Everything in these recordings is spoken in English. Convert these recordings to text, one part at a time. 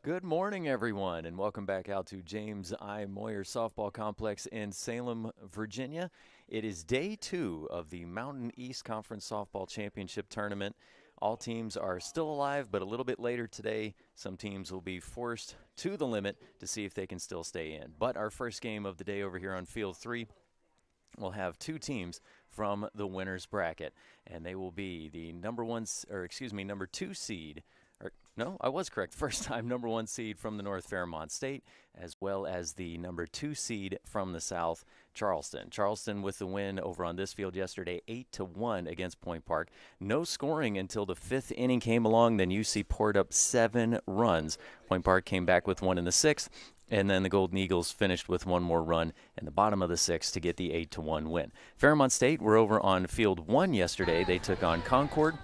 Good morning, everyone, and welcome back out to James I. Moyer Softball Complex in Salem, Virginia. It is day 2 of the Mountain East Conference Softball Championship Tournament. All teams are still alive, but a little bit later today, some teams will be forced to the limit to see if they can still stay in. But our first game of the day over here on Field 3 we'll have two teams from the winner's bracket, and they will be the number 2 seed. No, I was correct. First time number 1 seed from the North, Fairmont State, as well as the number 2 seed from the South, Charleston. Charleston with the win over on this field yesterday, 8-1 against Point Park. No scoring until the 5th inning came along. Then UC poured up 7 runs. Point Park came back with 1 in the 6th. And then the Golden Eagles finished with 1 more run in the bottom of the 6th to get the 8-1 win. Fairmont State were over on Field 1 yesterday. They took on Concord.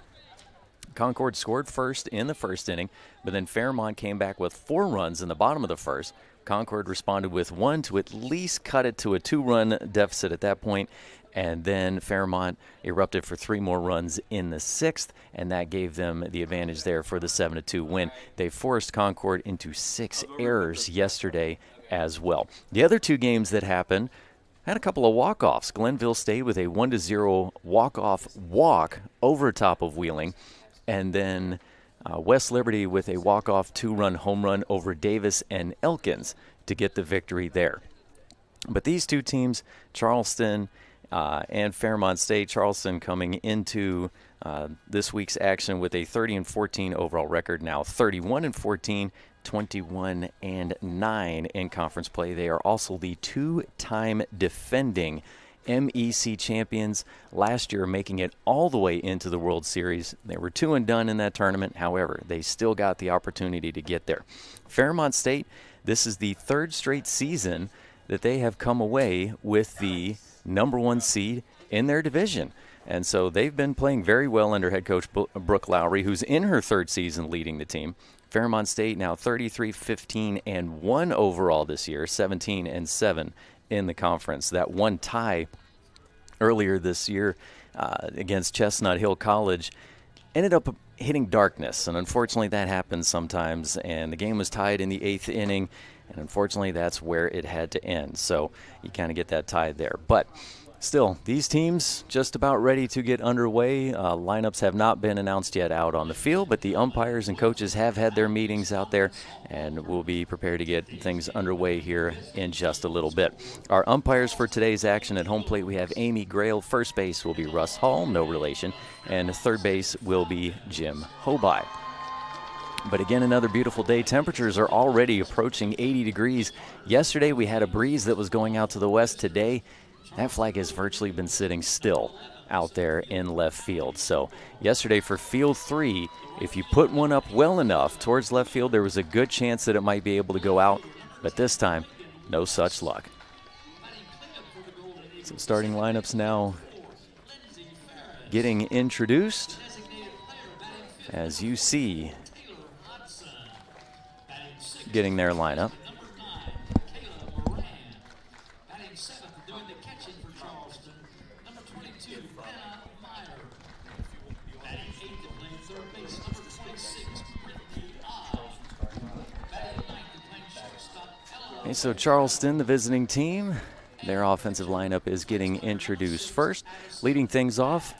Concord scored first in the first inning, but then Fairmont came back with 4 runs in the bottom of the first. Concord responded with 1 to at least cut it to a 2-run deficit at that point, and then Fairmont erupted for 3 more runs in the 6th, and that gave them the advantage there for the 7-2 win. They forced Concord into 6 errors yesterday as well. The other 2 games that happened had a couple of walk-offs. Glenville State with a 1-0 walk-off walk over top of Wheeling, and then West Liberty with a walk-off 2-run home run over Davis and Elkins to get the victory there. But these 2 teams, Charleston and Fairmont State, Charleston coming into this week's action with a 30-14 overall record, now 31-14, 21-9 in conference play. They are also the 2-time defending MEC champions, last year making it all the way into the World Series. They were 2 and done in that tournament. However, they still got the opportunity to get there. Fairmont State, this is the 3rd straight season that they have come away with the number 1 seed in their division. And so they've been playing very well under head coach Brooke Lowry, who's in her 3rd season leading the team. Fairmont State now 33-15-1 overall this year, 17-7 in the conference. That one tie earlier this year against Chestnut Hill College ended up hitting darkness, and unfortunately that happens sometimes, and the game was tied in the 8th inning, and unfortunately that's where it had to end. So you kind of get that tie there. But still, these teams just about ready to get underway. Lineups have not been announced yet out on the field, but the umpires and coaches have had their meetings out there, and we'll be prepared to get things underway here in just a little bit. Our umpires for today's action at home plate, we have Amy Grail. First base will be Russ Hall, no relation, and third base will be Jim Hoby. But again, another beautiful day. Temperatures are already approaching 80 degrees. Yesterday we had a breeze that was going out to the west. Today, that flag has virtually been sitting still out there in left field. So yesterday for Field 3, if you put one up well enough towards left field, there was a good chance that it might be able to go out. But this time, no such luck. So starting lineups now getting introduced. As you see, getting their lineup. Okay, so Charleston, the visiting team, their offensive lineup is getting introduced first. Leading things off,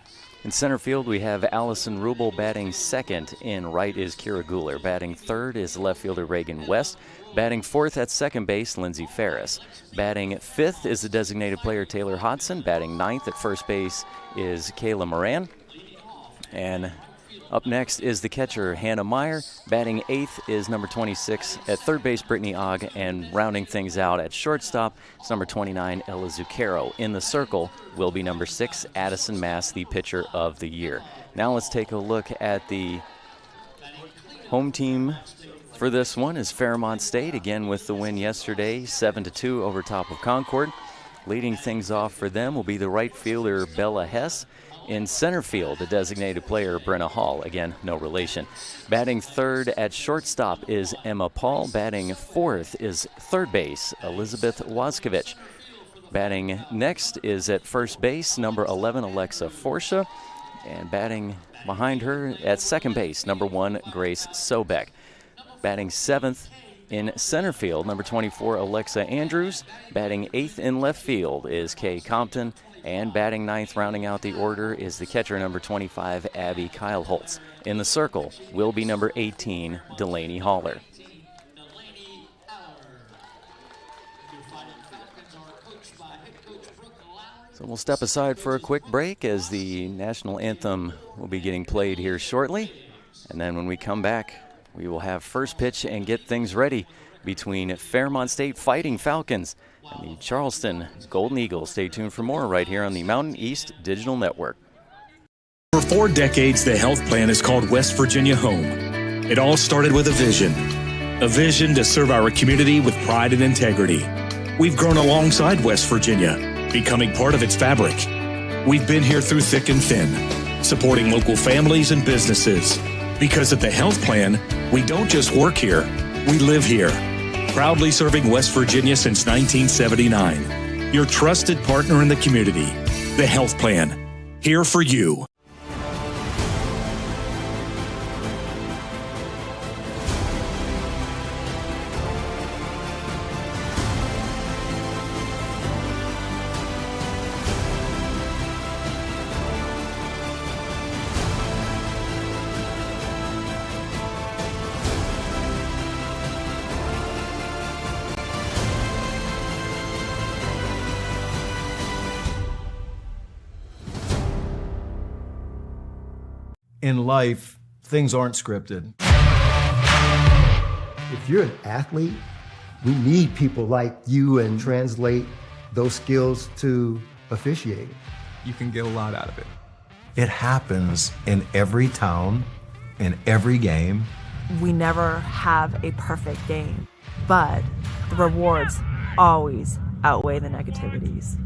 in center field, we have Allison Rubel batting second. In right is Kira Guler. Batting third is left fielder Reagan West. Batting fourth at second base, Lindsey Ferris. Batting fifth is the designated player Taylor Hodson. Batting ninth at first base is Kayla Moran. And up next is the catcher, Hannah Meyer. Batting eighth is number 26 at third base, Brittany Ogg. And rounding things out at shortstop is number 29, Ella Zucchero. In the circle will be number 6, Addison Mass, the pitcher of the year. Now let's take a look at the home team for this one is Fairmont State, again with the win yesterday, 7-2 over top of Concord. Leading things off for them will be the right fielder, Bella Hess. In center field, the designated player, Brenna Hall. Again, no relation. Batting third at shortstop is Emma Paul. Batting fourth is third base, Elizabeth Wazkovich. Batting next is at first base, number 11, Alexa Forsha. And batting behind her at second base, number 1, Grace Sobeck. Batting 7th in center field, number 24, Alexa Andrews. Batting 8th in left field is Kay Compton. And batting 9th, rounding out the order, is the catcher, number 25, Abby Kyle Holtz. In the circle will be number 18, Delaney Haller. So we'll step aside for a quick break as the national anthem will be getting played here shortly. And then when we come back, we will have first pitch and get things ready between Fairmont State Fighting Falcons and the Charleston Golden Eagles. Stay tuned for more right here on the Mountain East Digital Network. For 4 decades, the health plan is called West Virginia Home. It all started with a vision to serve our community with pride and integrity. We've grown alongside West Virginia, becoming part of its fabric. We've been here through thick and thin, supporting local families and businesses. Because at the health plan, we don't just work here, we live here. Proudly serving West Virginia since 1979. Your trusted partner in the community. The health plan. Here for you. In life, things aren't scripted. If you're an athlete, we need people like you and translate those skills to officiating. You can get a lot out of it. It happens in every town, in every game. We never have a perfect game, but the rewards always outweigh the negativities.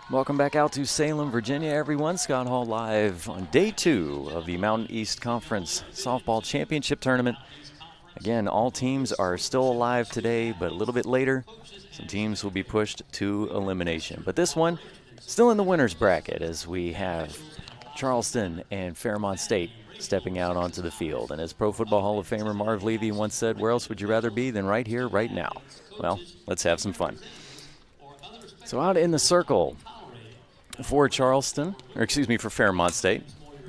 Welcome back out to Salem, Virginia, everyone. Scott Hall live on day 2 of the Mountain East Conference Softball Championship Tournament. Again, all teams are still alive today, but a little bit later, some teams will be pushed to elimination. But this one, still in the winner's bracket, as we have Charleston and Fairmont State stepping out onto the field. And as Pro Football Hall of Famer Marv Levy once said, where else would you rather be than right here, right now? Well, let's have some fun. So out in the circle for Charleston, or excuse me, for Fairmont State,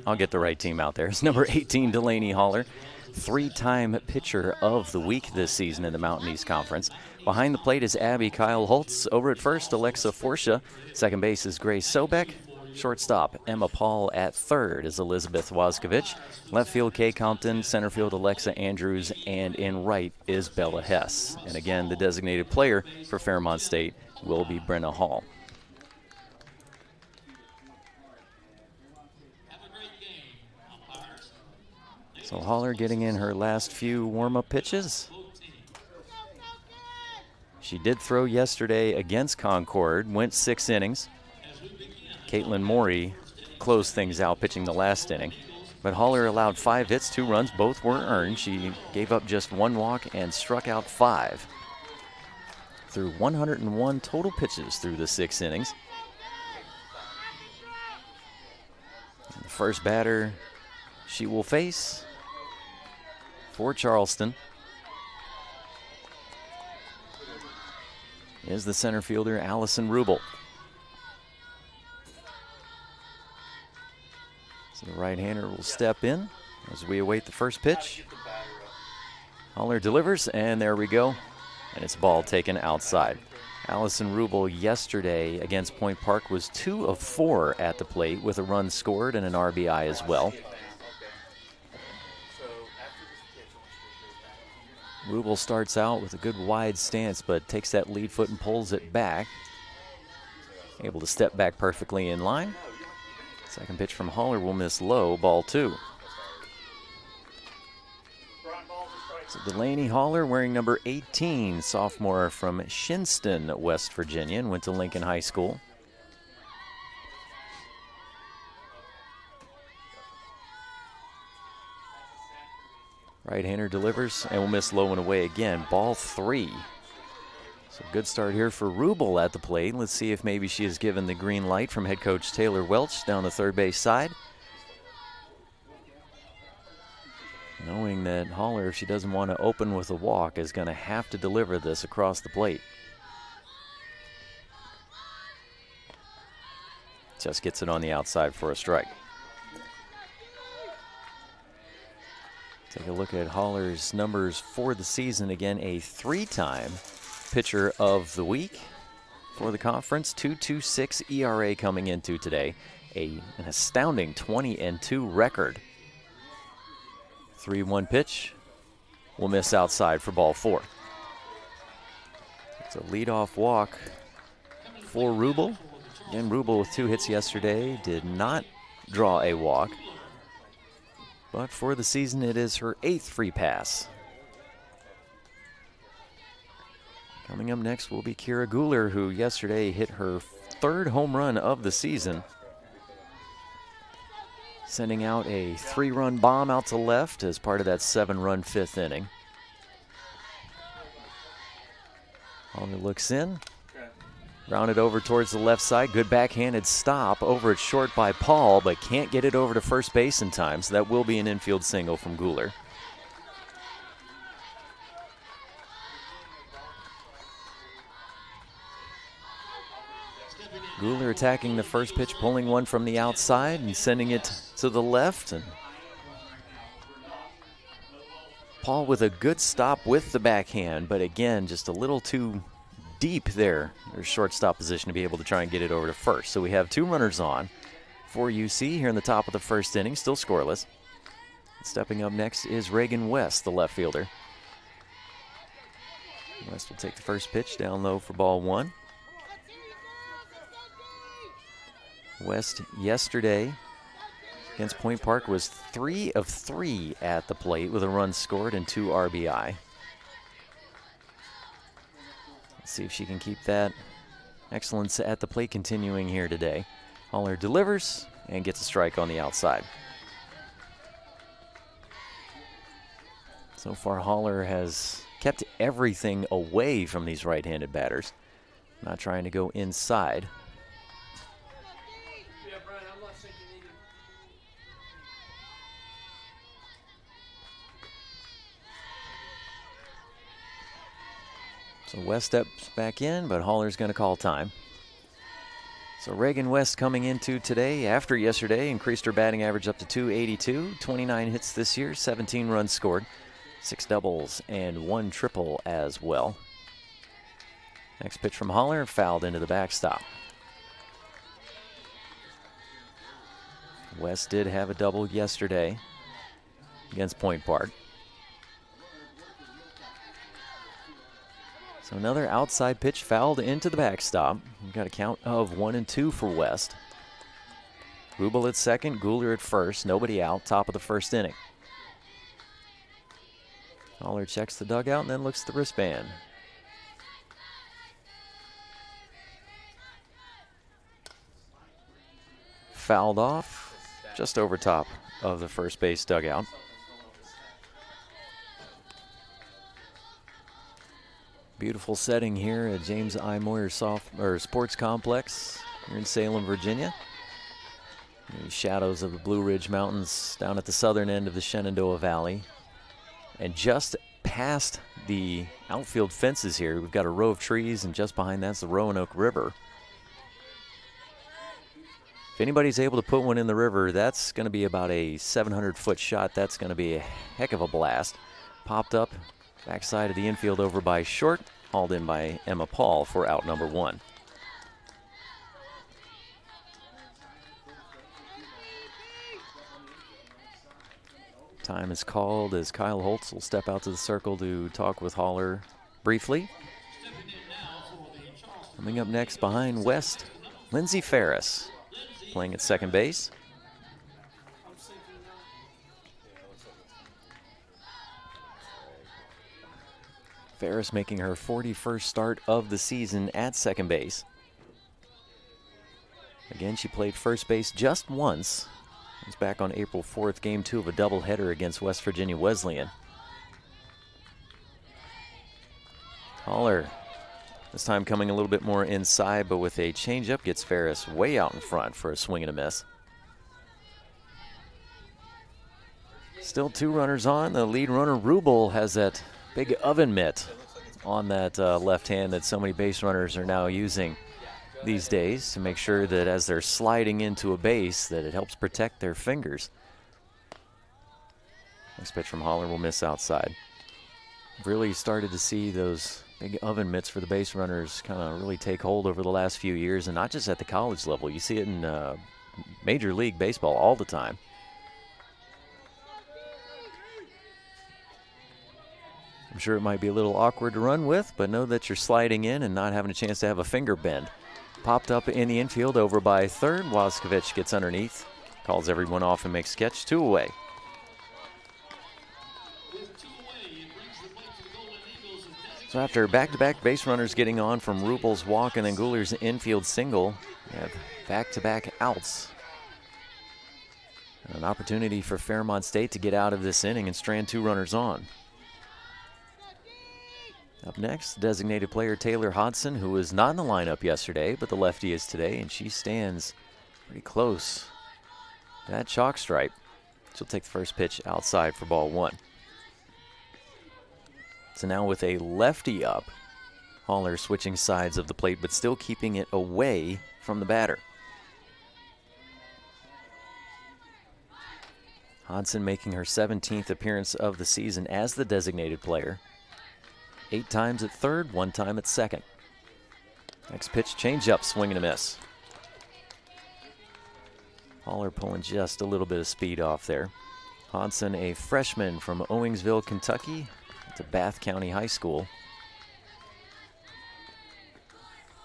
I'll get the right team out there, is number 18, Delaney Haller, 3-time pitcher of the week this season in the Mountain East Conference. Behind the plate is Abby Kyle Holtz. Over at first, Alexa Forsha. Second base is Grace Sobek. Shortstop, Emma Paul. At third is Elizabeth Wazkovich. Left field, Kay Compton. Center field, Alexa Andrews. And in right is Bella Hess. And again, the designated player for Fairmont State will be Brenna Hall. So Haller getting in her last few warm-up pitches. She did throw yesterday against Concord, went 6 innings. Caitlin Morey closed things out pitching the last inning. But Haller allowed 5 hits, 2 runs, both were earned. She gave up just 1 walk and struck out 5. Threw 101 total pitches through the 6 innings. And the first batter she will face for Charleston is the center fielder, Allison Rubel. So the right-hander will step in as we await the first pitch. Haller delivers, and there we go. And it's ball taken outside. Allison Rubel yesterday against Point Park was 2 of 4 at the plate with a run scored and an RBI as well. Rubel starts out with a good wide stance, but takes that lead foot and pulls it back. Able to step back perfectly in line. Second pitch from Haller will miss low, ball 2. So Delaney Haller wearing number 18, sophomore from Shinston, West Virginia, and went to Lincoln High School. Right-hander delivers and will miss low and away again. Ball 3. So good start here for Rubel at the plate. Let's see if maybe she is given the green light from head coach Taylor Welch down the third base side. Knowing that Haller, if she doesn't want to open with a walk, is going to have to deliver this across the plate. Just gets it on the outside for a strike. Take a look at Haller's numbers for the season. Again, a 3-time pitcher of the week for the conference. 2.26 ERA coming into today. An astounding 20-2 record. 3-1 pitch. Will miss outside for ball 4. It's a leadoff walk for Rubel. Again, Rubel with 2 hits yesterday did not draw a walk. But for the season, it is her 8th free pass. Coming up next will be Kira Guler, who yesterday hit her 3rd home run of the season. Sending out a 3-run bomb out to left as part of that 7-run 5th inning. Haller looks in. Rounded over towards the left side. Good backhanded stop over at short by Paul, but can't get it over to first base in time, so that will be an infield single from Guler. Guler attacking the first pitch, pulling one from the outside and sending it to the left. And Paul with a good stop with the backhand, but again, just a little too deep there, their shortstop position to be able to try and get it over to first. So we have 2 runners on for UC here in the top of the 1st inning, still scoreless. Stepping up next is Reagan West, the left fielder. West will take the first pitch down low for ball 1. West yesterday against Point Park was 3 of 3 at the plate with a run scored and 2 RBI. See if she can keep that excellence at the plate continuing here today. Haller delivers and gets a strike on the outside. So far, Haller has kept everything away from these right-handed batters. Not trying to go inside. So West steps back in, but Haller's going to call time. So Reagan West coming into today after yesterday increased her batting average up to .282, 29 hits this year, 17 runs scored, 6 doubles and 1 triple as well. Next pitch from Haller, fouled into the backstop. West did have a double yesterday against Point Park. So another outside pitch fouled into the backstop. We've got a count of 1-2 for West. Rubel at second, Guler at first. Nobody out, top of the 1st inning. Haller checks the dugout and then looks at the wristband. Fouled off just over top of the first base dugout. Beautiful setting here at James I. Moyer Sports Complex here in Salem, Virginia. The shadows of the Blue Ridge Mountains down at the southern end of the Shenandoah Valley. And just past the outfield fences here, we've got a row of trees, and just behind that's the Roanoke River. If anybody's able to put one in the river, that's going to be about a 700-foot shot. That's going to be a heck of a blast. Popped up. Backside of the infield over by short, hauled in by Emma Paul for out number 1. Time is called as Kyle Holtz will step out to the circle to talk with Haller briefly. Coming up next behind West, Lindsey Ferris playing at second base. Ferris making her 41st start of the season at second base. Again, she played first base just once. It was back on April 4th, game 2 of a doubleheader against West Virginia Wesleyan. Haller This time coming a little bit more inside, but with a changeup, gets Ferris way out in front for a swing and a miss. Still 2 runners on. The lead runner, Rubel, has that big oven mitt on that left hand that so many base runners are now using these days to make sure that as they're sliding into a base that it helps protect their fingers. Next pitch from Holler will miss outside. Really started to see those big oven mitts for the base runners kind of really take hold over the last few years, and not just at the college level. You see it in Major League Baseball all the time. I'm sure it might be a little awkward to run with, but know that you're sliding in and not having a chance to have a finger bend. Popped up in the infield over by third. Waskovich gets underneath, calls everyone off and makes catch. 2 away. So after back-to-back base runners getting on from Rubel's walk and then Guler's infield single, we have back-to-back outs. And an opportunity for Fairmont State to get out of this inning and strand 2 runners on. Up next, designated player Taylor Hodson, who was not in the lineup yesterday, but the lefty is today, and she stands pretty close to that chalk stripe. She'll take the first pitch outside for ball 1. So now with a lefty up, Holler switching sides of the plate, but still keeping it away from the batter. Hodson making her 17th appearance of the season as the designated player. 8 times at third, 1 time at second. Next pitch, changeup, swing and a miss. Holler pulling just a little bit of speed off there. Hodson, a freshman from Owingsville, Kentucky, to Bath County High School.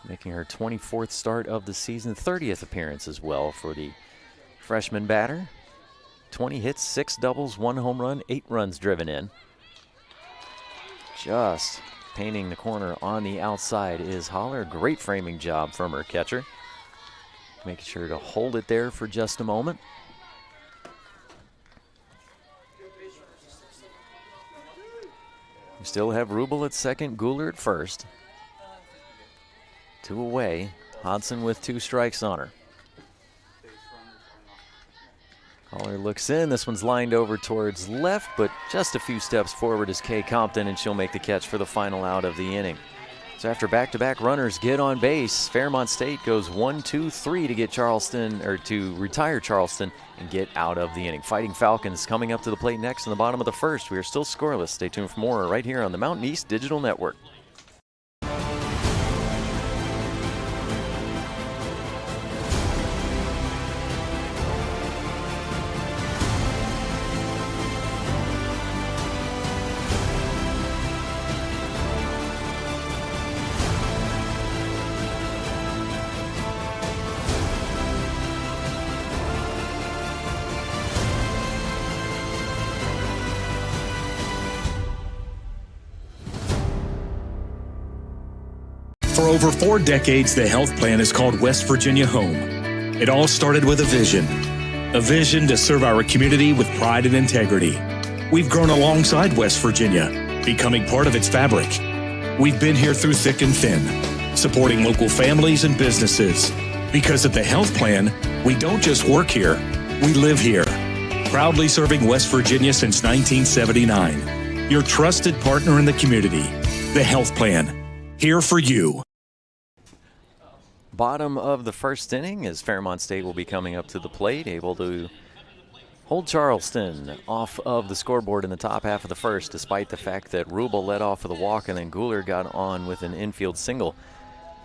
Making her 24th start of the season, 30th appearance as well for the freshman batter. 20 hits, 6 doubles, 1 home run, 8 runs driven in. Just painting the corner on the outside is Holler. Great framing job from her catcher. Making sure to hold it there for just a moment. We still have Rubel at second, Guler at first. 2 away. Hodson with 2 strikes on her. Holler looks in. This one's lined over towards left, but just a few steps forward is Kay Compton, and she'll make the catch for the final out of the inning. So after back-to-back runners get on base, Fairmont State goes 1-2-3 to get Charleston, or to retire Charleston and get out of the inning. Fighting Falcons coming up to the plate next in the bottom of the first. We are still scoreless. Stay tuned for more right here on the Mountain East Digital Network. For over 4 decades, the health plan is called West Virginia Home. It all started with a vision to serve our community with pride and integrity. We've grown alongside West Virginia, becoming part of its fabric. We've been here through thick and thin, supporting local families and businesses. Because at the health plan, we don't just work here, we live here. Proudly serving West Virginia since 1979. Your trusted partner in the community, the health plan. Here for you. Bottom of the first inning as Fairmont State will be coming up to the plate, able to hold Charleston off of the scoreboard in the top half of the first, despite the fact that Rubel led off of the walk and then Guler got on with an infield single.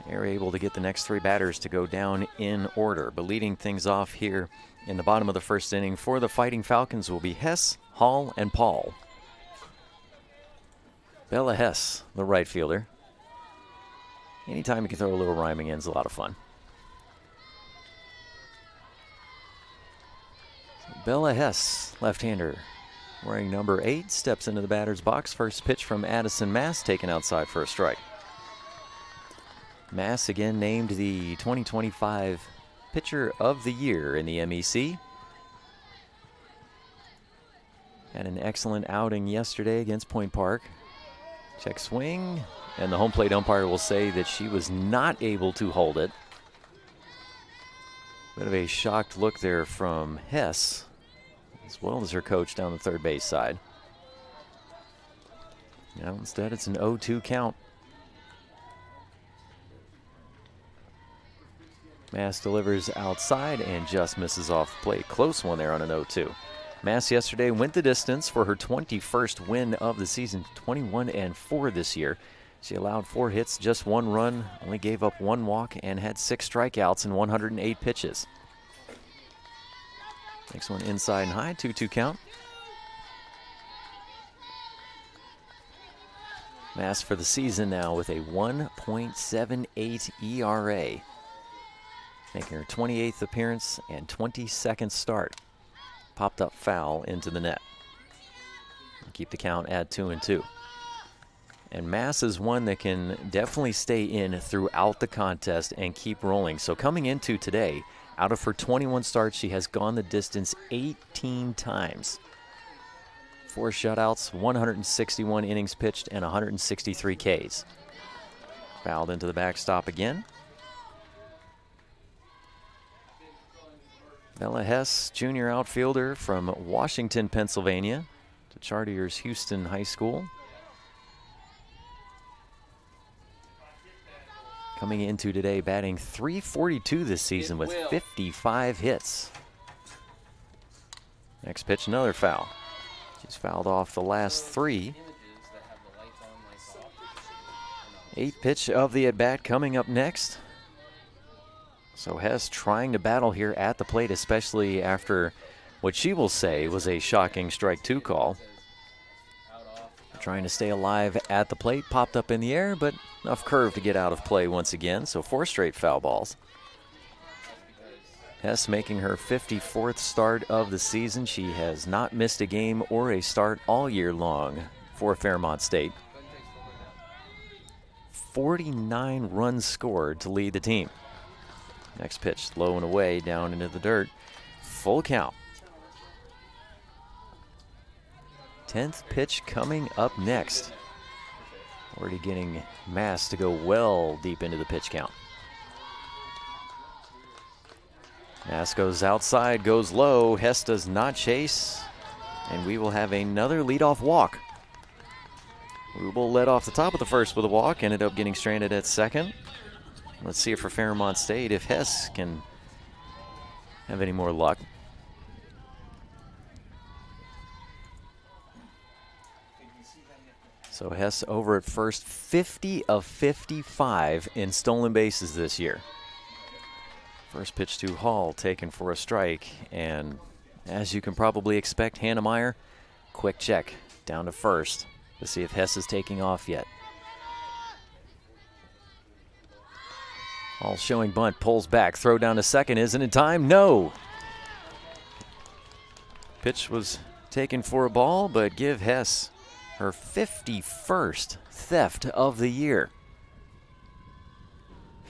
They're able to get the next 3 batters to go down in order. But leading things off here in the bottom of the first inning for the Fighting Falcons will be Hess, Hall, and Paul. Bella Hess, the right fielder. Anytime you can throw a little rhyming in is a lot of fun. So Bella Hess, left-hander, wearing number 8, steps into the batter's box. First pitch from Addison Mass, taken outside for a strike. Mass again named the 2025 Pitcher of the Year in the MEC. Had an excellent outing yesterday against Point Park. Check swing, and the home plate umpire will say that she was not able to hold it. Bit of a shocked look there from Hess, as well as her coach down the third base side. Now instead it's an 0-2 count. Mass delivers outside and just misses off the plate. Close one there on an 0-2. Mass yesterday went the distance for her 21st win of the season, 21-4 this year. She allowed 4 hits, just 1 run, only gave up 1 walk, and had 6 strikeouts in 108 pitches. Next one inside and high, 2-2 count. Mass for the season now with a 1.78 ERA. Making her 28th appearance and 22nd start. Popped up foul into the net. Keep the count at 2-2. And Mass is one that can definitely stay in throughout the contest and keep rolling. So coming into today, out of her 21 starts, she has gone the distance 18 times. 4 shutouts, 161 innings pitched, and 163 Ks. Fouled into the backstop again. Bella Hess, junior outfielder from Washington, Pennsylvania, to Chartiers Houston High School. Coming into today, batting .342 this season with 55 hits. Next pitch, another foul. She's fouled off the last 3. 8th pitch of the at-bat coming up next. So Hess trying to battle here at the plate, especially after what she will say was a shocking strike 2 call. Trying to stay alive at the plate, popped up in the air, but enough curve to get out of play once again, so 4 straight foul balls. Hess making her 54th start of the season. She has not missed a game or a start all year long for Fairmont State. 49 runs scored to lead the team. Next pitch, low and away, down into the dirt. Full count. 10th pitch coming up next. Already getting Mass to go well deep into the pitch count. Mass goes outside, goes low. Hess does not chase, and we will have another leadoff walk. Rubel led off the top of the first with a walk, ended up getting stranded at second. Let's see if for Fairmont State if Hess can have any more luck. So Hess over at first, 50 of 55 in stolen bases this year. First pitch to Hall, taken for a strike, and as you can probably expect, Hannah Meyer, quick check down to first to see if Hess is taking off yet. Hall showing bunt, pulls back, throw down to second, isn't in time? No! Pitch was taken for a ball, but give Hess her 51st theft of the year.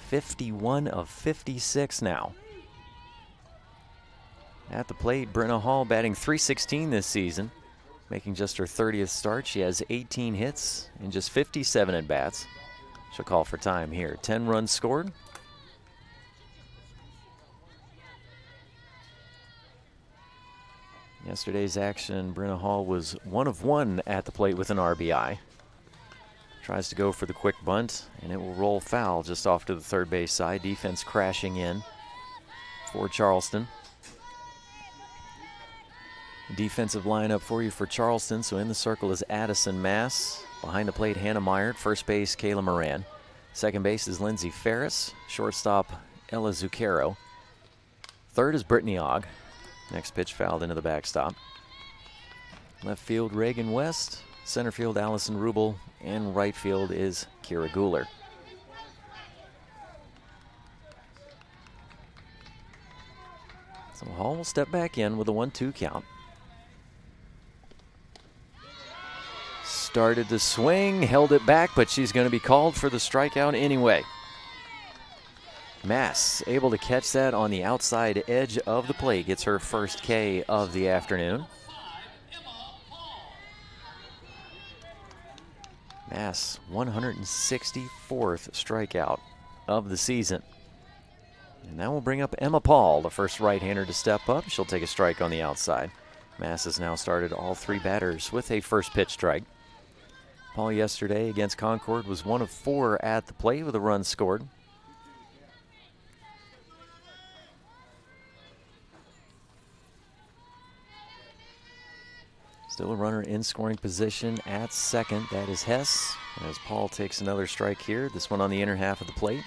51 of 56 now. At the plate, Brenna Hall batting .316 this season, making just her 30th start. She has 18 hits in just 57 at-bats. She'll call for time here. 10 runs scored. Yesterday's action, Brenna Hall was 1 of 1 at the plate with an RBI. Tries to go for the quick bunt, and it will roll foul just off to the third base side. Defense crashing in for Charleston. Defensive lineup for you for Charleston. So in the circle is Addison Mass. Behind the plate, Hannah Meyer. First base, Kayla Moran. Second base is Lindsey Ferris. Shortstop, Ella Zucchero. Third is Brittany Ogg. Next pitch fouled into the backstop. Left field, Reagan West. Center field, Allison Rubel. And right field is Kira Guler. So Hall will step back in with a 1-2 count. Started to swing, held it back, but she's going to be called for the strikeout anyway. Mass able to catch that on the outside edge of the plate. Gets her first K of the afternoon. Mass 164th strikeout of the season. And that will bring up Emma Paul, the first right-hander to step up. She'll take a strike on the outside. Mass has now started all 3 batters with a first pitch strike. Paul yesterday against Concord was 1 of 4 at the plate with a run scored. Still a runner in scoring position at second. That is Hess. As Paul takes another strike here, this one on the inner half of the plate.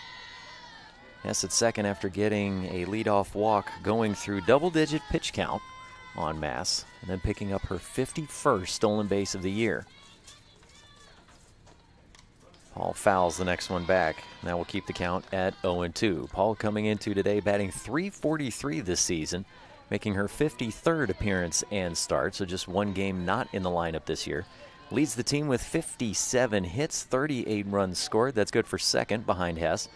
Hess at second after getting a leadoff walk going through double-digit pitch count on Mass, and then picking up her 51st stolen base of the year. Paul fouls the next one back. That will keep the count at 0-2. Paul coming into today batting .343 this season, making her 53rd appearance and start, so just 1 game not in the lineup this year. Leads the team with 57 hits, 38 runs scored. That's good for second behind Hess.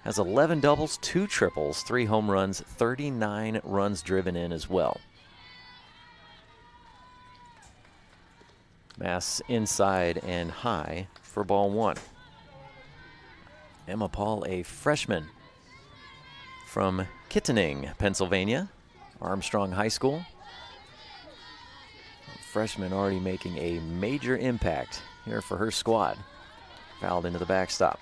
Has 11 doubles, 2 triples, 3 home runs, 39 runs driven in as well. Mass inside and high for ball 1. Emma Paul, a freshman from Kittanning, Pennsylvania, Armstrong High School. A freshman already making a major impact here for her squad. Fouled into the backstop.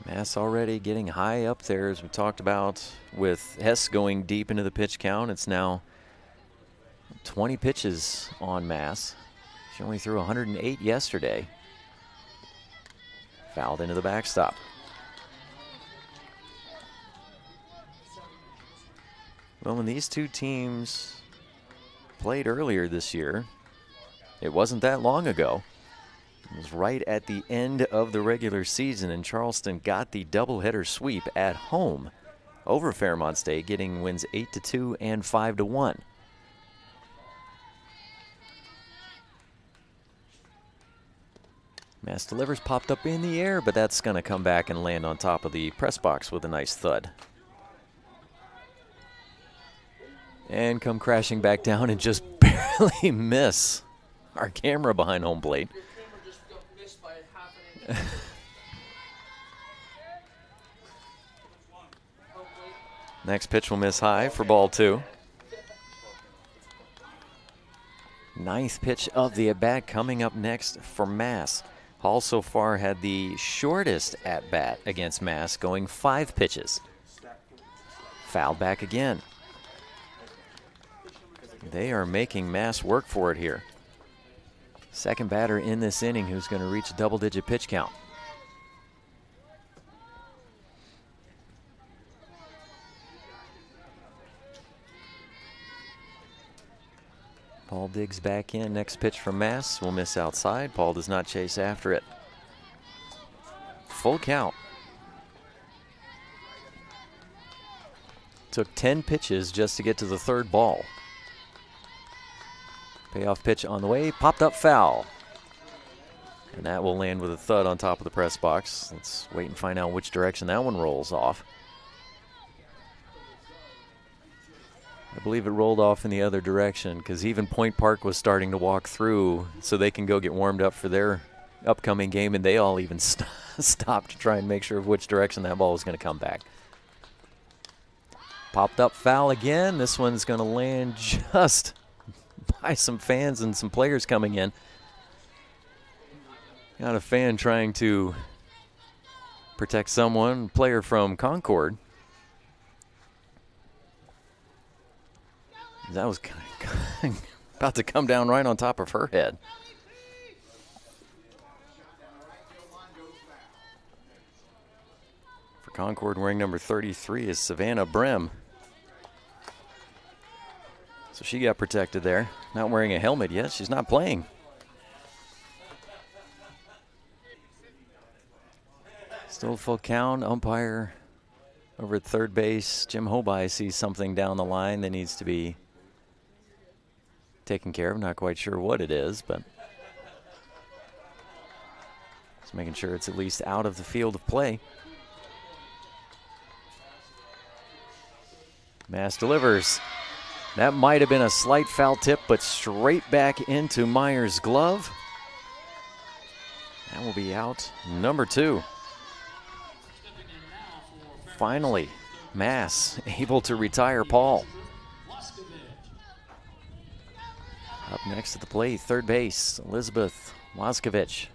Mass already getting high up there, as we talked about, with Hess going deep into the pitch count. It's now 20 pitches on Mass. She only threw 108 yesterday. Fouled into the backstop. Well, when these two teams played earlier this year, it wasn't that long ago. It was right at the end of the regular season, and Charleston got the doubleheader sweep at home over Fairmont State, getting wins 8-2 and 5-1. Mass delivers, popped up in the air, but that's going to come back and land on top of the press box with a nice thud. And come crashing back down and just barely miss our camera behind home plate. Next pitch will miss high for ball 2. 9th pitch of the at-bat coming up next for Mass. Hall so far had the shortest at-bat against Mass, going 5 pitches. Fouled back again. They are making Mass work for it here. Second batter in this inning who's going to reach a double-digit pitch count. Paul digs back in. Next pitch from Mass will miss outside. Paul does not chase after it. Full count. Took 10 pitches just to get to the 3rd ball. Payoff pitch on the way, popped up foul. And that will land with a thud on top of the press box. Let's wait and find out which direction that one rolls off. I believe it rolled off in the other direction, because even Point Park was starting to walk through so they can go get warmed up for their upcoming game, and they all even stopped to try and make sure of which direction that ball was going to come back. Popped up foul again. This one's going to land just by some fans and some players coming in. Got a fan trying to protect someone, player from Concord. That was about to come down right on top of her head. For Concord, wearing number 33 is Savannah Brem. So she got protected there. Not wearing a helmet yet. She's not playing. Still full count. Umpire over at third base, Jim Hoby, sees something down the line that needs to be taken care of. Not quite sure what it is, but just making sure it's at least out of the field of play. Mass delivers. That might have been a slight foul tip, but straight back into Meyer's glove. That will be out number 2. Finally, Mass able to retire Paul. Up next at the plate, third base, Elizabeth Waskovich.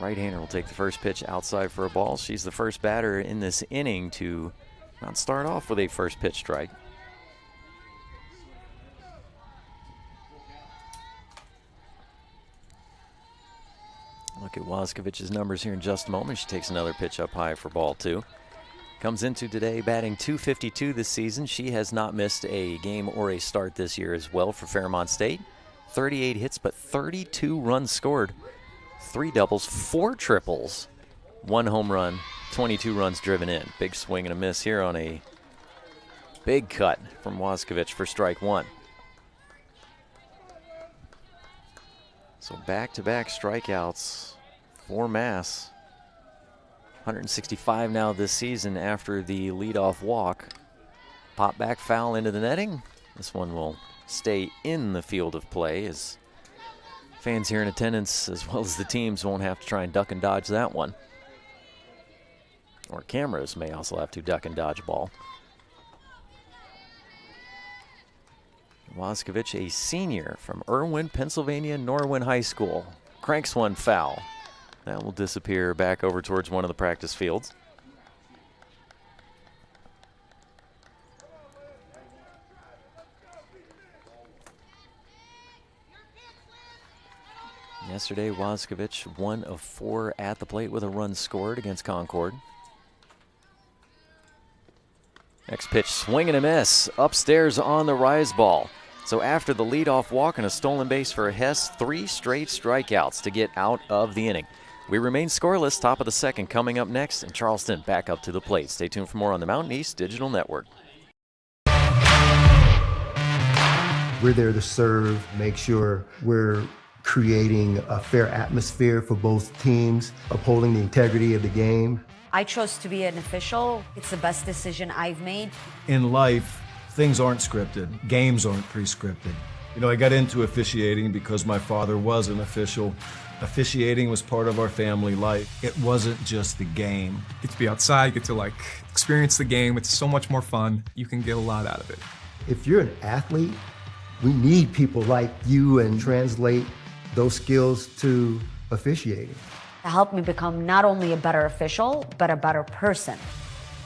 Right-hander will take the first pitch outside for a ball. She's the first batter in this inning to not start off with a first pitch strike. Look at Waskovich's numbers here in just a moment. She takes another pitch up high for ball 2. Comes into today batting .252 this season. She has not missed a game or a start this year as well for Fairmont State. 38 hits, but 32 runs scored. 3 doubles, 4 triples, 1 home run, 22 runs driven in. Big swing and a miss here on a big cut from Waskovich for strike 1. So back-to-back strikeouts for Mass. 165 now this season after the leadoff walk. Pop back foul into the netting. This one will stay in the field of play as fans here in attendance as well as the teams won't have to try and duck and dodge that one. Or cameras may also have to duck and dodge a ball. Waskovich, a senior from Irwin, Pennsylvania, Norwin High School. Cranks one foul. That will disappear back over towards one of the practice fields. Yesterday, Waskovich 1 of 4 at the plate with a run scored against Concord. Next pitch, swing and a miss. Upstairs on the rise ball. So after the leadoff walk and a stolen base for Hess, 3 straight strikeouts to get out of the inning. We remain scoreless, top of the second coming up next, and Charleston back up to the plate. Stay tuned for more on the Mountain East Digital Network. We're there to serve, make sure we're creating a fair atmosphere for both teams, upholding the integrity of the game. I chose to be an official. It's the best decision I've made. In life, things aren't scripted. Games aren't pre-scripted. You know, I got into officiating because my father was an official. Officiating was part of our family life. It wasn't just the game. Get to be outside, get to experience the game. It's so much more fun. You can get a lot out of it. If you're an athlete, we need people like you and translate those skills to officiating. To help me become not only a better official, but a better person.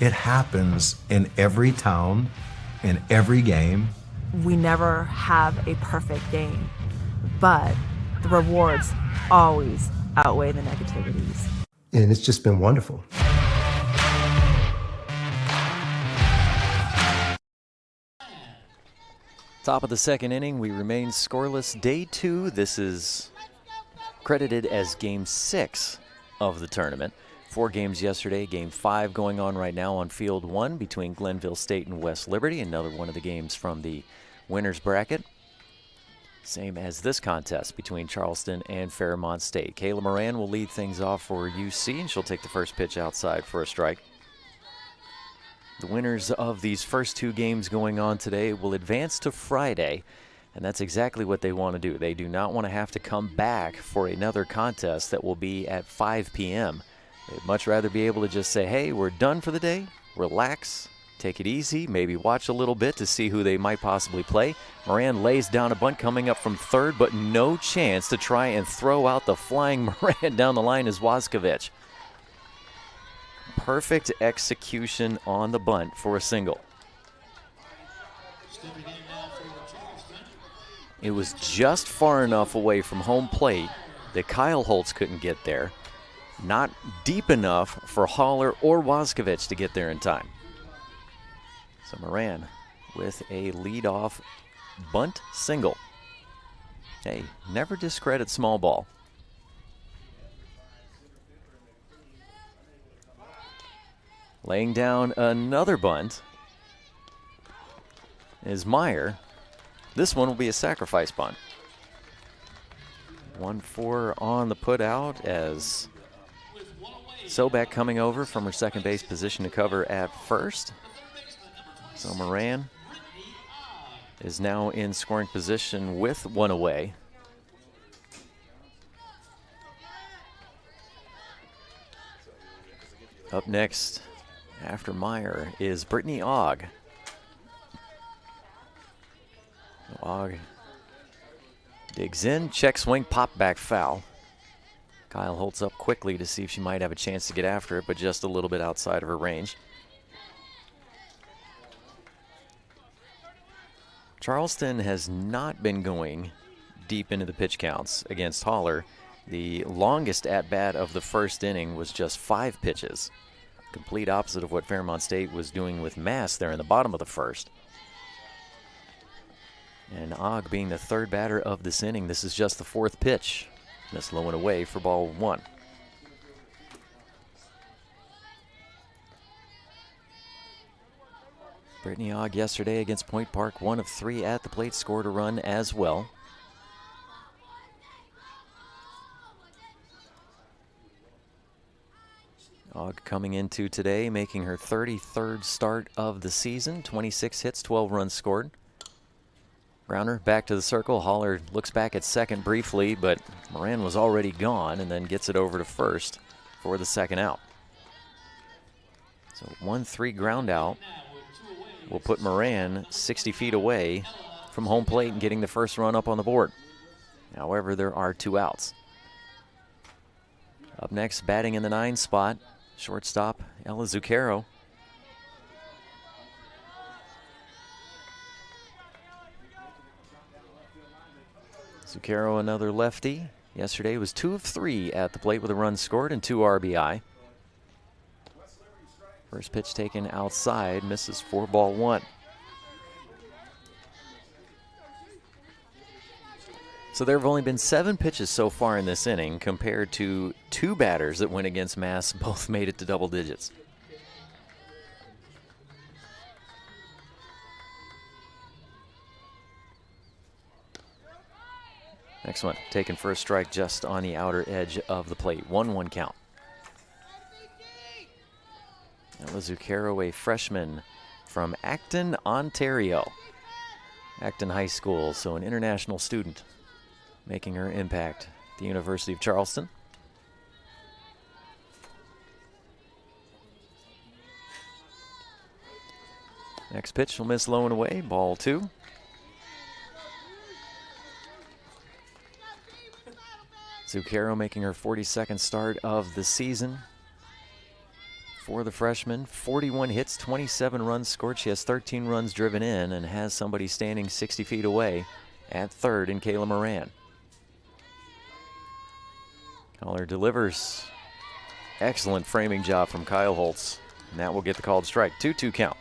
It happens in every town, in every game. We never have a perfect game, but the rewards always outweigh the negativities. And it's just been wonderful. Top of the second inning, we remain scoreless. Day 2, this is credited as Game 6 of the tournament. 4 games yesterday, Game 5 going on right now on Field 1 between Glenville State and West Liberty. Another one of the games from the winner's bracket. Same as this contest between Charleston and Fairmont State. Kayla Moran will lead things off for UC, and she'll take the first pitch outside for a strike. The winners of these first 2 games going on today will advance to Friday, and that's exactly what they want to do. They do not want to have to come back for another contest that will be at 5 p.m. They'd much rather be able to just say, hey, we're done for the day, relax, take it easy, maybe watch a little bit to see who they might possibly play. Moran lays down a bunt coming up from third, but no chance to try and throw out the flying Moran down the line is Waskovich. Perfect execution on the bunt for a single. It was just far enough away from home plate that Kyle Holtz couldn't get there. Not deep enough for Haller or Waskovich to get there in time. So Moran with a leadoff bunt single. Hey, never discredit small ball. Laying down another bunt is Meyer. This one will be a sacrifice bunt. 1-4 on the put out as Sobek coming over from her second base position to cover at first. So Moran is now in scoring position with one away. Up next, after Meyer, is Brittany Ogg. Ogg digs in, check swing, pop back foul. Kyle Holtz up quickly to see if she might have a chance to get after it, but just a little bit outside of her range. Charleston has not been going deep into the pitch counts against Haller. The longest at-bat of the first inning was just 5 pitches. Complete opposite of what Fairmont State was doing with Mass there in the bottom of the first. And Ogg being the third batter of this inning, this is just the 4th pitch. Missed low and away for ball 1. Brittany Ogg yesterday against Point Park, 1 of 3 at the plate, scored a run as well. Ogg coming into today, making her 33rd start of the season. 26 hits, 12 runs scored. Grounder back to the circle. Haller looks back at second briefly, but Moran was already gone and then gets it over to first for the second out. So 1-3 ground out will put Moran 60 feet away from home plate and getting the first run up on the board. However, there are 2 outs. Up next, batting in the 9 spot, shortstop Ella Zucchero. Zucchero, another lefty. Yesterday was 2 of 3 at the plate with a run scored and 2 RBI. First pitch taken outside, misses for ball 1. So there have only been 7 pitches so far in this inning compared to 2 batters that went against Mass. Both made it to double digits. Next one, taken for a strike just on the outer edge of the plate. 1-1 count. Ella Zucchero, a freshman from Acton, Ontario. Acton High School, so an international student making her impact at the University of Charleston. Next pitch will miss low and away, ball 2. Zucchero making her 42nd start of the season. For the freshman, 41 hits, 27 runs scored. She has 13 runs driven in and has somebody standing 60 feet away at third in Kayla Moran. Caller delivers. Excellent framing job from Kyle Holtz, and that will get the called strike. 2-2 count.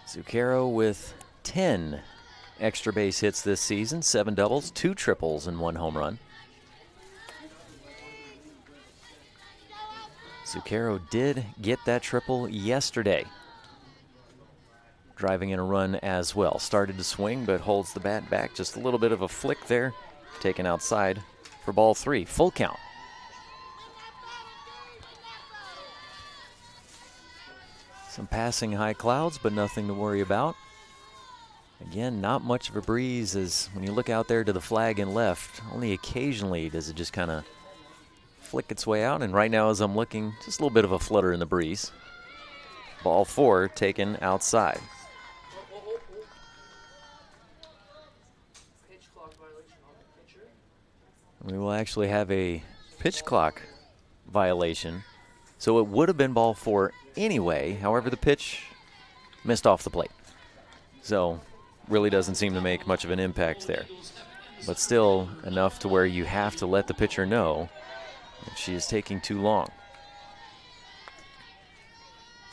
Zucchero with 10 extra base hits this season, 7 doubles, 2 triples, and 1 home run. Zucchero did get that triple yesterday, driving in a run as well. Started to swing, but holds the bat back. Just a little bit of a flick there, taken outside for ball 3. Full count. Some passing high clouds, but nothing to worry about. Again, not much of a breeze as when you look out there to the flag and left, only occasionally does it just kind of flick its way out. And right now as I'm looking, just a little bit of a flutter in the breeze. Ball 4 taken outside. We will actually have a pitch clock violation. So it would have been ball 4 anyway. However, the pitch missed off the plate. So really doesn't seem to make much of an impact there. But still enough to where you have to let the pitcher know if she is taking too long.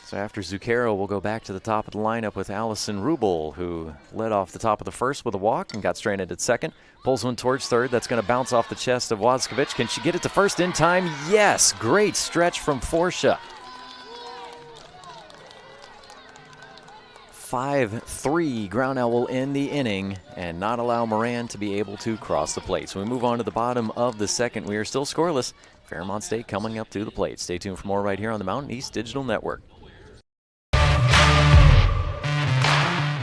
So after Zucchero, we'll go back to the top of the lineup with Allison Rubel, who led off the top of the first with a walk and got stranded at second. Pulls one towards third. That's going to bounce off the chest of Wozkiewicz. Can she get it to first in time? Yes! Great stretch from Forsha. 5-3 ground out will end the inning and not allow Moran to be able to cross the plate. So we move on to the bottom of the second. We are still scoreless. Fairmont State coming up to the plate. Stay tuned for more right here on the Mountain East Digital Network.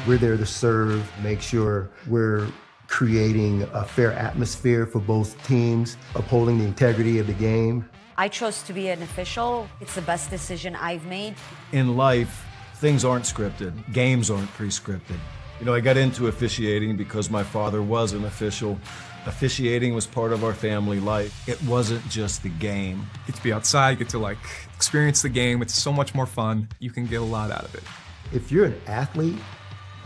We're there to serve, make sure we're creating a fair atmosphere for both teams, upholding the integrity of the game. I chose to be an official. It's the best decision I've made. In life, things aren't scripted. Games aren't pre-scripted. You know, I got into officiating because my father was an official. Officiating was part of our family life. It wasn't just the game. Get to be outside, get to like experience the game. It's so much more fun. You can get a lot out of it. If you're an athlete,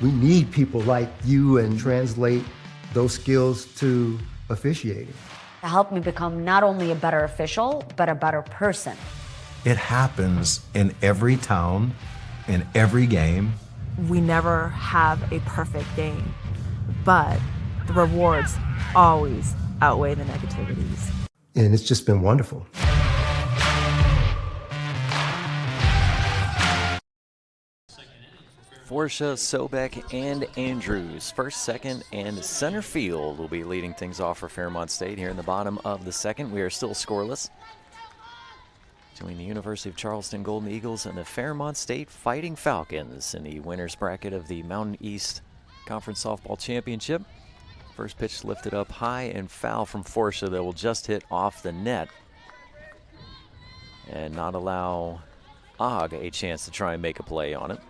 we need people like you and translate those skills to officiating. To help me become not only a better official, but a better person. It happens in every town, in every game. We never have a perfect game, but the rewards always outweigh the negativities. And it's just been wonderful. Forsha, Sobek, and Andrews. First, second, and center field will be leading things off for Fairmont State here in the bottom of the second. We are still scoreless between the University of Charleston Golden Eagles and the Fairmont State Fighting Falcons in the winner's bracket of the Mountain East Conference Softball Championship. First pitch lifted up high and foul from Forsha that will just hit off the net and not allow Ogg a chance to try and make a play on it.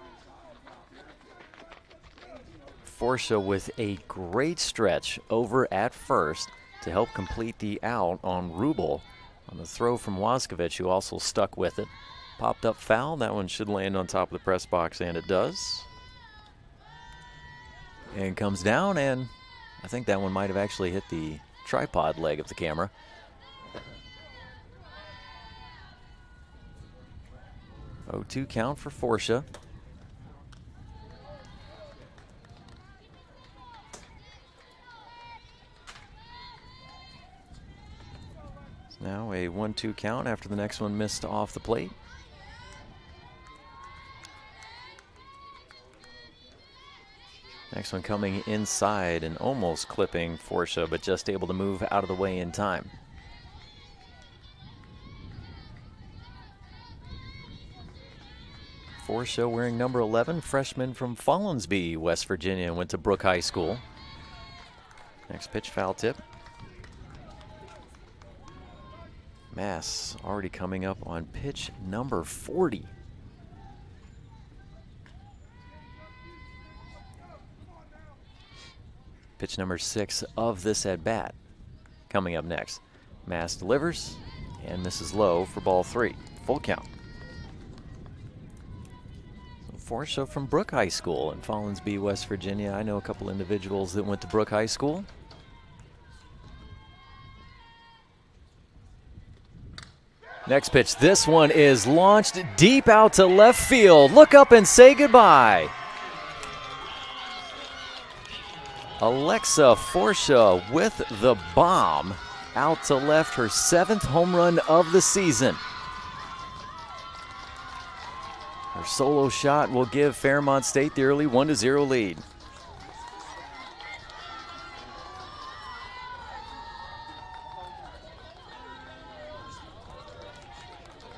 Forsha with a great stretch over at first to help complete the out on Rubel on the throw from Waskovich, who also stuck with it. Popped up foul. That one should land on top of the press box, and it does. And comes down, and I think that one might have actually hit the tripod leg of the camera. Oh, 2 count for Forsha. Now a 1-2 count after the next one missed off the plate. Next one coming inside and almost clipping Forsha, but just able to move out of the way in time. Forsha wearing number 11, freshman from Follinsby, West Virginia, and went to Brooke High School. Next pitch, foul tip. Mass already coming up on pitch number 40. Pitch number 6 of this at bat. Coming up next. Mass delivers and misses low for ball 3. Full count. So Forsha from Brooke High School in Follinsby, West Virginia. I know a couple individuals that went to Brooke High School. Next pitch, this one is launched deep out to left field. Look up and say goodbye. Alexa Forsha with the bomb out to left, her 7th home run of the season. Her solo shot will give Fairmont State the early 1-0 lead.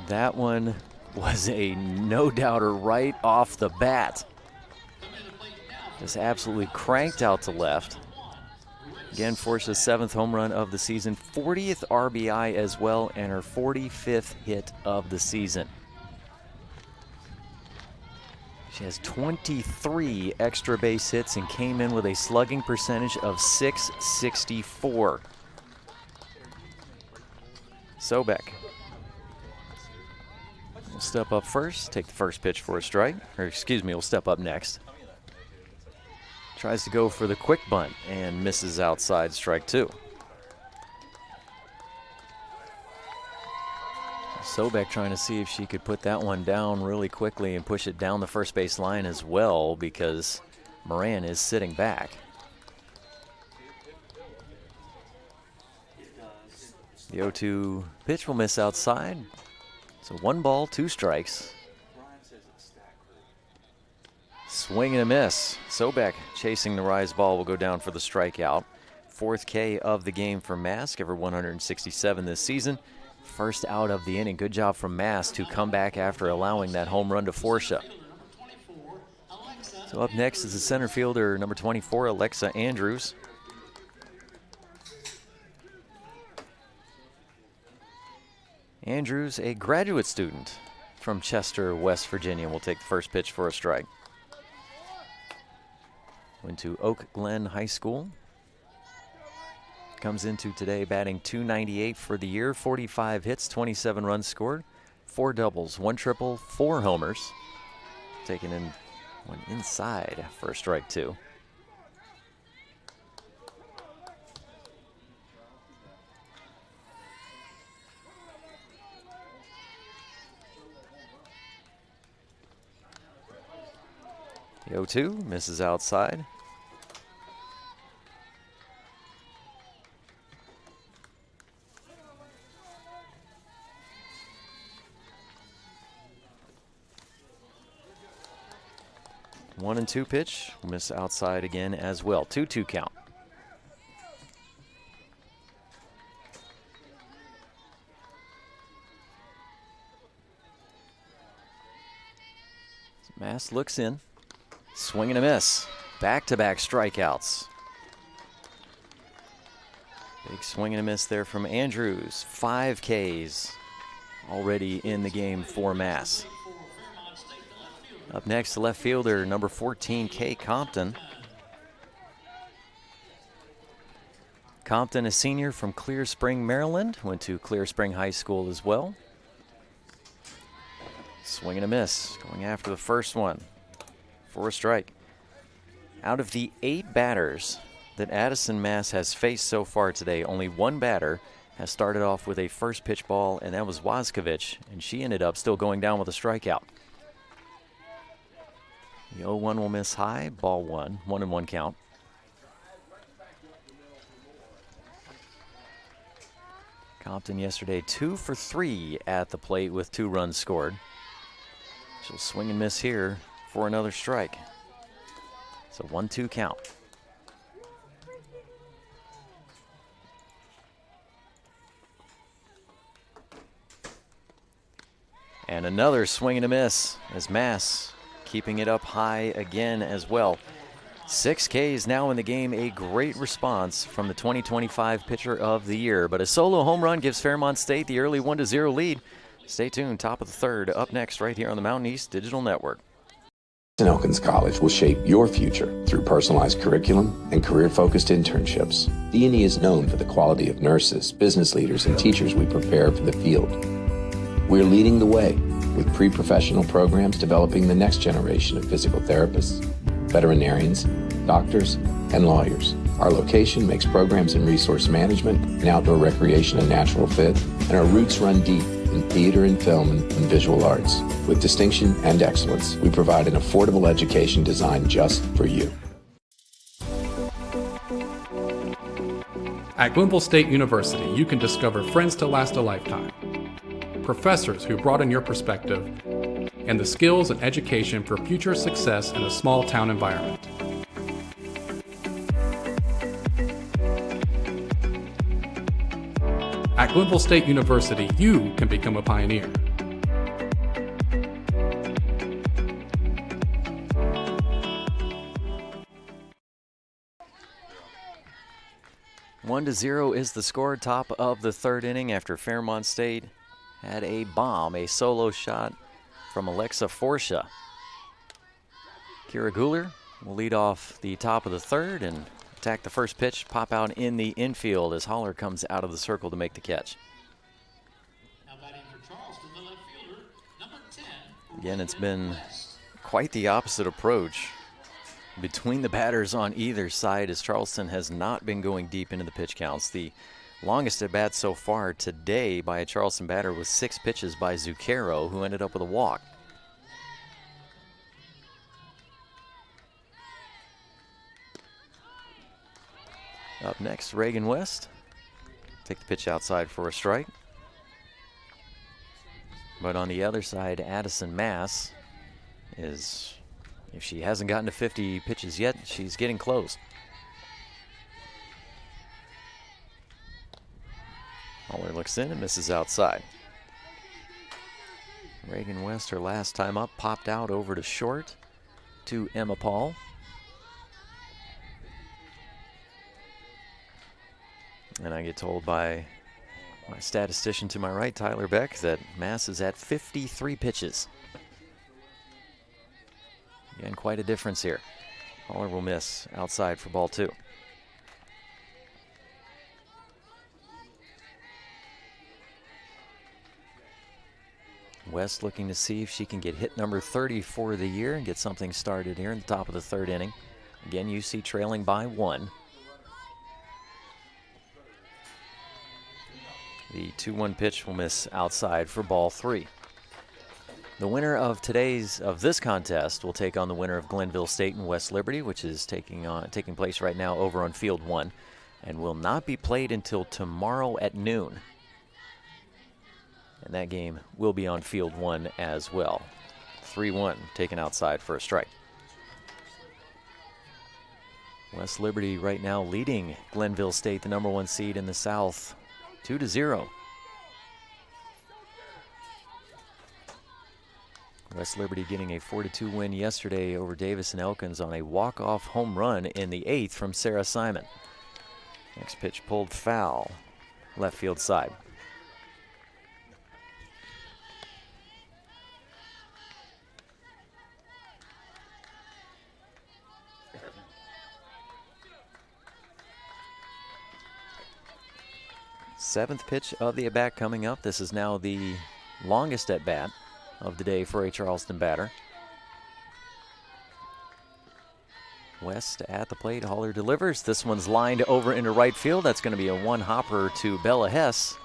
That one was a no-doubter right off the bat. Just absolutely cranked out to left. Again, Forsha's 7th home run of the season, 40th RBI as well, and her 45th hit of the season. She has 23 extra base hits and came in with a slugging percentage of .664. Sobek will step up first, take the first pitch for a strike. Or excuse me, will step up next. Tries to go for the quick bunt and misses outside, strike 2. Sobek trying to see if she could put that one down really quickly and push it down the first base line as well, because Moran is sitting back. The 0-2 pitch will miss outside. So 1 ball, 2 strikes. Swing and a miss. Sobek chasing the rise ball will go down for the strikeout. 4th K of the game for Mask, ever 167 this season. First out of the inning. Good job from Mask to come back after allowing that home run to Forsha. So up next is the center fielder, number 24, Alexa Andrews. Andrews, a graduate student from Chester, West Virginia, will take the first pitch for a strike. Went to Oak Glen High School. Comes into today batting .298 for the year, 45 hits, 27 runs scored, 4 doubles, 1 triple, 4 homers. Taken in one inside for a strike 2. The 0-2 misses outside. One and 2 pitch, miss outside again as well. 2-2 count. Mass looks in. Swing and a miss. Back-to-back strikeouts. Big swing and a miss there from Andrews. 5 Ks already in the game for Mass. Up next, the left fielder, number 14, Kay Compton. Compton, a senior from Clear Spring, Maryland. Went to Clear Spring High School as well. Swing and a miss. Going after the first one for a strike. Out of the 8 batters that Addison Mass has faced so far today, only 1 batter has started off with a first pitch ball, and that was Wazkovich, and she ended up still going down with a strikeout. The 0-1 will miss high, ball 1, 1-1 count. Compton yesterday 2 for 3 at the plate with 2 runs scored. She'll swing and miss here for another strike. It's a 1-2 count. And another swing and a miss as Mass keeping it up high again as well. 6 Ks now in the game, a great response from the 2025 pitcher of the year. But a solo home run gives Fairmont State the early 1-0 lead. Stay tuned, top of the third, up next right here on the Mountain East Digital Network. Elkins College will shape your future through personalized curriculum and career-focused internships. D&E is known for the quality of nurses, business leaders, and teachers we prepare for the field. We're leading the way with pre-professional programs developing the next generation of physical therapists, veterinarians, doctors, and lawyers. Our location makes programs in resource management and outdoor recreation a natural fit, and our roots run deep in theater and film and visual arts. With distinction and excellence, we provide an affordable education designed just for you. At Glenville State University, you can discover friends to last a lifetime, professors who broaden your perspective, and the skills and education for future success in a small town environment. At Glenville State University, you can become a pioneer. One to 0 is the score, top of the third inning after Fairmont State had a bomb, a solo shot from Alexa Forsha. Kira Guler will lead off the top of the third and attack the first pitch, pop out in the infield as Holler comes out of the circle to make the catch. Again, it's been quite the opposite approach between the batters on either side as Charleston has not been going deep into the pitch counts. The longest at bat so far today by a Charleston batter was 6 pitches by Zucchero, who ended up with a walk. Up next, Reagan West. Take the pitch outside for a strike. But on the other side, Addison Mass is If she hasn't gotten to 50 pitches yet, she's getting close. Holler looks in and misses outside. Reagan West, her last time up, popped out over to short to Emma Paul. And I get told by my statistician to my right, Tyler Beck, that Mass is at 53 pitches. Again, quite a difference here. Holler will miss outside for ball 2. West looking to see if she can get hit number 30 for the year and get something started here in the top of the 3rd inning. Again, UC trailing by 1. The 2-1 pitch will miss outside for ball 3. The winner of this contest will take on the winner of Glenville State and West Liberty, which is taking place right now over on field 1, and will not be played until tomorrow at noon. And that game will be on field 1 as well. 3-1 taken outside for a strike. West Liberty right now leading Glenville State, the number 1 seed in the South, 2-0. West Liberty getting a 4-2 win yesterday over Davis and Elkins on a walk-off home run in the 8th from Sarah Simon. Next pitch pulled foul, left field side. Seventh pitch of the at-bat coming up. This is now the longest at-bat of the day for a Charleston batter. West at the plate. Holler delivers. This one's lined over into right field. That's going to be a one-hopper to Bella Hess.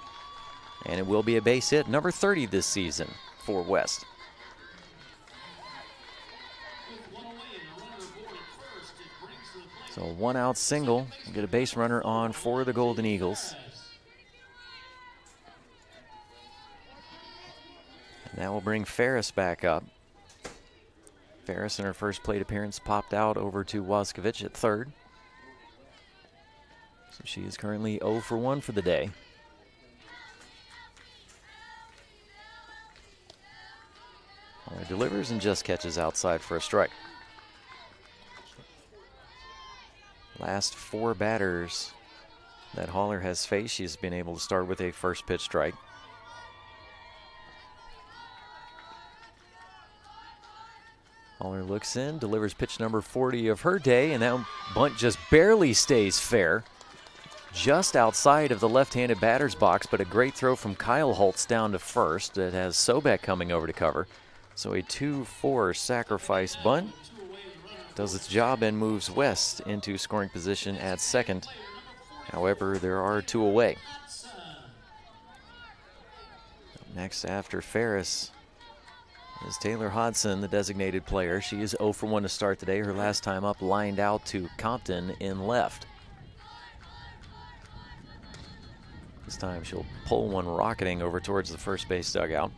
And it will be a base hit, number 30 this season for West. So a one-out single. Get a base runner on for the Golden Eagles. And that will bring Ferris back up. Ferris in her first plate appearance popped out over to Waskovich at 3rd. So she is currently 0 for 1 for the day. Holler delivers and just catches outside for a strike. Last 4 batters that Holler has faced, she's been able to start with a first pitch strike. Holler looks in, delivers pitch number 40 of her day, and that bunt just barely stays fair. Just outside of the left-handed batter's box, but a great throw from Kyle Holtz down to first. That has Sobek coming over to cover. So a 2-4 sacrifice bunt does its job and moves West into scoring position at 2nd. However, there are 2 away. Next after Ferris is Taylor Hodson, the designated player. She is 0 for 1 to start today. Her last time up lined out to Compton in left. This time she'll pull one rocketing over towards the first base dugout.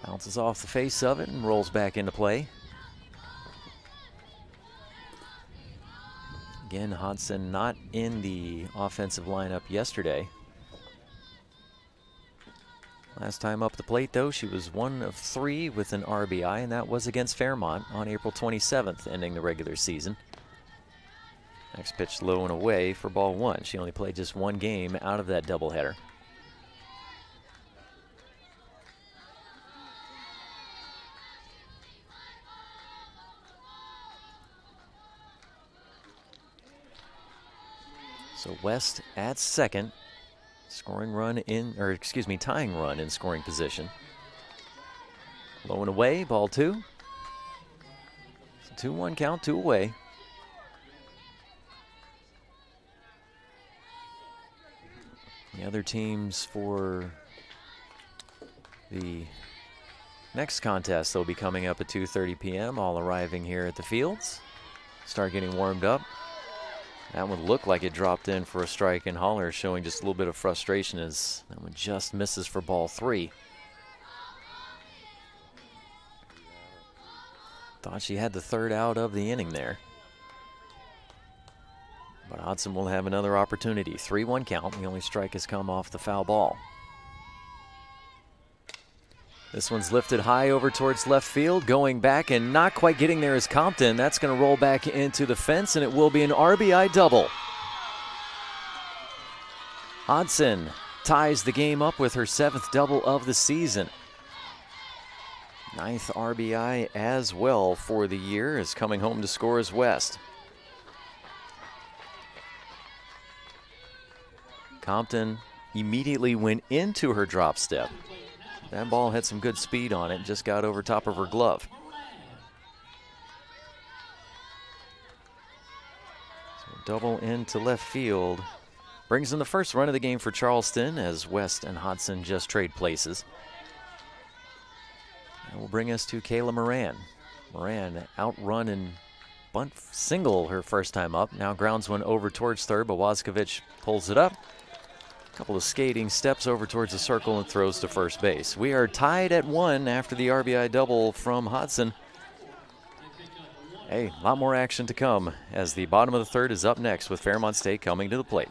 Bounces off the face of it and rolls back into play. Again, Hodson not in the offensive lineup yesterday. Last time up the plate, though, she was 1 of 3 with an RBI, and that was against Fairmont on April 27th, ending the regular season. Next pitch low and away for ball 1. She only played just 1 game out of that doubleheader. So West at 2nd. Tying run in scoring position. Low and away, ball 2. It's a 2-1 count, 2 away. The other teams for the next contest, they'll be coming up at 2:30 p.m., all arriving here at the fields. Start getting warmed up. That one looked like it dropped in for a strike, and Holler showing just a little bit of frustration as that one just misses for ball 3. Thought she had the third out of the inning there. But Hodson will have another opportunity. 3-1 count. The only strike has come off the foul ball. This one's lifted high over towards left field. Going back and not quite getting there is Compton. That's going to roll back into the fence, and it will be an RBI double. Hodson ties the game up with her 7th double of the season. 9th RBI as well for the year, is coming home to score as West. Compton immediately went into her drop step. That ball had some good speed on it, just got over top of her glove. So double into left field. Brings in the first run of the game for Charleston as West and Hodson just trade places. That will bring us to Kayla Moran. Moran outrun and bunt single her first time up. Now grounds one over towards third, but Wazkovich pulls it up. Couple of skating steps over towards the circle and throws to first base. We are tied at 1 after the RBI double from Hodson. Hey, a lot more action to come as the bottom of the third is up next with Fairmont State coming to the plate.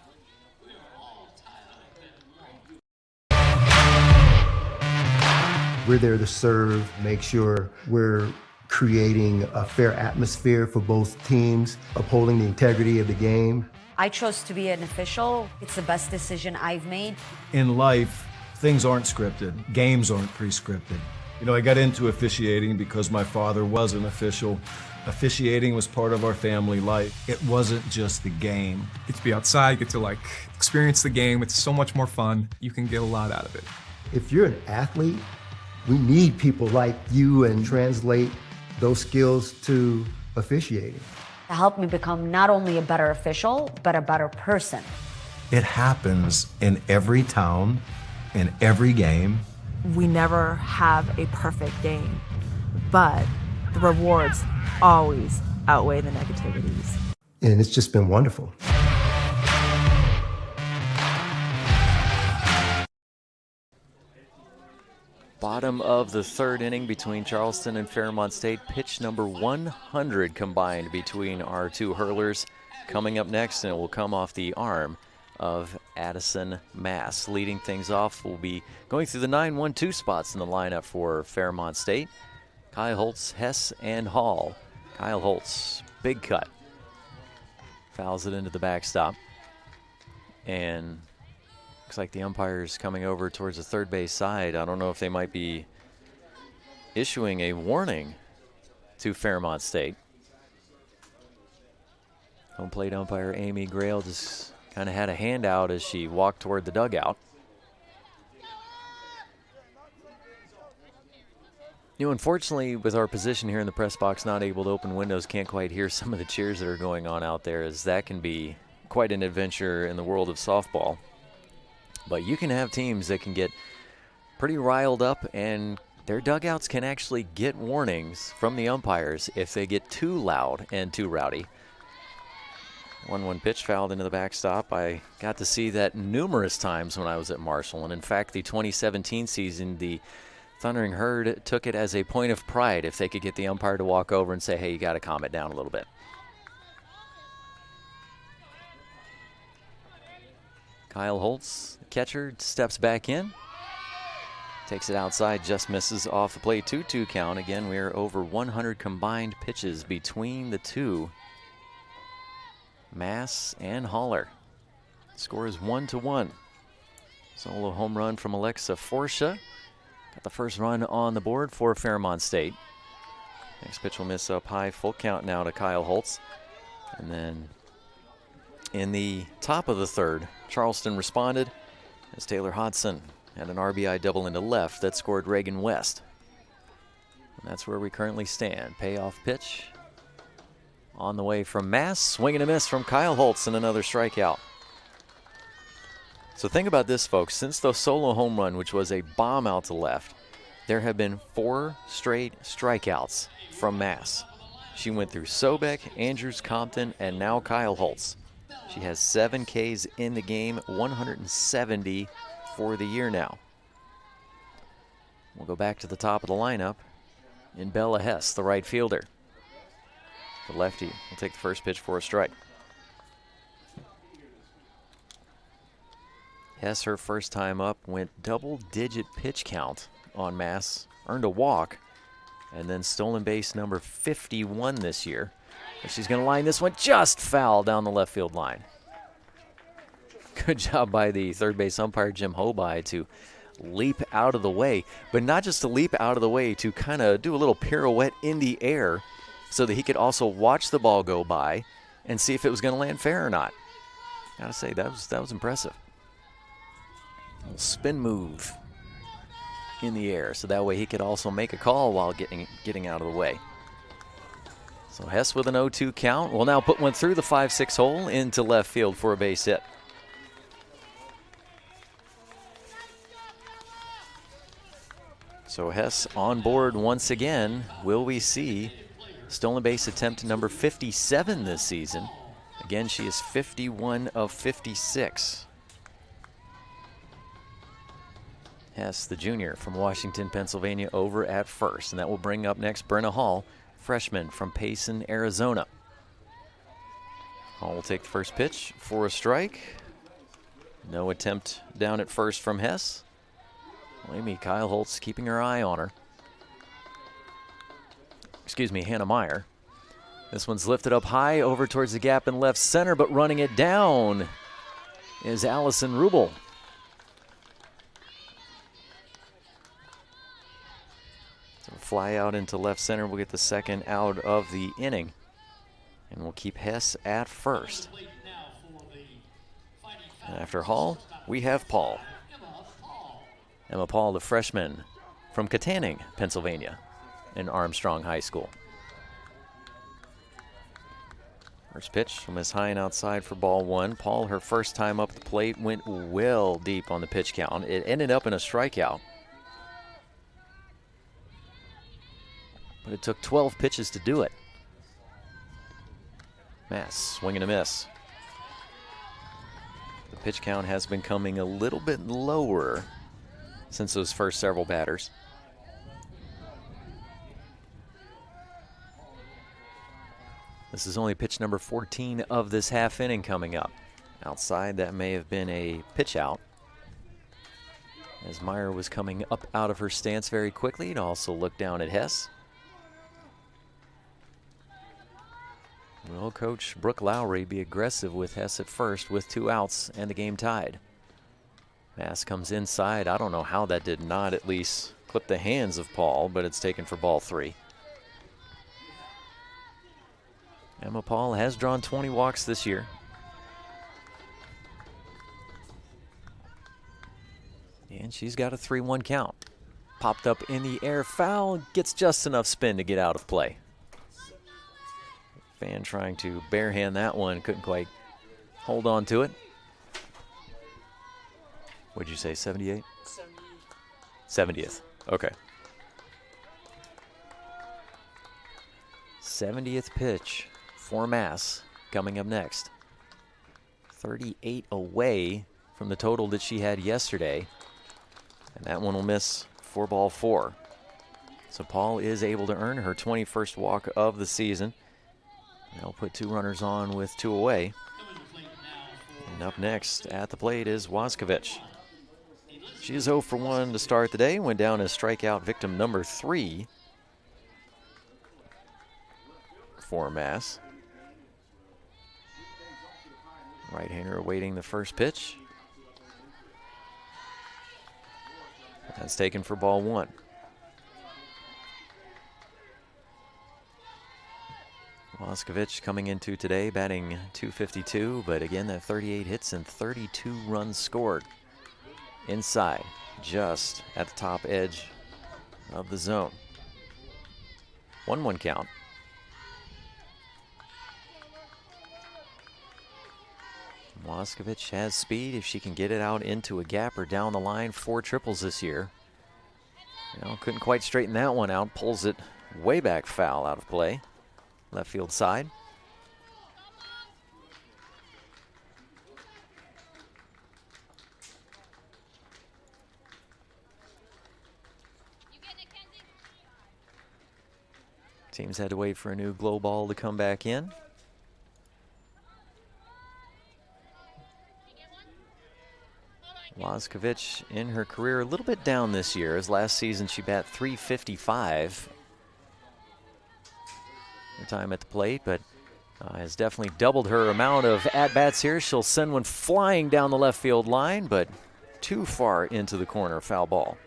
We're there to serve, make sure we're creating a fair atmosphere for both teams, upholding the integrity of the game. I chose to be an official. It's the best decision I've made. In life, things aren't scripted. Games aren't pre-scripted. You know, I got into officiating because my father was an official. Officiating was part of our family life. It wasn't just the game. Get to be outside, get to like experience the game. It's so much more fun. You can get a lot out of it. If you're an athlete, we need people like you and translate those skills to officiating. To help me become not only a better official, but a better person. It happens in every town, in every game. We never have a perfect game, but the rewards always outweigh the negativities. And it's just been wonderful. Bottom of the third inning between Charleston and Fairmont State. Pitch number 100 combined between our two hurlers. Coming up next, and it will come off the arm of Addison Mass. Leading things off, will be going through the 9-1-2 spots in the lineup for Fairmont State. Kyle Holtz, Hess, and Hall. Kyle Holtz, big cut. Fouls it into the backstop. And looks like the umpire's coming over towards the third base side. I don't know if they might be issuing a warning to Fairmont State. Home plate umpire Amy Grail just kind of had a handout as she walked toward the dugout. You know, unfortunately, with our position here in the press box, not able to open windows, can't quite hear some of the cheers that are going on out there, as that can be quite an adventure in the world of softball. But you can have teams that can get pretty riled up, and their dugouts can actually get warnings from the umpires if they get too loud and too rowdy. 1-1 pitch fouled into the backstop. I got to see that numerous times when I was at Marshall. And in fact, the 2017 season, the Thundering Herd took it as a point of pride if they could get the umpire to walk over and say, hey, you got to calm it down a little bit. Kyle Holtz, the catcher, steps back in. Takes it outside, just misses off the plate. 2-2 count. Again, we are over 100 combined pitches between the two. Mass and Haller. Score is 1-1. Solo home run from Alexa Forsha. Got the first run on the board for Fairmont State. Next pitch will miss up high. Full count now to Kyle Holtz. And then in the top of the third, Charleston responded as Taylor Hodson had an RBI double into left that scored Reagan West. And that's where we currently stand. Payoff pitch on the way from Mass. Swing and a miss from Kyle Holtz and another strikeout. So think about this, folks. Since the solo home run, which was a bomb out to left, there have been 4 straight strikeouts from Mass. She went through Sobek, Andrews, Compton, and now Kyle Holtz. She has 7 Ks in the game, 170 for the year now. We'll go back to the top of the lineup in Bella Hess, the right fielder. The lefty will take the first pitch for a strike. Hess, her first time up, went double-digit pitch count on Mass, earned a walk, and then stolen base number 51 this year. And she's going to line this one just foul down the left field line. Good job by the third base umpire, Jim Hoby, to leap out of the way, but not just to leap out of the way, to kind of do a little pirouette in the air so that he could also watch the ball go by and see if it was going to land fair or not. Gotta say, that was impressive. A little spin move in the air, so that way he could also make a call while getting out of the way. So Hess with an 0-2 count will now put one through the 5-6 hole into left field for a base hit. So Hess on board once again. Will we see stolen base attempt number 57 this season? Again, she is 51 of 56. Hess, the junior from Washington, Pennsylvania, over at first. And that will bring up next Brenna Hall, freshman from Payson, Arizona. Hall will take the first pitch for a strike. No attempt down at first from Hess. Amy Kyle Holtz keeping her eye on her. Excuse me, Hannah Meyer. This one's lifted up high over towards the gap in left center, but running it down is Allison Rubel. So fly out into left center. We'll get the second out of the inning. And we'll keep Hess at first. And after Hall, we have Paul. Emma Paul, the freshman from Katanning, Pennsylvania, in Armstrong High School. First pitch from Miss Hine outside for ball one. Paul, her first time up the plate, went well deep on the pitch count. It ended up in a strikeout. But it took 12 pitches to do it. Mass, swing and a miss. The pitch count has been coming a little bit lower since those first several batters. This is only pitch number 14 of this half inning coming up. Outside, that may have been a pitch out, as Meyer was coming up out of her stance very quickly to also look down at Hess. Will Coach Brooke Lowry be aggressive with Hess at first with 2 outs and the game tied? Mass comes inside. I don't know how that did not at least clip the hands of Paul, but it's taken for ball 3. Emma Paul has drawn 20 walks this year. And she's got a 3-1 count. Popped up in the air, foul, gets just enough spin to get out of play. Fan trying to barehand that one, couldn't quite hold on to it. What'd you say, 78? 70th, okay. 70th pitch for Mass coming up next. 38 away from the total that she had yesterday. And that one will miss for ball 4. So Paul is able to earn her 21st walk of the season. They'll put 2 runners on with 2 away. And up next at the plate is Waskovich. She is 0 for 1 to start the day. Went down as strikeout victim number 3 for Mass. Right-hander awaiting the first pitch. That's taken for ball 1. Waskovich coming into today batting .252, but again that 38 hits and 32 runs scored. Inside, just at the top edge of the zone. 1-1 count. Waskovich has speed if she can get it out into a gap or down the line. 4 triples this year. Couldn't quite straighten that one out. Pulls it way back foul out of play. Left field side. Teams had to wait for a new glow ball to come back in. Waskovich in her career a little bit down this year, as last season she bat .355. Her time at the plate, but has definitely doubled her amount of at-bats here. She'll send one flying down the left field line, but too far into the corner, foul ball.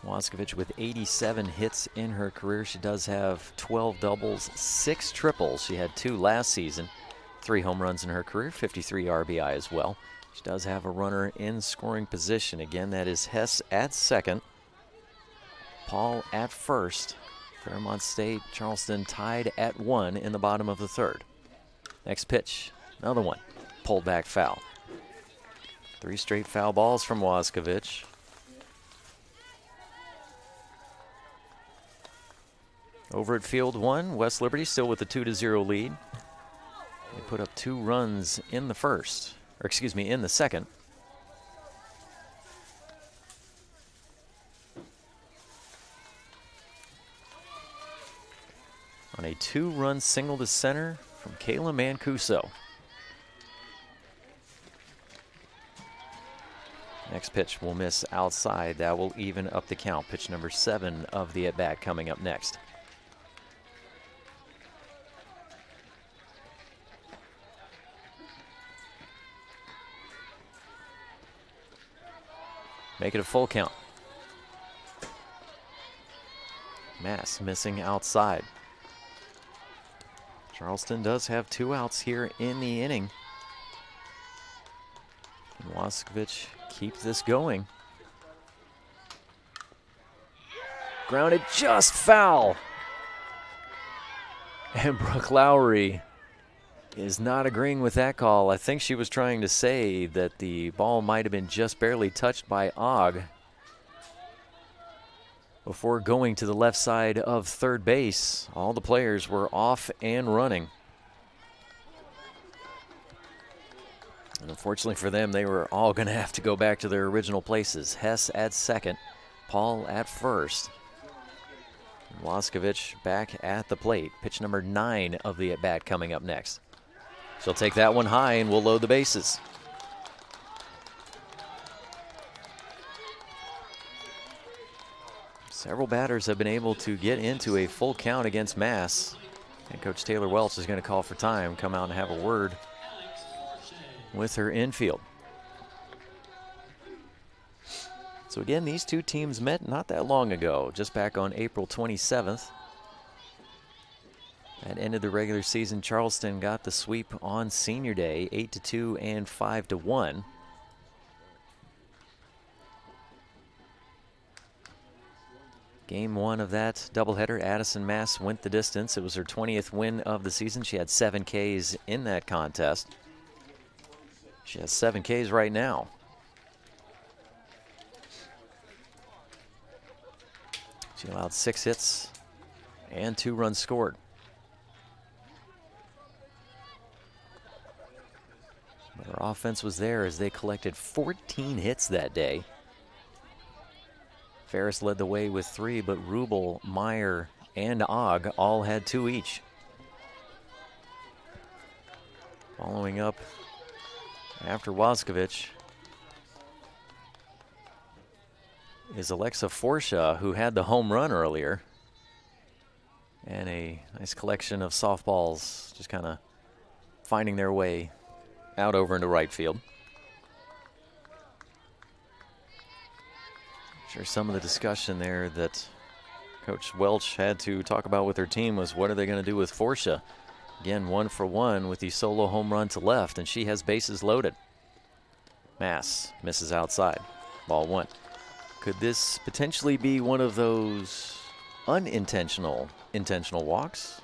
Waskovich with 87 hits in her career. She does have 12 doubles, 6 triples. She had 2 last season. 3 home runs in her career, 53 RBI as well. She does have a runner in scoring position. Again, that is Hess at second, Paul at first. Fairmont State, Charleston tied at 1 in the bottom of the third. Next pitch, another one, pulled back foul. 3 straight foul balls from Waskovich. Over at field 1, West Liberty still with a 2-0 lead. They put up 2 runs in the first, or excuse me, in the second. On a 2-run single to center from Kayla Mancuso. Next pitch will miss outside. That will even up the count. Pitch number 7 of the at-bat coming up next. Make it a full count. Mass missing outside. Charleston does have 2 outs here in the inning. Can Waskovich keep this going? Grounded just foul. And Brooke Lowry is not agreeing with that call. I think she was trying to say that the ball might have been just barely touched by Ogg before going to the left side of third base. All the players were off and running. And unfortunately for them, they were all going to have to go back to their original places. Hess at second, Paul at first. Waskovich back at the plate. Pitch number 9 of the at-bat coming up next. She'll take that one high and we'll load the bases. Several batters have been able to get into a full count against Mass. And Coach Taylor Welch is going to call for time, come out and have a word with her infield. So again, these two teams met not that long ago, just back on April 27th. That ended the regular season. Charleston got the sweep on Senior Day, 8-2 and 5-1. Game 1 of that doubleheader, Addison Mass went the distance. It was her 20th win of the season. She had 7 Ks in that contest. She has 7 Ks right now. She allowed 6 hits and 2 runs scored. But her offense was there as they collected 14 hits that day. Ferris led the way with 3, but Rubel, Meyer, and Ogg all had 2 each. Following up after Waskovich is Alexa Forsha, who had the home run earlier. And a nice collection of softballs just kind of finding their way out over into right field. I'm sure some of the discussion there that Coach Welch had to talk about with her team was what are they going to do with Forsha? Again, 1 for 1 with the solo home run to left, and she has bases loaded. Mass misses outside. Ball 1. Could this potentially be one of those intentional walks?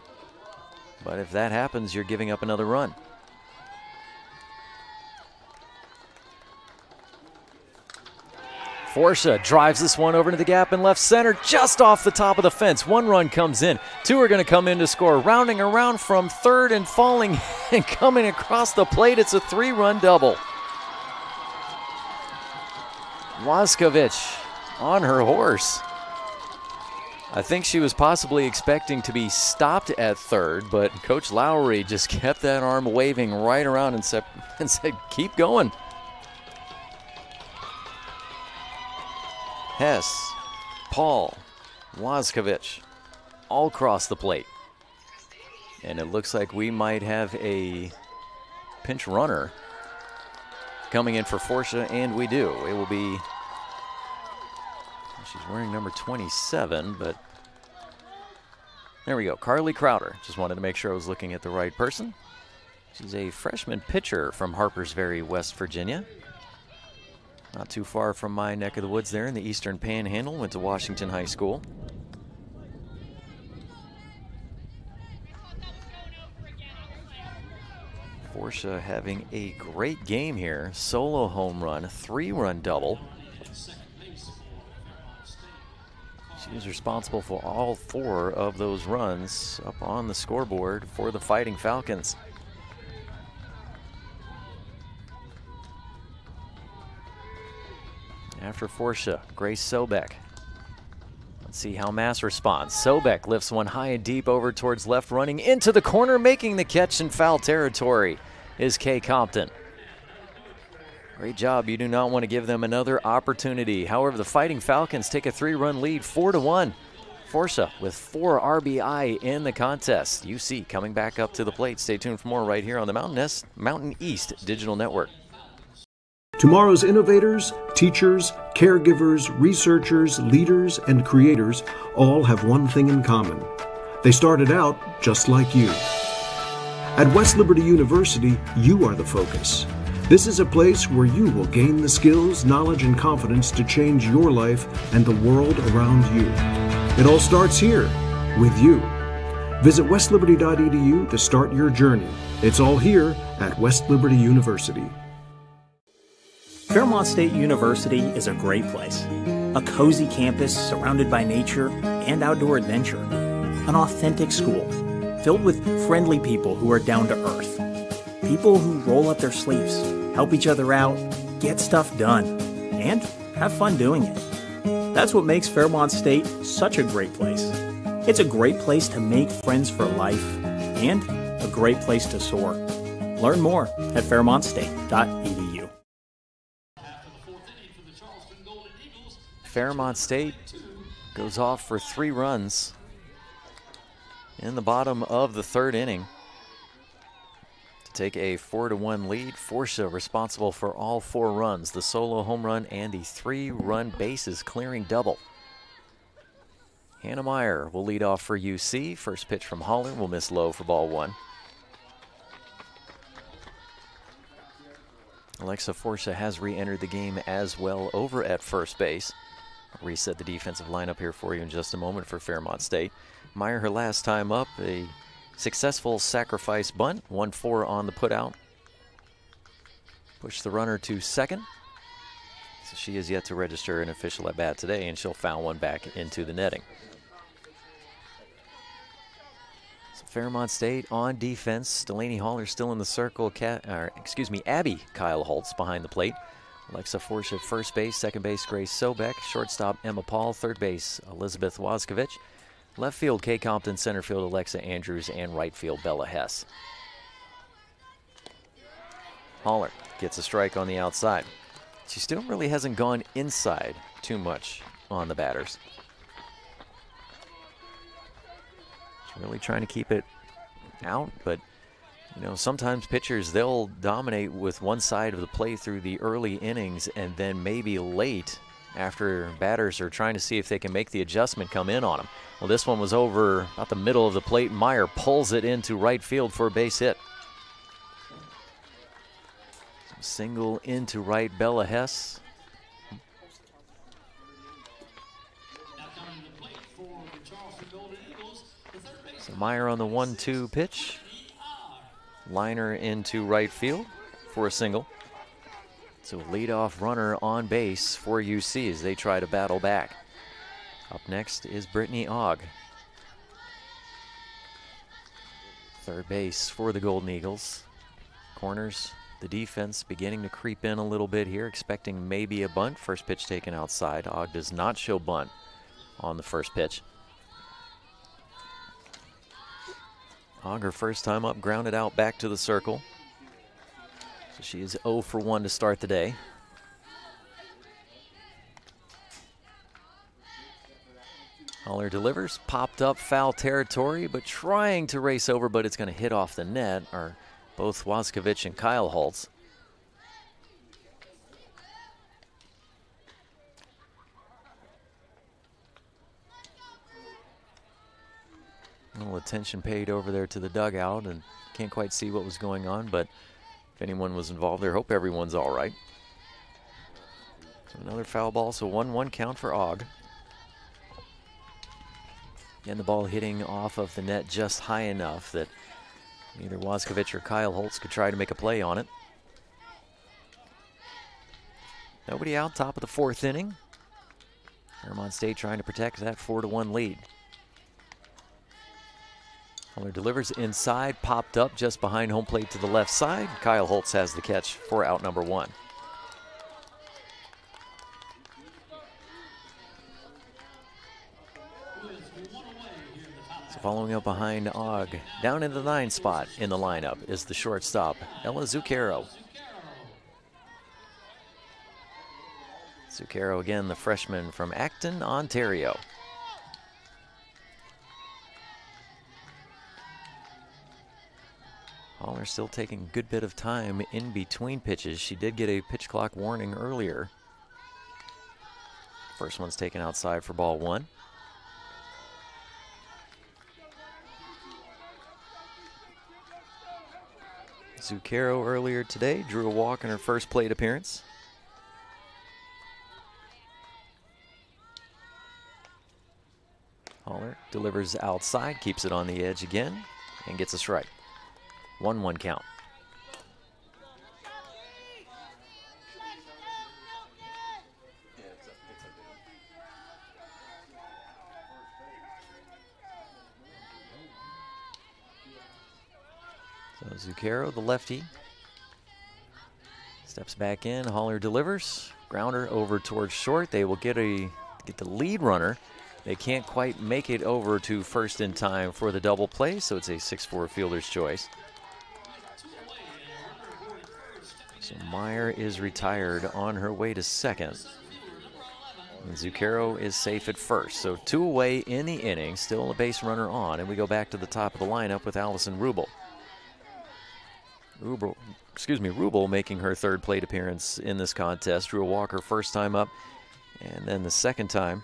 But if that happens, you're giving up another run. Forsha drives this one over to the gap in left center, just off the top of the fence. 1 run comes in. 2 are going to come in to score. Rounding around from third and falling and coming across the plate. It's a 3-run double. Waskovich on her horse. I think she was possibly expecting to be stopped at third, but Coach Lowry just kept that arm waving right around and said, keep going. Hess, Paul, Wazkovich, all cross the plate. And it looks like we might have a pinch runner coming in for Forsha, and we do. It will be, she's wearing number 27, but there we go. Carly Crowder. Just wanted to make sure I was looking at the right person. She's a freshman pitcher from Harpers Ferry, West Virginia. Not too far from my neck of the woods there in the Eastern Panhandle. Went to Washington High School. Forsha having a great game here. Solo home run, 3-run double. She is responsible for all 4 of those runs up on the scoreboard for the Fighting Falcons. After Forsha, Grace Sobek. Let's see how Mass responds. Sobek lifts one high and deep over towards left, running into the corner, making the catch in foul territory is Kay Compton. Great job. You do not want to give them another opportunity. However, the Fighting Falcons take a 3-run lead, 4-1. Forsha with 4 RBI in the contest. UC coming back up to the plate. Stay tuned for more right here on the Mountain East Digital Network. Tomorrow's innovators, teachers, caregivers, researchers, leaders, and creators all have one thing in common. They started out just like you. At West Liberty University, you are the focus. This is a place where you will gain the skills, knowledge, and confidence to change your life and the world around you. It all starts here, with you. Visit westliberty.edu to start your journey. It's all here at West Liberty University. Fairmont State University is a great place. A cozy campus surrounded by nature and outdoor adventure. An authentic school filled with friendly people who are down to earth. People who roll up their sleeves, help each other out, get stuff done, and have fun doing it. That's what makes Fairmont State such a great place. It's a great place to make friends for life and a great place to soar. Learn more at fairmontstate.edu. Fairmont State goes off for 3 runs in the bottom of the 3rd inning to take a 4-1 lead. Forsha responsible for all 4 runs, the solo home run and the 3-run bases clearing double. Hannah Meyer will lead off for UC. First pitch from Holler will miss low for ball 1. Alexa Forsha has re-entered the game as well over at first base. I'll reset the defensive lineup here for you in just a moment for Fairmont State. Meyer, her last time up, a successful sacrifice bunt, 1-4 on the putout. Push the runner to second. So she is yet to register an official at bat today, and she'll foul one back into the netting. So Fairmont State on defense. Delaney Haller still in the circle. Abby Kyle Holtz behind the plate. Alexa Forsha first base, second base Grace Sobek, shortstop Emma Paul, third base Elizabeth Wazkovich, left field Kay Compton, center field Alexa Andrews, and right field Bella Hess. Haller gets a strike on the outside. She still really hasn't gone inside too much on the batters. She's really trying to keep it out, but you know, sometimes pitchers, they'll dominate with one side of the plate through the early innings, and then maybe late after batters are trying to see if they can make the adjustment, come in on them. Well, this one was over about the middle of the plate. Meyer pulls it into right field for a base hit. Single into right, Bella Hess. So Meyer on the 1-2 pitch. Liner into right field for a single. So leadoff runner on base for UC as they try to battle back. Up next is Brittany Ogg. Third base for the Golden Eagles. Corners The defense beginning to creep in a little bit here, expecting maybe a bunt. First pitch taken outside. Ogg does not show bunt on the first pitch. Ogg, her first time up, grounded out back to the circle. So she is 0 for 1 to start the day. Holler delivers, popped up foul territory, but trying to race over, but it's going to hit off the net are both Waskovich and Kyle Holtz. A little attention paid over there to the dugout, and can't quite see what was going on, but if anyone was involved there, hope everyone's all right. So another foul ball, so 1-1 count for Ogg. And the ball hitting off of the net just high enough that either Waskovich or Kyle Holtz could try to make a play on it. Nobody out, top of the 4th inning. Fairmont State trying to protect that 4-1 lead. Holler delivers inside, popped up just behind home plate to the left side. Kyle Holtz has the catch for out number 1. Following up behind Ogg, down in the 9 spot in the lineup is the shortstop, Ella Zucchero. Zucchero again, the freshman from Acton, Ontario. Holler still taking a good bit of time in between pitches. She did get a pitch clock warning earlier. First one's taken outside for ball 1. Zucchero earlier today drew a walk in her first plate appearance. Holler delivers outside, keeps it on the edge again, and gets a strike. 1-1 count. So Zucchero, the lefty, steps back in. Holler delivers. Grounder over towards short. They will get the lead runner. They can't quite make it over to first in time for the double play, so it's a 6-4 fielder's choice. So Meyer is retired on her way to second. And Zucchero is safe at first. So 2 away in the inning, still a base runner on, and we go back to the top of the lineup with Allison Rubel. Rubel making her 3rd plate appearance in this contest. Drew a walker first time up, and then the second time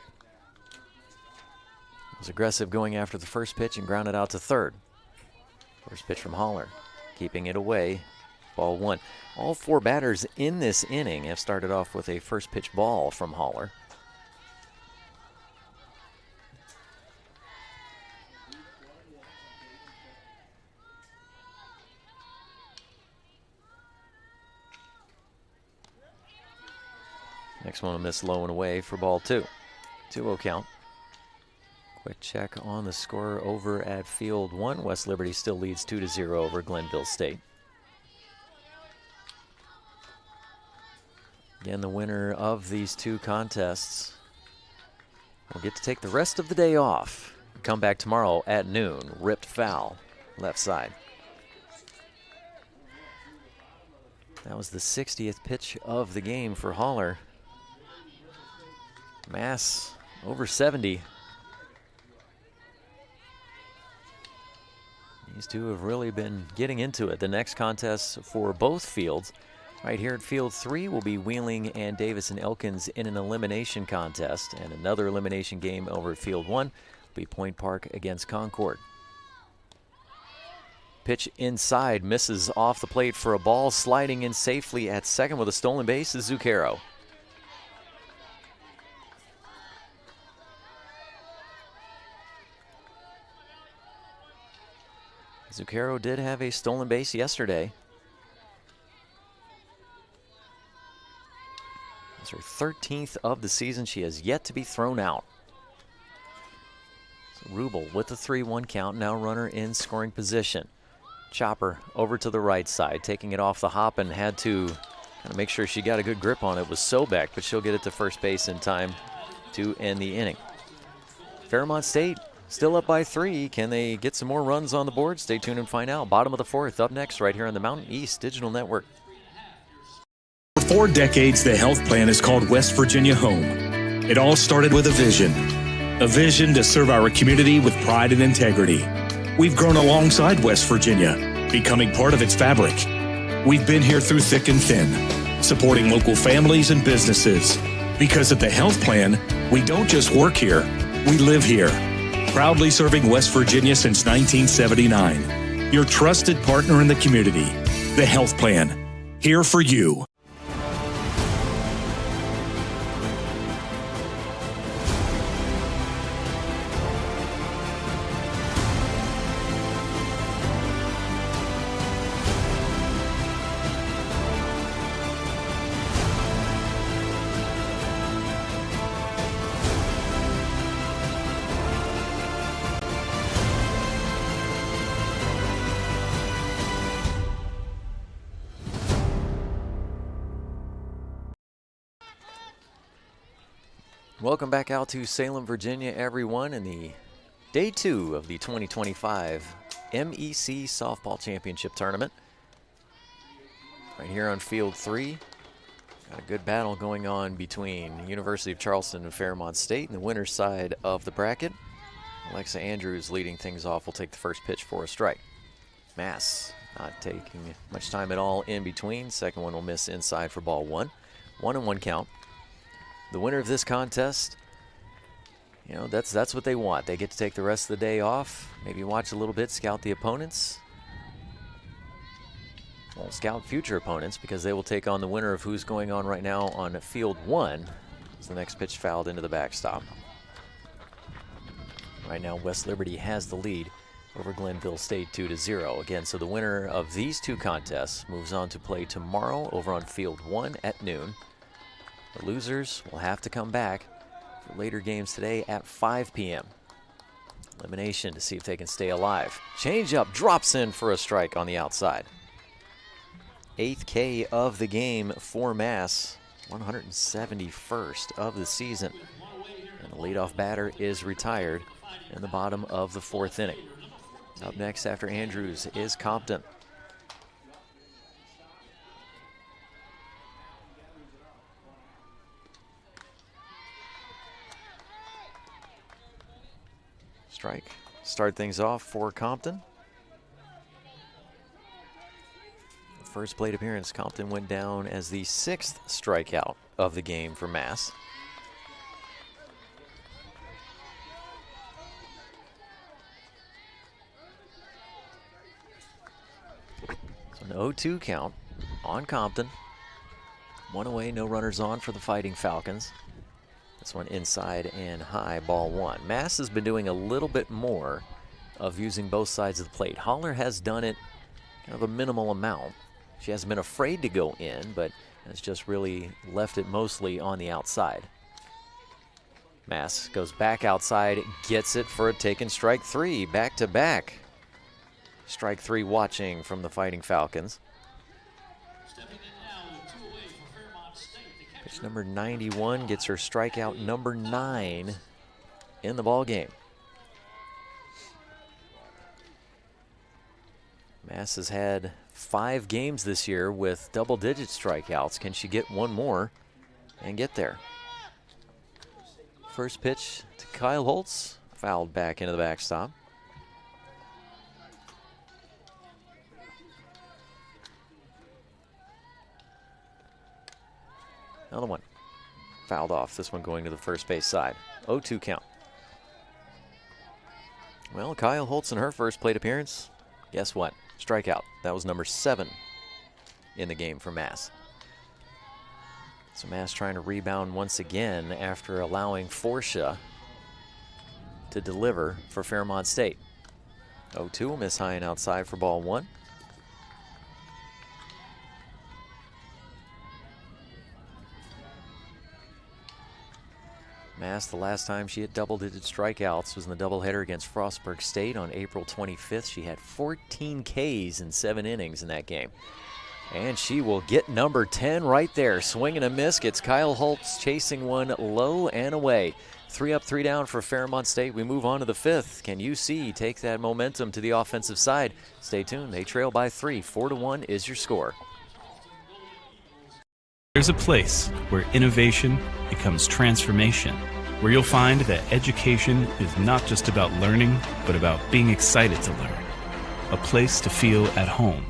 was aggressive going after the first pitch and grounded out to 3rd. First pitch from Holler, keeping it away, ball 1. All 4 batters in this inning have started off with a first pitch ball from Holler. Next one will miss low and away for ball 2. 2-0 count. Quick check on the score over at field 1. West Liberty still leads 2-0 over Glenville State. Again, the winner of these 2 contests will get to take the rest of the day off. Come back tomorrow at noon. Ripped foul, left side. That was the 60th pitch of the game for Holler. Mass over 70. These two have really been getting into it. The next contest for both fields, right here at field 3, will be Wheeling and Davis and Elkins in an elimination contest. And another elimination game over at field 1 will be Point Park against Concord. Pitch inside, misses off the plate for a ball. Sliding in safely at second with a stolen base is Zucchero. Zucchero did have a stolen base yesterday. It's her 13th of the season. She has yet to be thrown out. So Rubel with the 3-1 count, now runner in scoring position. chopper over to the right side, taking it off the hop, and had to kind of make sure she got a good grip on it was Sobek, but she'll get it to first base in time to end the inning. Fairmont State still up by 3. Can they get some more runs on the board? Stay tuned and find out. Bottom of the 4th, up next right here on the Mountain East Digital Network. For 4 decades, the health plan is called West Virginia Home. It all started with a vision to serve our community with pride and integrity. We've grown alongside West Virginia, becoming part of its fabric. We've been here through thick and thin, supporting local families and businesses. Because at the health plan, we don't just work here, we live here. Proudly serving West Virginia since 1979. Your trusted partner in the community, the health plan. Here for you. Welcome back out to Salem, Virginia, everyone, in the day 2 of the 2025 MEC Softball Championship Tournament. Right here on Field 3, got a good battle going on between University of Charleston and Fairmont State in the winner's side of the bracket. Alexa Andrews leading things off will take the first pitch for a strike. Mass not taking much time at all in between. Second one will miss inside for ball 1. 1-1 count. The winner of this contest, you know, that's what they want. They get to take the rest of the day off, maybe watch a little bit, scout the opponents. Well, scout future opponents, because they will take on the winner of who's going on right now on field 1. As the next pitch fouled into the backstop. Right now, West Liberty has the lead over Glenville State 2-0. Again, so the winner of these 2 contests moves on to play tomorrow over on field 1 at noon. The losers will have to come back for later games today at 5 p.m. Elimination to see if they can stay alive. Changeup drops in for a strike on the outside. 8th K of the game for Mass, 171st of the season. And the leadoff batter is retired in the bottom of the 4th inning. Up next after Andrews is Compton. Strike. Start things off for Compton. The first plate appearance, Compton went down as the 6th strikeout of the game for Mass. So an 0-2 count on Compton. 1 away, no runners on for the Fighting Falcons. This one inside and high, ball 1. Mass has been doing a little bit more of using both sides of the plate. Holler has done it kind of a minimal amount. She hasn't been afraid to go in, but has just really left it mostly on the outside. Mass goes back outside, gets it for a taken strike 3, back to back. Strike 3 watching from the Fighting Falcons. Pitch number 91 gets her strikeout number 9 in the ball game. Mass has had 5 games this year with double-digit strikeouts. Can she get one more and get there? First pitch to Kyle Holtz, fouled back into the backstop. Another one fouled off, this one going to the first base side. 0-2 count. Well, Kyle Holtz in her first plate appearance, guess what? Strikeout. That was number 7 in the game for Mass. So Mass trying to rebound once again after allowing Forsha to deliver for Fairmont State. 0-2 will miss high and outside for ball 1. Mass, the last time she had double-digit strikeouts was in the doubleheader against Frostburg State on April 25th. She had 14 Ks in 7 innings in that game. And she will get number 10 right there. Swing and a miss. Gets Kyle Holtz chasing one low and away. 3 up, 3 down for Fairmont State. We move on to the 5th. Can UC take that momentum to the offensive side? Stay tuned. They trail by 3. 4-1 is your score. There's a place where innovation becomes transformation, where you'll find that education is not just about learning, but about being excited to learn. A place to feel at home.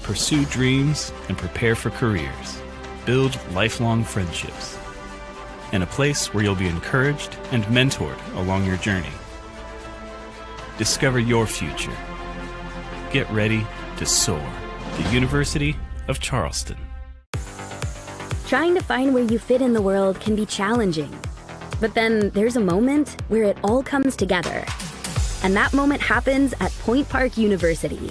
Pursue dreams and prepare for careers. Build lifelong friendships. And a place where you'll be encouraged and mentored along your journey. Discover your future. Get ready to soar. The University of Charleston. Trying to find where you fit in the world can be challenging. But then there's a moment where it all comes together. And that moment happens at Point Park University.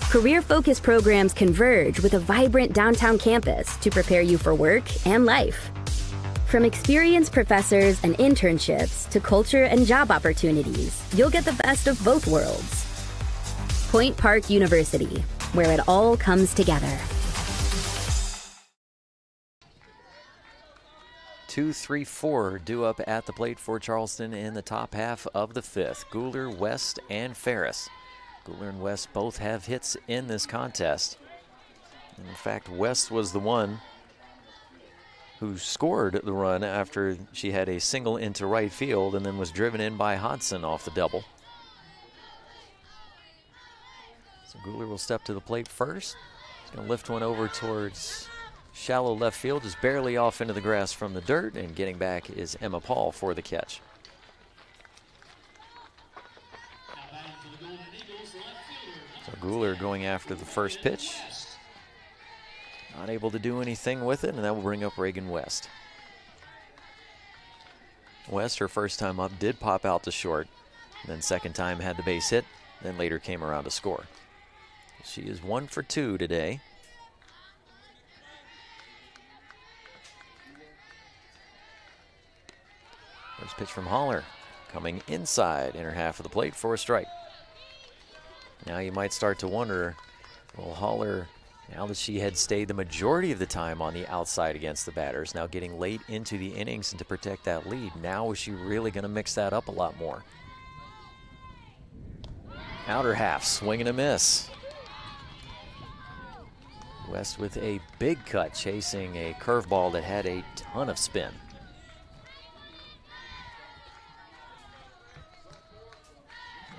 Career-focused programs converge with a vibrant downtown campus to prepare you for work and life. From experienced professors and internships to culture and job opportunities, you'll get the best of both worlds. Point Park University, where it all comes together. 2-3-4 due up at the plate for Charleston in the top half of the 5th. Guler, West, and Ferris. Guler and West both have hits in this contest. In fact, West was the one who scored the run after she had a single into right field and then was driven in by Hodson off the double. So Guler will step to the plate first. He's going to lift one over towards shallow left field, just barely off into the grass from the dirt, and getting back is Emma Paul for the catch. So Guler going after the first pitch. Not able to do anything with it, and that will bring up Reagan West. West, her first time up, did pop out to short. Then second time had the base hit, then later came around to score. She is 1 for 2 today. First pitch from Holler, coming inside in her half of the plate for a strike. Now you might start to wonder, well, Holler, now that she had stayed the majority of the time on the outside against the batters, now getting late into the innings and to protect that lead, now is she really going to mix that up a lot more? Outer half, swing and a miss. West with a big cut, chasing a curveball that had a ton of spin.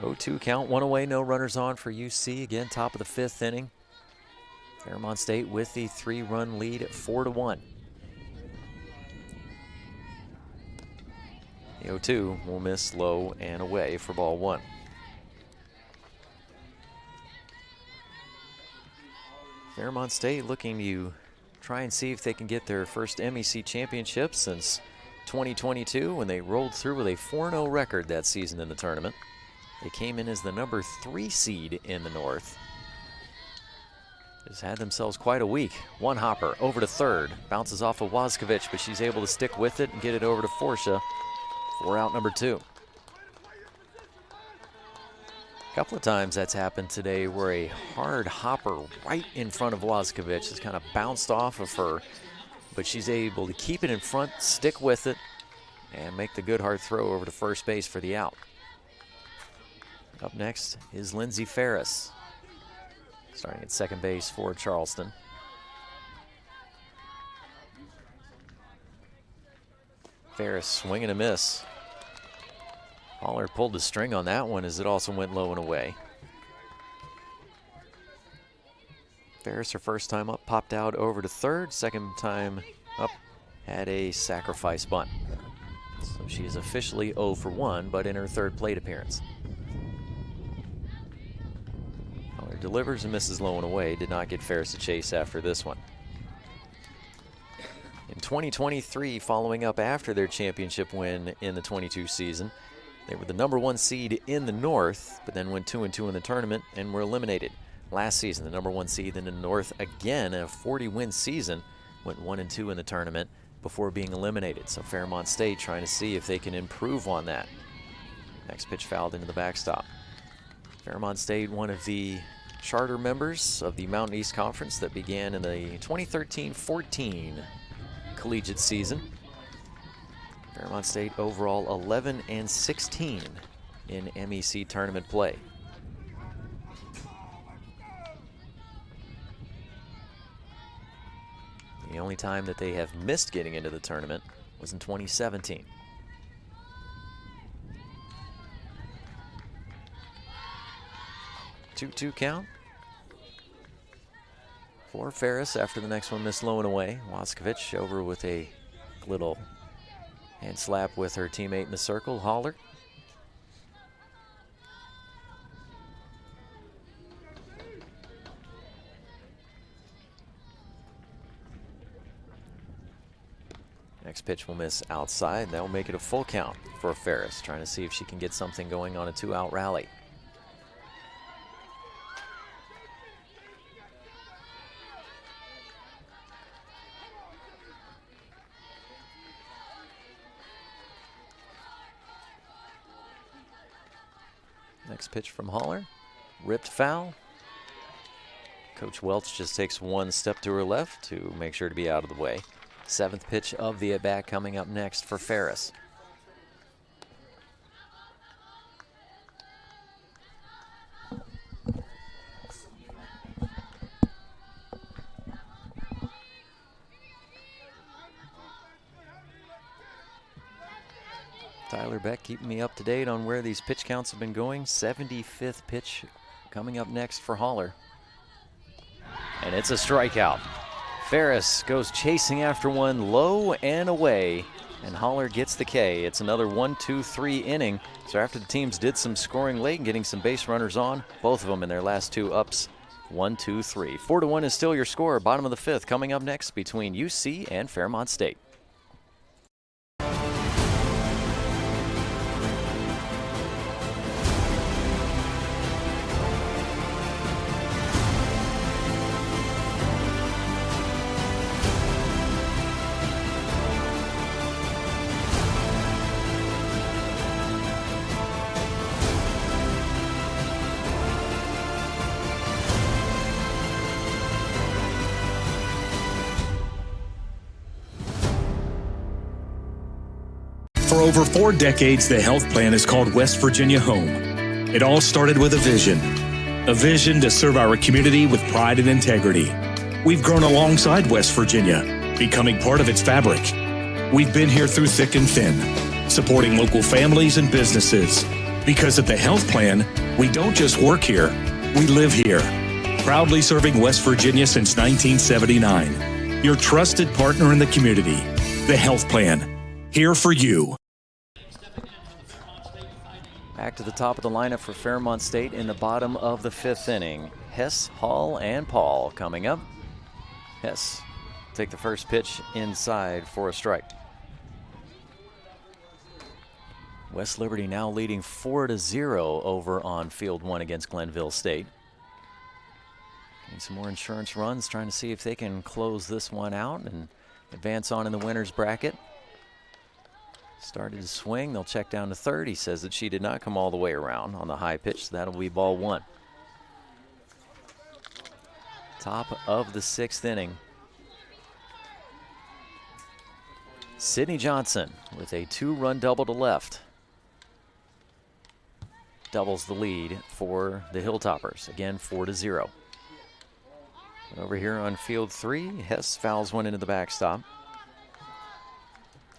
Oh, 2 count, 1 away, no runners on for UC. Again, top of the 5th inning. Fairmont State with the 3-run lead at 4-1. The 0-2 will miss low and away for ball 1. Fairmont State looking to try and see if they can get their first MEC championship since 2022 when they rolled through with a 4-0 record that season in the tournament. They came in as the number 3 seed in the North. Just had themselves quite a week. One hopper over to third. Bounces off of Wazkovich, but she's able to stick with it and get it over to Forsha for out number 2. A couple of times that's happened today where a hard hopper right in front of Wazkovich has kind of bounced off of her, but she's able to keep it in front, stick with it, and make the good hard throw over to first base for the out. Up next is Lindsay Ferris, starting at second base for Charleston. Ferris swing and a miss. Holler pulled the string on that one as it also went low and away. Ferris, her first time up, popped out over to third. Second time up, had a sacrifice bunt. So she is officially 0 for 1, but in her third plate appearance. Holler delivers and misses low and away. Did not get Ferris to chase after this one. In 2023, following up after their championship win in the 22 season, they were the number 1 seed in the North, but then went 2-2 in the tournament and were eliminated. Last season, the number 1 seed in the North, again, a 40-win season, went 1-2 in the tournament, before being eliminated. So Fairmont State trying to see if they can improve on that. Next pitch fouled into the backstop. Fairmont State, one of the charter members of the Mountain East Conference that began in the 2013-14 collegiate season. Fairmont State overall 11-16 in MEC tournament play. The only time that they have missed getting into the tournament was in 2017. Two count for Ferris after the next one missed low and away. Waskovich over with a little hand slap with her teammate in the circle, Holler. Next pitch will miss outside. That will make it a full count for Ferris, trying to see if she can get something going on a 2-out rally. Next pitch from Holler, ripped foul. Coach Welch just takes one step to her left to make sure to be out of the way. 7th pitch of the at-bat coming up next for Ferris. Tyler Beck keeping me up to date on where these pitch counts have been going. 75th pitch coming up next for Holler. And it's a strikeout. Ferris goes chasing after one low and away, and Holler gets the K. It's another 1-2-3 inning. So after the teams did some scoring late and getting some base runners on, both of them in their last 2 ups, 1-2-3. 4-1 is still your score. Bottom of the 5th coming up next between UC and Fairmont State. For over 4 decades, the health plan is called West Virginia Home. It all started with a vision to serve our community with pride and integrity. We've grown alongside West Virginia, becoming part of its fabric. We've been here through thick and thin, supporting local families and businesses. Because at the health plan, we don't just work here, we live here. Proudly serving West Virginia since 1979. Your trusted partner in the community, the health plan, here for you. Back to the top of the lineup for Fairmont State in the bottom of the 5th inning. Hess, Hall, and Paul coming up. Hess take the first pitch inside for a strike. West Liberty now leading 4-0 over on Field 1 against Glenville State. Need some more insurance runs, trying to see if they can close this one out and advance on in the winner's bracket. Started to swing. They'll check down to third. He says that she did not come all the way around on the high pitch, so that'll be ball 1. Top of the 6th inning. Sydney Johnson with a 2-run double to left. Doubles the lead for the Hilltoppers. Again, 4-0. And over here on Field 3, Hess fouls one into the backstop.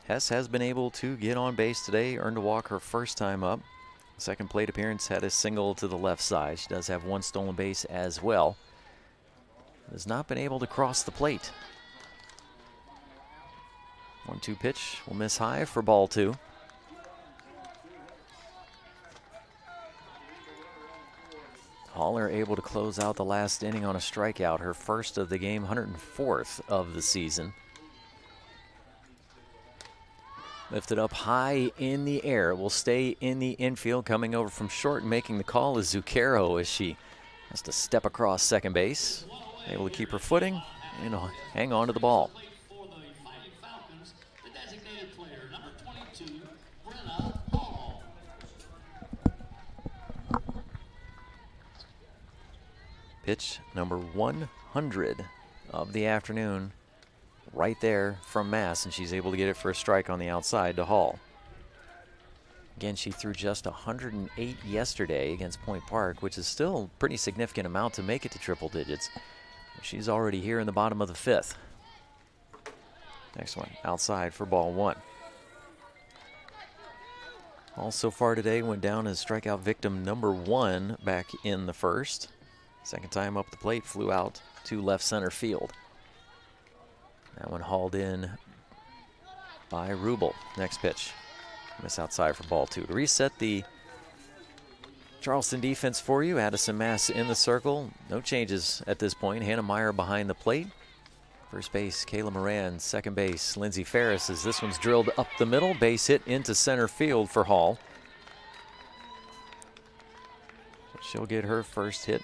Hess has been able to get on base today, earned a walk her first time up. Second plate appearance had a single to the left side. She does have 1 stolen base as well. Has not been able to cross the plate. 1-2 pitch will miss high for ball 2. Holler able to close out the last inning on a strikeout, her first of the game, 104th of the season. Lifted up high in the air. It will stay in the infield. Coming over from short and making the call is Zucchero as she has to step across second base. Able to keep her footing and hang on to the ball. Pitch number 100 of the afternoon, right there from Mass, and she's able to get it for a strike on the outside to Hall. Again, she threw just 108 yesterday against Point Park, which is still a pretty significant amount to make it to triple digits. She's already here in the bottom of the 5th. Next one, outside for ball 1. All so far today went down as strikeout victim number 1 back in the 1st. Second time up the plate, flew out to left center field. That one hauled in by Rubel. Next pitch. Miss outside for ball 2. To reset the Charleston defense for you, Addison Mass in the circle. No changes at this point. Hannah Meyer behind the plate. First base, Kayla Moran. Second base, Lindsey Ferris, as this one's drilled up the middle. Base hit into center field for Hall. She'll get her first hit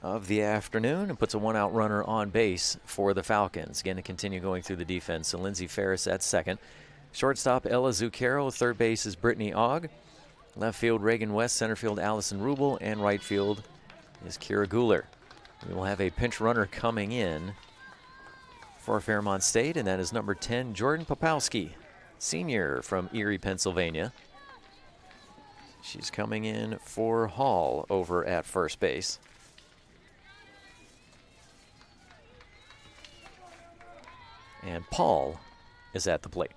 of the afternoon and puts a 1-out runner on base for the Falcons. Again, to continue going through the defense. So Lindsey Ferris at second. Shortstop, Ella Zucchero. Third base is Brittany Ogg. Left field, Reagan West. Center field, Allison Rubel. And right field is Kira Guler. We will have a pinch runner coming in for Fairmont State, and that is number 10, Jordan Popowski, senior from Erie, Pennsylvania. She's coming in for Hall over at first base. And Paul is at the plate.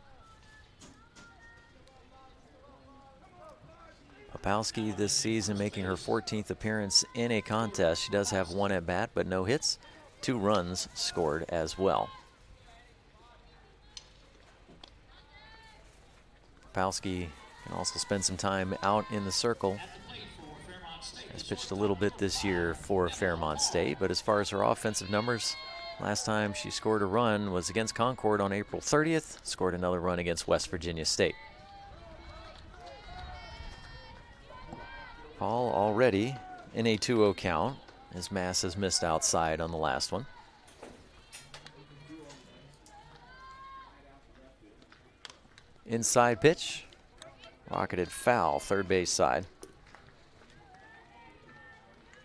Popowski this season making her 14th appearance in a contest. She does have 1 at bat, but no hits. 2 runs scored as well. Popowski can also spend some time out in the circle. Has pitched a little bit this year for Fairmont State, but as far as her offensive numbers, last time she scored a run was against Concord on April 30th, scored another run against West Virginia State. Paul already in a 2-0 count, as Mass has missed outside on the last one. Inside pitch, rocketed foul, third base side.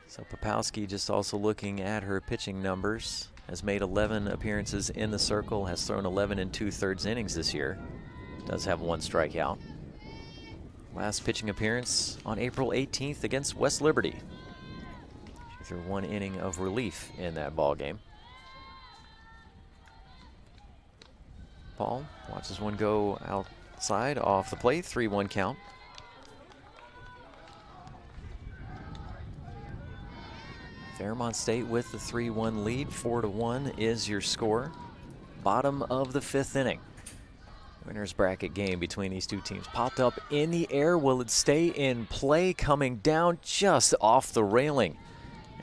So Popowski just also looking at her pitching numbers, has made 11 appearances in the circle, has thrown 11 2/3 innings this year. Does have 1 strikeout. Last pitching appearance on April 18th against West Liberty. She threw 1 inning of relief in that ball game. Paul watches one go outside off the plate, 3-1 count. Fairmont State with the 3-1 lead, 4-1 is your score. Bottom of the 5th inning. Winner's bracket game between these two teams. Popped up in the air. Will it stay in play? Coming down just off the railing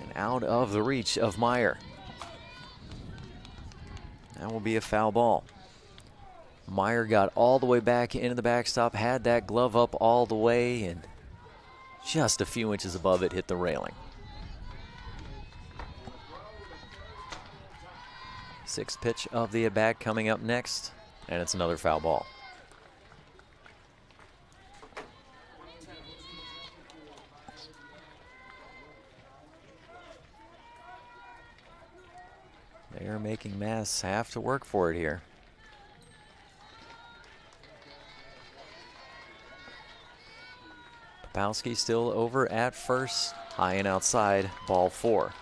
and out of the reach of Meyer. That will be a foul ball. Meyer got all the way back into the backstop, had that glove up all the way, and just a few inches above it hit the railing. 6th pitch of the at-bat coming up next. And it's another foul ball. They are making Mass have to work for it here. Popowski still over at first, high and outside, ball 4.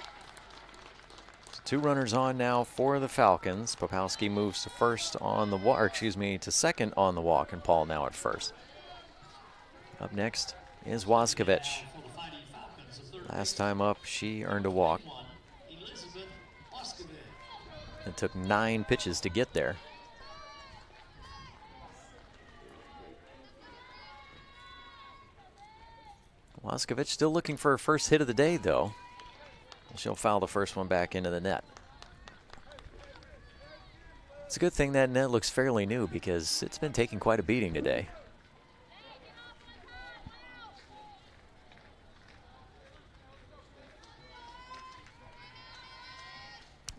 2 runners on now for the Falcons. Popowski moves to first on the walk, to second on the walk, and Paul now at first. Up next is Waskovich. Last time up, she earned a walk. It took 9 pitches to get there. Waskovich still looking for her first hit of the day, though. She'll foul the first one back into the net. It's a good thing that net looks fairly new because it's been taking quite a beating today.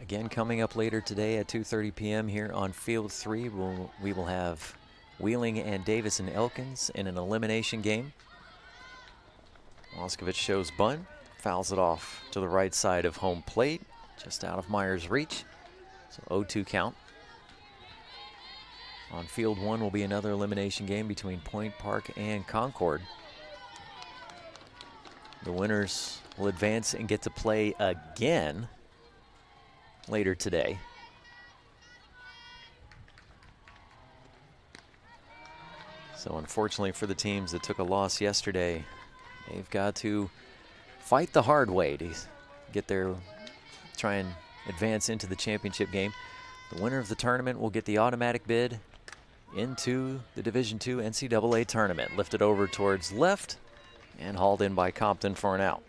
Again, coming up later today at 2:30 p.m. here on Field 3, we will have Wheeling and Davis and Elkins in an elimination game. Waskovich shows bunt. fouls it off to the right side of home plate, just out of Meyer's reach. So 0-2 count. On field one will be another elimination game between Point Park and Concord. The winners will advance and get to play again later today. So unfortunately for the teams that took a loss yesterday, they've got to fight the hard way to get there, try and advance into the championship game. The winner of the tournament will get the automatic bid into the Division II NCAA tournament. Lifted over towards left and hauled in by Compton for an out.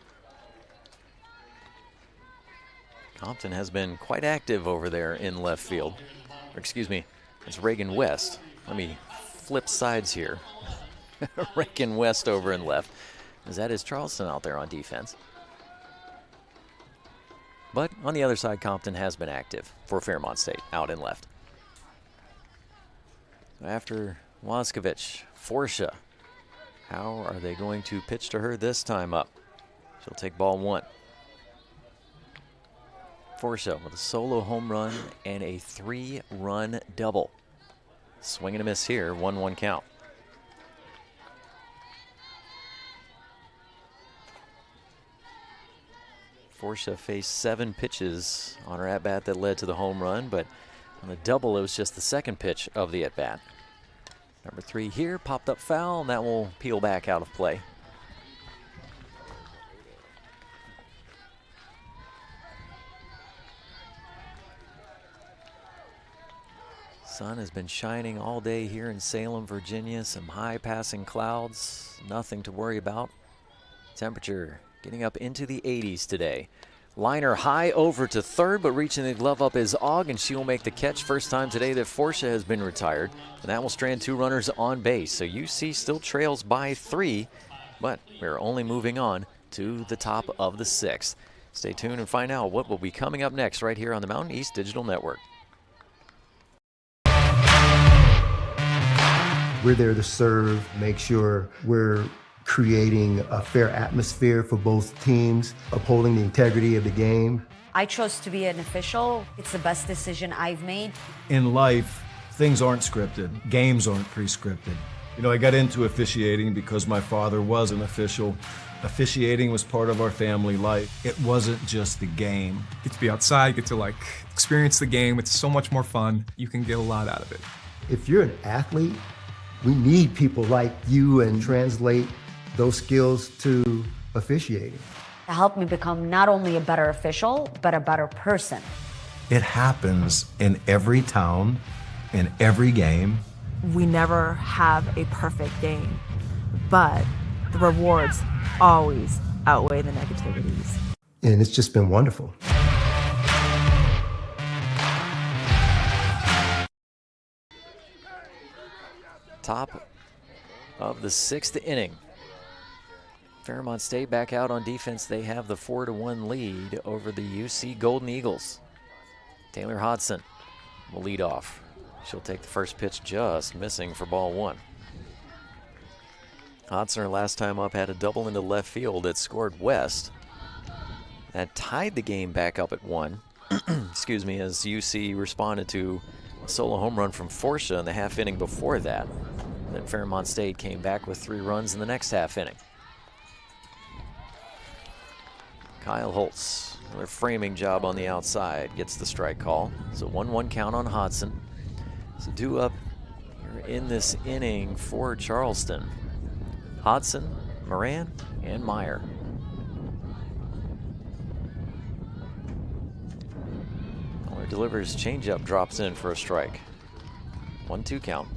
Compton has been quite active over there in left field. Or excuse me, it's Reagan West. Let me flip sides here. Reagan West over in left. As that is Charleston out there on defense. But on the other side, Compton has been active for Fairmont State out in left. After Waskovich, Forsha. How are they going to pitch to her this time up? She'll take ball one. Forsha with a solo home run and a 3-run double. Swing and a miss here, 1-1 count. Forsha faced 7 pitches on her at-bat that led to the home run, but on the double, it was just the second pitch of the at-bat. Number 3 here, popped up foul, and that will peel back out of play. Sun has been shining all day here in Salem, Virginia. Some high passing clouds, nothing to worry about. Temperature getting up into the 80s today. Liner high over to third, but reaching the glove up is Ogg, and she will make the catch. First time today that Forsha has been retired, and that will strand 2 runners on base. So UC still trails by 3, but we're only moving on to the top of the 6th. Stay tuned and find out what will be coming up next right here on the Mountain East Digital Network. We're there to serve, make sure we're creating a fair atmosphere for both teams, upholding the integrity of the game. I chose to be an official. It's the best decision I've made. In life, things aren't scripted. Games aren't pre-scripted. You know, I got into officiating because my father was an official. Officiating was part of our family life. It wasn't just the game. Get to be outside, get to experience the game. It's so much more fun. You can get a lot out of it. If you're an athlete, we need people like you and translate those skills to officiating. To help me become not only a better official, but a better person. It happens in every town, in every game. We never have a perfect game, but the rewards always outweigh the negativities. And it's just been wonderful. Top of the 6th inning. Fairmont State back out on defense. They have the 4-1 lead over the UC Golden Eagles. Taylor Hodson will lead off. She'll take the first pitch, just missing for ball 1. Hodson, her last time up, had a double into left field that scored West. That tied the game back up at 1. Excuse me, as UC responded to a solo home run from Forsha in the half inning before that. Then Fairmont State came back with 3 runs in the next half inning. Kyle Holtz, another framing job on the outside, gets the strike call. So 1-1 count on Hodson. So due up here in this inning for Charleston. Hodson, Moran, and Meyer. Miller delivers, changeup drops in for a strike. 1-2 count.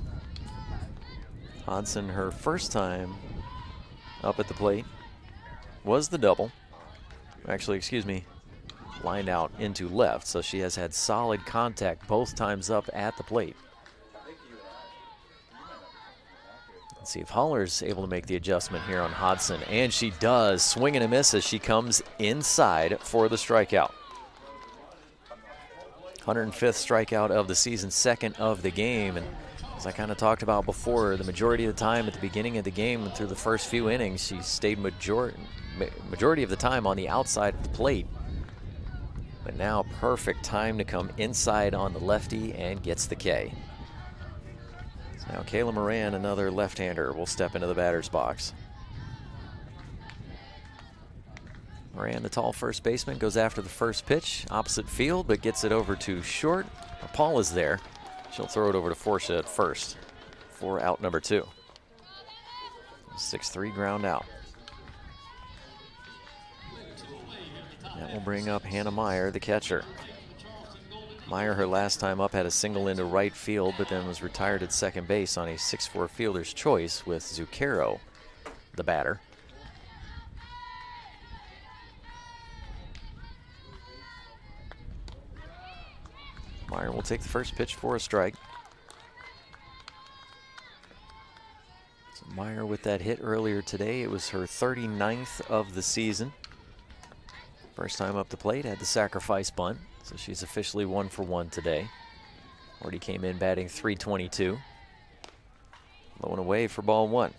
Hodson, her first time up at the plate was the double. Actually, excuse me, lined out into left, so she has had solid contact both times up at the plate. Let's see if Holler's able to make the adjustment here on Hodson, and she does. Swing and a miss as she comes inside for the strikeout. 105th strikeout of the season, 2nd of the game, and as I kind of talked about before, the majority of the time at the beginning of the game and through the first few innings, she stayed majority of the time on the outside of the plate. But now perfect time to come inside on the lefty and gets the K. So now Kayla Moran, another left-hander, will step into the batter's box. Moran, the tall first baseman, goes after the first pitch, opposite field, but gets it over to short. Paul is there. She'll throw it over to Forsha at first for out number 2. 6-3 ground out. That will bring up Hannah Meyer, the catcher. Meyer, her last time up, had a single into right field, but then was retired at second base on a 6-4 fielder's choice with Zucchero, the batter. Meyer will take the first pitch for a strike. So Meyer with that hit earlier today. It was her 39th of the season. First time up the plate, had the sacrifice bunt, so she's officially 1 for 1 today. Already came in batting .322. Low and away for ball 1.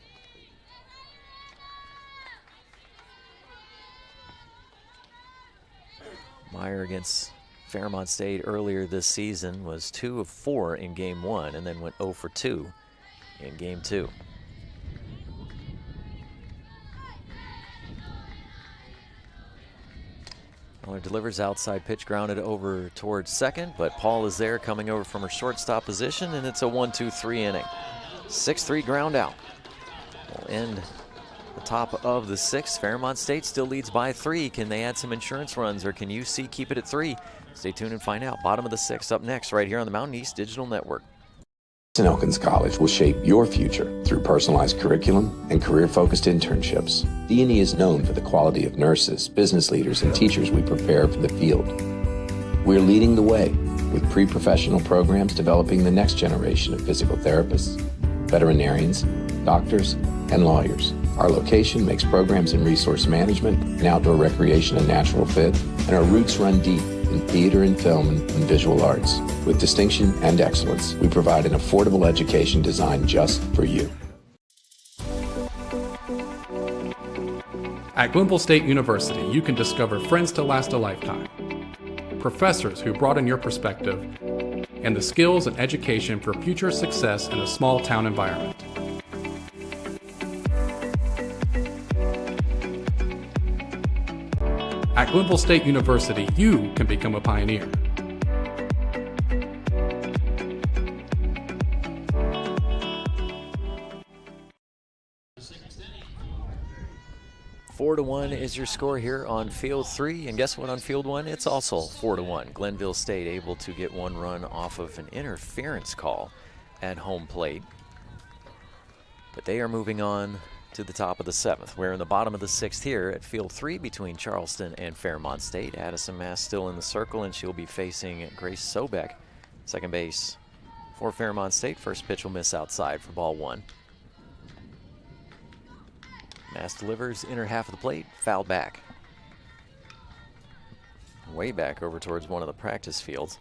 Meyer against Fairmont State earlier this season was 2 of 4 in game 1 and then went 0 for 2 in game 2. Miller delivers outside pitch, grounded over towards second, but Paul is there coming over from her shortstop position, and it's a 1-2-3 inning. 6-3 ground out. We'll end the top of the 6th. Fairmont State still leads by 3. Can they add some insurance runs, or can UC keep it at 3? Stay tuned and find out. Bottom of the 6th up next right here on the Mountain East Digital Network. Elkins College will shape your future through personalized curriculum and career-focused internships. D&E is known for the quality of nurses, business leaders, and teachers we prepare for the field. We're leading the way with pre-professional programs developing the next generation of physical therapists, veterinarians, doctors, and lawyers. Our location makes programs in resource management and outdoor recreation a natural fit, and our roots run deep in theater and film and visual arts. With distinction and excellence, we provide an affordable education designed just for you. At Glenville State University, you can discover friends to last a lifetime, professors who broaden your perspective, and the skills and education for future success in a small town environment. At Glenville State University, you can become a pioneer. Four to 1 is your score here on Field 3, and guess what? On Field 1, it's also 4-1. Glenville State able to get 1 run off of an interference call at home plate. But they are moving on to the top of the 7th. We're in the bottom of the 6th here at Field 3 between Charleston and Fairmont State. Addison Mass still in the circle, and she'll be facing Grace Sobek, second base for Fairmont State. First pitch will miss outside for ball 1. Mass delivers inner half of the plate, foul back. Way back over towards one of the practice fields.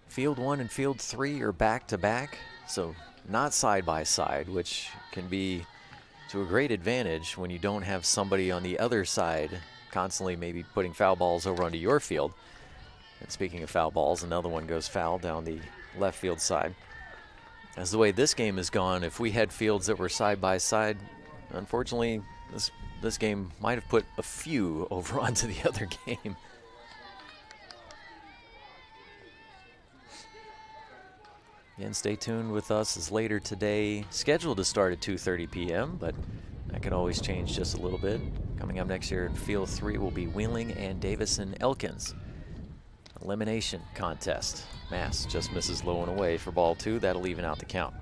Field 1 and Field 3 are back-to-back, so not side by side, which can be to a great advantage when you don't have somebody on the other side constantly maybe putting foul balls over onto your field. And speaking of foul balls, another one goes foul down the left field side. As the way this game has gone, if we had fields that were side by side, unfortunately this game might have put a few over onto the other game. Again, stay tuned with us as later today, scheduled to start at 2:30 p.m., but that can always change just a little bit. Coming up next year in Field 3 will be Wheeling and Davison Elkins. Elimination contest. Mass just misses low and away for ball 2. That'll even out the count.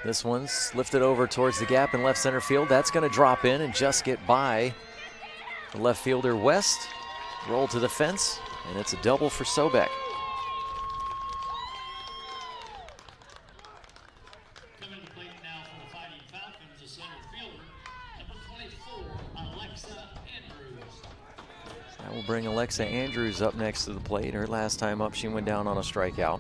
This one's lifted over towards the gap in left center field. That's going to drop in and just get by the left fielder West. Roll to the fence, and it's a double for Sobek. bring Alexa Andrews up next to the plate. Her last time up, she went down on a strikeout.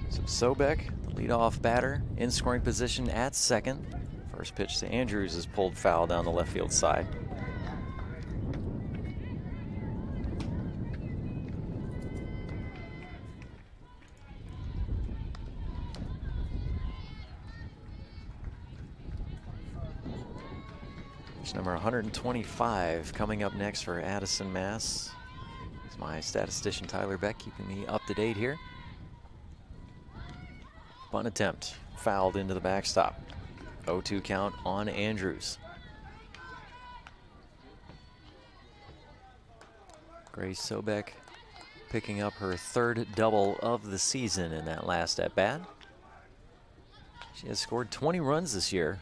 So Sobek, the leadoff batter, in scoring position at second. First pitch to Andrews is pulled foul down the left field side. Pitch number 125 coming up next for Addison, Mass. It's my statistician Tyler Beck keeping me up to date here. Bunt attempt, fouled into the backstop. 0-2 count on Andrews. Grace Sobek picking up her third double of the season in that last at-bat. She has scored 20 runs this year.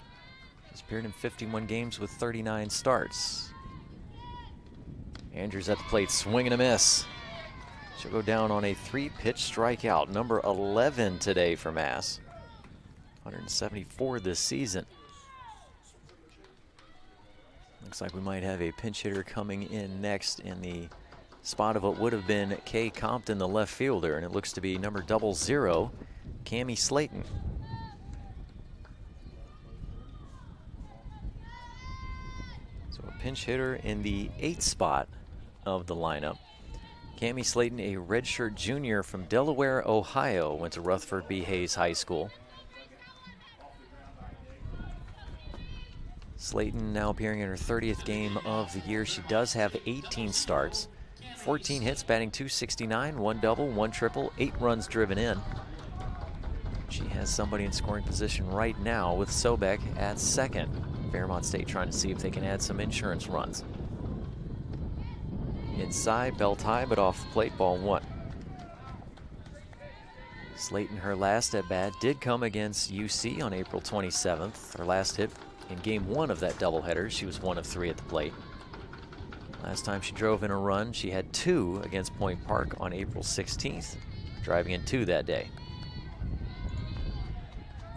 She's appeared in 51 games with 39 starts. Andrews at the plate, swing and a miss. She'll go down on a 3-pitch strikeout, number 11 today for Mass. 174 this season. Looks like we might have a pinch hitter coming in next in the spot of what would have been Kay Compton, the left fielder, and it looks to be number 00, Cammie Slayton. So a pinch hitter in the 8th spot of the lineup. Cammie Slayton, a redshirt junior from Delaware, Ohio, went to Rutherford B. Hayes High School. Slayton now appearing in her 30th game of the year. She does have 18 starts, 14 hits, batting .269, 1 double, 1 triple, 8 runs driven in. She has somebody in scoring position right now with Sobek at second. Fairmont State trying to see if they can add some insurance runs. Inside, belt high, but off the plate, ball 1. Slayton, her last at bat did come against UC on April 27th. Her last hit in game 1 of that doubleheader. She was 1 of 3 at the plate. Last time she drove in a run, she had 2 against Point Park on April 16th, driving in 2 that day.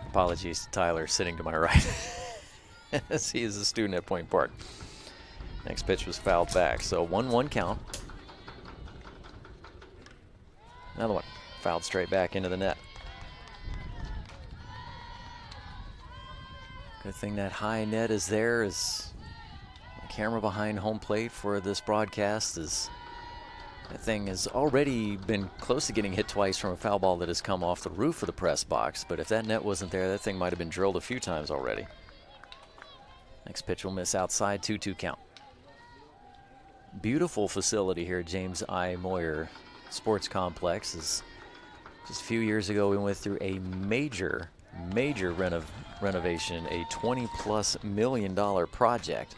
Apologies to Tyler sitting to my right, as he is a student at Point Park. Next pitch was fouled back, so 1-1 count. Another one, fouled straight back into the net. Good thing that high net is there, as the camera behind home plate for this broadcast is, that thing has already been close to getting hit twice from a foul ball that has come off the roof of the press box, but if that net wasn't there, that thing might have been drilled a few times already. Next pitch will miss outside, 2-2 count. Beautiful facility here at James I. Moyer Sports Complex. Just a few years ago, we went through a major renovation, a $20+ million project.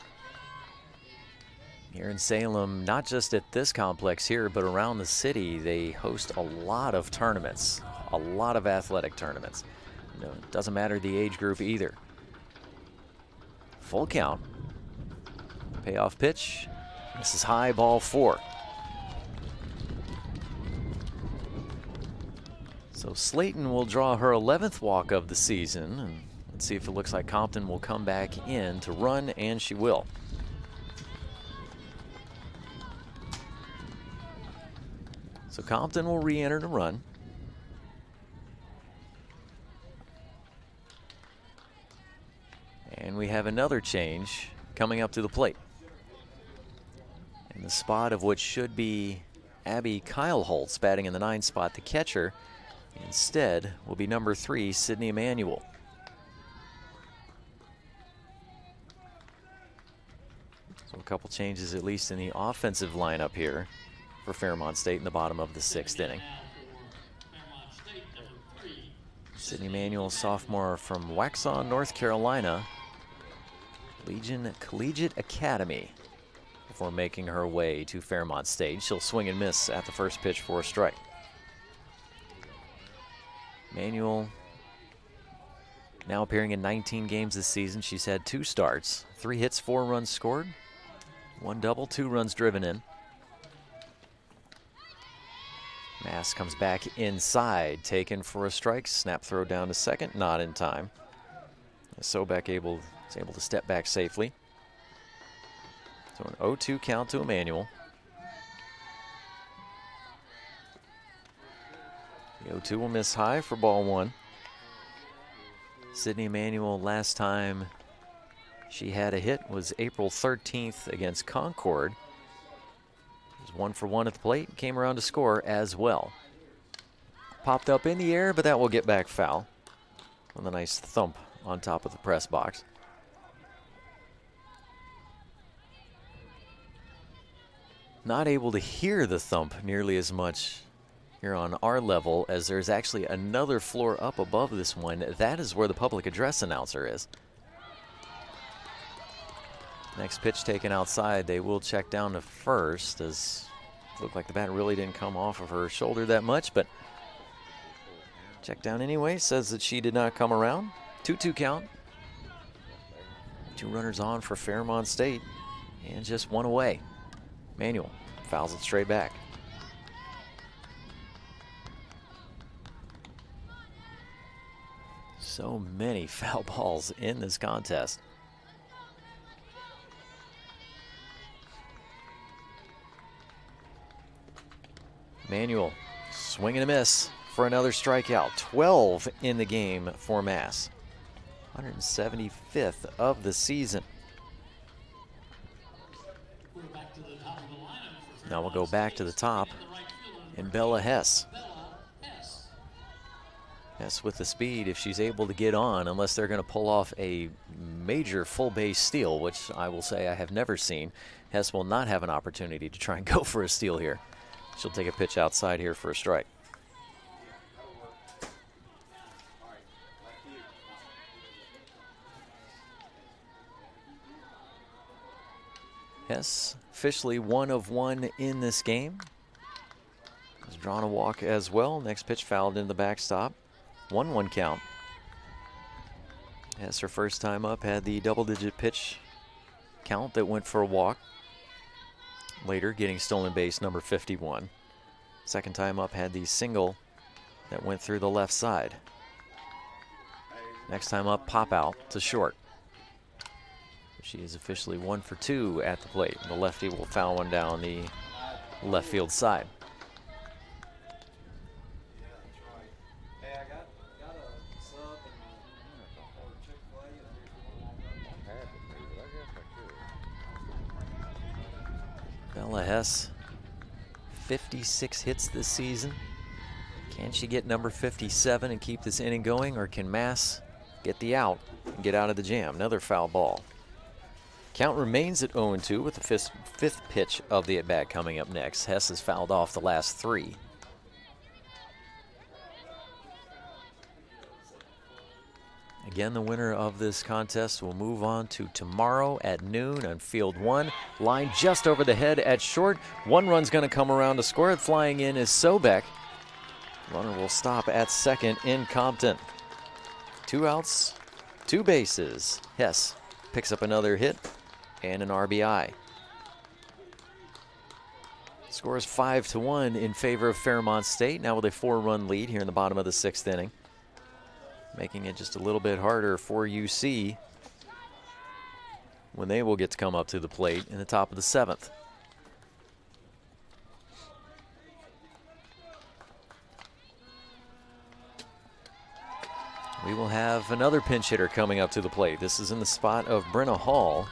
Here in Salem, not just at this complex here, but around the city, they host a lot of tournaments, a lot of athletic tournaments. You know, it doesn't matter the age group either. Full count. Payoff pitch. This is high, ball 4. So Slayton will draw her 11th walk of the season, and let's see if it looks like Compton will come back in to run, and she will. So Compton will re-enter to run. And we have another change coming up to the plate. In the spot of what should be Abby Kyle-Holtz batting in the 9th spot, the catcher, instead will be number 3, Sydney Emanuel. So a couple changes at least in the offensive lineup here for Fairmont State in the bottom of the 6th inning. Sydney Emanuel, sophomore from Waxhaw, North Carolina, Legion Collegiate Academy, before making her way to Fairmont State. She'll swing and miss at the first pitch for a strike. Emanuel now appearing in 19 games this season. She's had 2 starts, 3 hits, 4 runs scored, 1 double, 2 runs driven in. Mass comes back inside, taken for a strike. Snap throw down to second, not in time. Sobek is able to step back safely. So an 0-2 count to Emmanuel. The 0-2 will miss high for ball one. Sydney Emmanuel, last time she had a hit was April 13th against Concord. It was 1 for 1 at the plate, came around to score as well. Popped up in the air, but that will get back foul with a nice thump on top of the press box. Not able to hear the thump nearly as much here on our level, as there's actually another floor up above this one. That is where the public address announcer is. Next pitch taken outside. They will check down to first, as it looked like the bat really didn't come off of her shoulder that much, but check down anyway. Says that she did not come around. 2-2 count. 2 runners on for Fairmont State, and just 1 away. Manuel fouls it straight back. So many foul balls in this contest. Manuel, swing and a miss for another strikeout. 12 in the game for Mass. 175th of the season. Now we'll go back to the top, and Bella Hess. Hess with the speed, if she's able to get on, unless they're going to pull off a major full base steal, which I will say I have never seen. Hess will not have an opportunity to try and go for a steal here. She'll take a pitch outside here for a strike. Hess officially 1 of 1 in this game. Has drawn a walk as well. Next pitch fouled into the backstop. 1-1 count. Hess, her first time up, had the double-digit pitch count that went for a walk. Later, getting stolen base number 51. Second time up, had the single that went through the left side. Next time up, pop out to short. She is officially 1 for 2 at the plate. The lefty will foul one down the left field side. Bella Hess, 56 hits this season. Can she get number 57 and keep this inning going, or can Mass get the out and get out of the jam? Another foul ball. Count remains at 0-2 with the fifth pitch of the at-bat coming up next. Hess has fouled off the last 3. Again, the winner of this contest will move on to tomorrow at noon on field 1. Line just over the head at short. 1 run's going to come around to score it. Flying in is Sobek. Runner will stop at second in Compton. 2 outs, 2 bases. Hess picks up another hit and an RBI. Score is 5-1 in favor of Fairmont State. Now with a 4-run lead here in the bottom of the 6th inning. Making it just a little bit harder for UC when they will get to come up to the plate in the top of the 7th. We will have another pinch hitter coming up to the plate. This is in the spot of Brenna Hall.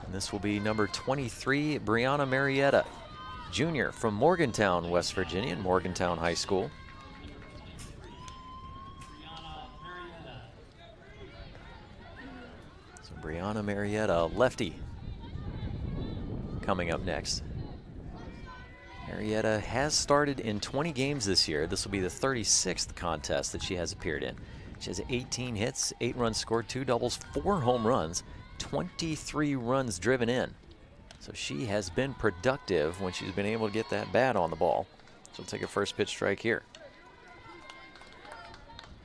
And this will be number 23, Brianna Marietta, junior from Morgantown, West Virginia, Morgantown High School. So Brianna Marietta, lefty, coming up next. Marietta has started in 20 games this year. This will be the 36th contest that she has appeared in. She has 18 hits, 8 runs scored, 2 doubles, 4 home runs, 23 runs driven in. So she has been productive when she's been able to get that bat on the ball. She'll take a first pitch strike here.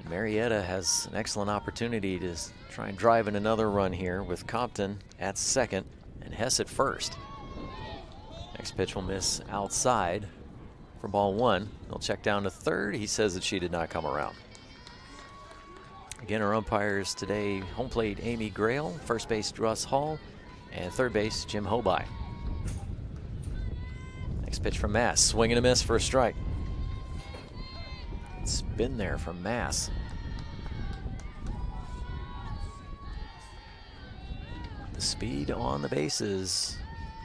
And Marietta has an excellent opportunity to try and drive in another run here with Compton at second and Hess at first. Next pitch will miss outside for ball one. They'll check down to third. He says that she did not come around. Again, our umpires today, home plate Amy Grail, first base Russ Hall, and third base Jim Hoby. Next pitch from Mass, swing and a miss for a strike. It's been there from Mass. The speed on the bases.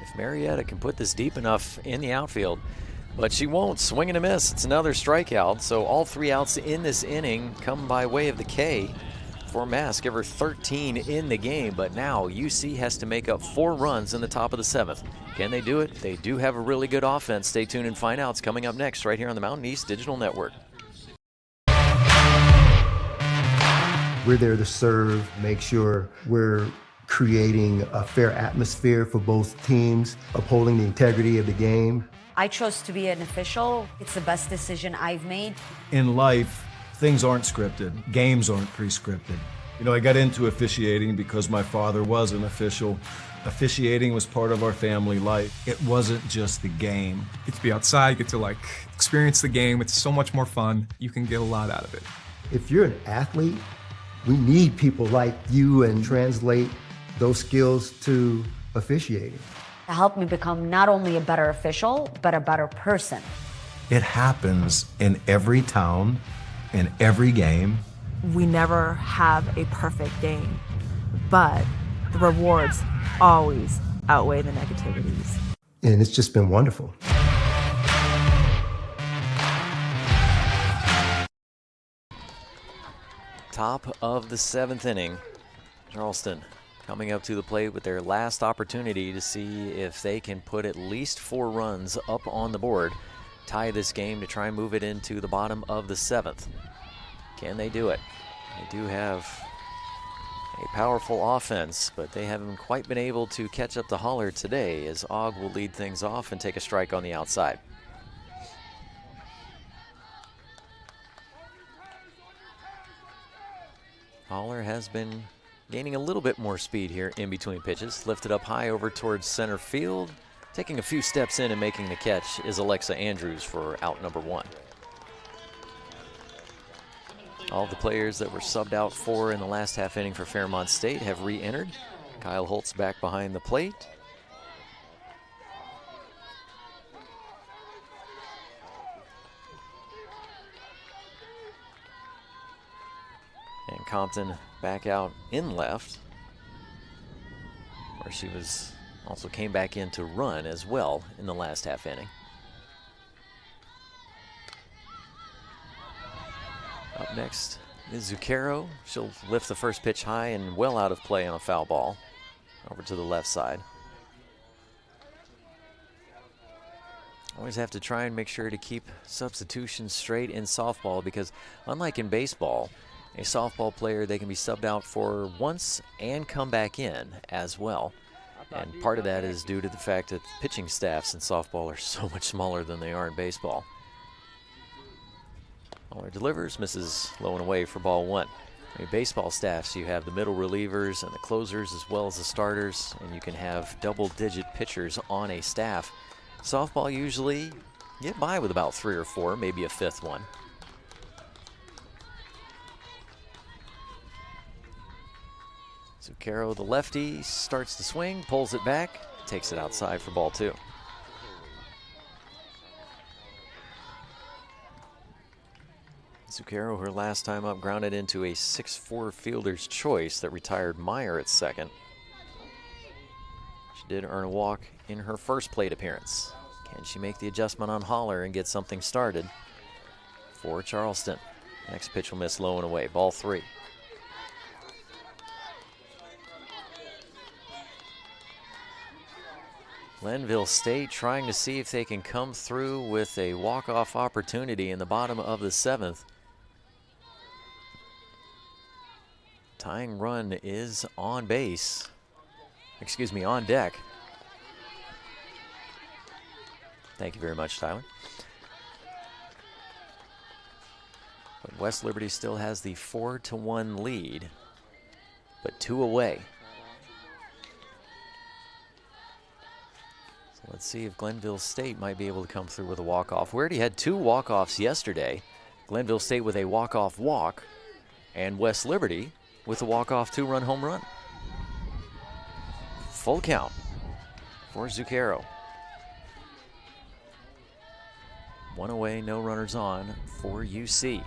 If Marietta can put this deep enough in the outfield, but she won't. Swing and a miss. It's another strikeout. So all 3 outs in this inning come by way of the K for Mass. Give her 13 in the game, but now UC has to make up 4 runs in the top of the 7th. Can they do it? They do have a really good offense. Stay tuned and find out. It's coming up next right here on the Mountain East Digital Network. We're there to serve, make sure we're creating a fair atmosphere for both teams, upholding the integrity of the game. I chose to be an official. It's the best decision I've made. In life, things aren't scripted. Games aren't pre-scripted. You know, I got into officiating because my father was an official. Officiating was part of our family life. It wasn't just the game. Get to be outside, get to like experience the game. It's so much more fun. You can get a lot out of it. If you're an athlete, we need people like you and translate those skills to officiating. It helped me become not only a better official, but a better person. It happens in every town, in every game. We never have a perfect game, but the rewards always outweigh the negativities. And it's just been wonderful. Top of the 7th inning. Charleston coming up to the plate with their last opportunity to see if they can put at least 4 runs up on the board, tie this game to try and move it into the bottom of the 7th. Can they do it? They do have a powerful offense, but they haven't quite been able to catch up to Holler today, as Ogg will lead things off and take a strike on the outside. Holler has been gaining a little bit more speed here in between pitches. Lifted up high over towards center field. Taking a few steps in and making the catch is Alexa Andrews for out number 1. All the players that were subbed out for in the last half inning for Fairmont State have re-entered. Kyle Holtz back behind the plate. And Compton back out in left, where she was also came back in to run as well in the last half inning. Up next is Zucchero. She'll lift the first pitch high and well out of play on a foul ball over to the left side. Always have to try and make sure to keep substitutions straight in softball, because unlike in baseball, a softball player, they can be subbed out for once and come back in as well. And part of that is due to the fact that pitching staffs in softball are so much smaller than they are in baseball. Holler delivers, misses low and away for ball 1. I mean, baseball staffs, you have the middle relievers and the closers as well as the starters, and you can have double-digit pitchers on a staff. Softball usually get by with about 3 or 4, maybe a 5th one. Zucchero, the lefty, starts to swing, pulls it back, takes it outside for ball 2. Zucchero, her last time up, grounded into a 6-4 fielder's choice that retired Meyer at second. She did earn a walk in her first plate appearance. Can she make the adjustment on Holler and get something started for Charleston? Next pitch will miss low and away, ball 3. Glenville State trying to see if they can come through with a walk-off opportunity in the bottom of the 7th. Tying run is on base. Excuse me, on deck. Thank you very much, Tyler. But West Liberty still has the 4-1 lead, but 2 away. Let's see if Glenville State might be able to come through with a walk-off. We already had 2 walk-offs yesterday. Glenville State with a walk-off walk, and West Liberty with a walk-off 2-run home run. Full count for Zucchero. 1 away, no runners on for UC.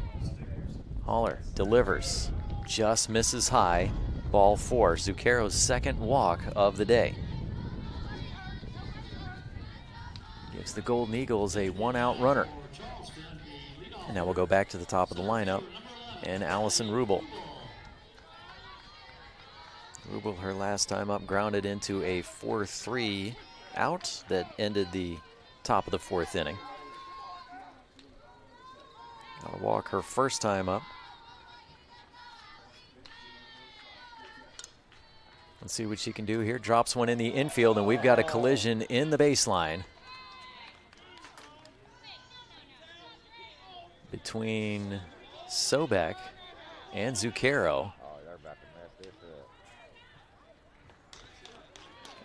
Haller delivers, just misses high, ball 4. Zucchero's second walk of the day. Gives the Golden Eagles a 1-out runner. And now we'll go back to the top of the lineup and Allison Rubel. Rubel, her last time up, grounded into a 4-3 out that ended the top of the 4th inning. Got a walk her first time up. Let's see what she can do here. Drops one in the infield, and we've got a collision in the baseline between Sobek and Zucchero.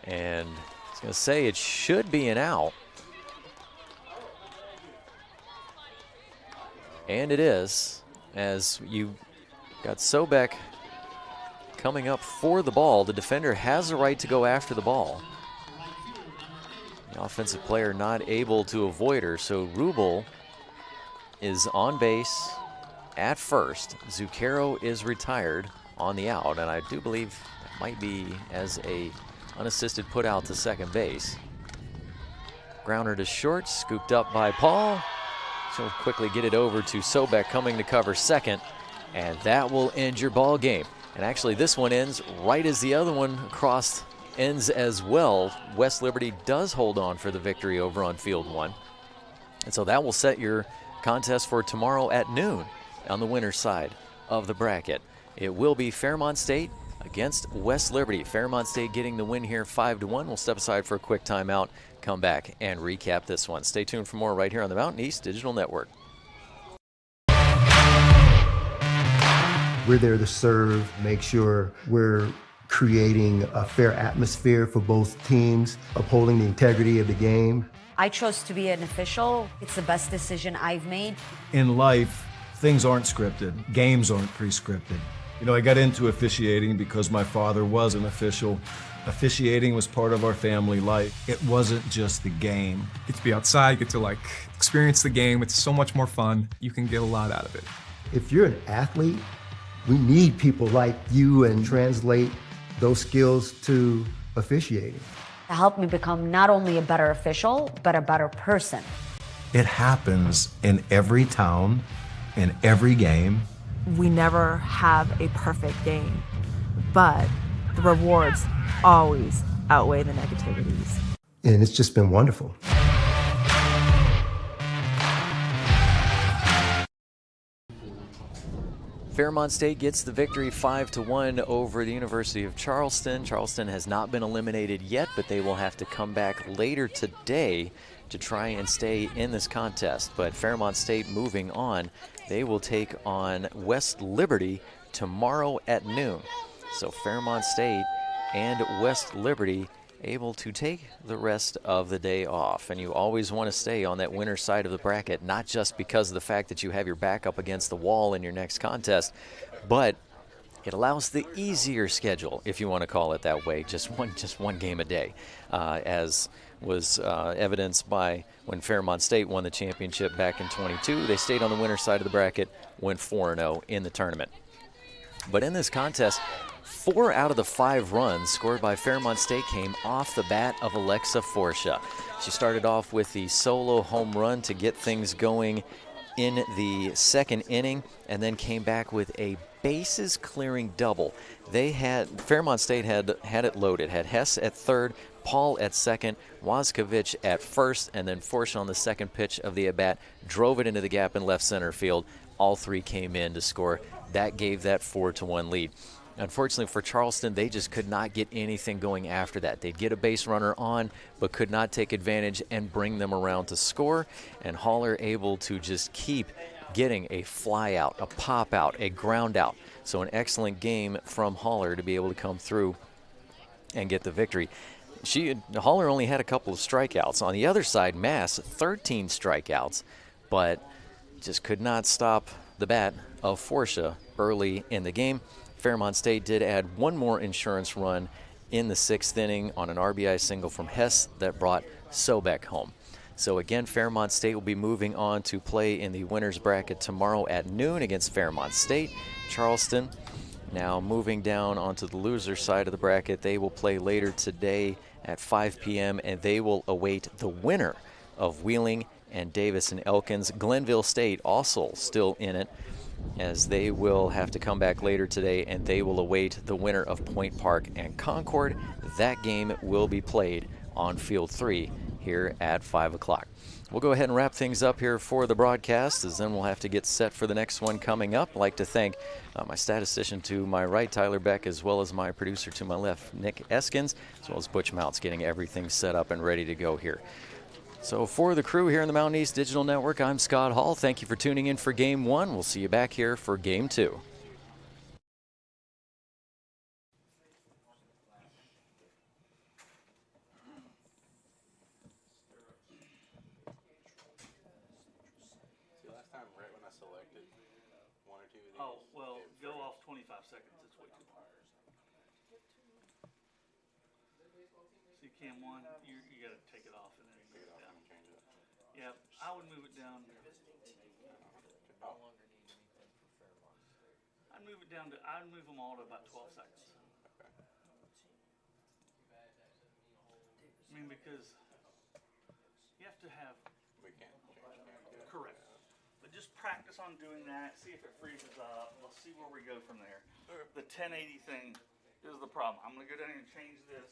And I was going to say it should be an out. And it is, as you got Sobek coming up for the ball. The defender has a right to go after the ball. The offensive player not able to avoid her, so Rubel is on base at first. Zucchero is retired on the out, and I do believe that might be as a unassisted put out to second base. Grounder to short, scooped up by Paul. She'll quickly get it over to Sobek coming to cover second, and that will end your ball game. And actually this one ends right as the other one ends as well. West Liberty does hold on for the victory over on field 1. And so that will set your contest for tomorrow at noon on the winner's side of the bracket. It will be Fairmont State against West Liberty. Fairmont State getting the win here 5-1. We'll step aside for a quick timeout, come back and recap this one. Stay tuned for more right here on the Mountain East Digital Network. We're there to serve, make sure we're creating a fair atmosphere for both teams, upholding the integrity of the game. I chose to be an official. It's the best decision I've made. In life, things aren't scripted. Games aren't pre-scripted. You know, I got into officiating because my father was an official. Officiating was part of our family life. It wasn't just the game. Get to be outside, get to experience the game. It's so much more fun. You can get a lot out of it. If you're an athlete, we need people like you and translate those skills to officiating. To help me become not only a better official, but a better person. It happens in every town, in every game. We never have a perfect game, but the rewards always outweigh the negativities. And it's just been wonderful. Fairmont State gets the victory 5-1 over the University of Charleston. Charleston has not been eliminated yet, but they will have to come back later today to try and stay in this contest. But Fairmont State moving on, they will take on West Liberty tomorrow at noon. So Fairmont State and West Liberty able to take the rest of the day off. And you always want to stay on that winner's side of the bracket, not just because of the fact that you have your back up against the wall in your next contest, but it allows the easier schedule, if you want to call it that way, just one game a day, as was evidenced by when Fairmont State won the championship back in 22. They stayed on the winner's side of the bracket, went 4-0 in the tournament. But in this contest, 4 out of the 5 runs scored by Fairmont State came off the bat of Alexa Forsha. She started off with the solo home run to get things going in the second inning, and then came back with a bases clearing double. Fairmont State had it loaded, had Hess at third, Paul at second, Wazkovich at first, and then Forsha on the second pitch of the at-bat drove it into the gap in left center field. All 3 came in to score. That gave that 4-1 lead. Unfortunately for Charleston, they just could not get anything going after that. They'd get a base runner on, but could not take advantage and bring them around to score. And Haller able to just keep getting a fly out, a pop out, a ground out. So an excellent game from Haller to be able to come through and get the victory. Haller only had a couple of strikeouts. On the other side, Mass, 13 strikeouts, but just could not stop the bat of Forsha early in the game. Fairmont State did add one more insurance run in the 6th inning on an RBI single from Hess that brought Sobek home. So again, Fairmont State will be moving on to play in the winner's bracket tomorrow at noon against Fairmont State. Charleston now moving down onto the loser side of the bracket. They will play later today at 5 p.m. and they will await the winner of Wheeling and Davis and Elkins. Glenville State also still in it, as they will have to come back later today and they will await the winner of Point Park and Concord. That game will be played on Field 3 here at 5 o'clock. We'll go ahead and wrap things up here for the broadcast, as then we'll have to get set for the next one coming up. I'd like to thank my statistician to my right, Tyler Beck, as well as my producer to my left, Nick Eskins, as well as Butch Mounts, getting everything set up and ready to go here. So for the crew here in the Mountain East Digital Network, I'm Scott Hall. Thank you for tuning in for Game 1. We'll see you back here for Game 2. Oh, well, go off 25 seconds. It's way too long. See cam 1, you got to take it off and then move it down. Yeah, I would move it down. I'd move them all to about 12 seconds. I mean, because you have to have. We can't change. Correct. But just practice on doing that, see if it freezes up. We'll see where we go from there. The 1080 thing is the problem. I'm going to go down here and change this.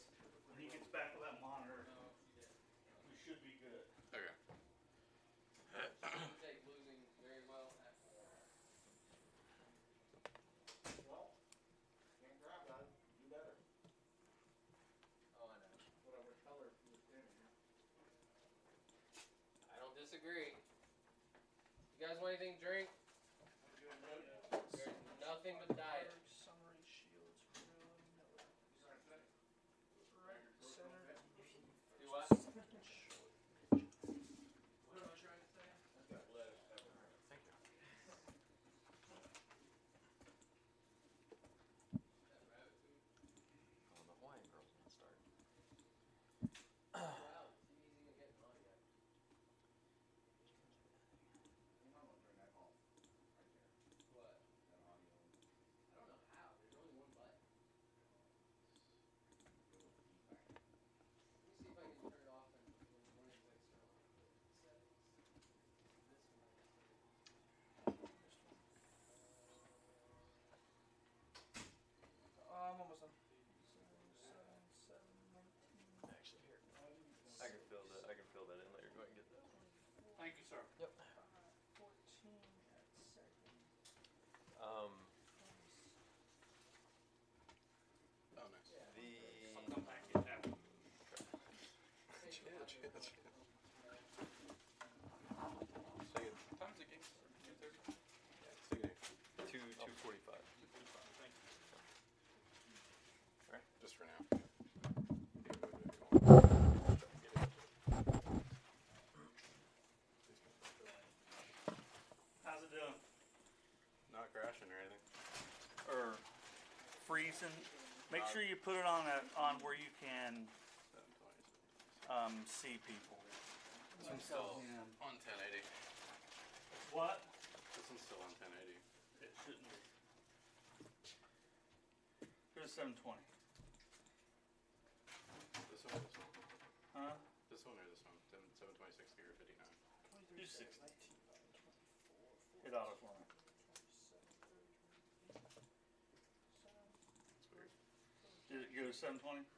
When he gets back with that monitor, we should be good. Okay. Losing very well. Well, can't grab that. Do better. Oh, I know. Whatever color you was in here. I don't disagree. You guys want anything to drink? There's nothing but diet. Summary shields for Miller. Right center. Do what? What am I trying to say? Thank you. Oh, the Hawaiian girls didn't start. I'm almost done. Actually, here. I can fill that in later. Go ahead and get that. Thank you, sir. Yep. 14 at second. Oh, nice. I'll come back and get that one. Time's the game start? 2:30? 2:45. Thank you. All right, just for now. How's it doing? Not crashing or anything. Or freezing? Make sure you put it on where you can see people. This one's still on 1080. What? This one's still on 1080. It shouldn't be. Here's 720. This one or this one? Huh? This one or this one? 720, 60 or 59? Do 60. Hit auto for me. Did it go to 720?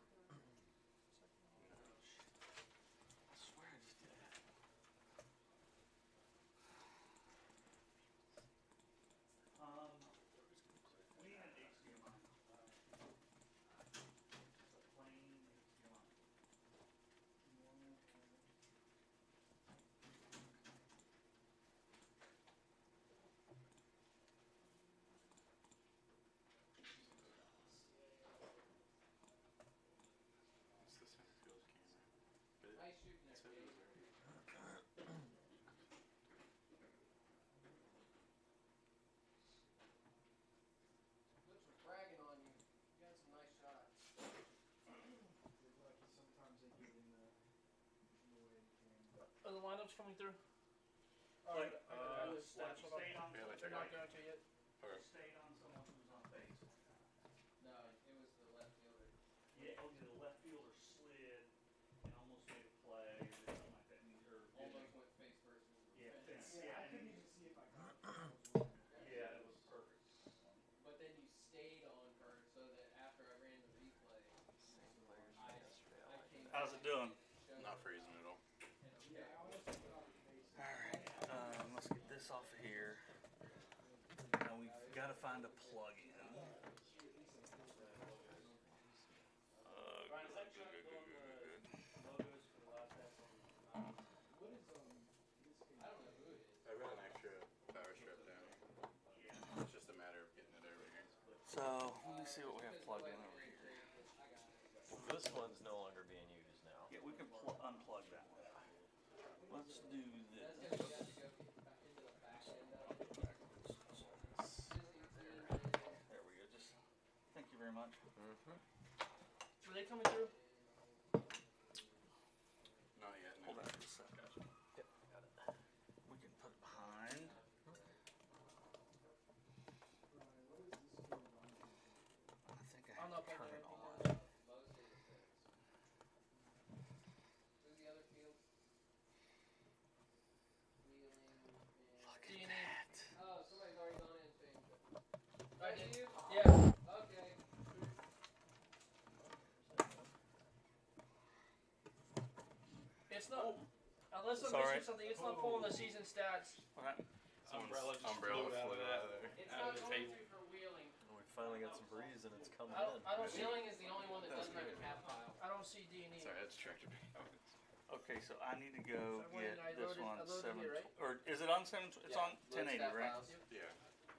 Are the lineups coming through? Like, I just stats. Hold on. stayed on. They're not going to yet. Stayed on someone who was on base. No, it was the left fielder. Yeah, okay, the left fielder slid and almost made a play or did something like that. Almost went face first. Yeah, fence. Yeah, I and couldn't even see if I got it. Yeah, it was perfect. But then you stayed on her so that after I ran the replay, I came. How's it doing? Not freezing at all. Alright, let's get this off of here. Now we've got to find a plug-in. I ran an extra power strip down. It's just a matter of getting it over here. So, let me see what we have plugged in over here. This one's no longer being used now. Yeah, we can unplug that. Let's do this. There we go. Just thank you very much. Were they coming through? Not yet. No. Hold on for a second. Yep, got it. We can put it behind. I think I I'm have not to turn plugging it on. Who's the other field? Look at D&E. that. Oh, somebody's already gone in and changed it. I That's did. you? Yeah. Okay. It's not. Unless I'm Sorry. missing something, it's not pulling the season stats. What happened? Umbrella flew out of there. It's not going through for Wheeling. We finally got some breeze and it's coming I don't, in. I don't see. Wheeling is the only one that doesn't have a cap pile. I don't see D&E. Sorry, I distracted me. Okay, so I need to go So I get this loaded- one I loaded 7, here, right? or is it on 7? It's on Load 1080, stat right? files. Yeah.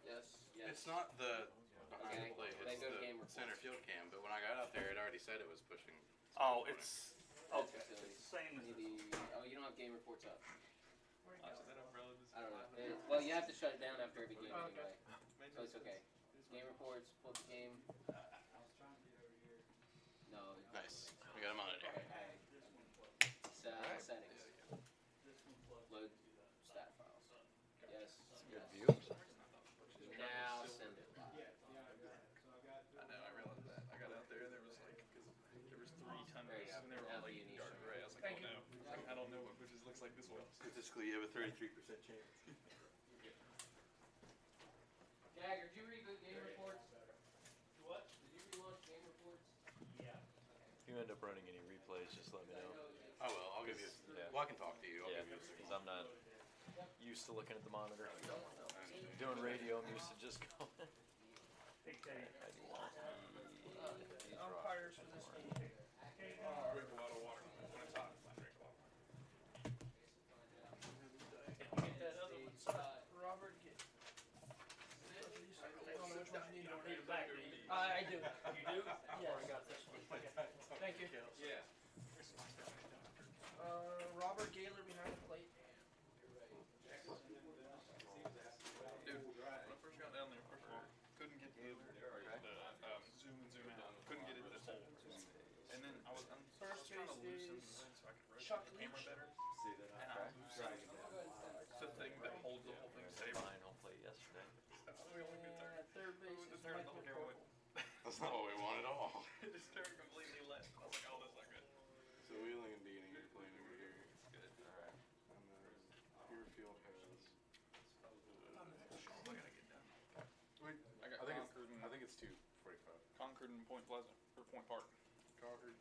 Yes. It's not the behind Okay, the plate. then It's go to the game reports. center field cam. But when I got out there, it already said it was pushing. Oh, it's okay. Facility. It's the same as Maybe, oh, you don't have game reports up. Where'd it go? I don't know. Well, you have to shut it down after every game Oh, okay. anyway. So it's okay. Game reports, pull the game. No. Nice. We got him on it. Settings. Load stat files. Yes. Good view. Now send it. I know. I realized that. I got out there. There was like, there was 3 tons, There you go. and they were Now all like you need dark to- gray. I was like, Thank oh you. no. I don't know what bushes looks like this one. Statistically, you have a 33% chance. Jagger, did you read the game reports? What? Did you relaunch game reports? Yeah. If you end up running any replays, just let me know. Oh well, I'll give you. Yeah. Well, I can talk to you. I'll Yeah, give you a because signal. I'm not used to looking at the monitor. Doing radio, I'm used to just going. Hey, Kate. Umpires for this game. Drink a lot of water. When it's hot, I drink a lot of water. Get that other one. Sorry, Robert, get. I don't know which one you need. Don't need it back. I do. You do? Yes. I got this one. Okay. Thank you. Yeah. Robert Gaylor behind the plate. Dude, when I first got down there, first of all, couldn't get the zoom and zoom out. Couldn't get it this whole. And then I was First trying to base loosen is the lens so I could Chuck rotate the camera Leach. better. And I loosened the thing that holds the whole thing stable. Fine home plate yesterday. That was really good there. And third base is Just turned the Mike whole camera McCorkle. That's not what we want at all. It just turned completely left. I was like, oh, that's not good. So Wheeling and Deaning are playing over here. Good. Alright. And then Pure Field has. I gotta get done. Wait, I think Concord I think it's 2:45. Concord and Point Pleasant, or Point Park. Concord.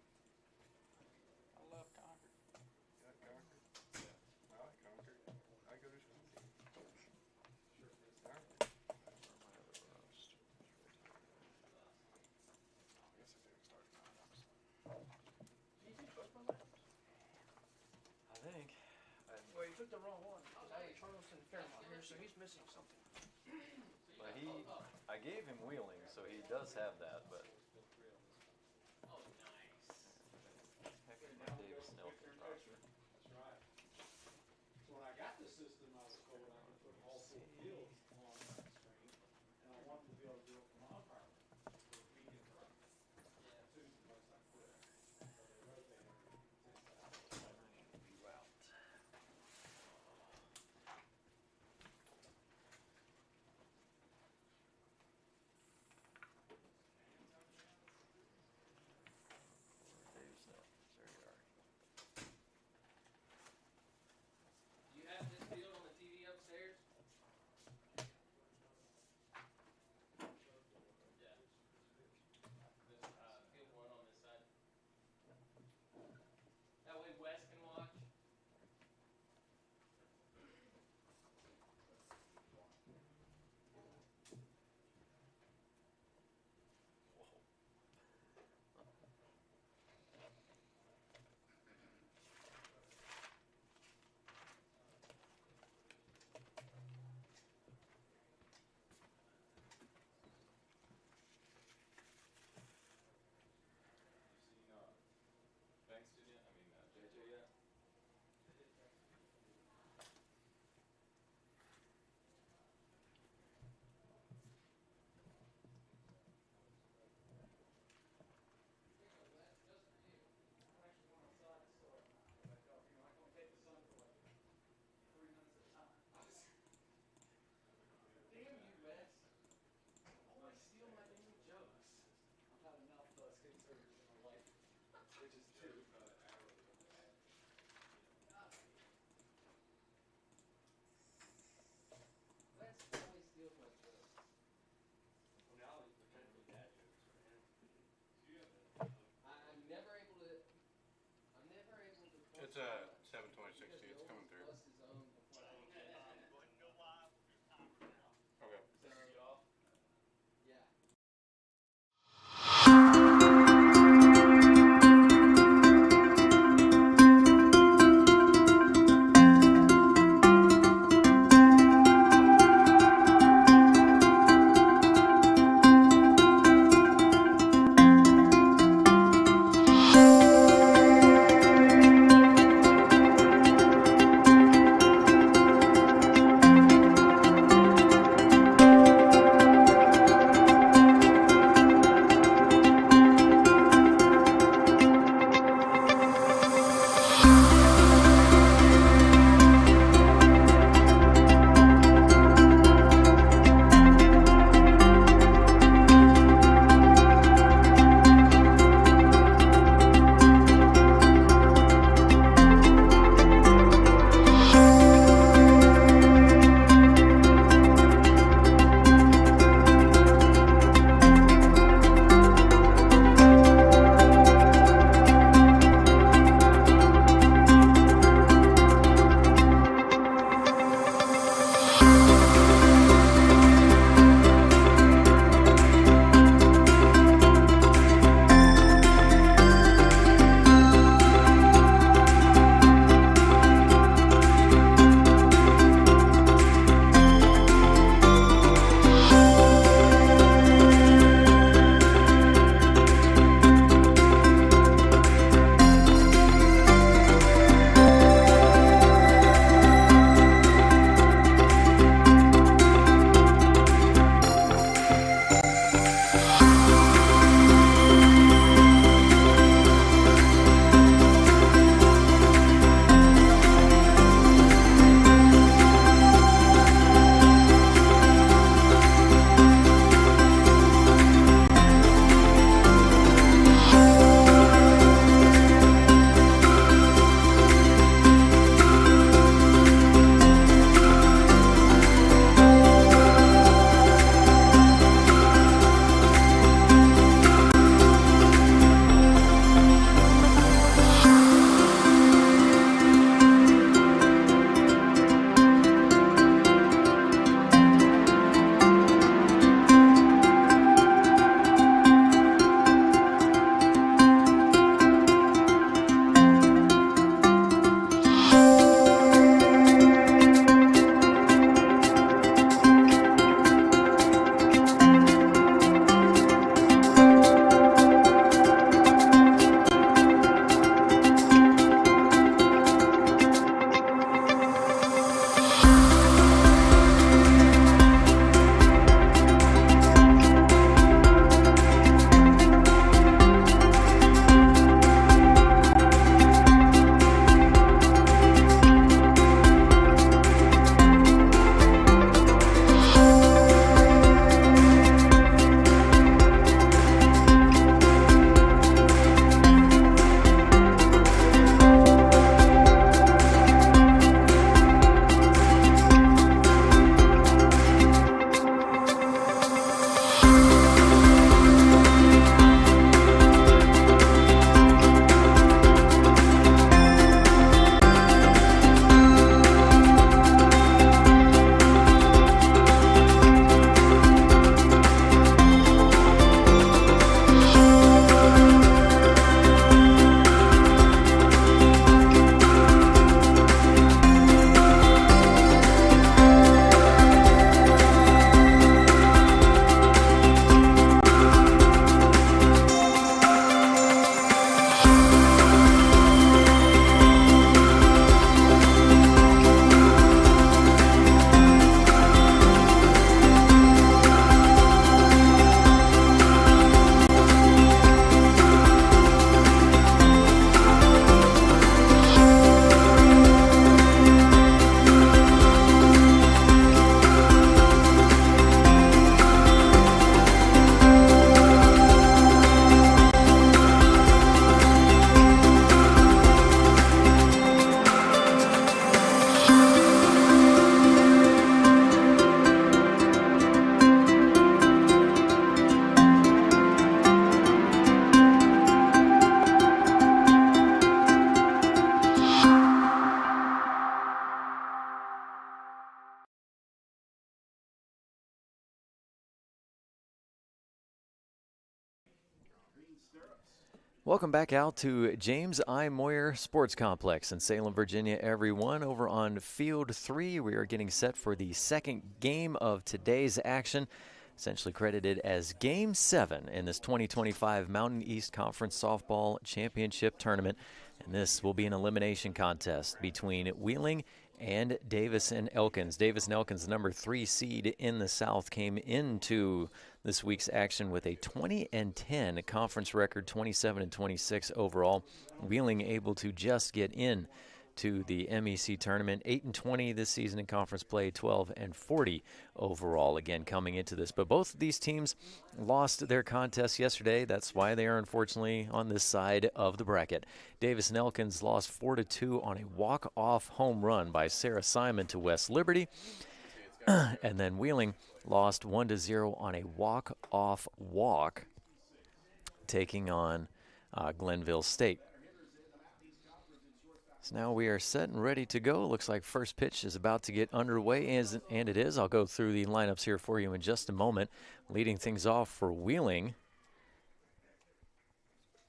I love Concord. You like Concord? Yeah. I like Concord. I go to school. Sure. Alright. I guess I didn't start now. Did you take both my laptops? I think. Well, you took the wrong one. Because I had Charleston Fairmont here, so he's missing something. But I gave him Wheeling, so he does have that, but. Oh, nice. Heck, my Davis Nelson roster. That's right. So when I got the system, I was told I could put all 4 fields on that screen, and I wanted to be able to do it from umpire for weekend run. Tuesday, most I quit. So they rotated. It's 7/20/60. It's coming through. Okay. Welcome back out to James I. Moyer Sports Complex in Salem, Virginia, everyone. Over on Field 3, we are getting set for the second game of today's action, essentially credited as Game 7 in this 2025 Mountain East Conference Softball Championship Tournament. And this will be an elimination contest between Wheeling and Davis and Elkins. Davis and Elkins, the number 3 seed in the South, came into this week's action with a 20-10 conference record, 27-26 overall. Wheeling able to just get in to the MEC tournament, 8-20 this season in conference play, 12-40 overall again coming into this. But both of these teams lost their contest yesterday. That's why they are unfortunately on this side of the bracket. Davis and Elkins lost 4-2 on a walk-off home run by Sarah Simon to West Liberty. And then Wheeling lost 1-0 on a walk-off walk, taking on Glenville State. So now we are set and ready to go. Looks like first pitch is about to get underway, and it is. I'll go through the lineups here for you in just a moment. Leading things off for Wheeling,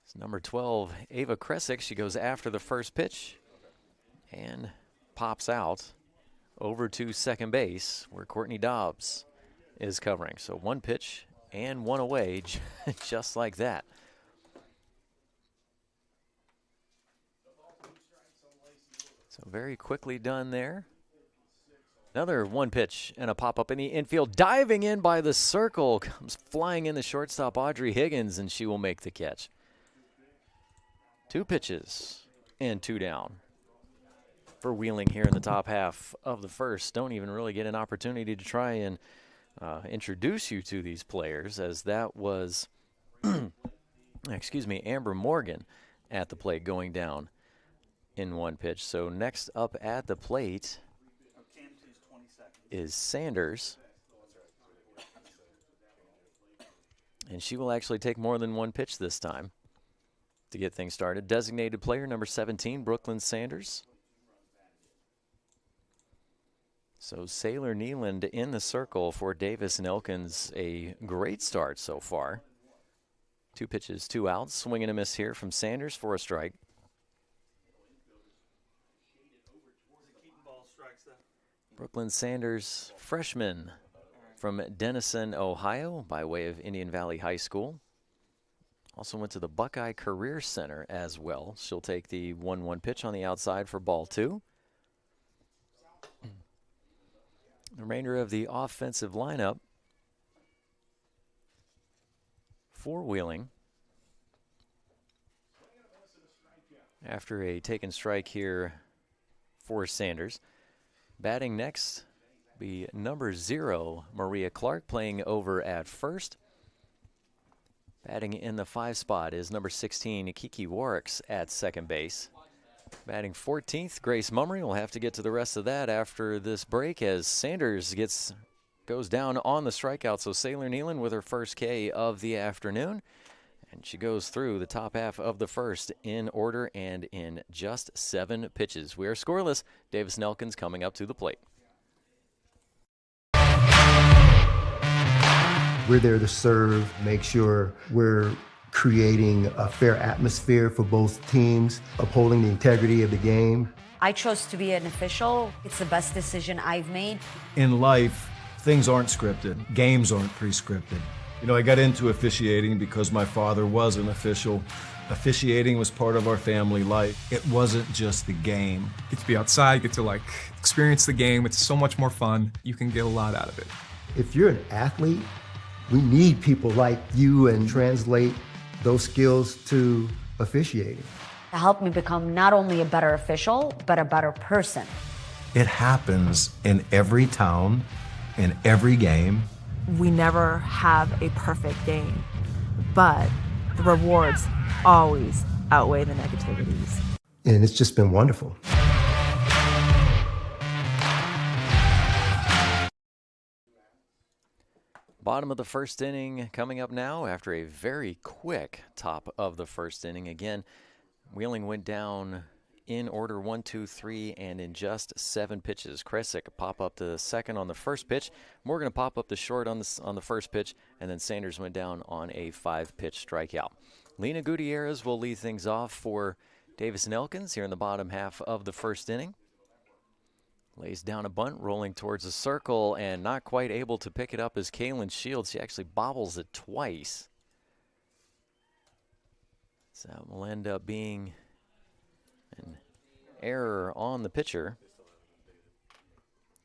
it's number 12, Ava Kresick. She goes after the first pitch and pops out over to second base where Courtney Dobbs is covering. So one pitch and one away, just like that. So very quickly done there. Another one pitch and a pop-up in the infield. Diving in by the circle. Comes flying in the shortstop, Audrey Higgins, and she will make the catch. 2 pitches and 2 down for Wheeling here in the top half of the first. Don't even really get an opportunity to try and introduce you to these players, as that was, Amber Morgan at the plate going down in one pitch. So next up at the plate is Sanders. And she will actually take more than one pitch this time to get things started. Designated player number 17, Brooklyn Sanders. So Saylor Nealand in the circle for Davis and Elkins. A great start so far. 2 pitches, 2 outs. Swing and a miss here from Sanders for a strike. Brooklyn Sanders, freshman from Denison, Ohio, by way of Indian Valley High School. Also went to the Buckeye Career Center as well. She'll take the 1-1 pitch on the outside for ball 2. The remainder of the offensive lineup for Wheeling. After a taken strike here for Sanders. Batting next be number 0, Maria Clark, playing over at first. Batting in the 5 spot is number 16, Kiki Warricks at second base. Batting 14th, Grace Mummery. We'll have to get to the rest of that after this break as Sanders goes down on the strikeout. So Saylor Nealand with her first K of the afternoon. And she goes through the top half of the first in order and in just 7 pitches. We are scoreless. Davis and Elkins coming up to the plate. We're there to serve, make sure we're creating a fair atmosphere for both teams, upholding the integrity of the game. I chose to be an official. It's the best decision I've made. In life, things aren't scripted. Games aren't pre-scripted. You know, I got into officiating because my father was an official. Officiating was part of our family life. It wasn't just the game. Get to be outside, get to experience the game. It's so much more fun. You can get a lot out of it. If you're an athlete, we need people like you and translate those skills to officiating. To help me become not only a better official, but a better person. It happens in every town, in every game. We never have a perfect game, but the rewards always outweigh the negativities. And it's just been wonderful. Bottom of the first inning coming up now after a very quick top of the first inning. Again, Wheeling went down in order 1, 2, 3, and in just 7 pitches. Kresick pop up to second on the first pitch. Morgan pop up the short on the first pitch, and then Sanders went down on a 5-pitch strikeout. Lena Gutierrez will lead things off for Davis and Elkins here in the bottom half of the first inning. Lays down a bunt, rolling towards the circle, and not quite able to pick it up is Kaylin Shields. She actually bobbles it twice. So that will end up being an error on the pitcher.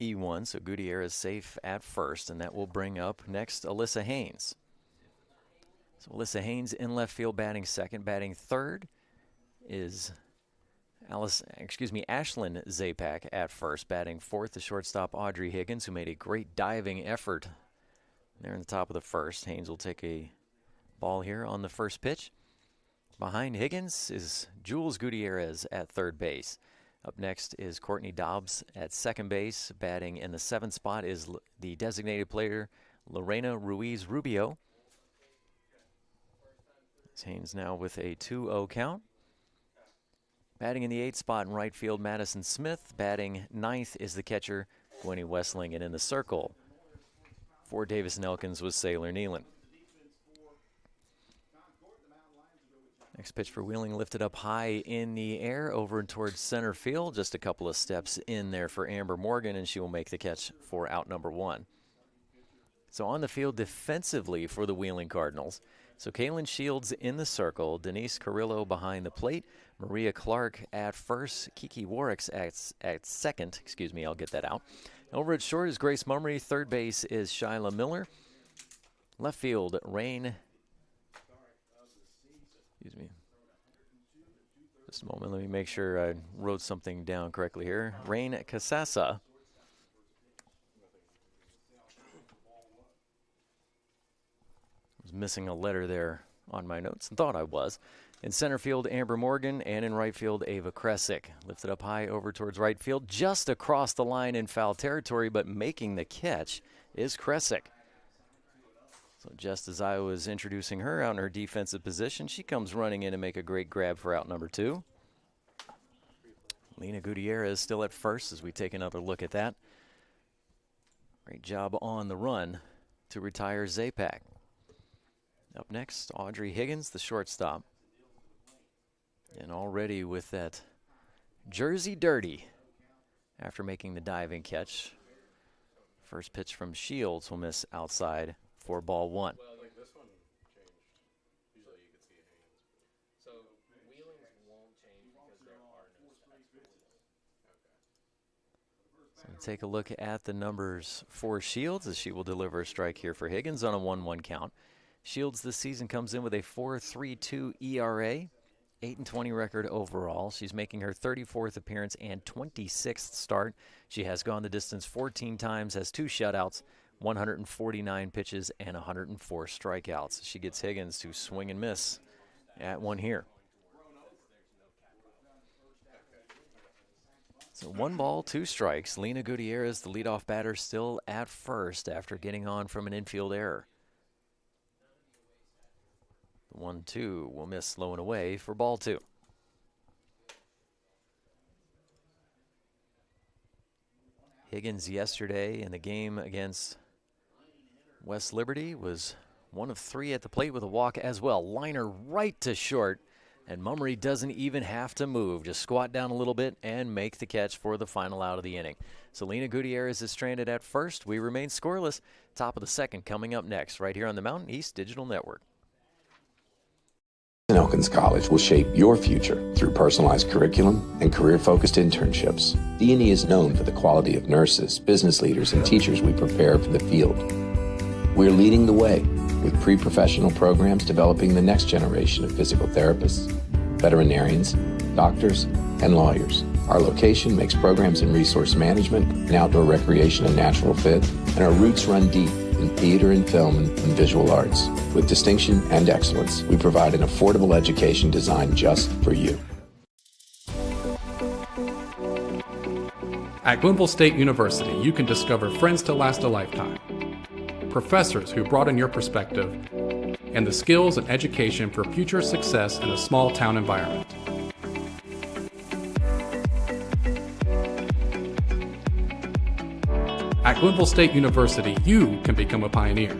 E1, so Gutierrez safe at first, and that will bring up next Alyssa Haynes. So Alyssa Haynes in left field batting second. Batting third is Ashlyn Zapak at first. Batting fourth, the shortstop Audrey Higgins, who made a great diving effort there in the top of the first. Haynes will take a ball here on the first pitch. Behind Higgins is Jules Gutierrez at third base. Up next is Courtney Dobbs at second base. Batting in the seventh spot is the designated player Lorena Ruiz Rubio. Haynes now with a 2-0 count. Batting in the eighth spot in right field, Madison Smith. Batting ninth is the catcher, Gwenny Westling. And in the circle for Davis and Elkins was Sailor Nealon. Next pitch for Wheeling, lifted up high in the air over and towards center field. Just a couple of steps in there for Amber Morgan, and she will make the catch for out number one. So on the field defensively for the Wheeling Cardinals. So Kaylin Shields in the circle, Denise Carrillo behind the plate, Maria Clark at first, Kiki Warricks at second. Excuse me, I'll get that out. Over at short is Grace Mummery. Third base is Shyla Miller. Left field, Rain. Excuse me. Just a moment, let me make sure I wrote something down correctly here. Rain Casasa. Was missing a letter there on my notes, and thought I was. In center field, Amber Morgan, and in right field, Ava Kresick. Lifted up high over towards right field, just across the line in foul territory, but making the catch is Kresick. So just as I was introducing her out in her defensive position, she comes running in to make a great grab for out number two. Lena Gutierrez still at first as we take another look at that. Great job on the run to retire Zapak. Up next, Audrey Higgins, the shortstop. And already with that jersey dirty after making the diving catch. First pitch from Shields will miss outside for ball one. Well, like this one changed. Usually you could see Haynes. So Wheelings won't change because there are no So we'll take a look at the numbers for Shields as she will deliver a strike here for Higgins on a 1-1 count. Shields this season comes in with a 4.32 ERA, 8-20 record overall. She's making her 34th appearance and 26th start. She has gone the distance 14 times, has 2 shutouts, 149 pitches, and 104 strikeouts. She gets Higgins to swing and miss at one here. So 1 ball, 2 strikes. Lena Gutierrez, the leadoff batter, still at first after getting on from an infield error. The 1-2 will miss low and away for ball 2. Higgins yesterday in the game against West Liberty was 1 of 3 at the plate with a walk as well. Liner right to short, and Mummery doesn't even have to move. Just squat down a little bit and make the catch for the final out of the inning. Selena Gutierrez is stranded at first. We remain scoreless. Top of the second coming up next right here on the Mountain East Digital Network. Elkins College will shape your future through personalized curriculum and career-focused internships. D&E is known for the quality of nurses, business leaders, and teachers we prepare for the field. We're leading the way with pre-professional programs developing the next generation of physical therapists, veterinarians, doctors, and lawyers. Our location makes programs in resource management and outdoor recreation a natural fit, and our roots run deep in theater and film and visual arts. With distinction and excellence, we provide an affordable education designed just for you. At Glenville State University, you can discover friends to last a lifetime, professors who broaden your perspective, and the skills and education for future success in a small town environment. At Glenville State University, you can become a pioneer.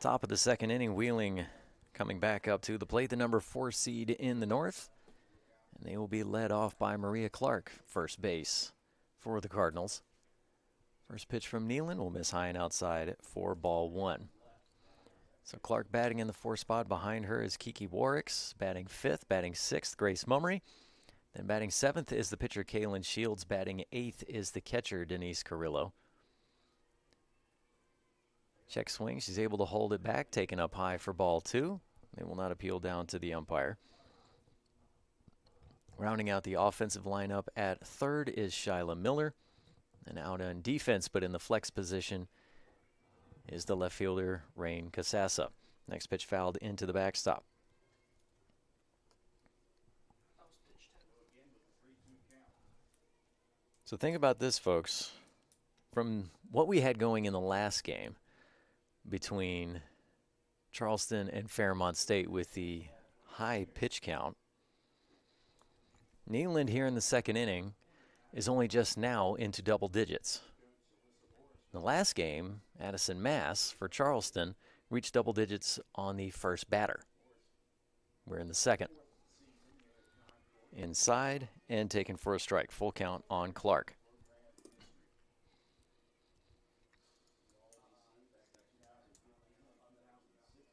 Top of the second inning, Wheeling coming back up to the plate, the number 4 seed in the North. And they will be led off by Maria Clark, first base for the Cardinals. First pitch from Nealon will miss high and outside for ball 1. So Clark batting in the 4 spot. Behind her is Kiki Warricks, batting 5th, batting 6th, Grace Mummery. Then batting 7th is the pitcher Kaylin Shields. Batting 8th is the catcher Denise Carrillo. Check swing. She's able to hold it back, taken up high for ball 2. They will not appeal down to the umpire. Rounding out the offensive lineup at third is Shyla Miller. And out on defense, but in the flex position, is the left fielder Rain Casassa. Next pitch fouled into the backstop. So think about this, folks. From what we had going in the last game between Charleston and Fairmont State with the high pitch count, Neyland here in the second inning is only just now into double digits. In the last game, Addison Mass for Charleston reached double digits on the first batter. We're in the second. Inside and taken for a strike. Full count on Clark.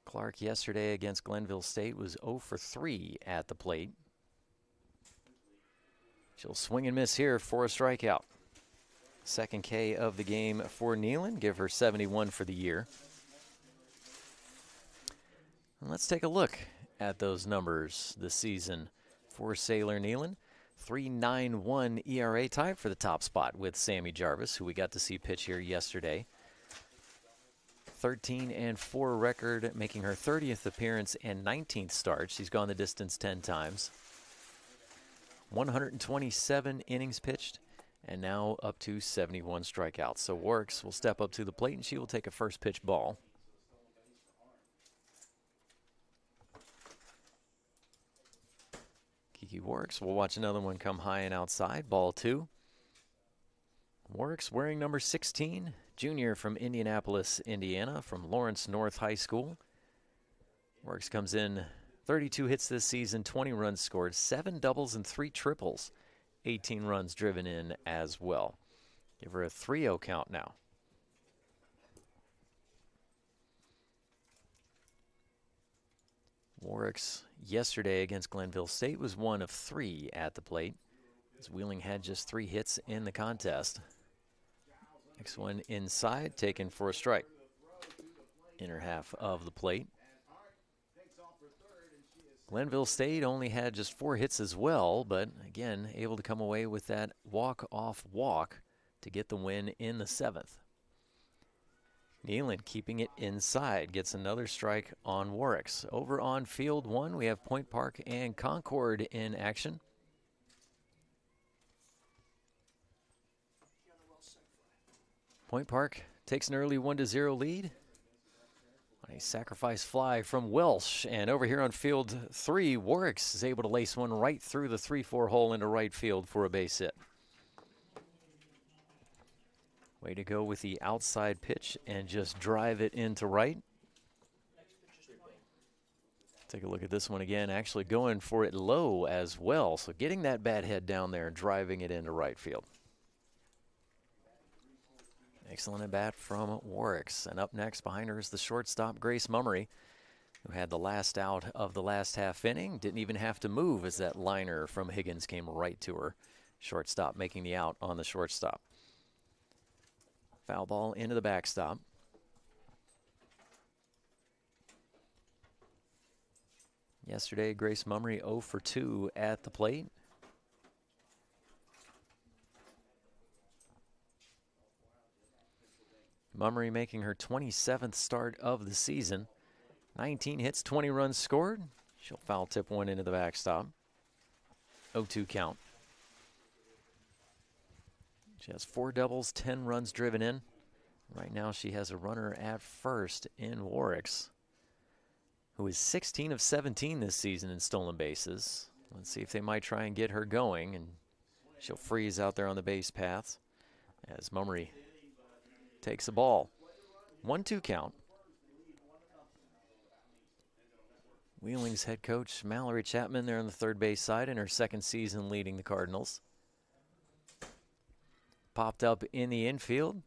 Clark yesterday against Glenville State was 0 for 3 at the plate. She'll swing and miss here for a strikeout. Second K of the game for Neyland. Give her 71 for the year. And let's take a look at those numbers this season for Sailor Neyland. 3.91 ERA, tied for the top spot with Sammy Jarvis, who we got to see pitch here yesterday. 13-4 record, making her 30th appearance and 19th start. She's gone the distance 10 times. 127 innings pitched, and now up to 71 strikeouts. So Warricks will step up to the plate, and she will take a first pitch ball. Kiki Warricks will watch another one come high and outside. Ball 2. Warricks wearing number 16, junior from Indianapolis, Indiana, from Lawrence North High School. Warricks comes in 32 hits this season, 20 runs scored, 7 doubles and 3 triples, 18 runs driven in as well. Give her a 3-0 count now. Warricks yesterday against Glenville State was 1 of 3 at the plate, as Wheeling had just 3 hits in the contest. Next one inside, taken for a strike. Inner half of the plate. Glenville State only had just 4 hits as well, but again, able to come away with that walk-off walk to get the win in the 7th. Neyland keeping it inside, gets another strike on Warricks. Over on field 1, we have Point Park and Concord in action. Point Park takes an early 1-0 lead. A sacrifice fly from Welsh, and over here on field 3, Warricks is able to lace one right through the 3-4 hole into right field for a base hit. Way to go with the outside pitch and just drive it into right. Take a look at this one again, actually going for it low as well, so getting that bat head down there and driving it into right field. Excellent at bat from Warricks. And up next behind her is the shortstop, Grace Mummery, who had the last out of the last half inning. Didn't even have to move as that liner from Higgins came right to her. Shortstop making the out on the shortstop. Foul ball into the backstop. Yesterday, Grace Mummery 0 for 2 at the plate. Mummery making her 27th start of the season. 19 hits, 20 runs scored. She'll foul tip one into the backstop. 0-2 count. She has 4 doubles, 10 runs driven in. Right now she has a runner at first in Warricks, who is 16 of 17 this season in stolen bases. Let's see if they might try and get her going, and she'll freeze out there on the base paths as Mummery takes a ball. 1-2 count. Wheeling's head coach Mallory Chapman there on the third base side in her second season leading the Cardinals. Popped up in the infield.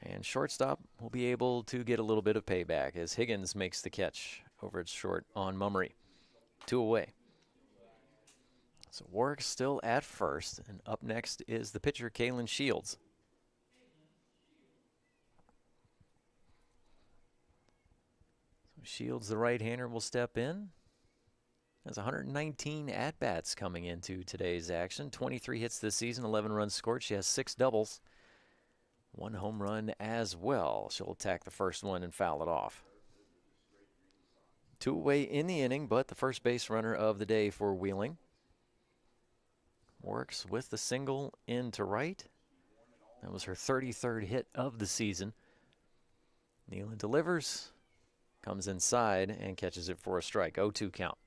And shortstop will be able to get a little bit of payback as Higgins makes the catch over at short on Mummery. 2 away. So Warwick still at first, and up next is the pitcher Kalen Shields. So Shields, the right-hander, will step in. Has 119 at-bats coming into today's action. 23 hits this season, 11 runs scored. She has 6 doubles. 1 home run as well. She'll attack the first one and foul it off. 2 away in the inning, but the first base runner of the day for Wheeling. Works with the single into right. That was her 33rd hit of the season. Nealon delivers, comes inside, and catches it for a strike. 0-2 count.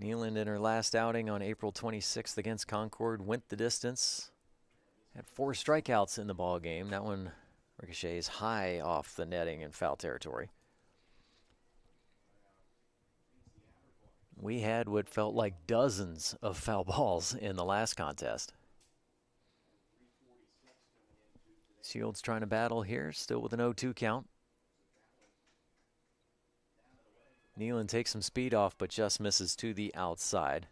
Nealon in her last outing on April 26th against Concord went the distance. Had 4 strikeouts in the ball game. That one ricochets high off the netting in foul territory. We had what felt like dozens of foul balls in the last contest. Shields trying to battle here, still with an 0-2 count. Nealon takes some speed off, but just misses to the outside.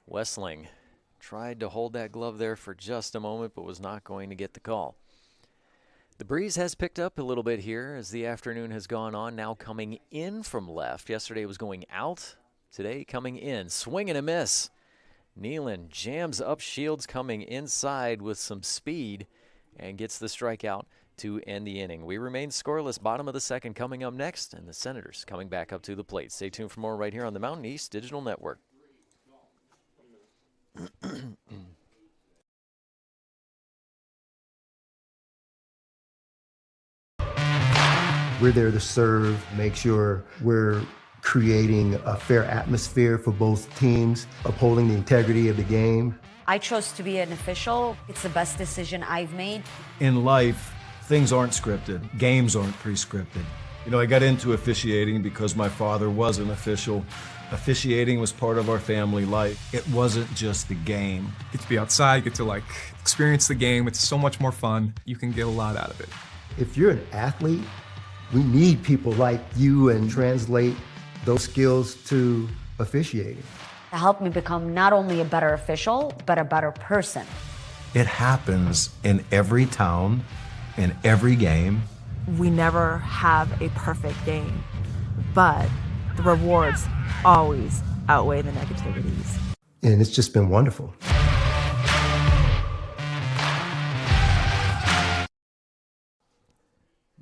Wessling tried to hold that glove there for just a moment, but was not going to get the call. The breeze has picked up a little bit here as the afternoon has gone on, now coming in from left. Yesterday it was going out, today coming in. Swing and a miss. Nealon jams up Shields coming inside with some speed and gets the strikeout to end the inning. We remain scoreless, bottom of the second coming up next, and the Senators coming back up to the plate. Stay tuned for more right here on the Mountain East Digital Network. We're there to serve, make sure we're creating a fair atmosphere for both teams, upholding the integrity of the game. I chose to be an official. It's the best decision I've made. In life, things aren't scripted. Games aren't pre-scripted. You know, I got into officiating because my father was an official. Officiating was part of our family life. It wasn't just the game. Get to be outside, get to like experience the game. It's so much more fun. You can get a lot out of it. If you're an athlete, we need people like you and translate those skills to officiating. It helped me become not only a better official, but a better person. It happens in every town, in every game. We never have a perfect game, but the rewards always outweigh the negativities. And it's just been wonderful.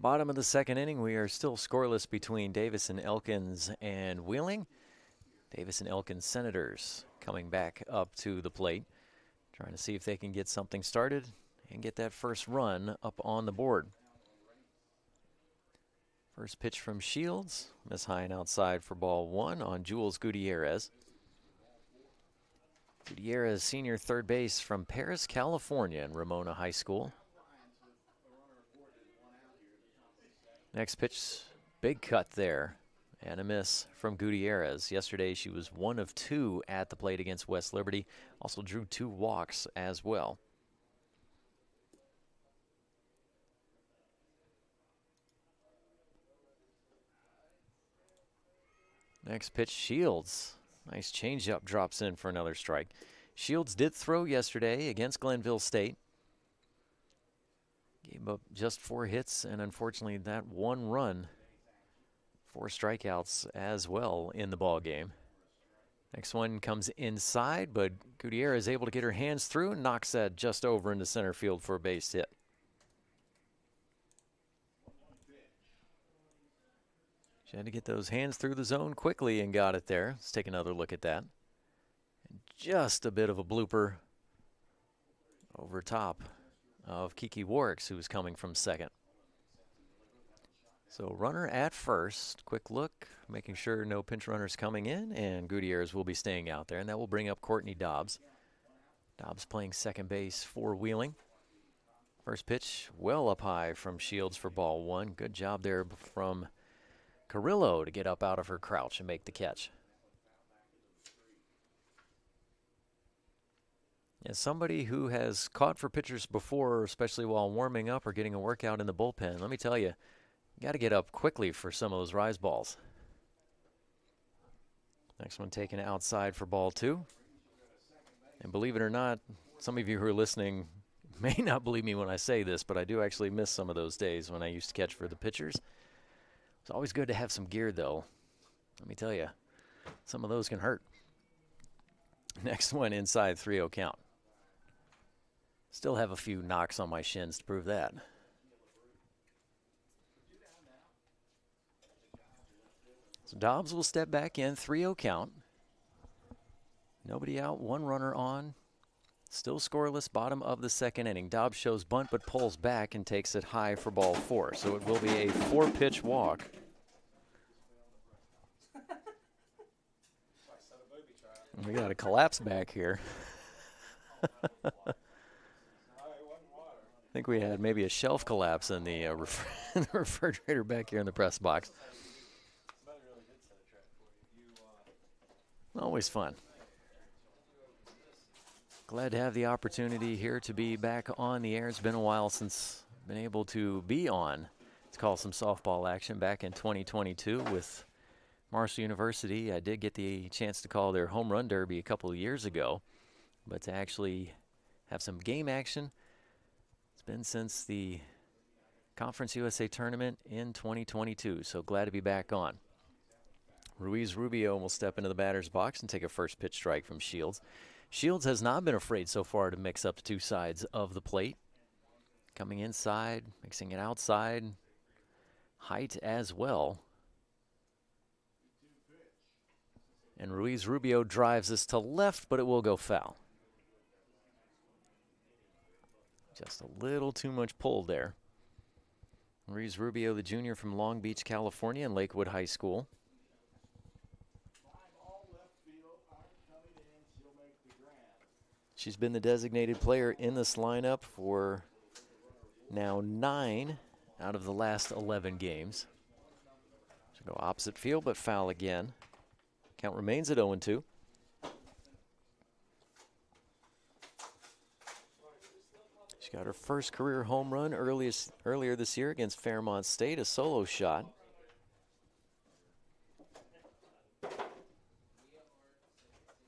Bottom of the second inning, we are still scoreless between Davison Elkins and Wheeling. Davison Elkins Senators coming back up to the plate, trying to see if they can get something started and get that first run up on the board. First pitch from Shields, miss high and outside for ball 1 on Jules Gutierrez. Gutierrez, senior third base from Paris, California in Ramona High School. Next pitch, big cut there, and a miss from Gutierrez. Yesterday she was 1 of 2 at the plate against West Liberty. Also drew 2 walks as well. Next pitch, Shields. Nice changeup, drops in for another strike. Shields did throw yesterday against Glenville State. Gave up just 4 hits, and unfortunately that 1 run, 4 strikeouts as well in the ball game. Next one comes inside, but Gutierrez is able to get her hands through and knocks that just over into center field for a base hit. She had to get those hands through the zone quickly and got it there. Let's take another look at that. And just a bit of a blooper over top of Kiki Warwicks, who was coming from second. So runner at first. Quick look, making sure no pinch runners coming in, and Gutierrez will be staying out there, and that will bring up Courtney Dobbs. Dobbs playing second base for Wheeling. First pitch well up high from Shields for ball one. Good job there from Carrillo to get up out of her crouch and make the catch. As somebody who has caught for pitchers before, especially while warming up or getting a workout in the bullpen, let me tell you, you got to get up quickly for some of those rise balls. Next one taken outside for ball two. And believe it or not, some of you who are listening may not believe me when I say this, but I do actually miss some of those days when I used to catch for the pitchers. It's always good to have some gear, though. Let me tell you, some of those can hurt. Next one inside, 3-0 count. Still have a few knocks on my shins to prove that. So Dobbs will step back in, 3-0 count. Nobody out, one runner on. Still scoreless, bottom of the second inning. Dobbs shows bunt but pulls back and takes it high for ball four. So it will be a 4-pitch walk. We got a collapse back here. I think we had maybe a shelf collapse in the refrigerator back here in the press box. Always fun. Glad to have the opportunity here to be back on the air. It's been a while since I've been able to be on to call some softball action back in 2022 with Marshall University. I did get the chance to call their home run derby a couple of years ago, but to actually have some game action, it's been since the Conference USA tournament in 2022, so glad to be back on. Ruiz Rubio will step into the batter's box and take a first pitch strike from Shields. Shields has not been afraid so far to mix up the two sides of the plate. Coming inside, mixing it outside, height as well. And Ruiz Rubio drives this to left, but it will go foul. Just a little too much pull there. Ruiz Rubio, the junior from Long Beach, California, and Lakewood High School. She's been the designated player in this lineup for now 9 out of the last 11 games. She'll go opposite field, but foul again. Count remains at 0-2. She got her first career home run earlier this year against Fairmont State, a solo shot.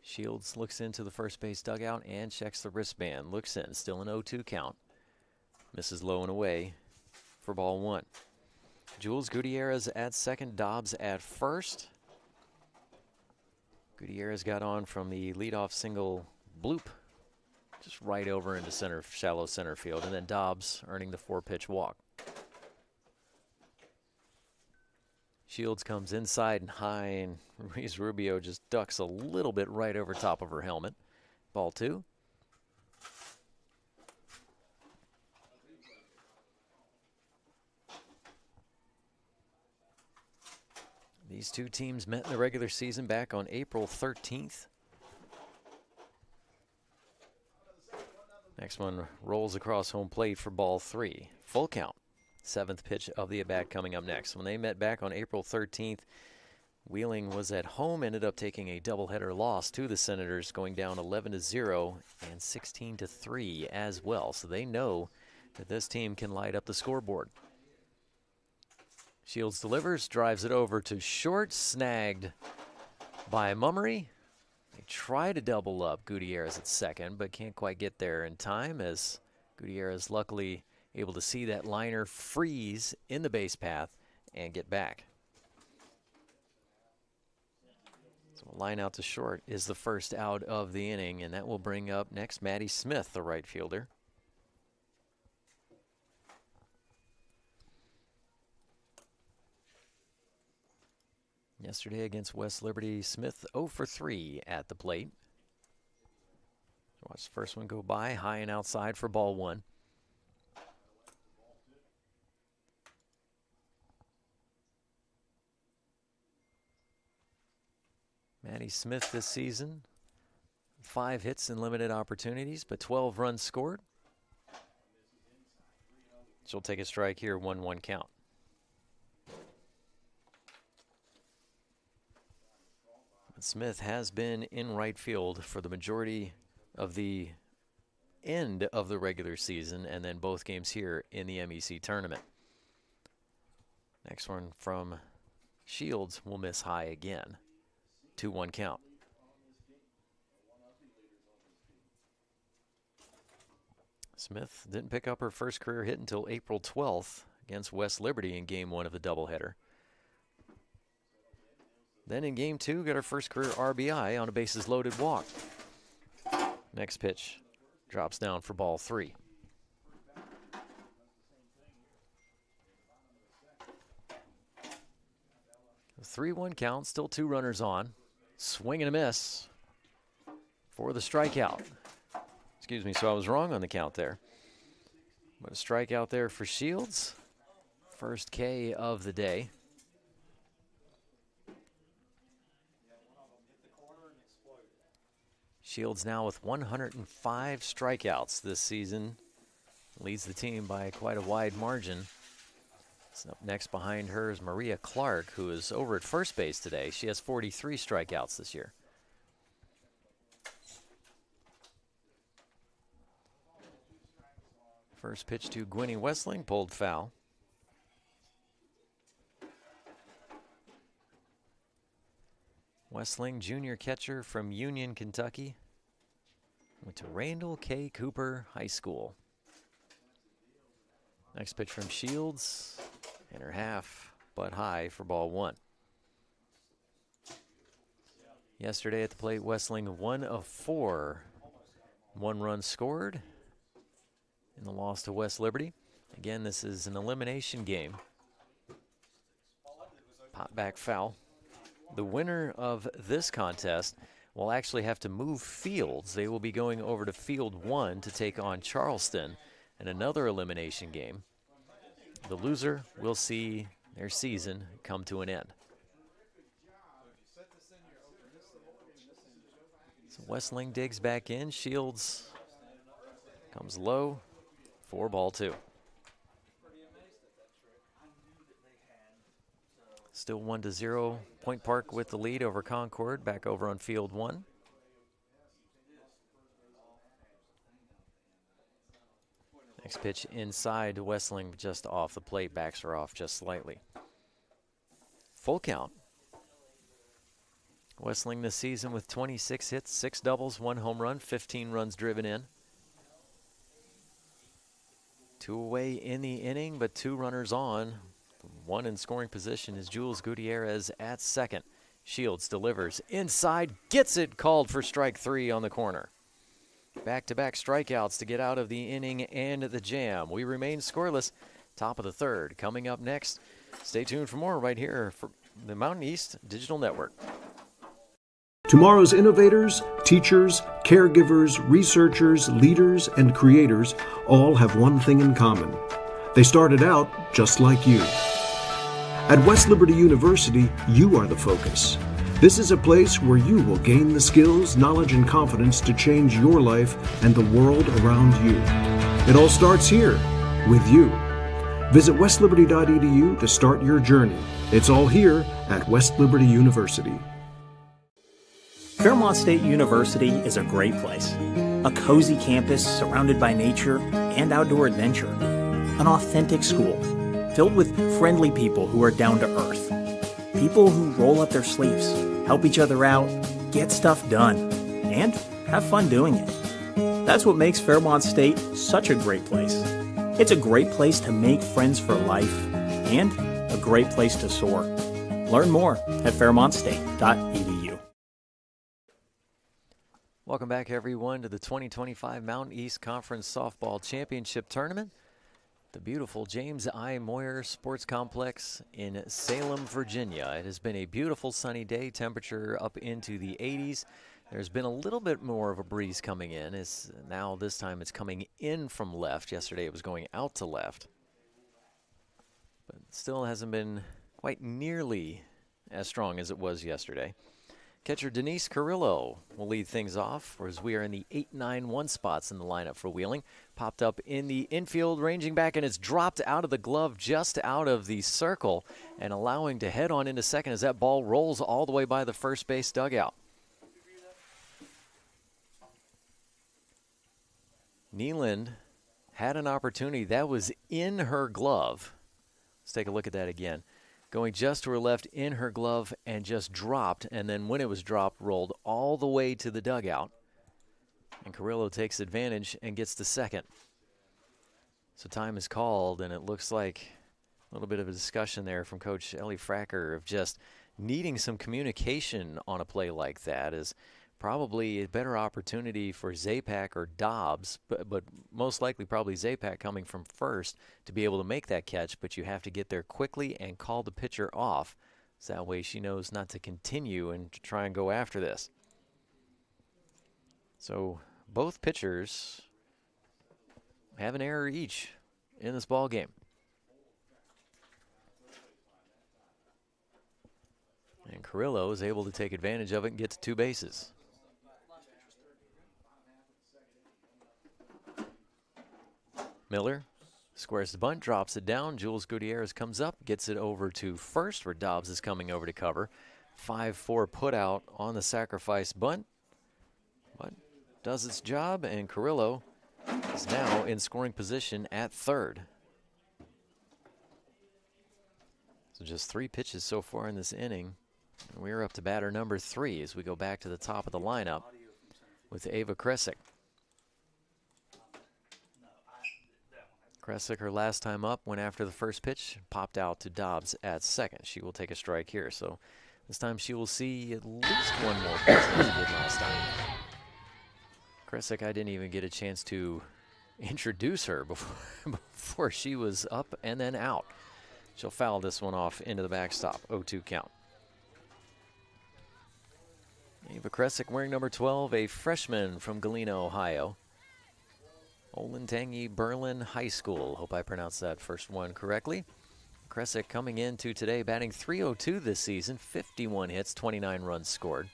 Shields looks into the first base dugout and checks the wristband. Looks in, still an 0-2 count. Misses low and away for ball one. Jules Gutierrez at second, Dobbs at first. Gutierrez got on from the leadoff single bloop, just right over into center, shallow center field, and then Dobbs earning the 4-pitch walk. Shields comes inside and high, and Ruiz Rubio just ducks a little bit right over top of her helmet. Ball two. These two teams met in the regular season back on April 13th. Next one rolls across home plate for ball three. Full count. 7th pitch of the at-bat coming up next. When they met back on April 13th, Wheeling was at home, ended up taking a doubleheader loss to the Senators, going down 11-0 and 16-3 as well. So they know that this team can light up the scoreboard. Shields delivers, drives it over to short, snagged by Mummery. They try to double up Gutierrez at second, but can't quite get there in time, as Gutierrez luckily able to see that liner freeze in the base path and get back. So a line out to short is the first out of the inning, and that will bring up next Maddie Smith, the right fielder. Yesterday against West Liberty, Smith 0 for 3 at the plate. Watch the first one go by, high and outside for ball one. Maddie Smith this season, 5 hits and limited opportunities, but 12 runs scored. She'll take a strike here, 1-1 count. Smith has been in right field for the majority of the end of the regular season and then both games here in the MEC tournament. Next one from Shields will miss high again. 2-1 count. Smith didn't pick up her first career hit until April 12th against West Liberty in Game 1 of the doubleheader. Then in Game 2, got her first career RBI on a bases-loaded walk. Next pitch drops down for ball 3. A 3-1 count, still 2 runners on. Swing and a miss for the strikeout. Excuse me, so I was wrong on the count there. But a strikeout there for Shields. First K of the day. Shields now with 105 strikeouts this season. Leads the team by quite a wide margin. So up next behind her is Maria Clark, who is over at first base today. She has 43 strikeouts this year. First pitch to Gwynnie Westling, pulled foul. Westling, junior catcher from Union, Kentucky. Went to Randall K. Cooper High School. Next pitch from Shields. In her half, but high for ball 1. Yesterday at the plate, Westling 1 of 4. 1 run scored in the loss to West Liberty. Again, this is an elimination game. Pop back foul. The winner of this contest will actually have to move fields. They will be going over to Field 1 to take on Charleston in another elimination game. The loser will see their season come to an end. So Westling digs back in. Shields comes low for ball 2. Still 1-0. Point Park with the lead over Concord. Back over on Field 1. Next pitch inside to Westling, just off the plate. Backs her off just slightly. Full count. Westling this season with 26 hits, 6 doubles, 1 home run, 15 runs driven in. 2 away in the inning, but 2 runners on. 1 in scoring position is Jules Gutierrez at second. Shields delivers inside, gets it, called for strike 3 on the corner. Back-to-back strikeouts to get out of the inning and the jam. We remain scoreless. Top of the 3rd. Coming up next, stay tuned for more right here for the Mountain East Digital Network. Tomorrow's innovators, teachers, caregivers, researchers, leaders, and creators all have one thing in common. They started out just like you. At West Liberty University, you are the focus. This is a place where you will gain the skills, knowledge, and confidence to change your life and the world around you. It all starts here, with you. Visit westliberty.edu to start your journey. It's all here at West Liberty University. Fairmont State University is a great place. A cozy campus surrounded by nature and outdoor adventure. An authentic school filled with friendly people who are down to earth. People who roll up their sleeves, help each other out, get stuff done, and have fun doing it. That's what makes Fairmont State such a great place. It's a great place to make friends for life and a great place to soar. Learn more at fairmontstate.edu. Welcome back, everyone, to the 2025 Mountain East Conference Softball Championship Tournament. The beautiful James I. Moyer Sports Complex in Salem, Virginia. It has been a beautiful sunny day, temperature up into the 80s. There's been a little bit more of a breeze coming in. Now this time it's coming in from left. Yesterday it was going out to left. But it still hasn't been quite nearly as strong as it was yesterday. Catcher Denise Carrillo will lead things off, whereas we are in the 8-9-1 spots in the lineup for Wheeling. Popped up in the infield, ranging back, and it's dropped out of the glove, just out of the circle, and allowing to head on into second as that ball rolls all the way by the first base dugout. Neeland had an opportunity. That was in her glove. Let's take a look at that again. Going just to her left in her glove and just dropped, and then when it was dropped, rolled all the way to the dugout. And Carrillo takes advantage and gets to second. So time is called, and it looks like a little bit of a discussion there from Coach Ellie Fracker of just needing some communication on a play like that is probably a better opportunity for Zapak or Dobbs, but most likely probably Zapak coming from first to be able to make that catch, but you have to get there quickly and call the pitcher off. So that way she knows not to continue and to try and go after this. So both pitchers have an error each in this ball game. And Carrillo is able to take advantage of it and get to two bases. Miller squares the bunt, drops it down. Jules Gutierrez comes up, gets it over to first where Dobbs is coming over to cover. 5-4 put out on the sacrifice bunt. But does its job, and Carrillo is now in scoring position at third. So just 3 pitches so far in this inning. And we're up to batter number 3 as we go back to the top of the lineup with Ava Kresick. Kresick, her last time up, went after the first pitch, popped out to Dobbs at second. She will take a strike here. So this time she will see at least one more pitch than she did last time. Kresick, I didn't even get a chance to introduce her before she was up and then out. She'll foul this one off into the backstop. 0-2 count. Ava Kresick wearing number 12, a freshman from Galena, Ohio. Olentangy Berlin High School. Hope I pronounced that first one correctly. Kresick coming into today batting .302 this season, 51 hits, 29 runs scored.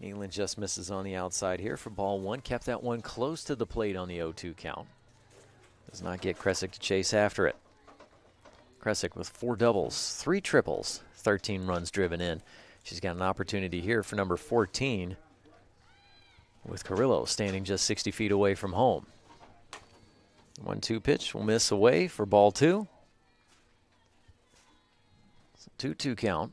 Neeland just misses on the outside here for ball 1. Kept that one close to the plate on the 0-2 count. Does not get Kresick to chase after it. Kresick with 4 doubles, 3 triples, 13 runs driven in. She's got an opportunity here for number 14 with Carrillo standing just 60 feet away from home. 1-2 pitch will miss away for ball 2. It's a 2-2 count.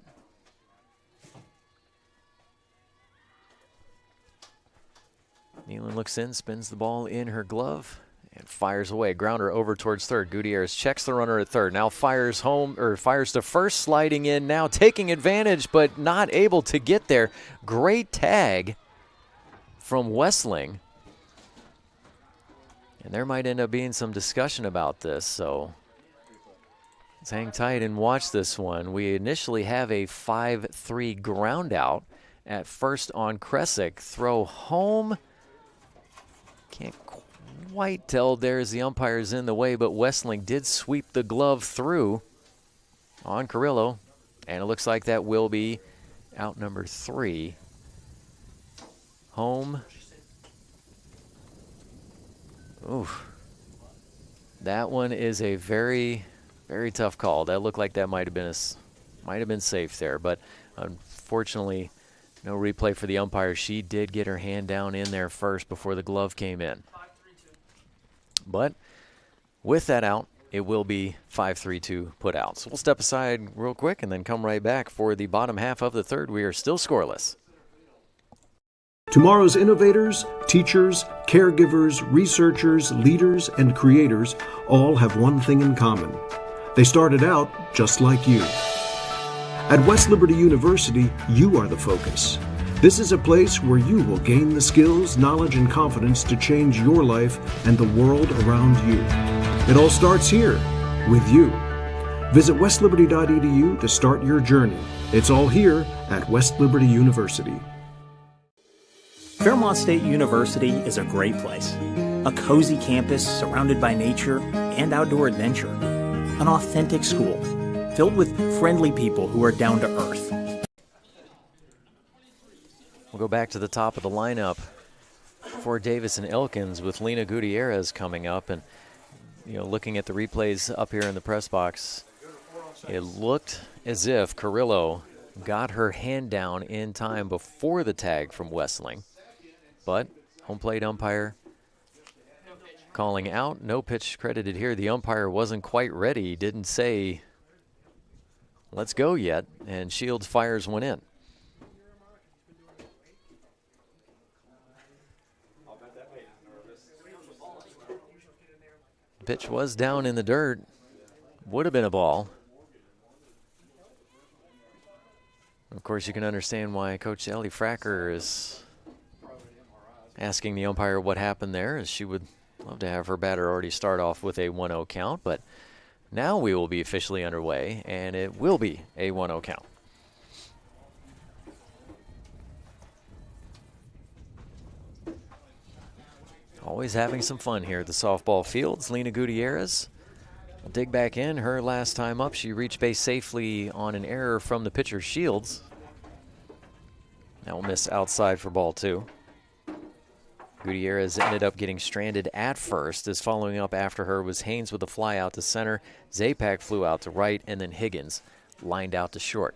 Neeland looks in, spins the ball in her glove, and fires away. Grounder over towards third. Gutierrez checks the runner at third. Now fires home, or fires to first, sliding in now, taking advantage, but not able to get there. Great tag from Wessling. And there might end up being some discussion about this, so let's hang tight and watch this one. We initially have a 5-3 ground out at first on Kresick. Throw home. Can't quite tell there's the umpires in the way, but Wessling did sweep the glove through on Carrillo, and it looks like that will be out number 3. Home. Oof. That one is a very, very tough call. That looked like that might have been safe there, but unfortunately, no replay for the umpire. She did get her hand down in there first before the glove came in. But with that out, it will be 5-3-2 put out. So we'll step aside real quick and then come right back for the bottom half of the third. We are still scoreless. Tomorrow's innovators, teachers, caregivers, researchers, leaders, and creators all have one thing in common. They started out just like you. At West Liberty University, you are the focus. This is a place where you will gain the skills, knowledge, and confidence to change your life and the world around you. It all starts here, with you. Visit westliberty.edu to start your journey. It's all here at West Liberty University. Fairmont State University is a great place. A cozy campus surrounded by nature and outdoor adventure. An authentic school filled with friendly people who are down to earth. We'll go back to the top of the lineup for Davis and Elkins with Lena Gutierrez coming up. And, looking at the replays up here in the press box, it looked as if Carrillo got her hand down in time before the tag from Wessling. But home plate umpire calling out. No pitch credited here. The umpire wasn't quite ready. Didn't say, let's go yet. And Shields fires one in. Pitch was down in the dirt. Would have been a ball. Of course, you can understand why Coach Ellie Fracker is asking the umpire what happened there, as she would love to have her batter already start off with a 1-0 count. But now we will be officially underway, and it will be a 1-0 count. Always having some fun here at the softball fields. Lena Gutierrez will dig back in. Her last time up, she reached base safely on an error from the pitcher Shields. That will miss outside for ball 2. Gutierrez ended up getting stranded at first, as following up after her was Haynes with a fly out to center. Zapak flew out to right, and then Higgins lined out to short.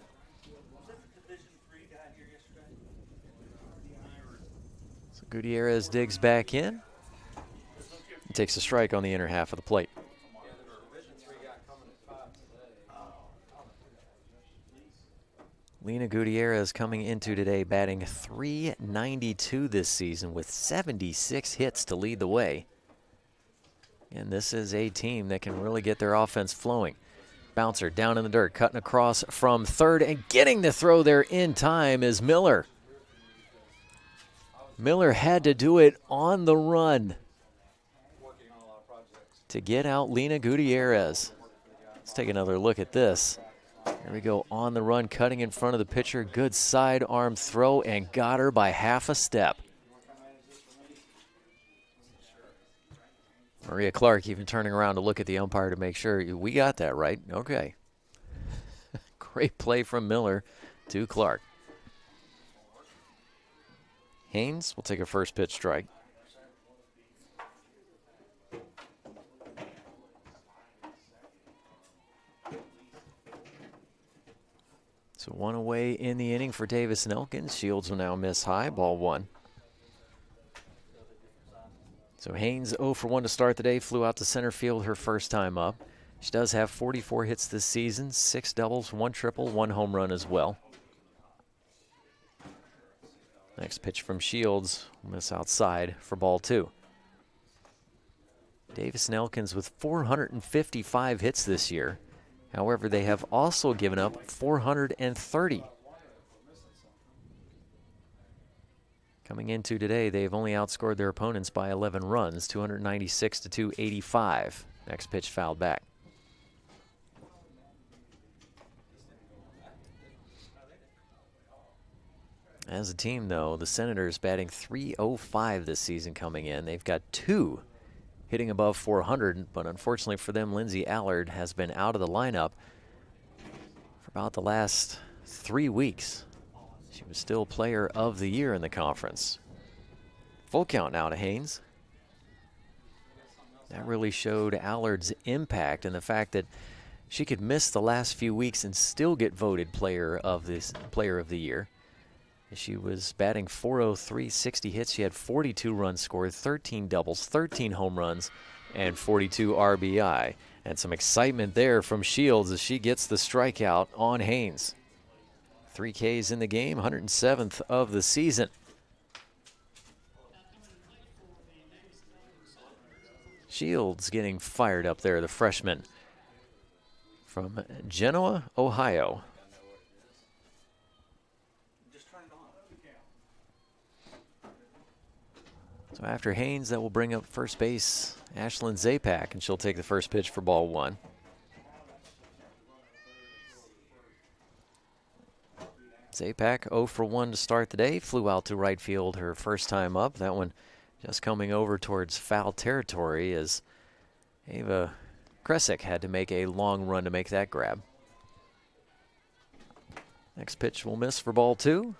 So Gutierrez digs back in. Takes a strike on the inner half of the plate. Lena Gutierrez coming into today batting .392 this season with 76 hits to lead the way. And this is a team that can really get their offense flowing. Bouncer down in the dirt, cutting across from third, and getting the throw there in time is Miller. Miller had to do it on the run to get out Lena Gutierrez. Let's take another look at this. There we go, on the run, cutting in front of the pitcher. Good sidearm throw, and got her by half a step. Maria Clark even turning around to look at the umpire to make sure we got that right. Okay. Great play from Miller to Clark. Haynes will take a first pitch strike. So one away in the inning for Davis and Elkins. Shields will now miss high, ball 1. So Haynes 0 for 1 to start the day, flew out to center field her first time up. She does have 44 hits this season, 6 doubles, 1 triple, 1 home run as well. Next pitch from Shields, will miss outside for ball 2. Davis and Elkins with 455 hits this year. However, they have also given up 430. Coming into today, they've only outscored their opponents by 11 runs, 296 to 285. Next pitch fouled back. As a team, though, the Senators batting .305 this season coming in. They've got 2 hitting above 400, but unfortunately for them, Lindsay Allard has been out of the lineup for about the last 3 weeks. She was still player of the year in the conference. Full count now to Haynes. That really showed Allard's impact and the fact that she could miss the last few weeks and still get voted player of the year. She was batting .403, 60 hits. She had 42 runs scored, 13 doubles, 13 home runs, and 42 RBI. And some excitement there from Shields as she gets the strikeout on Haynes. 3 Ks in the game, 107th of the season. Shields getting fired up there, the freshman from Genoa, Ohio. So after Haynes, that will bring up first base Ashlyn Zapak, and she'll take the first pitch for ball 1. Zapak 0 for 1 to start the day, flew out to right field her first time up. That one just coming over towards foul territory as Ava Kresick had to make a long run to make that grab. Next pitch will miss for ball 2.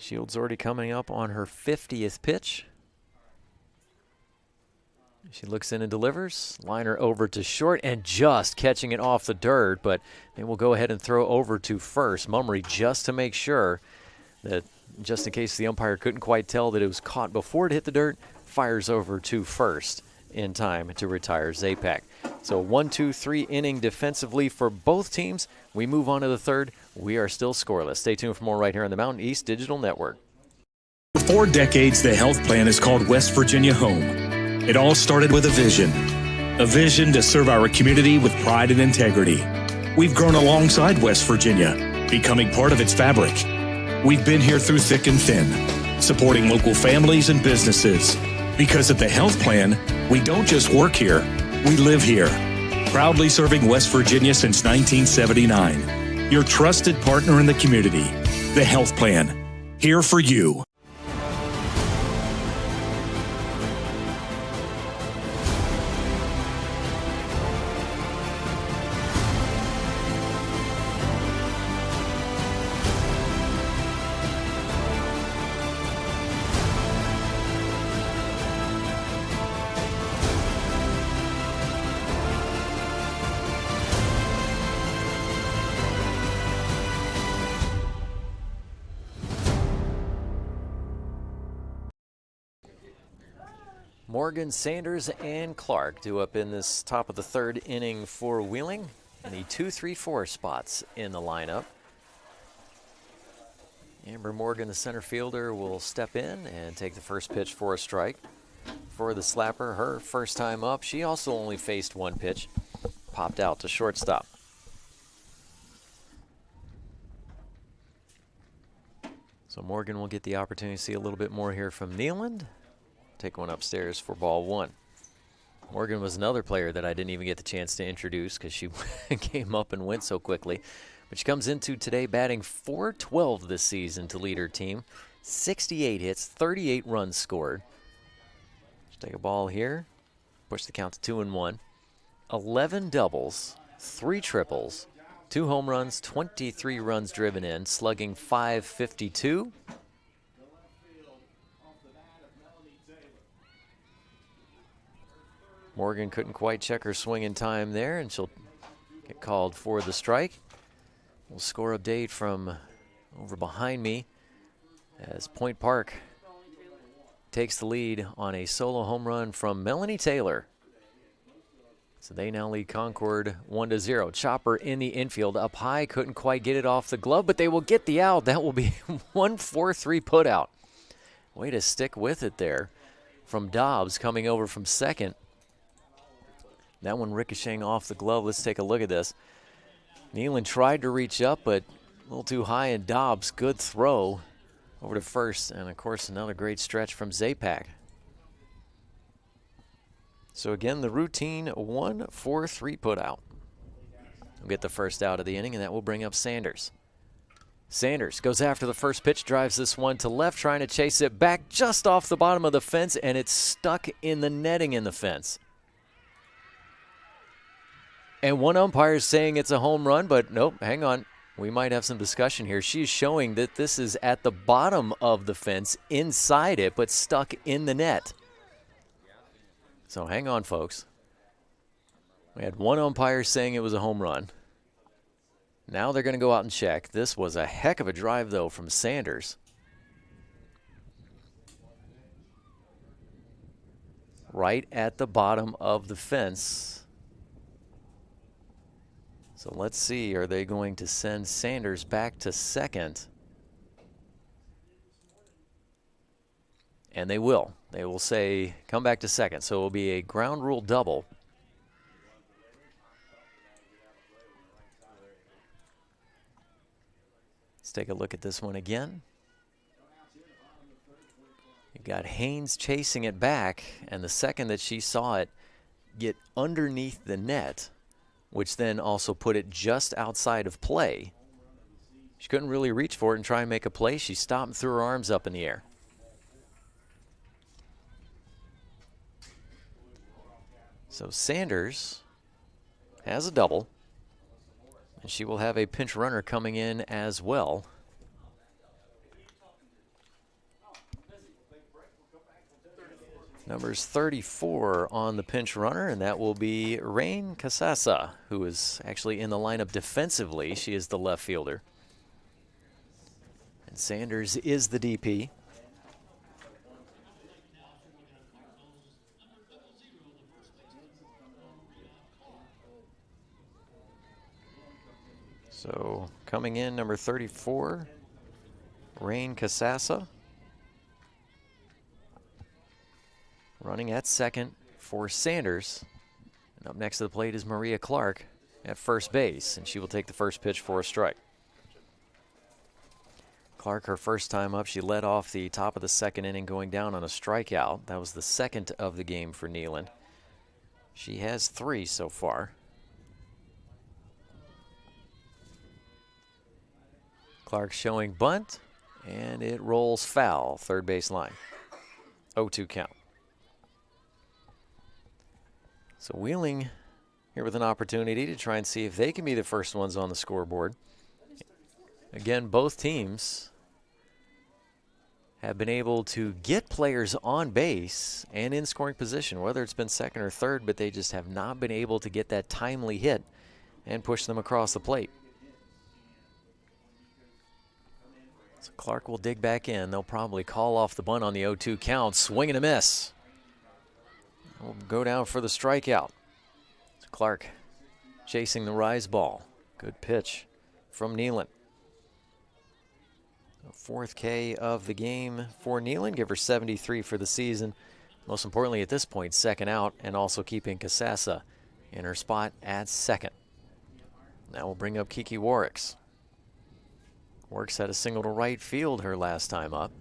Shields already coming up on her 50th pitch. She looks in and delivers. Liner over to short and just catching it off the dirt, but they will go ahead and throw over to first. Mummery, just to make sure that, just in case the umpire couldn't quite tell that it was caught before it hit the dirt, fires over to first in time to retire Zapak. So 1-2-3 inning defensively for both teams. We move on to the third. We are still scoreless. Stay tuned for more right here on the Mountain East Digital Network. For 4 decades, the health plan has called West Virginia home. It all started with a vision to serve our community with pride and integrity. We've grown alongside West Virginia, becoming part of its fabric. We've been here through thick and thin, supporting local families and businesses. Because at the health plan, we don't just work here, we live here. Proudly serving West Virginia since 1979. Your trusted partner in the community. The health plan. Here for you. Morgan, Sanders, and Clark due up in this top of the third inning for Wheeling. And the 2, 3, 4 spots in the lineup. Amber Morgan, the center fielder, will step in and take the first pitch for a strike. For the slapper, her first time up, she also only faced one pitch. Popped out to shortstop. So Morgan will get the opportunity to see a little bit more here from Nealand. Take one upstairs for ball one. Morgan was another player that I didn't even get the chance to introduce because she came up and went so quickly. But she comes into today batting .412 this season to lead her team. 68 hits, 38 runs scored. Let's take a ball here. Push the count to 2-1. 11 doubles, 3 triples, 2 home runs, 23 runs driven in, slugging .552. Morgan couldn't quite check her swing in time there, and she'll get called for the strike. We'll score update from over behind me as Point Park takes the lead on a solo home run from Melanie Taylor. So they now lead Concord 1-0. Chopper in the infield, up high, couldn't quite get it off the glove, but they will get the out. That will be 1-4-3 putout. Way to stick with it there from Dobbs coming over from second. That one ricocheting off the glove. Let's take a look at this. Nealand tried to reach up, but a little too high, and Dobbs, good throw over to first. And, of course, another great stretch from Zapak. So, again, the routine 1-4-3 putout. We'll get the first out of the inning, and that will bring up Sanders. Sanders goes after the first pitch, drives this one to left, trying to chase it back just off the bottom of the fence, and it's stuck in the netting in the fence. And one umpire is saying it's a home run, but nope, hang on. We might have some discussion here. She's showing that this is at the bottom of the fence, inside it, but stuck in the net. So hang on, folks. We had one umpire saying it was a home run. Now they're going to go out and check. This was a heck of a drive, though, from Sanders. Right at the bottom of the fence. So let's see, are they going to send Sanders back to second? And they will. They will say, come back to second. So it will be a ground rule double. Let's take a look at this one again. You got Haynes chasing it back, and the second that she saw it get underneath the net, which then also put it just outside of play. She couldn't really reach for it and try and make a play. She stopped and threw her arms up in the air. So Sanders has a double, and she will have a pinch runner coming in as well. Numbers 34 on the pinch runner, and that will be Rain Casasa, who is actually in the lineup defensively. She is the left fielder. And Sanders is the DP. So coming in, number 34, Rain Casasa. Running at second for Sanders. And up next to the plate is Maria Clark at first base, and she will take the first pitch for a strike. Clark, her first time up, she led off the top of the second inning going down on a strikeout. That was the second of the game for Neyland. She has 3 so far. Clark showing bunt, and it rolls foul, third base line. 0-2 count. So Wheeling here with an opportunity to try and see if they can be the first ones on the scoreboard. Again, both teams have been able to get players on base and in scoring position, whether it's been second or third, but they just have not been able to get that timely hit and push them across the plate. So Clark will dig back in. They'll probably call off the bunt on the 0-2 count. Swing and a miss. Will go down for the strikeout. So Clark chasing the rise ball. Good pitch from Neyland. Fourth K of the game for Neyland. Give her 73 for the season. Most importantly at this point, second out, and also keeping Casasa in her spot at second. Now we'll bring up Kiki Warricks. Warricks had a single to right field her last time up.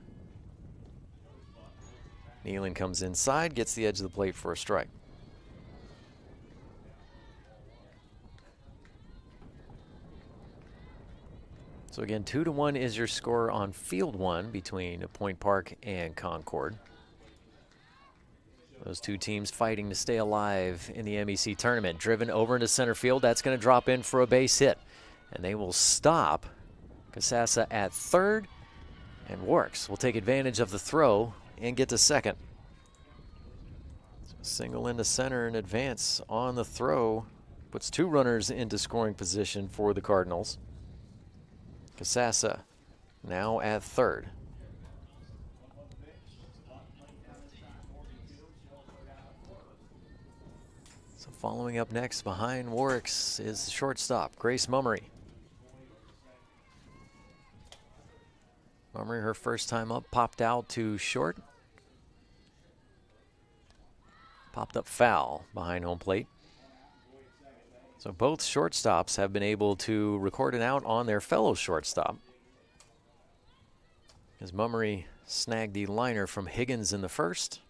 Neyland comes inside, gets the edge of the plate for a strike. So again, 2-1 is your score on field one between Point Park and Concord. Those two teams fighting to stay alive in the MEC tournament. Driven over into center field, that's going to drop in for a base hit. And they will stop Casasa at third, and Warricks will take advantage of the throw and get to second. So single into center and advance on the throw. Puts 2 runners into scoring position for the Cardinals. Casasa now at third. So following up next behind Warricks is shortstop Grace Mummery. Mummery, her first time up, popped out to short. Popped up foul behind home plate. So both shortstops have been able to record an out on their fellow shortstop, as Mummery snagged the liner from Higgins in the first.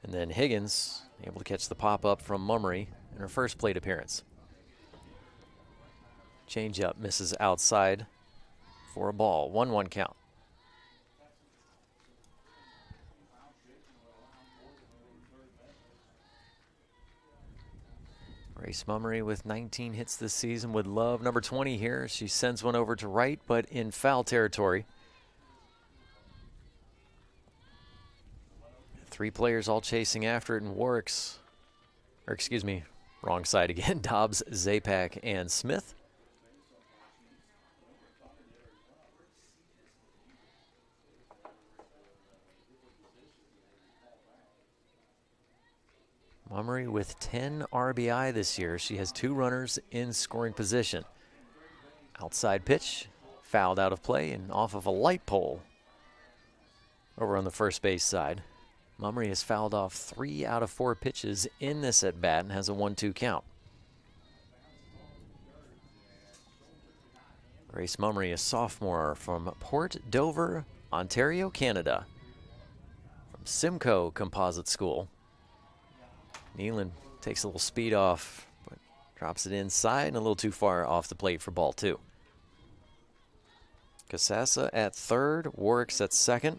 And then Higgins able to catch the pop-up from Mummery in her first plate appearance. Changeup misses outside for a ball. 1-1 count. Grace Mummery with 19 hits this season would love number 20 here. She sends one over to right, but in foul territory. 3 players all chasing after it, and Warricks, or excuse me, wrong side again, Dobbs, Zapak, and Smith. Mummery with 10 RBI this year. She has 2 runners in scoring position. Outside pitch, fouled out of play and off of a light pole over on the first base side. Mummery has fouled off 3 out of 4 pitches in this at bat and has a 1-2 count. Grace Mummery, a sophomore from Port Dover, Ontario, Canada, from Simcoe Composite School. Neyland takes a little speed off, but drops it inside and a little too far off the plate for ball 2. Casasa at third, Warricks at second.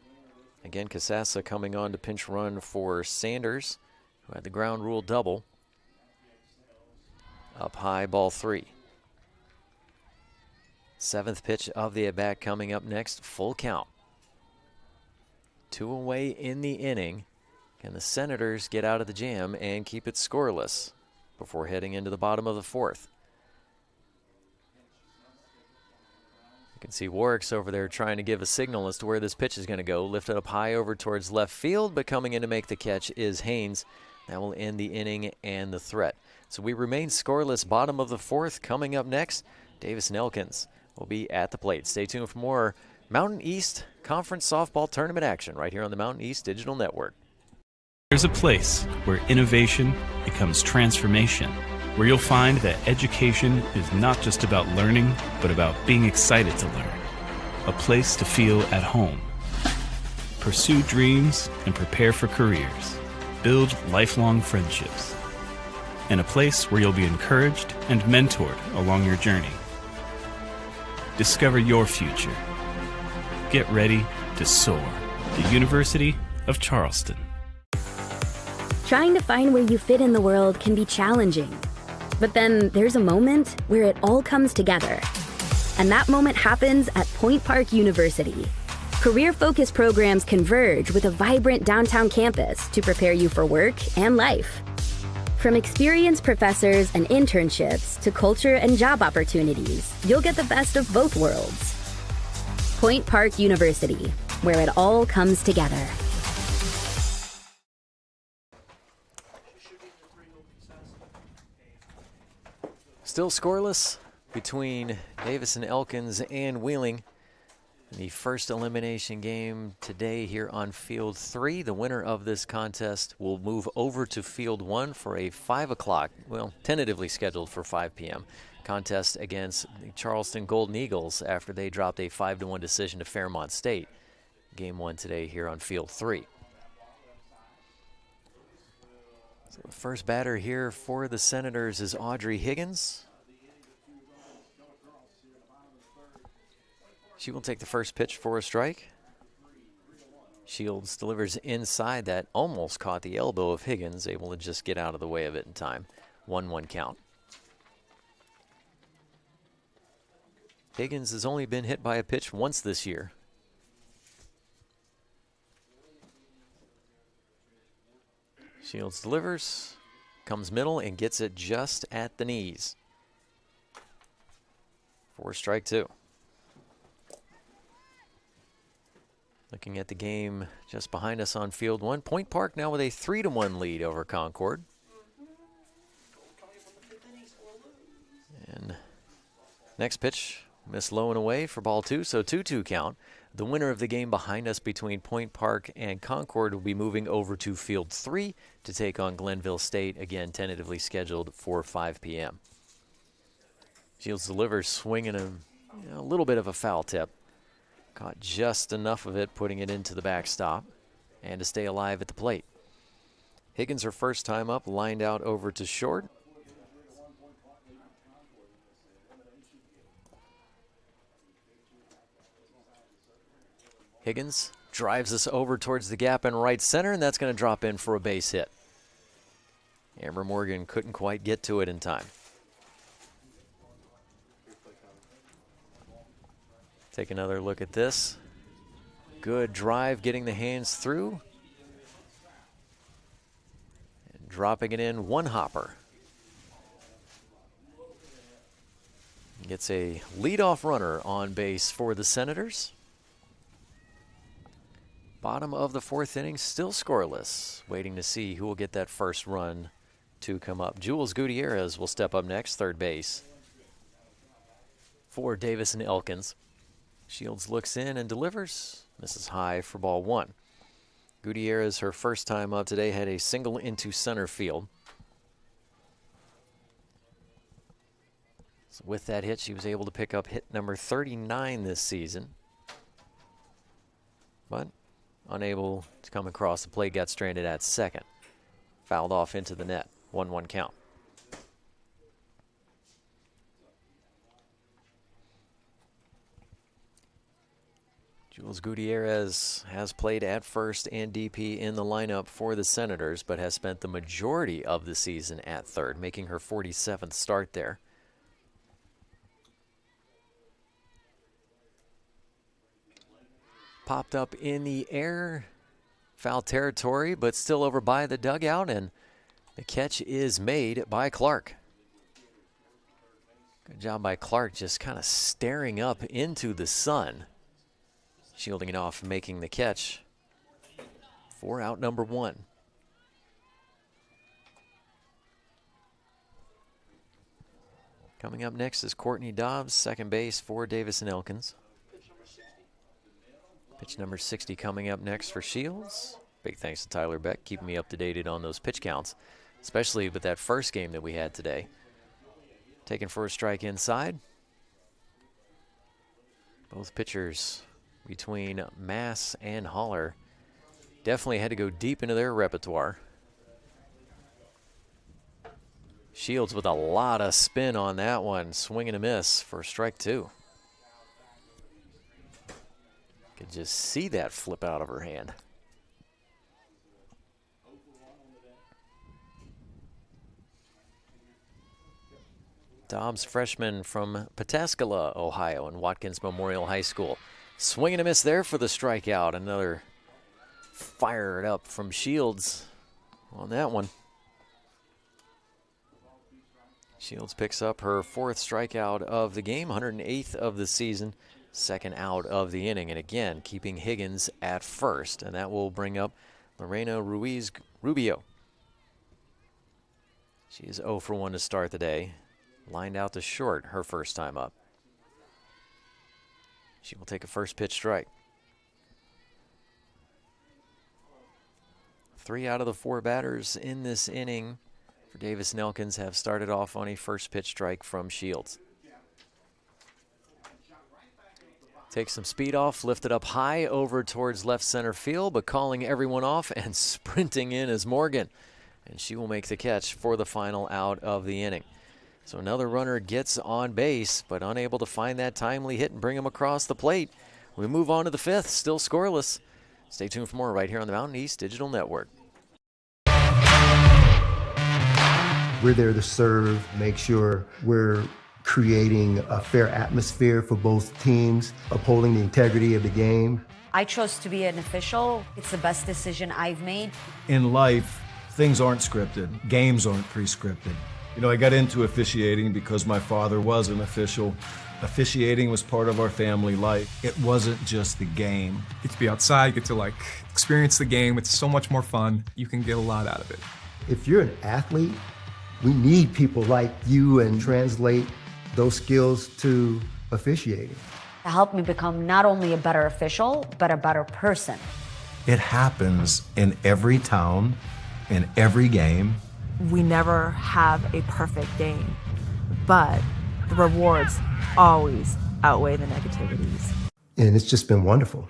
Again, Casasa coming on to pinch run for Sanders, who had the ground rule double. Up high, ball 3. 7th pitch of the at-bat coming up next, full count. 2 away in the inning. Can the Senators get out of the jam and keep it scoreless before heading into the bottom of the 4th? You can see Warwick's over there trying to give a signal as to where this pitch is going to go. Lifted up high over towards left field, but coming in to make the catch is Haynes. That will end the inning and the threat. So we remain scoreless, bottom of the 4th. Coming up next, Davison Elkins will be at the plate. Stay tuned for more Mountain East Conference Softball Tournament action right here on the Mountain East Digital Network. There's a place where innovation becomes transformation, where you'll find that education is not just about learning, but about being excited to learn. A place to feel at home. Pursue dreams and prepare for careers. Build lifelong friendships. And a place where you'll be encouraged and mentored along your journey. Discover your future. Get ready to soar. The University of Charleston. Trying to find where you fit in the world can be challenging. But then there's a moment where it all comes together. And that moment happens at Point Park University. Career-focused programs converge with a vibrant downtown campus to prepare you for work and life. From experienced professors and internships to culture and job opportunities, you'll get the best of both worlds. Point Park University, where it all comes together. Still scoreless between Davison Elkins and Wheeling. The first elimination game today here on Field 3. The winner of this contest will move over to Field 1 for a 5 o'clock, well, tentatively scheduled for 5 p.m. contest against the Charleston Golden Eagles after they dropped a 5-1 decision to Fairmont State. Game 1 today here on Field 3. So the first batter here for the Senators is Audrey Higgins. She will take the first pitch for a strike. Shields delivers inside. That almost caught the elbow of Higgins, able to just get out of the way of it in time. 1-1 count. Higgins has only been hit by a pitch once this year. Shields delivers, comes middle and gets it just at the knees. For strike 2. Looking at the game just behind us on Field 1. Point Park now with a 3-1 lead over Concord. And next pitch, miss low and away for ball 2, so 2-2 count. The winner of the game behind us between Point Park and Concord will be moving over to Field 3 to take on Glenville State, again tentatively scheduled for 5 p.m. Shields delivers, swinging a little bit of a foul tip. Caught just enough of it, putting it into the backstop and to stay alive at the plate. Higgins, her first time up, lined out over to short. Higgins drives us over towards the gap in right center, and that's going to drop in for a base hit. Amber Morgan couldn't quite get to it in time. Take another look at this. Good drive, getting the hands through. And dropping it in, one hopper. Gets a leadoff runner on base for the Senators. Bottom of the 4th inning, still scoreless. Waiting to see who will get that first run to come up. Jules Gutierrez will step up next, third base for Davison Elkins. Shields looks in and delivers. Misses high for ball 1. Gutierrez, her first time up today, had a single into center field. So with that hit, she was able to pick up hit number 39 this season. But unable to come across the plate, got stranded at second. Fouled off into the net. 1-1 count. Jules Gutierrez has played at first and DP in the lineup for the Senators, but has spent the majority of the season at third, making her 47th start there. Popped up in the air, foul territory, but still over by the dugout, and the catch is made by Clark. Good job by Clark, just kind of staring up into the sun, shielding it off, making the catch for out number 1. Coming up next is Courtney Dobbs, second base for Davis and Elkins. Pitch number 60 coming up next for Shields. Big thanks to Tyler Beck, keeping me up to date on those pitch counts, especially with that first game that we had today. Taken for a strike inside. Both pitchers between Mass and Holler definitely had to go deep into their repertoire. Shields with a lot of spin on that one. Swing and a miss for strike 2. Could just see that flip out of her hand. Dobbs, freshman from Pataskala, Ohio, and Watkins Memorial High School. Swing and a miss there for the strikeout. Another fire it up from Shields on that one. Shields picks up her 4th strikeout of the game, 108th of the season, 2nd out of the inning. And again, keeping Higgins at first. And that will bring up Lorena Ruiz Rubio. She is 0 for 1 to start the day. Lined out to short her first time up. She will take a first pitch strike. 3 out of the 4 batters in this inning for Davis and Elkins have started off on a first pitch strike from Shields. Takes some speed off, lifted up high over towards left center field, but calling everyone off and sprinting in is Morgan. And she will make the catch for the final out of the inning. So another runner gets on base, but unable to find that timely hit and bring him across the plate. We move on to the 5th, still scoreless. Stay tuned for more right here on the Mountain East Digital Network. We're there to serve, make sure we're creating a fair atmosphere for both teams, upholding the integrity of the game. I chose to be an official. It's the best decision I've made. In life, things aren't scripted. Games aren't pre-scripted. You know, I got into officiating because my father was an official. Officiating was part of our family life. It wasn't just the game. Get to be outside, get to experience the game. It's so much more fun. You can get a lot out of it. If you're an athlete, we need people like you and translate those skills to officiating. To help me become not only a better official, but a better person. It happens in every town, in every game. We never have a perfect game, but the rewards always outweigh the negativities. And it's just been wonderful.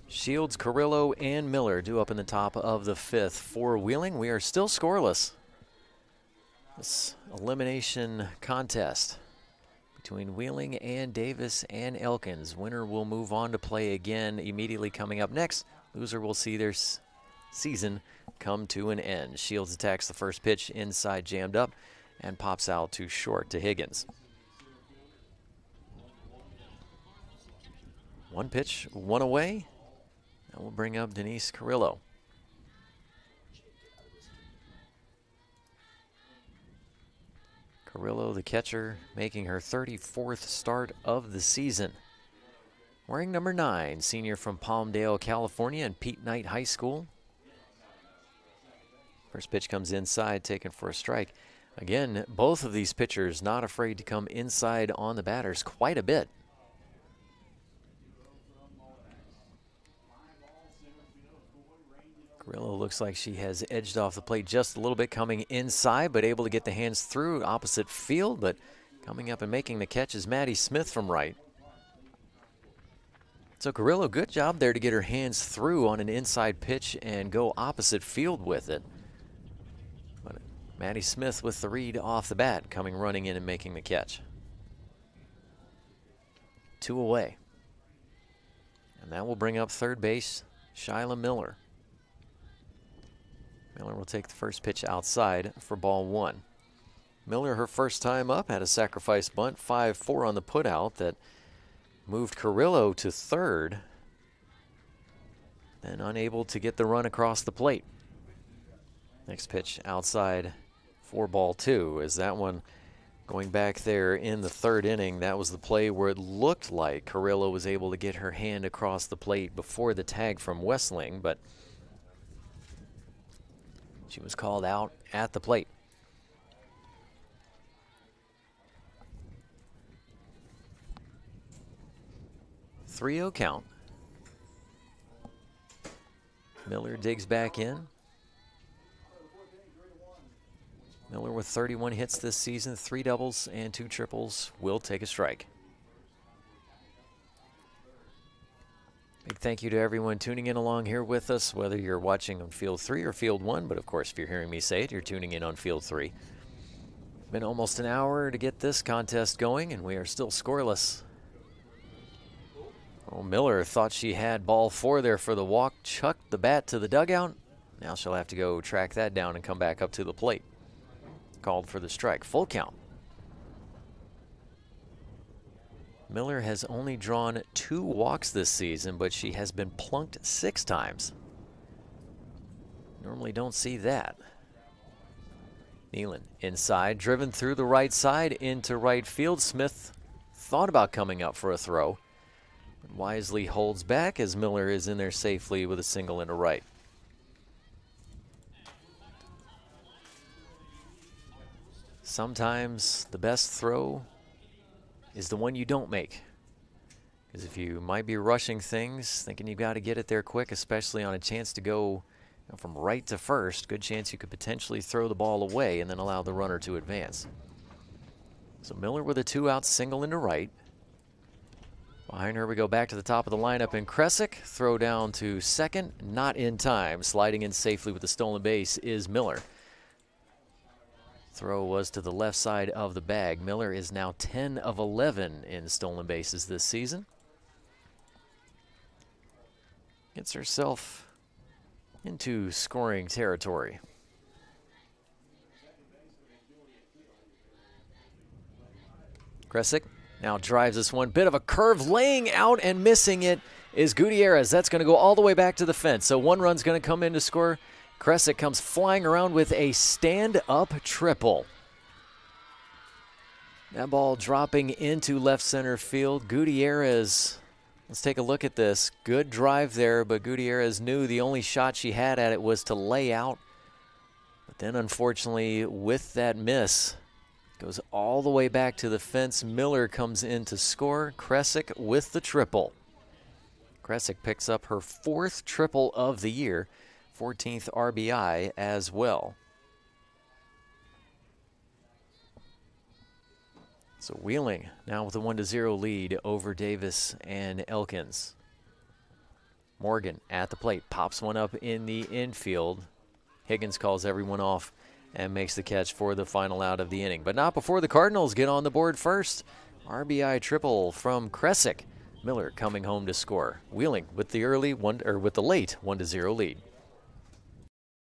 Shields, Carrillo, and Miller due up in the top of the 5th for Wheeling. We are still scoreless. This elimination contest between Wheeling and Davis and Elkins. Winner will move on to play again immediately coming up next. Loser will see their season come to an end. Shields attacks the first pitch inside, jammed up, and pops out to short to Higgins. 1 pitch, 1 away. That will bring up Denise Carrillo. Carrillo, the catcher, making her 34th start of the season. Wearing number 9, senior from Palmdale, California, and Pete Knight High School. First pitch comes inside, taken for a strike. Again, both of these pitchers not afraid to come inside on the batters quite a bit. Carrillo looks like she has edged off the plate just a little bit coming inside, but able to get the hands through opposite field. But coming up and making the catch is Maddie Smith from right. So Carrillo, good job there to get her hands through on an inside pitch and go opposite field with it. But Maddie Smith with the read off the bat, coming running in and making the catch. 2 away. And that will bring up third base, Shyla Miller. Miller will take the first pitch outside for ball 1. Miller, her first time up, had a sacrifice bunt, 5-4 on the putout that moved Carrillo to third, then unable to get the run across the plate. Next pitch outside for ball 2. As that one going back there in the third inning, that was the play where it looked like Carrillo was able to get her hand across the plate before the tag from Westling, but she was called out at the plate. 3-0 count. Miller digs back in. Miller with 31 hits this season, 3 doubles and 2 triples, will take a strike. Big thank you to everyone tuning in along here with us, whether you're watching on Field 3 or Field 1, but of course if you're hearing me say it, you're tuning in on Field 3. Been almost an hour to get this contest going, and we are still scoreless. Oh, Miller thought she had ball 4 there for the walk, chucked the bat to the dugout. Now she'll have to go track that down and come back up to the plate. Called for the strike. Full count. Miller has only drawn 2 walks this season, but she has been plunked 6 times. Normally don't see that. Nealon inside, driven through the right side into right field. Smith thought about coming up for a throw, but wisely holds back as Miller is in there safely with a single into right. Sometimes the best throw is the one you don't make. Because if you might be rushing things, thinking you've got to get it there quick, especially on a chance to go from right to first, good chance you could potentially throw the ball away and then allow the runner to advance. So Miller with a 2-out single into right. Behind her we go back to the top of the lineup, and Kresick throw down to second, not in time. Sliding in safely with the stolen base is Miller. Throw was to the left side of the bag. Miller is now 10 of 11 in stolen bases this season. Gets herself into scoring territory. Kresick now drives this one. Bit of a curve, laying out and missing it is Gutierrez. That's going to go all the way back to the fence. So 1 run's going to come in to score. Kresick comes flying around with a stand-up triple. That ball dropping into left center field. Gutierrez, let's take a look at this. Good drive there, but Gutierrez knew the only shot she had at it was to lay out. But then unfortunately, with that miss, goes all the way back to the fence. Miller comes in to score. Kresick with the triple. Kresick picks up her 4th triple of the year. 14th RBI as well. So Wheeling now with a 1-0 lead over Davis and Elkins. Morgan at the plate, pops one up in the infield. Higgins calls everyone off and makes the catch for the final out of the inning. But not before the Cardinals get on the board first. RBI triple from Kresick. Miller coming home to score. Wheeling with the late 1-0 lead.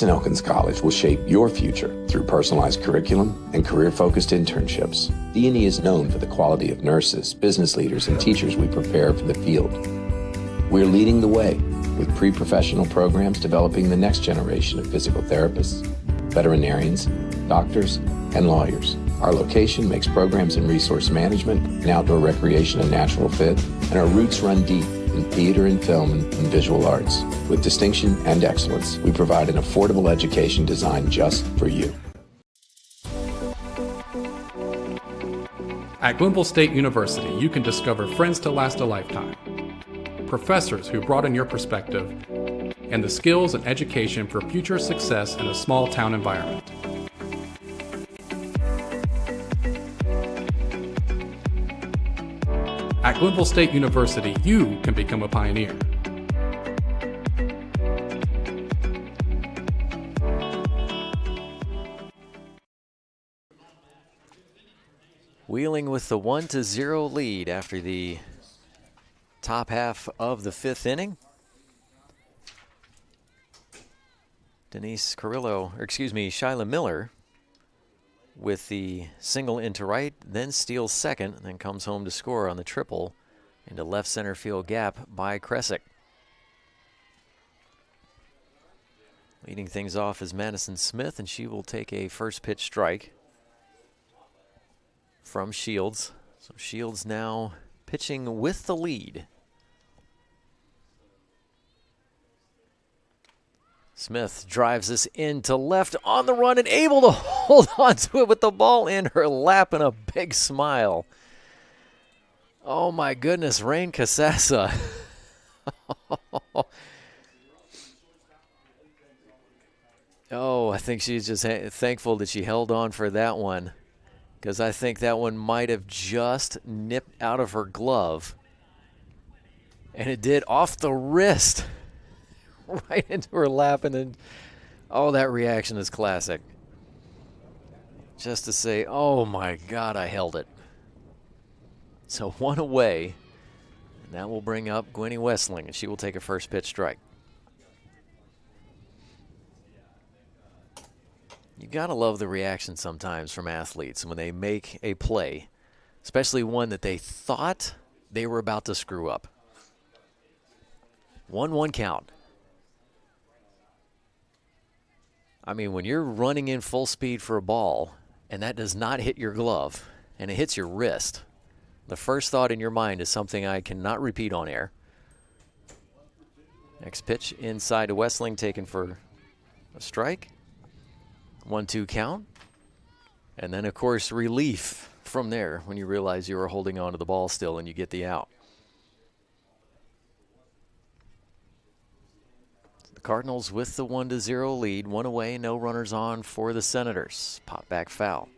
Elkins College will shape your future through personalized curriculum and career-focused internships. D&E is known for the quality of nurses, business leaders, and teachers we prepare for the field. We're leading the way with pre-professional programs developing the next generation of physical therapists, veterinarians, doctors, and lawyers. Our location makes programs in resource management and outdoor recreation a natural fit, and our roots run deep in theater and film and visual arts. With distinction and excellence, we provide an affordable education designed just for you. At Glenville State University, you can discover friends to last a lifetime, professors who broaden your perspective, and the skills and education for future success in a small town environment. At Glenville State University, you can become a pioneer. Wheeling with the 1-0 lead after the top half of the 5th inning. Shyla Miller with the single into right, then steals second, and then comes home to score on the triple into left center field gap by Kresick. Leading things off is Madison Smith, and she will take a first pitch strike from Shields. So Shields now pitching with the lead. Smith drives this into left on the run and able to hold on to it with the ball in her lap and a big smile. Oh my goodness, Rain Casassa. Oh, I think she's just thankful that she held on for that one, because I think that one might have just nipped out of her glove. And it did, off the wrist. Right into her lap, and then, oh, that reaction is classic. Just to say, oh my God, I held it. So one away, and that will bring up Gwenny Westling, and she will take a first pitch strike. You gotta love the reaction sometimes from athletes when they make a play, especially one that they thought they were about to screw up. 1-1 count. I mean, when you're running in full speed for a ball and that does not hit your glove and it hits your wrist, the first thought in your mind is something I cannot repeat on air. Next pitch inside to Westling, taken for a strike. 1-2 count. And then, of course, relief from there when you realize you were holding on to the ball still and you get the out. Cardinals with the 1-0 lead. One away, no runners on for the Senators. Pop back foul.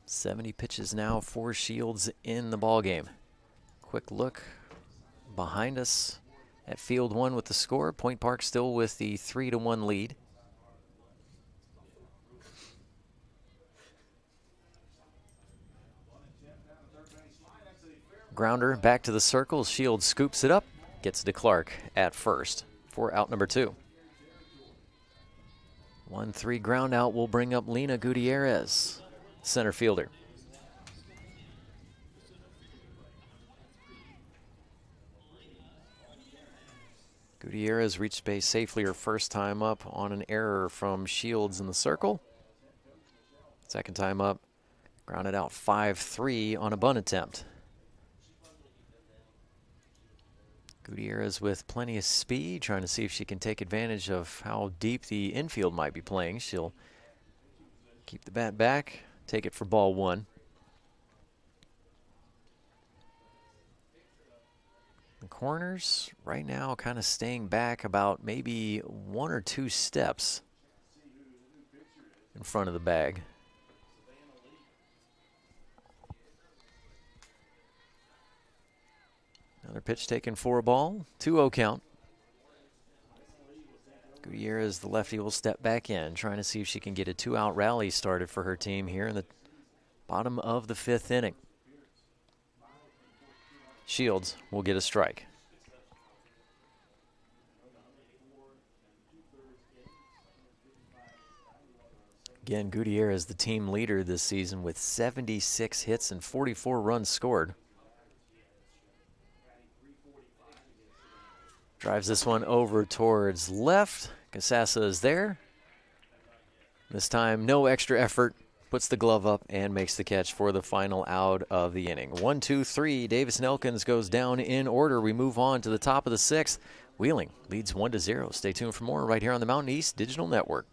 70 pitches now for Shields in the ballgame. Quick look behind us at field one with the score. Point Park still with the 3-1 lead. Grounder back to the circle. Shields scoops it up. Gets to Clark at first for out number 2. 1-3 ground out will bring up Lena Gutierrez, center fielder. Gutierrez reached base safely her first time up on an error from Shields in the circle. Second time up, grounded out 5-3 on a bunt attempt. Gutierrez with plenty of speed, trying to see if she can take advantage of how deep the infield might be playing. She'll keep the bat back, take it for ball 1. The corners right now kind of staying back about maybe 1 or 2 steps in front of the bag. Another pitch taken for a ball. 2-0 count. Gutierrez, the lefty, will step back in, trying to see if she can get a 2-out rally started for her team here in the bottom of the 5th inning. Shields will get a strike. Again, Gutierrez, the team leader this season with 76 hits and 44 runs scored. Drives this one over towards left. Casassa is there. This time, no extra effort. Puts the glove up and makes the catch for the final out of the inning. 1-2-3. Davis Elkins goes down in order. We move on to the top of the 6th. Wheeling leads 1-0. Stay tuned for more right here on the Mountain East Digital Network.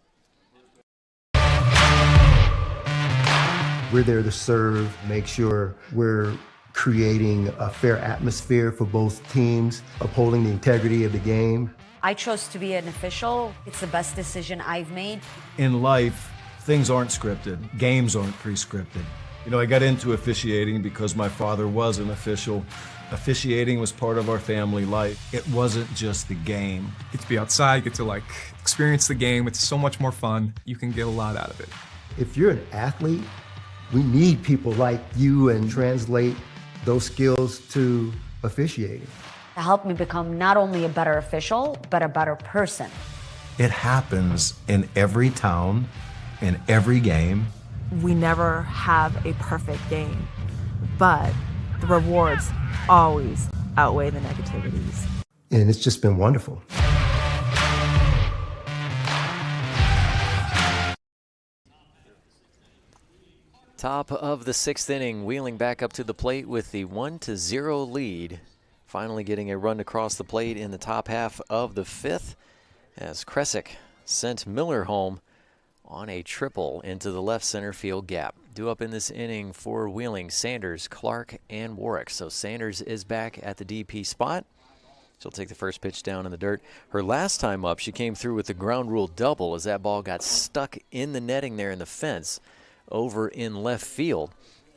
We're there to serve, make sure we're creating a fair atmosphere for both teams, upholding the integrity of the game. I chose to be an official. It's the best decision I've made. In life, things aren't scripted. Games aren't pre-scripted. You know, I got into officiating because my father was an official. Officiating was part of our family life. It wasn't just the game. Get to be outside, get to experience the game. It's so much more fun. You can get a lot out of it. If you're an athlete, we need people like you and translate those skills to officiating. To help me become not only a better official, but a better person. It happens in every town, in every game. We never have a perfect game, but the rewards always outweigh the negativities. And it's just been wonderful. Top of the 6th inning, Wheeling back up to the plate with the 1-0 lead. Finally getting a run across the plate in the top half of the 5th as Kresick sent Miller home on a triple into the left center field gap. Due up in this inning for Wheeling, Sanders, Clark, and Warwick. So Sanders is back at the DP spot. She'll take the first pitch down in the dirt. Her last time up, she came through with the ground rule double as that ball got stuck in the netting there in the fence over in left field.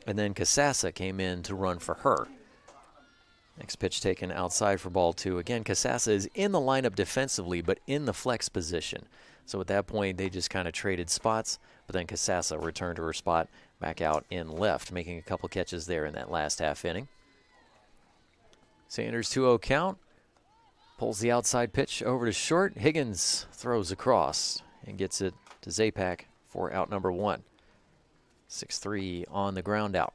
And then Casassa came in to run for her. Next pitch taken outside for ball 2. Again, Casassa is in the lineup defensively, but in the flex position. So at that point, they just kind of traded spots, but then Casassa returned to her spot back out in left, making a couple catches there in that last half inning. Sanders 2-0 count. Pulls the outside pitch over to short. Higgins throws across and gets it to Zapak for out number 1. 6-3 on the ground out.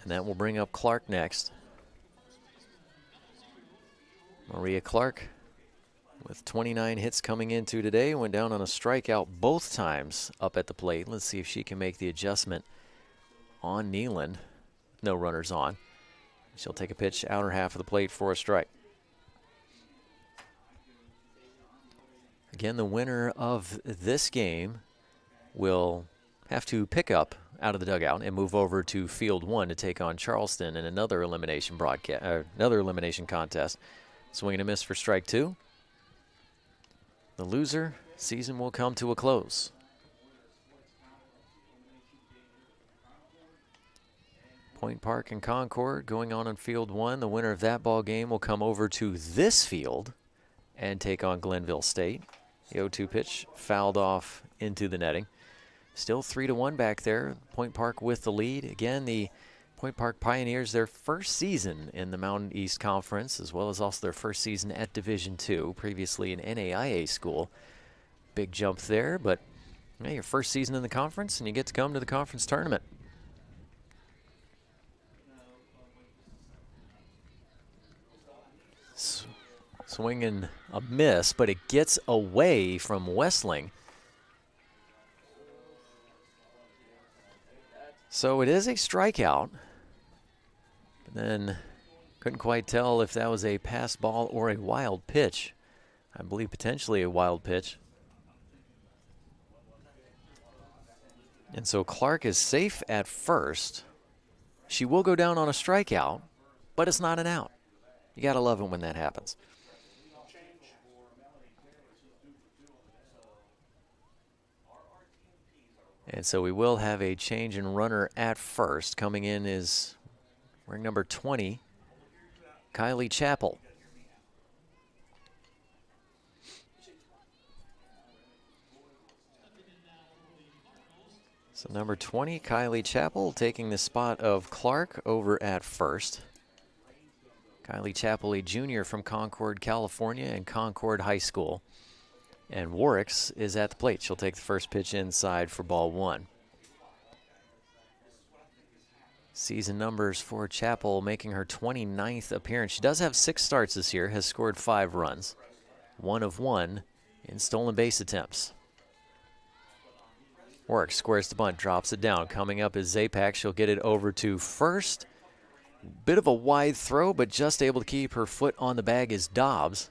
And that will bring up Clark next. Maria Clark with 29 hits coming into today. Went down on a strikeout both times up at the plate. Let's see if she can make the adjustment on Nealon. No runners on. She'll take a pitch outer half of the plate for a strike. Again, the winner of this game will have to pick up out of the dugout and move over to field 1 to take on Charleston in another elimination contest. Swing and a miss for strike 2. The loser, season will come to a close. Point Park and Concord going on in field 1. The winner of that ball game will come over to this field and take on Glenville State. The 0-2 pitch fouled off into the netting. Still 3-1 back there. Point Park with the lead. Again, the Point Park Pioneers, their first season in the Mountain East Conference, as well as also their first season at Division II, previously an NAIA school. Big jump there, but your first season in the conference, and you get to come to the conference tournament. Swing and a miss, but it gets away from Westling. So it is a strikeout. But then couldn't quite tell if that was a pass ball or a wild pitch. I believe potentially a wild pitch. And so Clark is safe at first. She will go down on a strikeout, but it's not an out. You got to love it when that happens. And so we will have a change in runner at first. Coming in is ring number 20, Kylie Chappell. So number 20, Kylie Chappell, taking the spot of Clark over at first. Kylie Chappell, a junior from Concord, California, and Concord High School. And Warwicks is at the plate. She'll take the first pitch inside for ball 1. Season numbers for Chappell, making her 29th appearance. She does have 6 starts this year, has scored 5 runs. 1 of 1 in stolen base attempts. Warwick squares the bunt, drops it down. Coming up is Zapak. She'll get it over to first. Bit of a wide throw, but just able to keep her foot on the bag is Dobbs.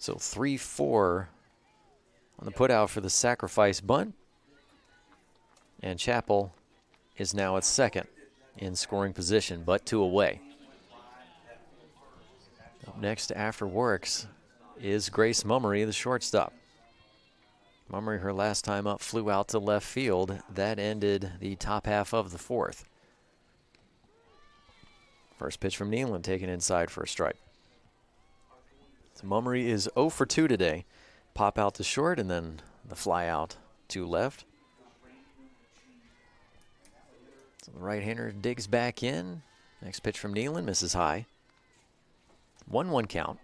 So 3-4 on the put out for the sacrifice bunt. And Chappell is now at second in scoring position, but 2 away. Up next after Warwicks is Grace Mummery, the shortstop. Mummery, her last time up, flew out to left field. That ended the top half of the 4th. First pitch from Nealon, taken inside for a strike. So Mummery is 0 for 2 today. Pop out to short and then the fly out to left. So the right-hander digs back in. Next pitch from Nealon, misses high. 1-1 count.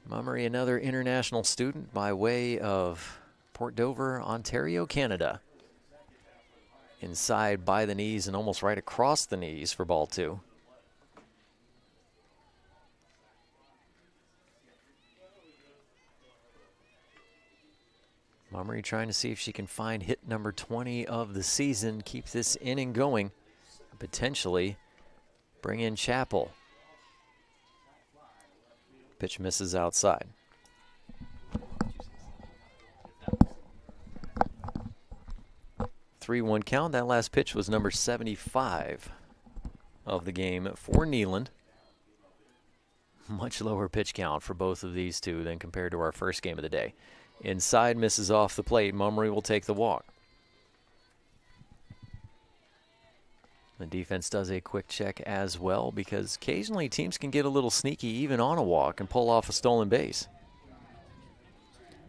Mummery, another international student by way of Port Dover, Ontario, Canada. Inside by the knees and almost right across the knees for ball 2. Mummery trying to see if she can find hit number 20 of the season, keep this inning going, potentially bring in Chappell. Pitch misses outside. 3-1 count. That last pitch was number 75 of the game for Neeland. Much lower pitch count for both of these two than compared to our first game of the day. Inside, misses off the plate. Mummery will take the walk. The defense does a quick check as well, because occasionally teams can get a little sneaky even on a walk and pull off a stolen base.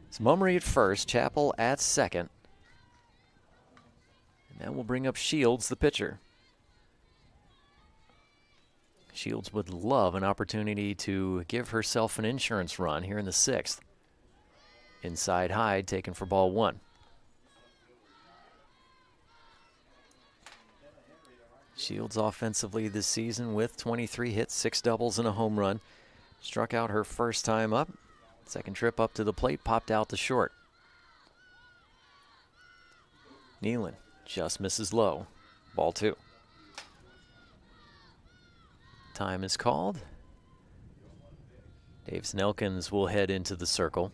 It's Mummery at first, Chappell at second. And that will bring up Shields, the pitcher. Shields would love an opportunity to give herself an insurance run here in the 6th. Inside Hyde, taken for ball 1. Shields offensively this season with 23 hits, 6 doubles, and a home run. Struck out her first time up. Second trip up to the plate, popped out to short. Neeland just misses low. Ball 2. Time is called. Davison Elkins will head into the circle.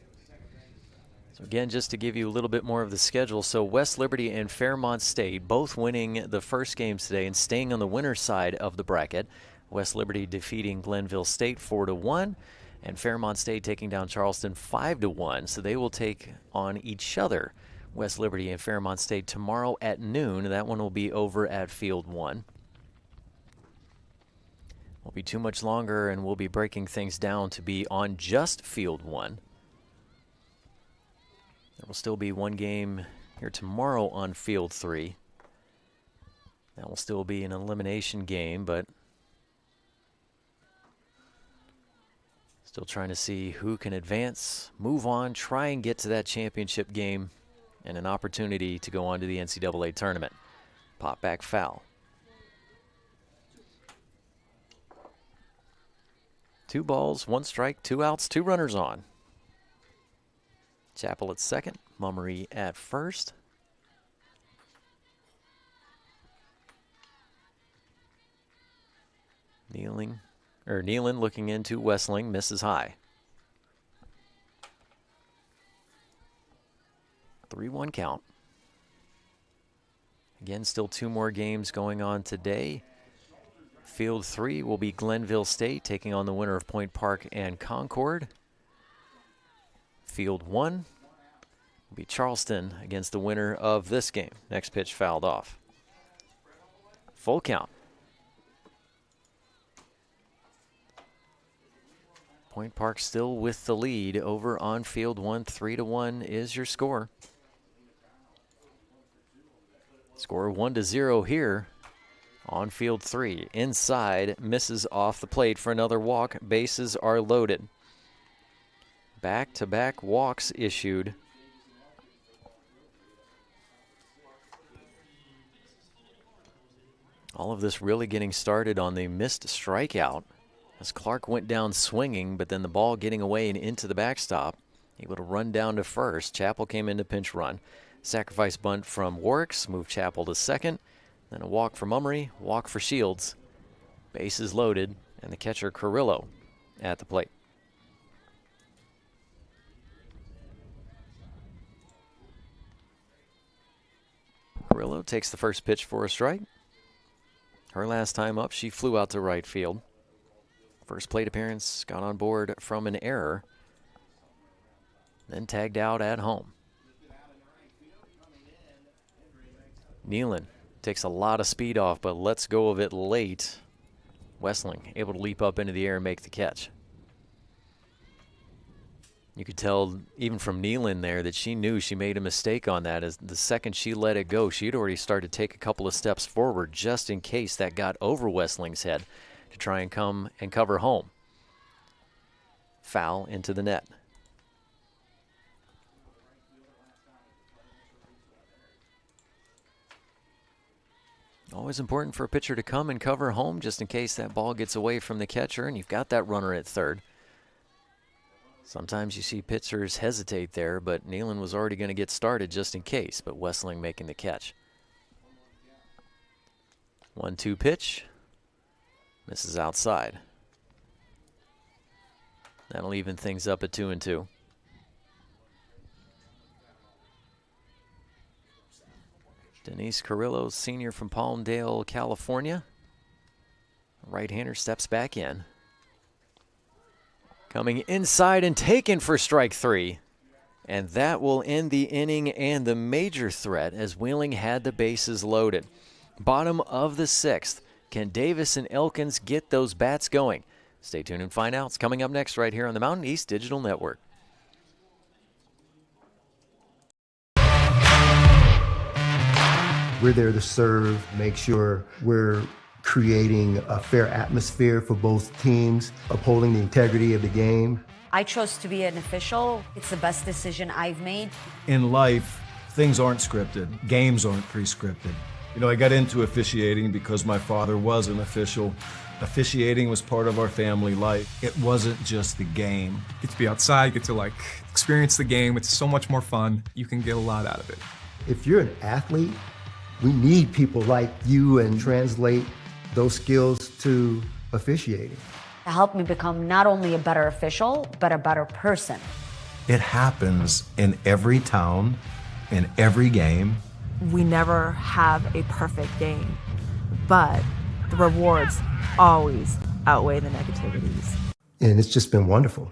So again, just to give you a little bit more of the schedule, so West Liberty and Fairmont State both winning the first games today and staying on the winner's side of the bracket. West Liberty defeating Glenville State 4-1, and Fairmont State taking down Charleston 5-1. So they will take on each other, West Liberty and Fairmont State, tomorrow at noon. That one will be over at Field 1. Won't be too much longer, and we'll be breaking things down to be on just Field 1. There will still be one game here tomorrow on Field 3. That will still be an elimination game, but still trying to see who can advance, move on, try and get to that championship game and an opportunity to go on to the NCAA tournament. Pop back foul. 2 balls, 1 strike, 2 outs, 2 runners on. Chappell at second, Mummery at first. Neeland looking into Wessling, misses high. 3-1 count. Again, still 2 more games going on today. Field 3 will be Glenville State taking on the winner of Point Park and Concord. Field 1 will be Charleston against the winner of this game. Next pitch fouled off. Full count. Point Park still with the lead over on Field 1. 3-1 is your score. Score 1-0 here on Field 3. Inside, misses off the plate for another walk. Bases are loaded. Back-to-back walks issued. All of this really getting started on the missed strikeout as Clark went down swinging, but then the ball getting away and into the backstop. Able to run down to first. Chappell came in to pinch run. Sacrifice bunt from Works, moved Chappell to second. Then a walk for Mummery, walk for Shields. Bases loaded, and the catcher Carrillo at the plate. Carrillo takes the first pitch for a strike. Her last time up, she flew out to right field. First plate appearance, got on board from an error, then tagged out at home. Neeland takes a lot of speed off, but lets go of it late. Wessling able to leap up into the air and make the catch. You could tell even from Nealon there that she knew she made a mistake on that. As the second she let it go, she'd already started to take a couple of steps forward just in case that got over Westling's head to try and come and cover home. Foul into the net. Always important for a pitcher to come and cover home just in case that ball gets away from the catcher and you've got that runner at third. Sometimes you see pitchers hesitate there, but Nealon was already going to get started just in case, but Westling making the catch. 1-2 pitch. Misses outside. That'll even things up at 2-2. Denise Carrillo, senior from Palmdale, California. Right-hander steps back in. Coming inside and taken for strike 3. And that will end the inning and the major threat as Wheeling had the bases loaded. Bottom of the 6th. Can Davis and Elkins get those bats going? Stay tuned and find out. It's coming up next right here on the Mountain East Digital Network. We're there to serve, make sure we're creating a fair atmosphere for both teams, upholding the integrity of the game. I chose to be an official. It's the best decision I've made. In life, things aren't scripted. Games aren't pre-scripted. You know, I got into officiating because my father was an official. Officiating was part of our family life. It wasn't just the game. Get to be outside, get to like experience the game. It's so much more fun. You can get a lot out of it. If you're an athlete, we need people like you and translate those skills to officiating. It helped me become not only a better official, but a better person. It happens in every town, in every game. We never have a perfect game, but the rewards always outweigh the negativities. And it's just been wonderful.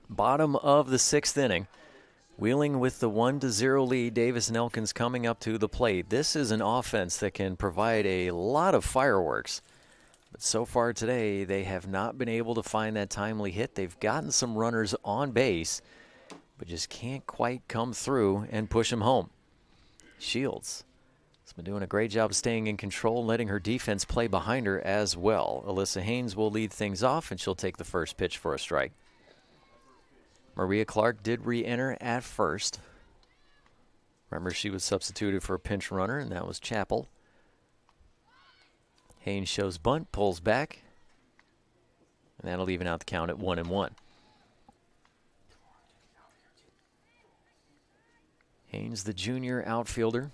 Bottom of the 6th inning. Wheeling with the 1-0 lead. Davis and Elkins coming up to the plate. This is an offense that can provide a lot of fireworks. But so far today, they have not been able to find that timely hit. They've gotten some runners on base, but just can't quite come through and push them home. Shields has been doing a great job staying in control, letting her defense play behind her as well. Alyssa Haynes will lead things off, and she'll take the first pitch for a strike. Maria Clark did re-enter at first. Remember, she was substituted for a pinch runner, and that was Chappell. Haynes shows bunt, pulls back, and that'll even out the count at 1-1. Haynes, the junior outfielder,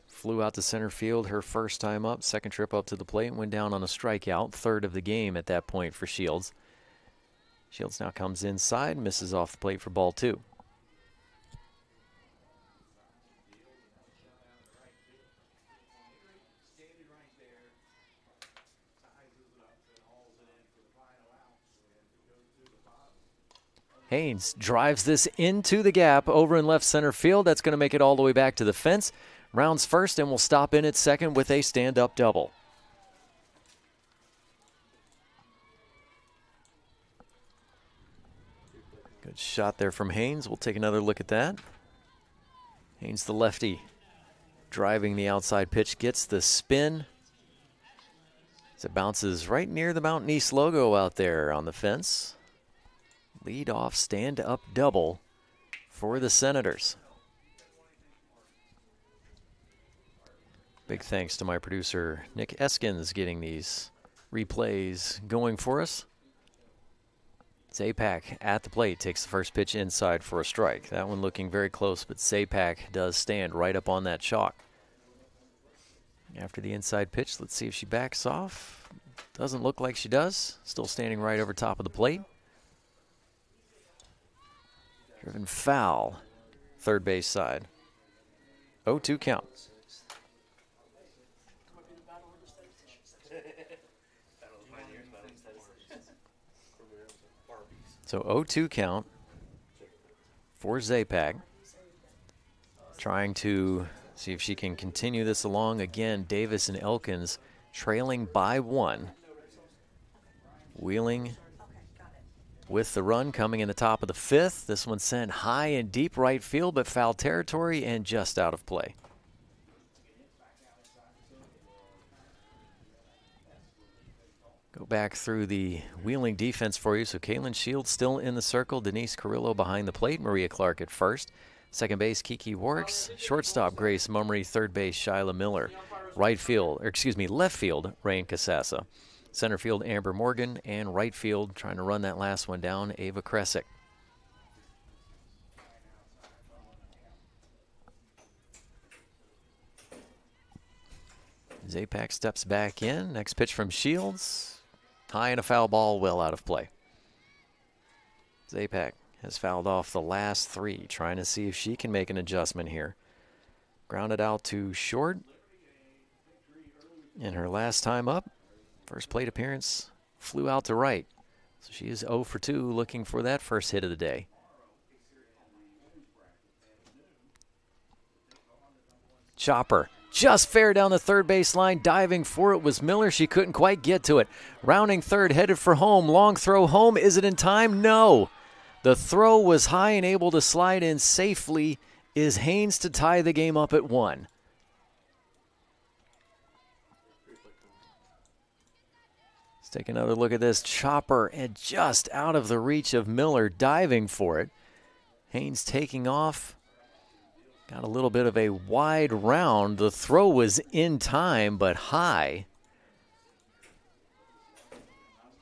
flew out to center field her first time up, second trip up to the plate, and went down on a strikeout, third of the game at that point for Shields. Shields now comes inside, misses off the plate for ball 2. Haynes drives this into the gap over in left center field. That's going to make it all the way back to the fence. Rounds first and will stop in at second with a stand-up double. Good shot there from Haynes. We'll take another look at that. Haynes, the lefty, driving the outside pitch, gets the spin. As it bounces right near the Mountain East logo out there on the fence. Lead off stand-up double for the Senators. Big thanks to my producer, Nick Eskins, getting these replays going for us. Zapak at the plate takes the first pitch inside for a strike. That one looking very close, but Zapak does stand right up on that chalk. After the inside pitch, let's see if she backs off. Doesn't look like she does. Still standing right over top of the plate. Driven foul, third base side. 0-2 count. So 0-2 count for Zapak. Trying to See if she can continue this along. Again, Davis and Elkins trailing by 1. Wheeling with the run coming in the top of the 5th. This one sent high and deep right field, but foul territory and just out of play. Go back through the Wheeling defense for you. So Kaylin Shields still in the circle. Denise Carrillo behind the plate. Maria Clark at first. Second base, Kiki Works. Shortstop, Grace Mummery. Third base, Shyla Miller. Left field, Rain Casassa. Center field, Amber Morgan. And right field, trying to run that last one down, Ava Kresick. Zapak steps back in. Next pitch from Shields. High and a foul ball, well out of play. Zapak has fouled off the last 3, trying to see if she can make an adjustment here. Grounded out to short. In her last time up, first plate appearance, flew out to right. So she is 0 for 2, looking for that first hit of the day. Chopper. Just fair down the third base line. Diving for it was Miller. She couldn't quite get to it. Rounding third, headed for home. Long throw home. Is it in time? No. The throw was high and able to slide in safely. Is Haynes to tie the game up at 1. Let's take another look at this. Chopper and just out of the reach of Miller, diving for it. Haynes taking off. Got a little bit of a wide round. The throw was in time, but high.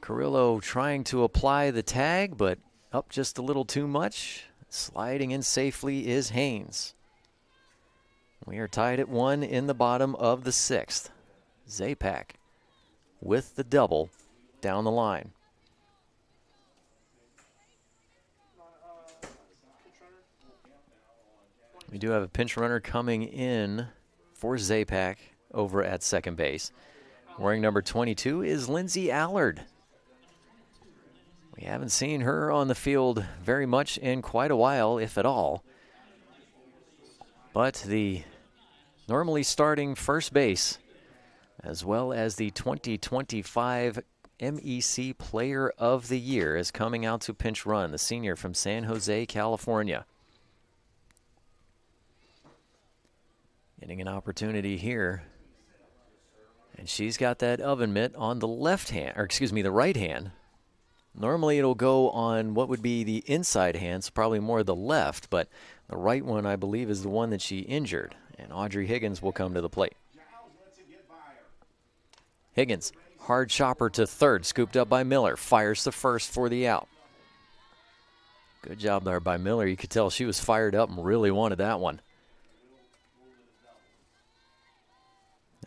Carrillo trying to apply the tag, but up just a little too much. Sliding in safely is Haynes. We are tied at 1 in the bottom of the 6th. Zapak with the double down the line. We do have a pinch runner coming in for Zapak over at second base. Wearing number 22 is Lindsay Allard. We haven't seen her on the field very much in quite a while, if at all. But the normally starting first base, as well as the 2025 MEC Player of the Year, is coming out to pinch run, the senior from San Jose, California. Getting an opportunity here. And she's got that oven mitt on the the right hand. Normally it'll go on what would be the inside hand, so probably more the left, but the right one, I believe, is the one that she injured. And Audrey Higgins will come to the plate. Higgins, hard chopper to third, scooped up by Miller. Fires the first for the out. Good job there by Miller. You could tell she was fired up and really wanted that one.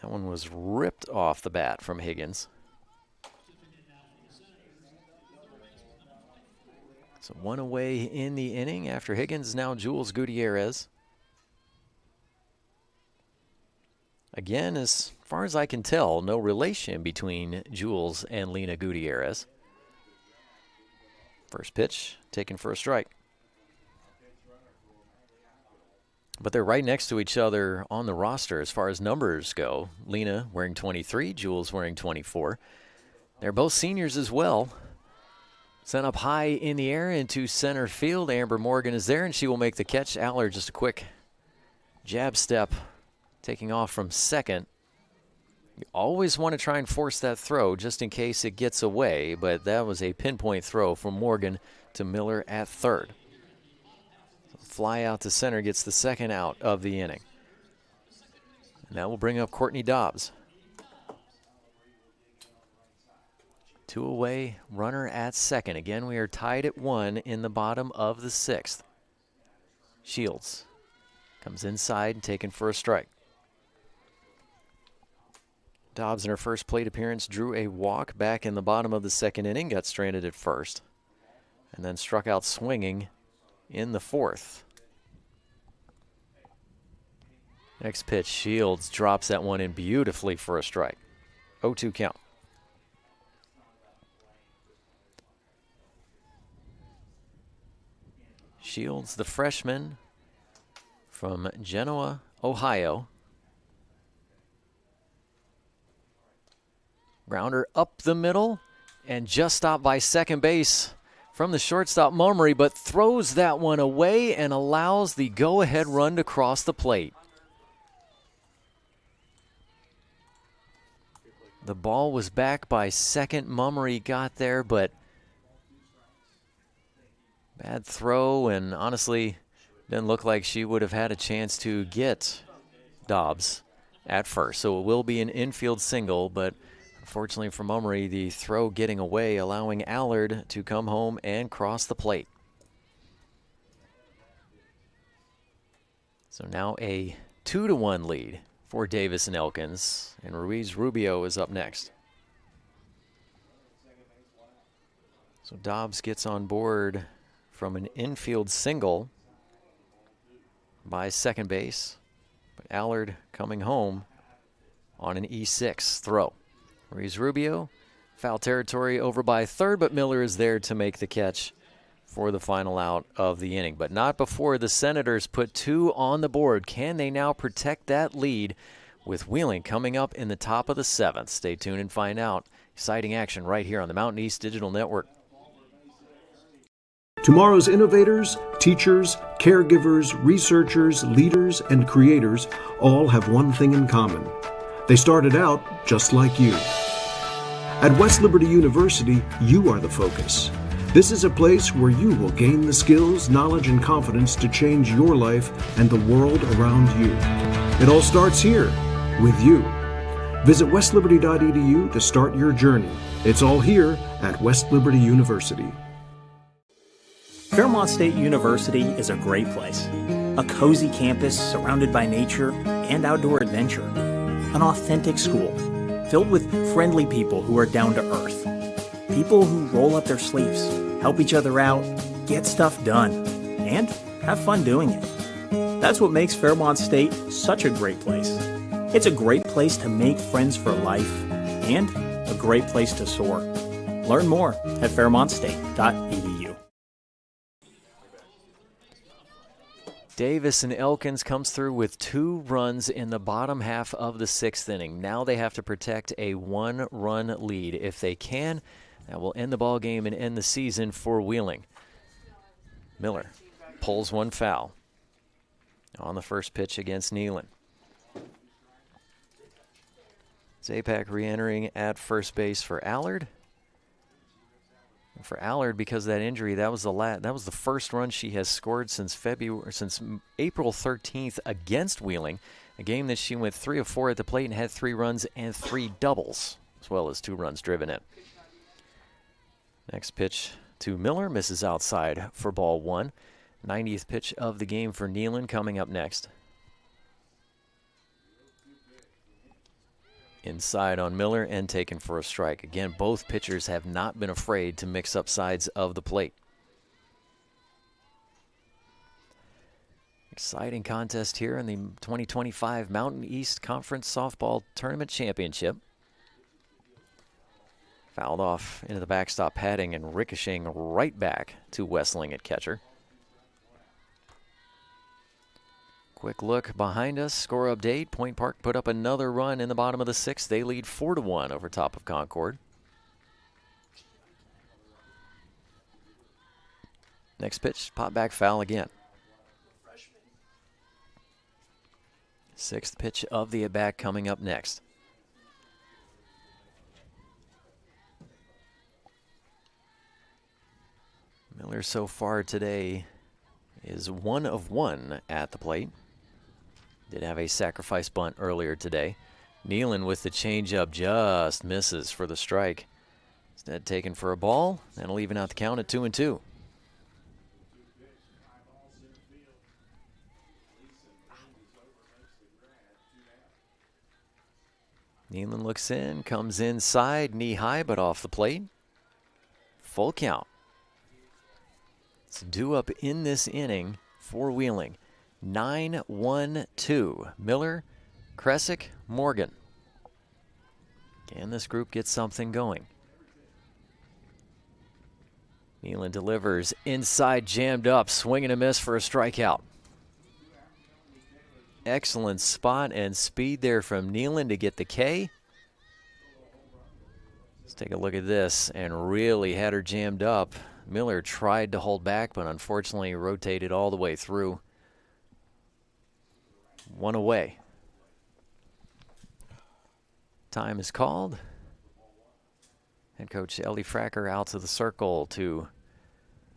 That one was ripped off the bat from Higgins. So 1 away in the inning after Higgins. Now Jules Gutierrez. Again, as far as I can tell, no relation between Jules and Lena Gutierrez. First pitch taken for a strike. But they're right next to each other on the roster as far as numbers go. Lena wearing 23, Jules wearing 24. They're both seniors as well. Sent up high in the air into center field. Amber Morgan is there, and she will make the catch. Allard just a quick jab step, taking off from second. You always want to try and force that throw just in case it gets away, but that was a pinpoint throw from Morgan to Miller at third. Fly out to center gets the second out of the inning. And that will bring up Courtney Dobbs. 2 away, runner at second. Again, we are tied at 1 in the bottom of the 6th. Shields comes inside and taken for a strike. Dobbs in her first plate appearance drew a walk back in the bottom of the 2nd inning, got stranded at first, and then struck out swinging in the 4th. Next pitch, Shields drops that one in beautifully for a strike. 0-2 count. Shields, the freshman from Genoa, Ohio. Grounder up the middle and just stopped by second base from the shortstop Mummery, but throws that one away and allows the go-ahead run to cross the plate. The ball was back by second. Mummery got there, but bad throw, and honestly, didn't look like she would have had a chance to get Dobbs at first. So it will be an infield single, but unfortunately for Mummery, the throw getting away, allowing Allard to come home and cross the plate. So now a 2-1 lead for Davis and Elkins, and Ruiz Rubio is up next. So Dobbs gets on board from an infield single by second base, but Allard coming home on an E6 throw. Ruiz Rubio, foul territory over by third, but Miller is there to make the catch for the final out of the inning. But not before the Senators put 2 on the board. Can they now protect that lead with Wheeling coming up in the top of the 7th? Stay tuned and find out. Exciting action right here on the Mountain East Digital Network. Tomorrow's innovators, teachers, caregivers, researchers, leaders, and creators all have one thing in common. They started out just like you. At West Liberty University, you are the focus. This is a place where you will gain the skills, knowledge, and confidence to change your life and the world around you. It all starts here, with you. Visit westliberty.edu to start your journey. It's all here at West Liberty University. Fairmont State University is a great place. A cozy campus surrounded by nature and outdoor adventure. An authentic school filled with friendly people who are down to earth. People who roll up their sleeves, help each other out, get stuff done, and have fun doing it. That's what makes Fairmont State such a great place. It's a great place to make friends for life and a great place to soar. Learn more at fairmontstate.edu. Davis and Elkins comes through with 2 runs in the bottom half of the 6th inning. Now they have to protect a 1-run lead. If they can, that will end the ball game and end the season for Wheeling. Miller pulls one foul on the first pitch against Nealon. Zapak re-entering at first base for Allard. And for Allard, because of that injury, that was the first run she has scored since April 13th against Wheeling, a game that she went 3 of 4 at the plate and had 3 runs and 3 doubles, as well as 2 runs driven in. Next pitch to Miller, misses outside for ball 1. 90th pitch of the game for Nealon coming up next. Inside on Miller and taken for a strike. Again, both pitchers have not been afraid to mix up sides of the plate. Exciting contest here in the 2025 Mountain East Conference Softball Tournament Championship. Fouled off into the backstop padding and ricocheting right back to Westling at catcher. Quick look behind us, score update. Point Park put up another run in the bottom of the 6th. They lead 4-1 over top of Concord. Next pitch, pop back foul again. 6th pitch of the at-bat coming up next. Miller so far today is 1 of 1 at the plate. Did have a sacrifice bunt earlier today. Nealon with the changeup just misses for the strike. Instead taken for a ball. That'll even out the count at 2-2. Nealon looks in, comes inside, knee high, but off the plate. Full count. It's due up in this inning for Wheeling. 9-1-2. Miller, Kresick, Morgan. Can this group get something going? Nealon delivers inside, jammed up, swing and a miss for a strikeout. excellent spot and speed there from Nealon to get the K. Let's take a look at this, and really had her jammed up. Miller tried to hold back, but unfortunately rotated all the way through. One away. Time is called. Head coach Ellie Fracker out to the circle to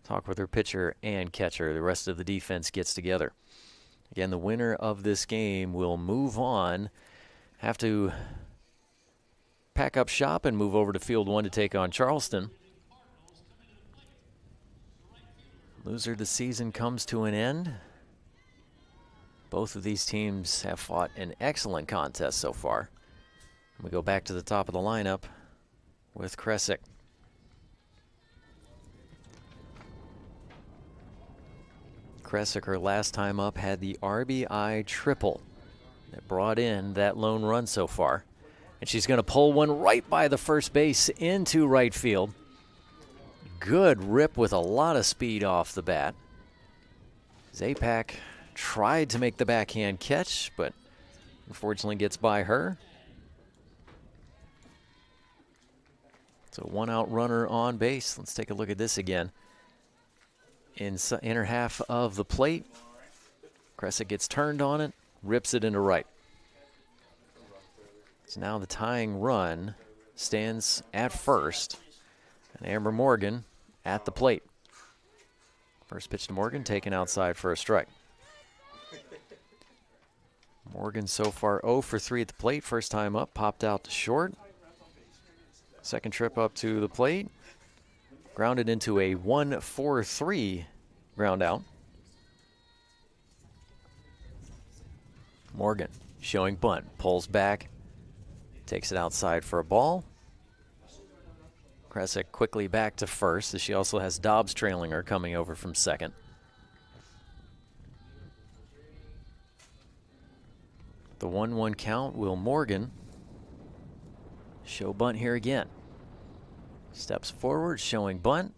talk with her pitcher and catcher. The rest of the defense gets together. Again, the winner of this game will move on, have to pack up shop and move over to Field 1 to take on Charleston. Loser of the season comes to an end. Both of these teams have fought an excellent contest so far. We go back to the top of the lineup with Kresick. Kresick, her last time up, had the RBI triple that brought in that lone run so far. And she's going to pull one right by the first base into right field. Good rip with a lot of speed off the bat. Zapak tried to make the backhand catch, but unfortunately gets by her. So one out runner on base. Let's take a look at this again. In inner half of the plate, Kresick gets turned on it, rips it into right. So now the tying run stands at first, and Amber Morgan at the plate. First pitch to Morgan, taken outside for a strike. Morgan so far 0 for 3 at the plate. First time up, popped out to short. Second trip up to the plate, grounded into a 1-4-3 ground out. Morgan showing bunt, pulls back, takes it outside for a ball. Kresick quickly back to first, as she also has Dobbs trailing her coming over from second. The 1-1 count. Will Morgan show bunt here again? Steps forward, showing bunt,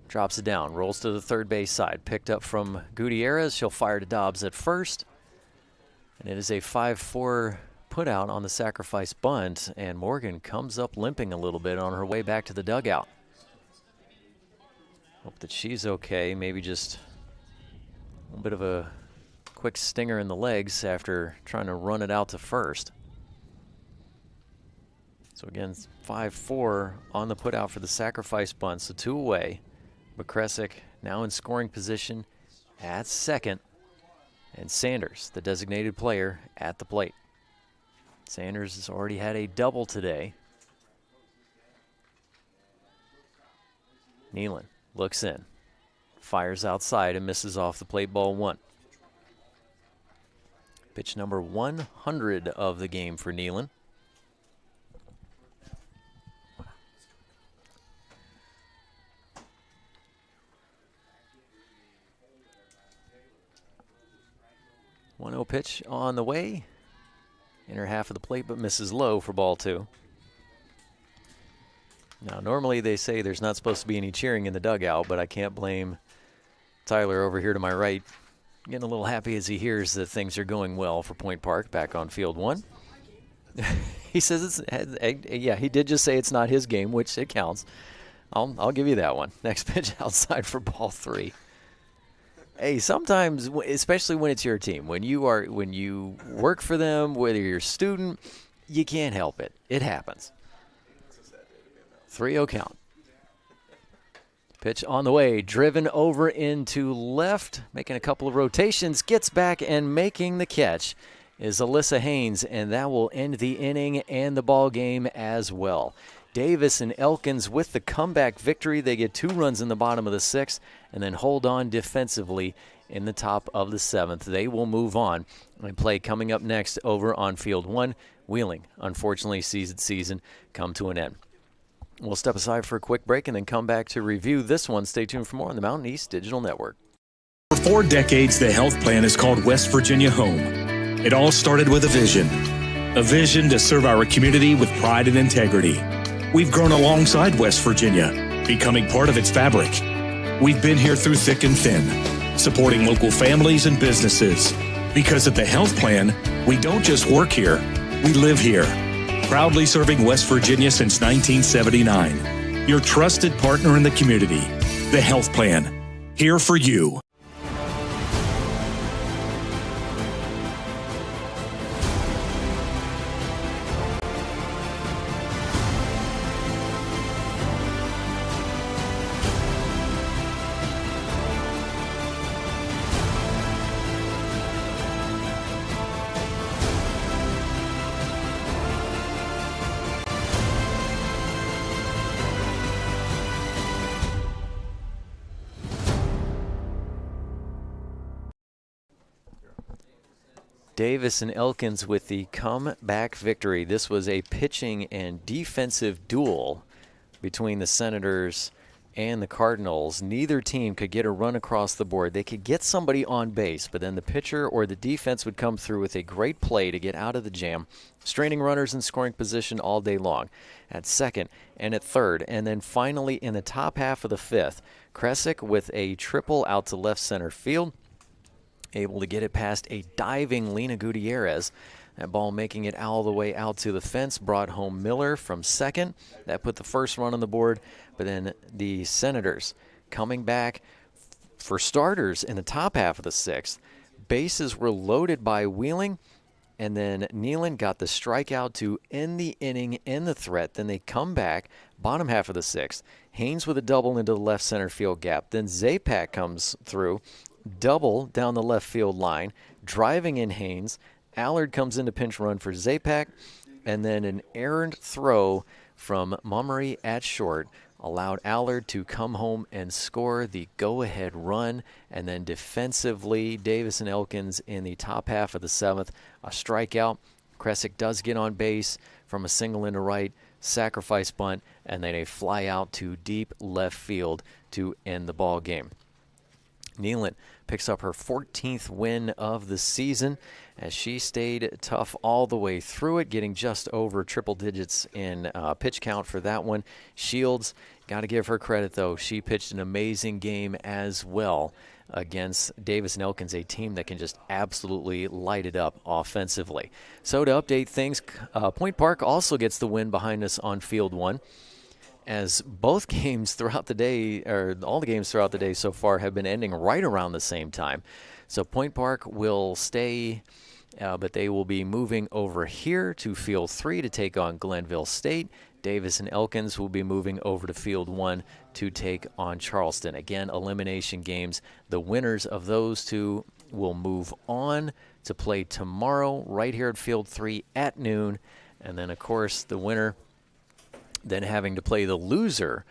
drops it down, rolls to the third base side. Picked up from Gutierrez. She'll fire to Dobbs at first. And it is a 5-4 put out on the sacrifice bunt, and Morgan comes up limping a little bit on her way back to the dugout. Hope that she's okay. Maybe just a little bit of a quick stinger in the legs after trying to run it out to first. So again, 5-4 on the put out for the sacrifice bunt, so 2 away. But Kresick now in scoring position at second, and Sanders, the designated player, at the plate. Sanders has already had a double today. Nealon looks in, fires outside and misses off the plate, ball 1. Pitch number 100 of the game for Nealon. One-0 pitch on the way. Inner half of the plate, but misses low for ball 2. Now, normally they say there's not supposed to be any cheering in the dugout, but I can't blame Tyler over here to my right. Getting a little happy as he hears that things are going well for Point Park back on Field 1. He says yeah, he did just say it's not his game, which it counts. I'll give you that one. Next pitch outside for ball 3. Hey, sometimes, especially when it's your team, when you work for them, whether you're a student, you can't help it. It happens. 3-0 count. Pitch on the way, driven over into left, making a couple of rotations, gets back and making the catch is Alyssa Haynes, and that will end the inning and the ball game as well. Davis and Elkins with the comeback victory. They get 2 runs in the bottom of the 6th and then hold on defensively in the top of the 7th. They will move on and play coming up next over on Field 1. Wheeling, unfortunately, sees its season come to an end. We'll step aside for a quick break and then come back to review this one. Stay tuned for more on the Mountain East Digital Network. For 4 decades, the health plan is called West Virginia Home. It all started with a vision to serve our community with pride and integrity. We've grown alongside West Virginia, becoming part of its fabric. We've been here through thick and thin, supporting local families and businesses, Because at the Health Plan, we don't just work here, we live here. Proudly serving West Virginia since 1979. Your trusted partner in the community. The Health Plan. Here for you. Davis and Elkins with the comeback victory. This was a pitching and defensive duel between the Senators and the Cardinals. Neither team could get a run across the board. They could get somebody on base, but then the pitcher or the defense would come through with a great play to get out of the jam, straining runners in scoring position all day long at second and at third. And then finally in the top half of the fifth, Kresick with a triple out to left center field, able to get it past a diving Lena Gutierrez. That ball making it all the way out to the fence, brought home Miller from second. That put the first run on the board. But then the Senators coming back for starters in the top half of the sixth. Bases were loaded by Wheeling, and then Nealon got the strikeout to end the inning in the threat. Then they come back, bottom half of the sixth. Haynes with a double into the left center field gap. Then Zapak comes through, double down the left field line, driving in Haynes. Allard comes in to pinch run for Zapak, and then an errant throw from Mummery at short allowed Allard to come home and score the go-ahead run. And then defensively, Davis and Elkins in the top half of the seventh, a strikeout. Kresick does get on base from a single into right, sacrifice bunt, and then a fly out to deep left field to end the ball game. Nealon picks up her 14th win of the season as she stayed tough all the way through it, getting just over triple digits in pitch count for that one. Shields, got to give her credit, though. She pitched an amazing game as well against Davis and Elkins, a team that can just absolutely light it up offensively. So to update things, Point Park also gets the win behind us on Field 1. As both games throughout the day, or all the games throughout the day so far, have been ending right around the same time. So Point Park will stay, but they will be moving over here to Field 3 to take on Glenville State. Davis and Elkins will be moving over to Field 1 to take on Charleston. Again, elimination games. The winners of those two will move on to play tomorrow right here at Field 3 at noon. And then, of course, the winner then having to play the loser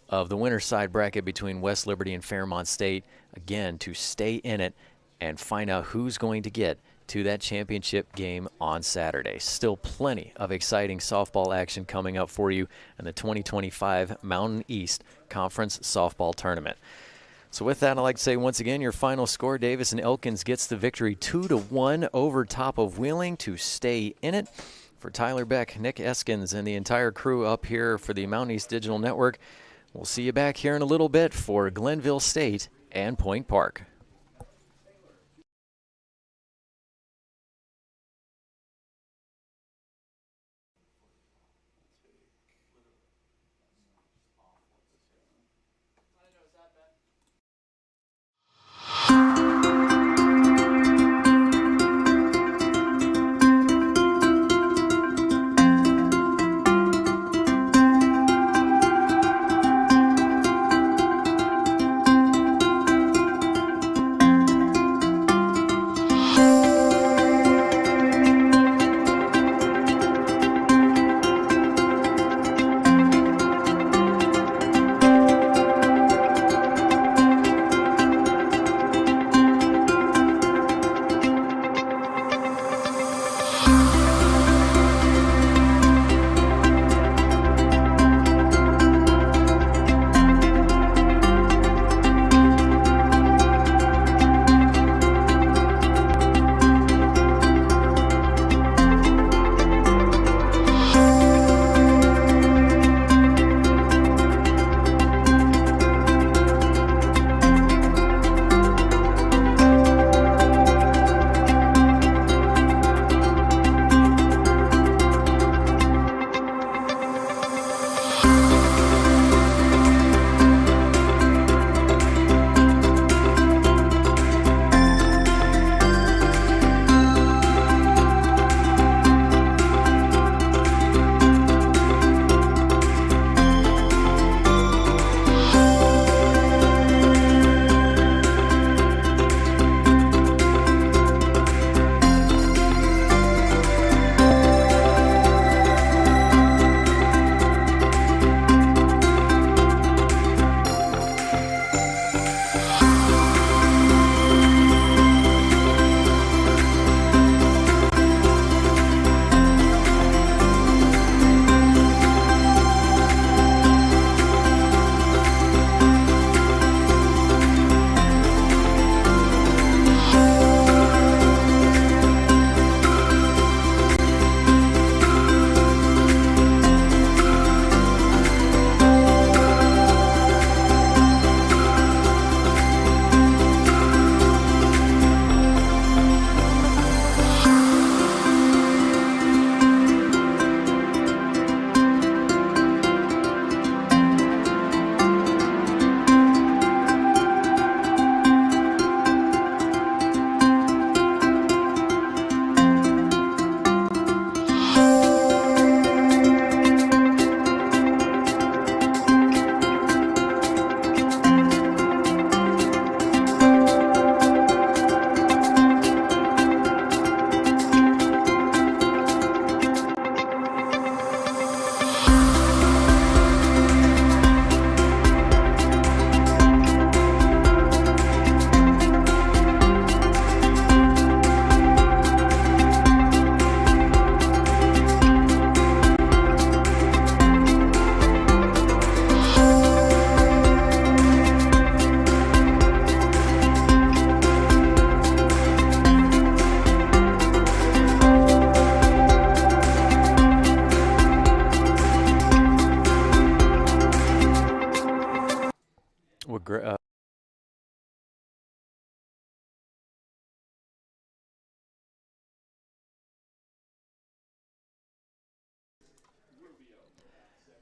of the winner's side bracket between West Liberty and Fairmont State, again, to stay in it and find out who's going to get to that championship game on Saturday. Still plenty of exciting softball action coming up for you in the 2025 Mountain East Conference Softball Tournament. So with that, I'd like to say once again, your final score, Davis and Elkins gets the victory 2-1 over top of Wheeling to stay in it. For Tyler Beck, Nick Eskins, and the entire crew up here for the Mountain East Digital Network, we'll see you back here in a little bit for Glenville State and Point Park.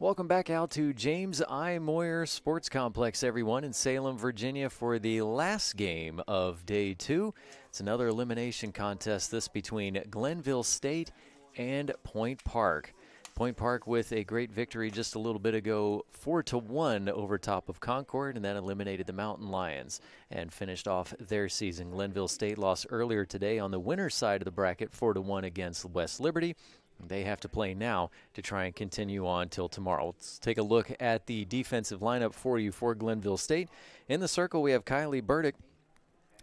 Welcome back out to James I. Moyer Sports Complex, everyone, in Salem, Virginia, for the last game of Day 2. It's another elimination contest, this between Glenville State and Point Park. Point Park with a great victory just a little bit ago, 4-1 over top of Concord, and that eliminated the Mountain Lions and finished off their season. Glenville State lost earlier today on the winner's side of the bracket, 4-1 against West Liberty. They have to play now to try and continue on till tomorrow. Let's take a look at the defensive lineup for you for Glenville State. In the circle, we have Kylie Burdick.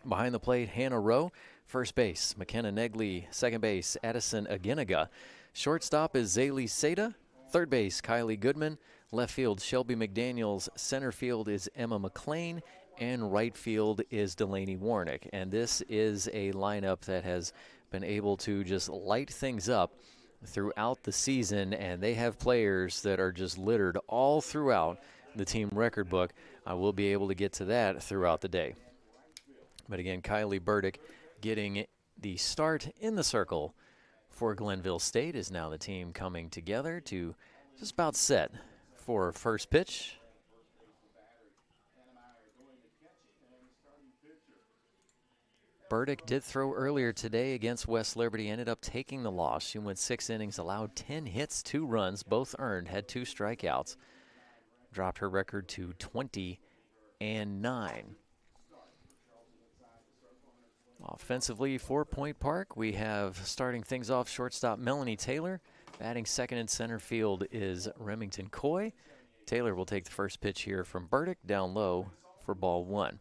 Behind the plate, Hannah Rowe. First base, McKenna Negley. Second base, Addison Aginaga. Shortstop is Zaylee Seda. Third base, Kylie Goodman. Left field, Shelby McDaniels. Center field is Emma McLean. And right field is Delaney Warnick. And this is a lineup that has been able to just light things up throughout the season, and they have players that are just littered all throughout the team record book. I will be able to get to that throughout the day. But again, Kylie Burdick getting the start in the circle for Glenville State is now the team coming together to just about set for first pitch. Burdick did throw earlier today against West Liberty, ended up taking the loss. She went 6 innings, allowed 10 hits, 2 runs, both earned, had 2 strikeouts. Dropped her record to 20-9. Offensively for Point Park, we have starting things off shortstop Melanie Taylor. Batting second in center field is Remington Coy. Taylor will take the first pitch here from Burdick, down low for ball 1.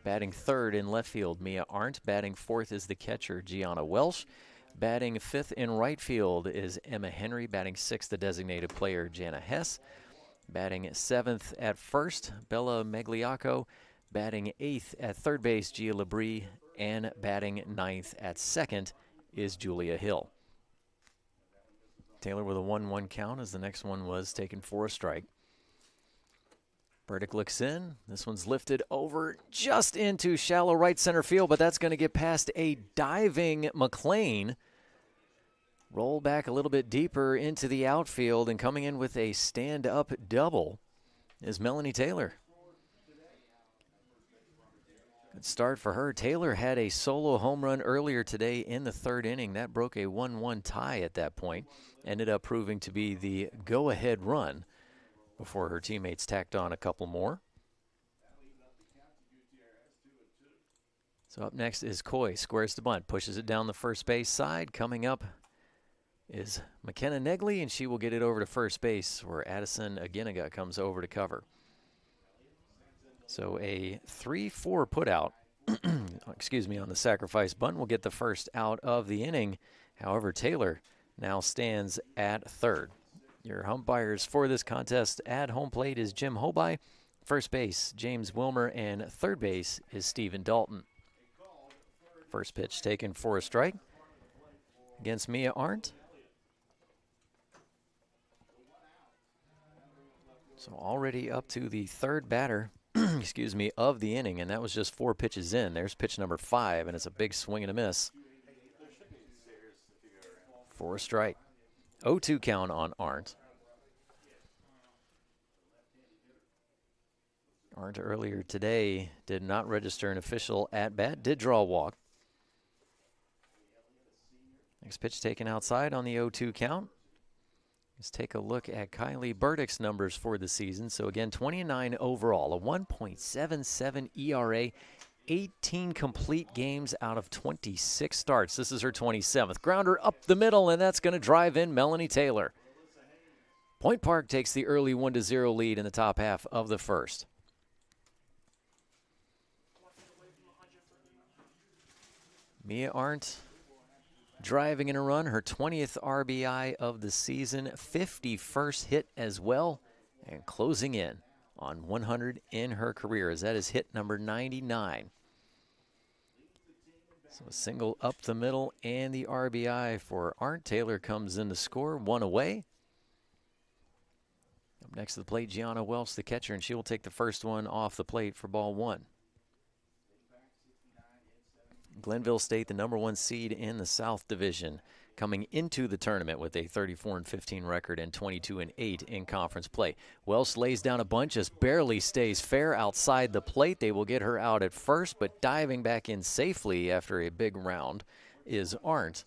Batting third in left field, Mia Arndt. Batting fourth is the catcher, Gianna Welsh. Batting fifth in right field is Emma Henry. Batting sixth, the designated player, Jana Hess. Batting seventh at first, Bella Megliaco. Batting eighth at third base, Gia Labrie. And batting ninth at second is Julia Hill. Taylor with a 1-1 count as the next one was taken for a strike. Burdick looks in. This one's lifted over just into shallow right center field, but that's going to get past a diving McLean. Roll back a little bit deeper into the outfield, and coming in with a stand-up double is Melanie Taylor. Good start for her. Taylor had a solo home run earlier today in the third inning. That broke a 1-1 tie at that point. Ended up proving to be the go-ahead run before her teammates tacked on a couple more. So up next is Coy, squares the bunt, pushes it down the first base side. Coming up is McKenna Negley, and she will get it over to first base where Addison Aginaga comes over to cover. So a 3-4 put out, excuse me, on the sacrifice bunt will get the first out of the inning. However, Taylor now stands at third. Your umpires for this contest at home plate is Jim Hoby. First base, James Wilmer, and third base is Stephen Dalton. First pitch taken for a strike against Mia Arndt. So already up to the third batter, excuse me, of the inning, and that was just 4 pitches in. There's pitch number 5, and it's a big swing and a miss for a strike. 0-2 count on Arndt. Arndt earlier today did not register an official at-bat, did draw a walk. Next pitch taken outside on the 0-2 count. Let's take a look at Kylie Burdick's numbers for the season. So again, 29 overall, a 1.77 ERA, 18 complete games out of 26 starts. This is her 27th. Grounder up the middle, and that's going to drive in Melanie Taylor. Point Park takes the early 1-0 lead in the top half of the first. Mia Arndt driving in a run, her 20th RBI of the season, 51st hit as well, and closing in on 100 in her career, as that is hit number 99. So a single up the middle and the RBI for Arndt. Taylor comes in to score, 1 away. Up next to the plate, Gianna Welsh, the catcher, and she will take the first one off the plate for ball 1. Glenville State, the #1 seed in the South Division, coming into the tournament with a 34-15 record and 22-8 in conference play. Welsh lays down a bunch, just barely stays fair outside the plate. They will get her out at first, but diving back in safely after a big round is Arndt.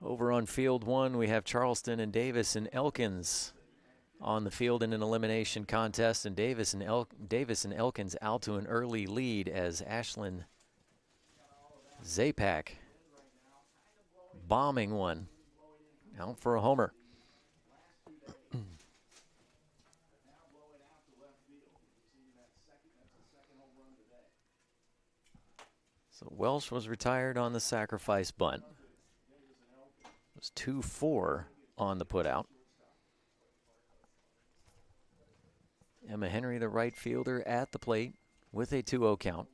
Over on field one, we have Charleston and Davis and Elkins on the field in an elimination contest, and Davis and Elkins out to an early lead as Ashlyn Zapak bombing one out for a homer. So Welsh was retired on the sacrifice bunt. It was 2-4 on the putout. Emma Henry, the right fielder, at the plate with a 2-0 count.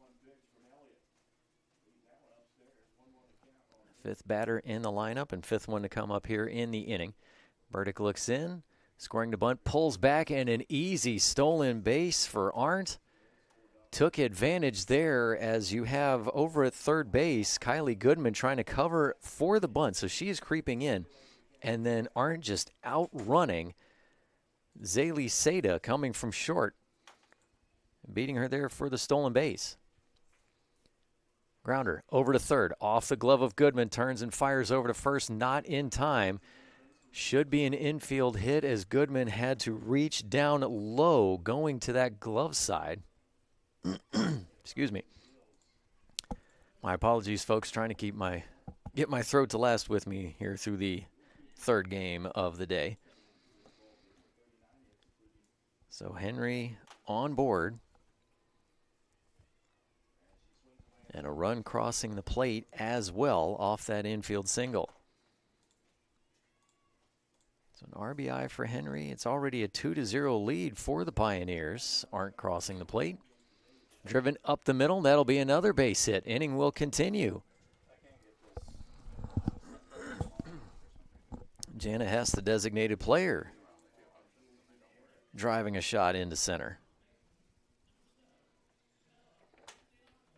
Fifth batter in the lineup and fifth one to come up here in the inning. Burdick looks in, scoring the bunt, pulls back, and an easy stolen base for Arndt. Took advantage there as you have over at third base, Kylie Goodman trying to cover for the bunt. So she is creeping in. And then Arndt just outrunning Zaylee Seda coming from short. Beating her there for the stolen base. Grounder over to third. Off the glove of Goodman. Turns and fires over to first. Not in time. Should be an infield hit as Goodman had to reach down low going to that glove side. Excuse me. My apologies, folks. Trying to get my throat to last with me here through the third game of the day. So Henry on board. And a run crossing the plate as well off that infield single. So an RBI for Henry. It's already a 2-0 lead for the Pioneers. Arndt crossing the plate. Driven up the middle. That'll be another base hit. Inning will continue. Jana Hess, the designated player, driving a shot into center.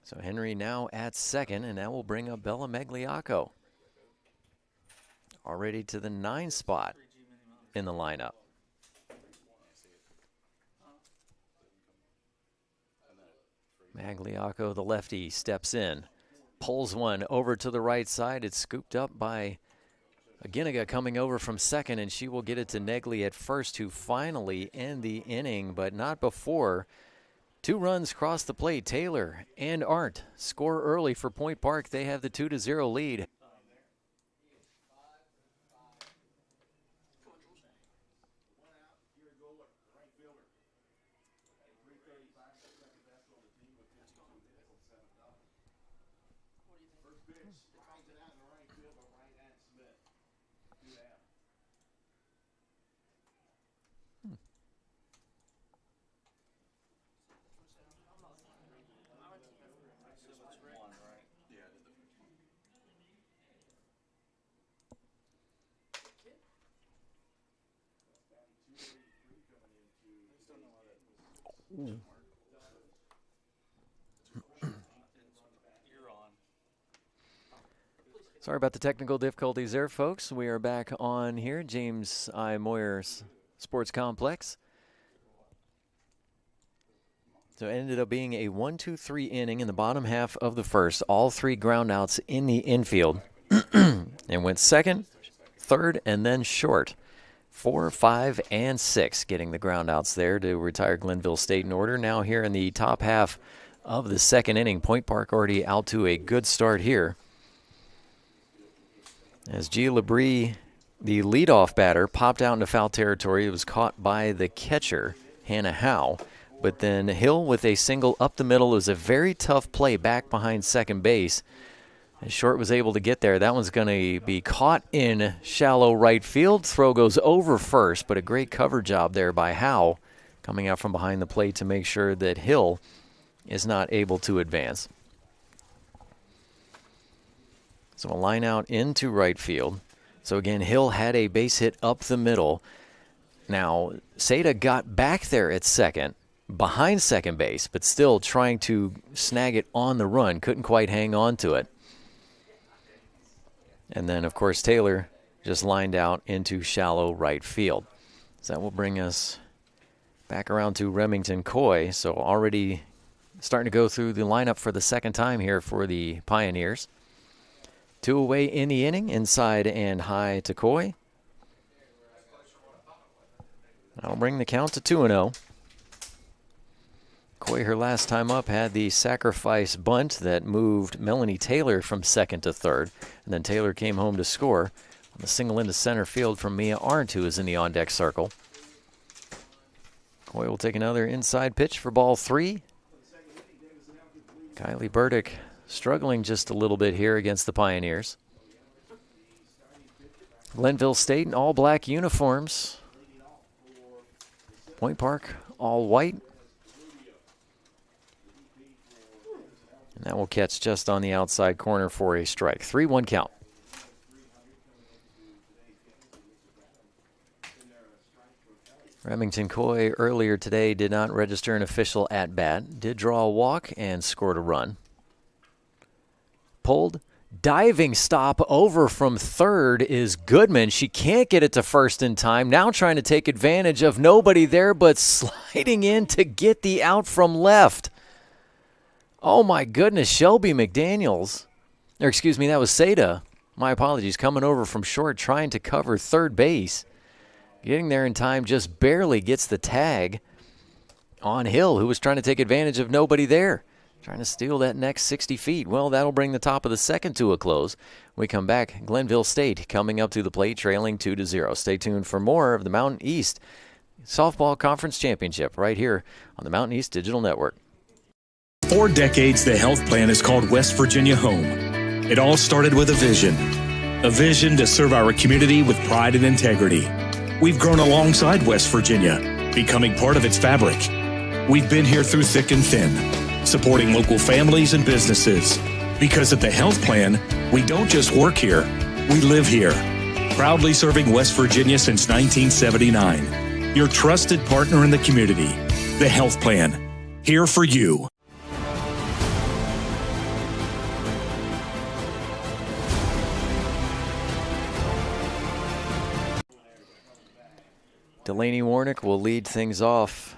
So Henry now at second, and that will bring up Bella Magliacco. Already to the 9 spot in the lineup. Magliacco, the lefty, steps in. Pulls one over to the right side. It's scooped up by Aginiga coming over from second, and she will get it to Negley at first to finally end the inning, but not before. 2 runs cross the plate. Taylor and Arndt score early for Point Park. They have the 2-0 lead. Sorry about the technical difficulties there, folks. We are back on here, James I. Moyer Sports Complex. So it ended up being a 1-2-3 inning in the bottom half of the first. All 3 ground outs in the infield. And went second, third, and then short. 4, 5, and 6 getting the ground outs there to retire Glenville State in order. Now here in the top half of the second inning, Point Park already out to a good start here. As Gia Labrie, the leadoff batter, popped out into foul territory. It was caught by the catcher, Hannah Howe. But then Hill with a single up the middle. It was a very tough play back behind second base. And Short was able to get there. That one's going to be caught in shallow right field. Throw goes over first, but a great cover job there by Howe coming out from behind the plate to make sure that Hill is not able to advance. So a line out into right field. So again, Hill had a base hit up the middle. Now, Seda got back there at second, behind second base, but still trying to snag it on the run. Couldn't quite hang on to it. And then, of course, Taylor just lined out into shallow right field. So that will bring us back around to Remington Coy. So already starting to go through the lineup for the second time here for the Pioneers. 2 away in the inning, inside and high to Coy. That'll bring the count to 2-0. Coy, her last time up, had the sacrifice bunt that moved Melanie Taylor from second to third. And then Taylor came home to score on the single into center field from Mia Arndt, who is in the on-deck circle. Coy will take another inside pitch for ball 3. Kylie Burdick struggling just a little bit here against the Pioneers. Glenville State in all black uniforms. Point Park all white. And that will catch just on the outside corner for a strike. 3-1 count. Remington Coy earlier today did not register an official at-bat. Did draw a walk and scored a run. Pulled. Diving stop over from third is Goodman. She can't get it to first in time. Now trying to take advantage of nobody there, but sliding in to get the out from left. Oh, my goodness. Shelby McDaniels. Or excuse me, that was Seda. My apologies. Coming over from short, trying to cover third base. Getting there in time, just barely gets the tag on Hill, who was trying to take advantage of nobody there. Trying to steal that next 60 feet. Well, that'll bring the top of the second to a close. When we come back, Glenville State coming up to the plate, trailing 2-0. Stay tuned for more of the Mountain East Softball Conference Championship right here on the Mountain East Digital Network. 4 decades, the health plan is called West Virginia Home. It all started with a vision to serve our community with pride and integrity. We've grown alongside West Virginia, becoming part of its fabric. We've been here through thick and thin, supporting local families and businesses. Because at the health plan, we don't just work here, we live here. Proudly serving West Virginia since 1979. Your trusted partner in the community. The health plan. Here for you. Delaney Warnick will lead things off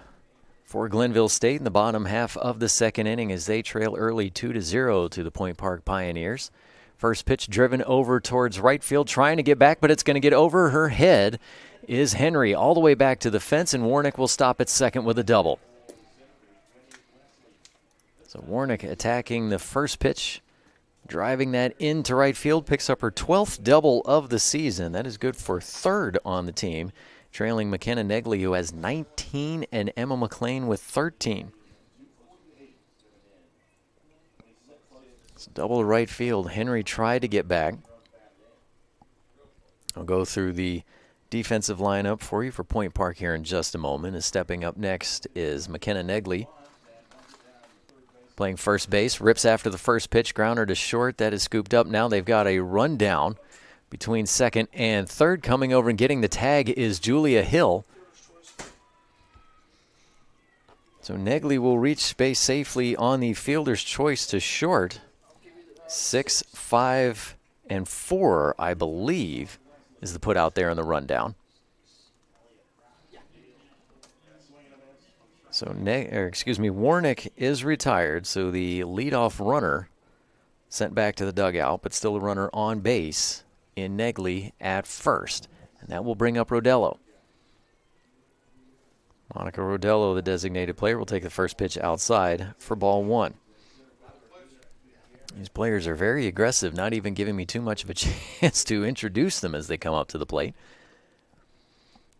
for Glenville State in the bottom half of the second inning as they trail early 2-0 to the Point Park Pioneers. First pitch driven over towards right field, trying to get back, but it's going to get over her head is Henry all the way back to the fence, and Warnick will stop at second with a double. So Warnick attacking the first pitch, driving that into right field, picks up her 12th double of the season. That is good for third on the team, trailing McKenna Negley, who has 19, and Emma McLean with 13. It's double to right field. Henry tried to get back. I'll go through the defensive lineup for you for Point Park here in just a moment. And stepping up next is McKenna Negley, playing first base. Rips after the first pitch, grounder to short. That is scooped up. Now they've got a rundown between second and third. Coming over and getting the tag is Julia Hill. So Negley will reach base safely on the fielder's choice to short. 6, 5, and 4, I believe, is the put out there in the rundown. So, Warnick is retired, so the leadoff runner sent back to the dugout, but still a runner on base in Negley at first. And that will bring up Rodello. Monica Rodello, the designated player, will take the first pitch outside for ball 1. These players are very aggressive, not even giving me too much of a chance to introduce them as they come up to the plate.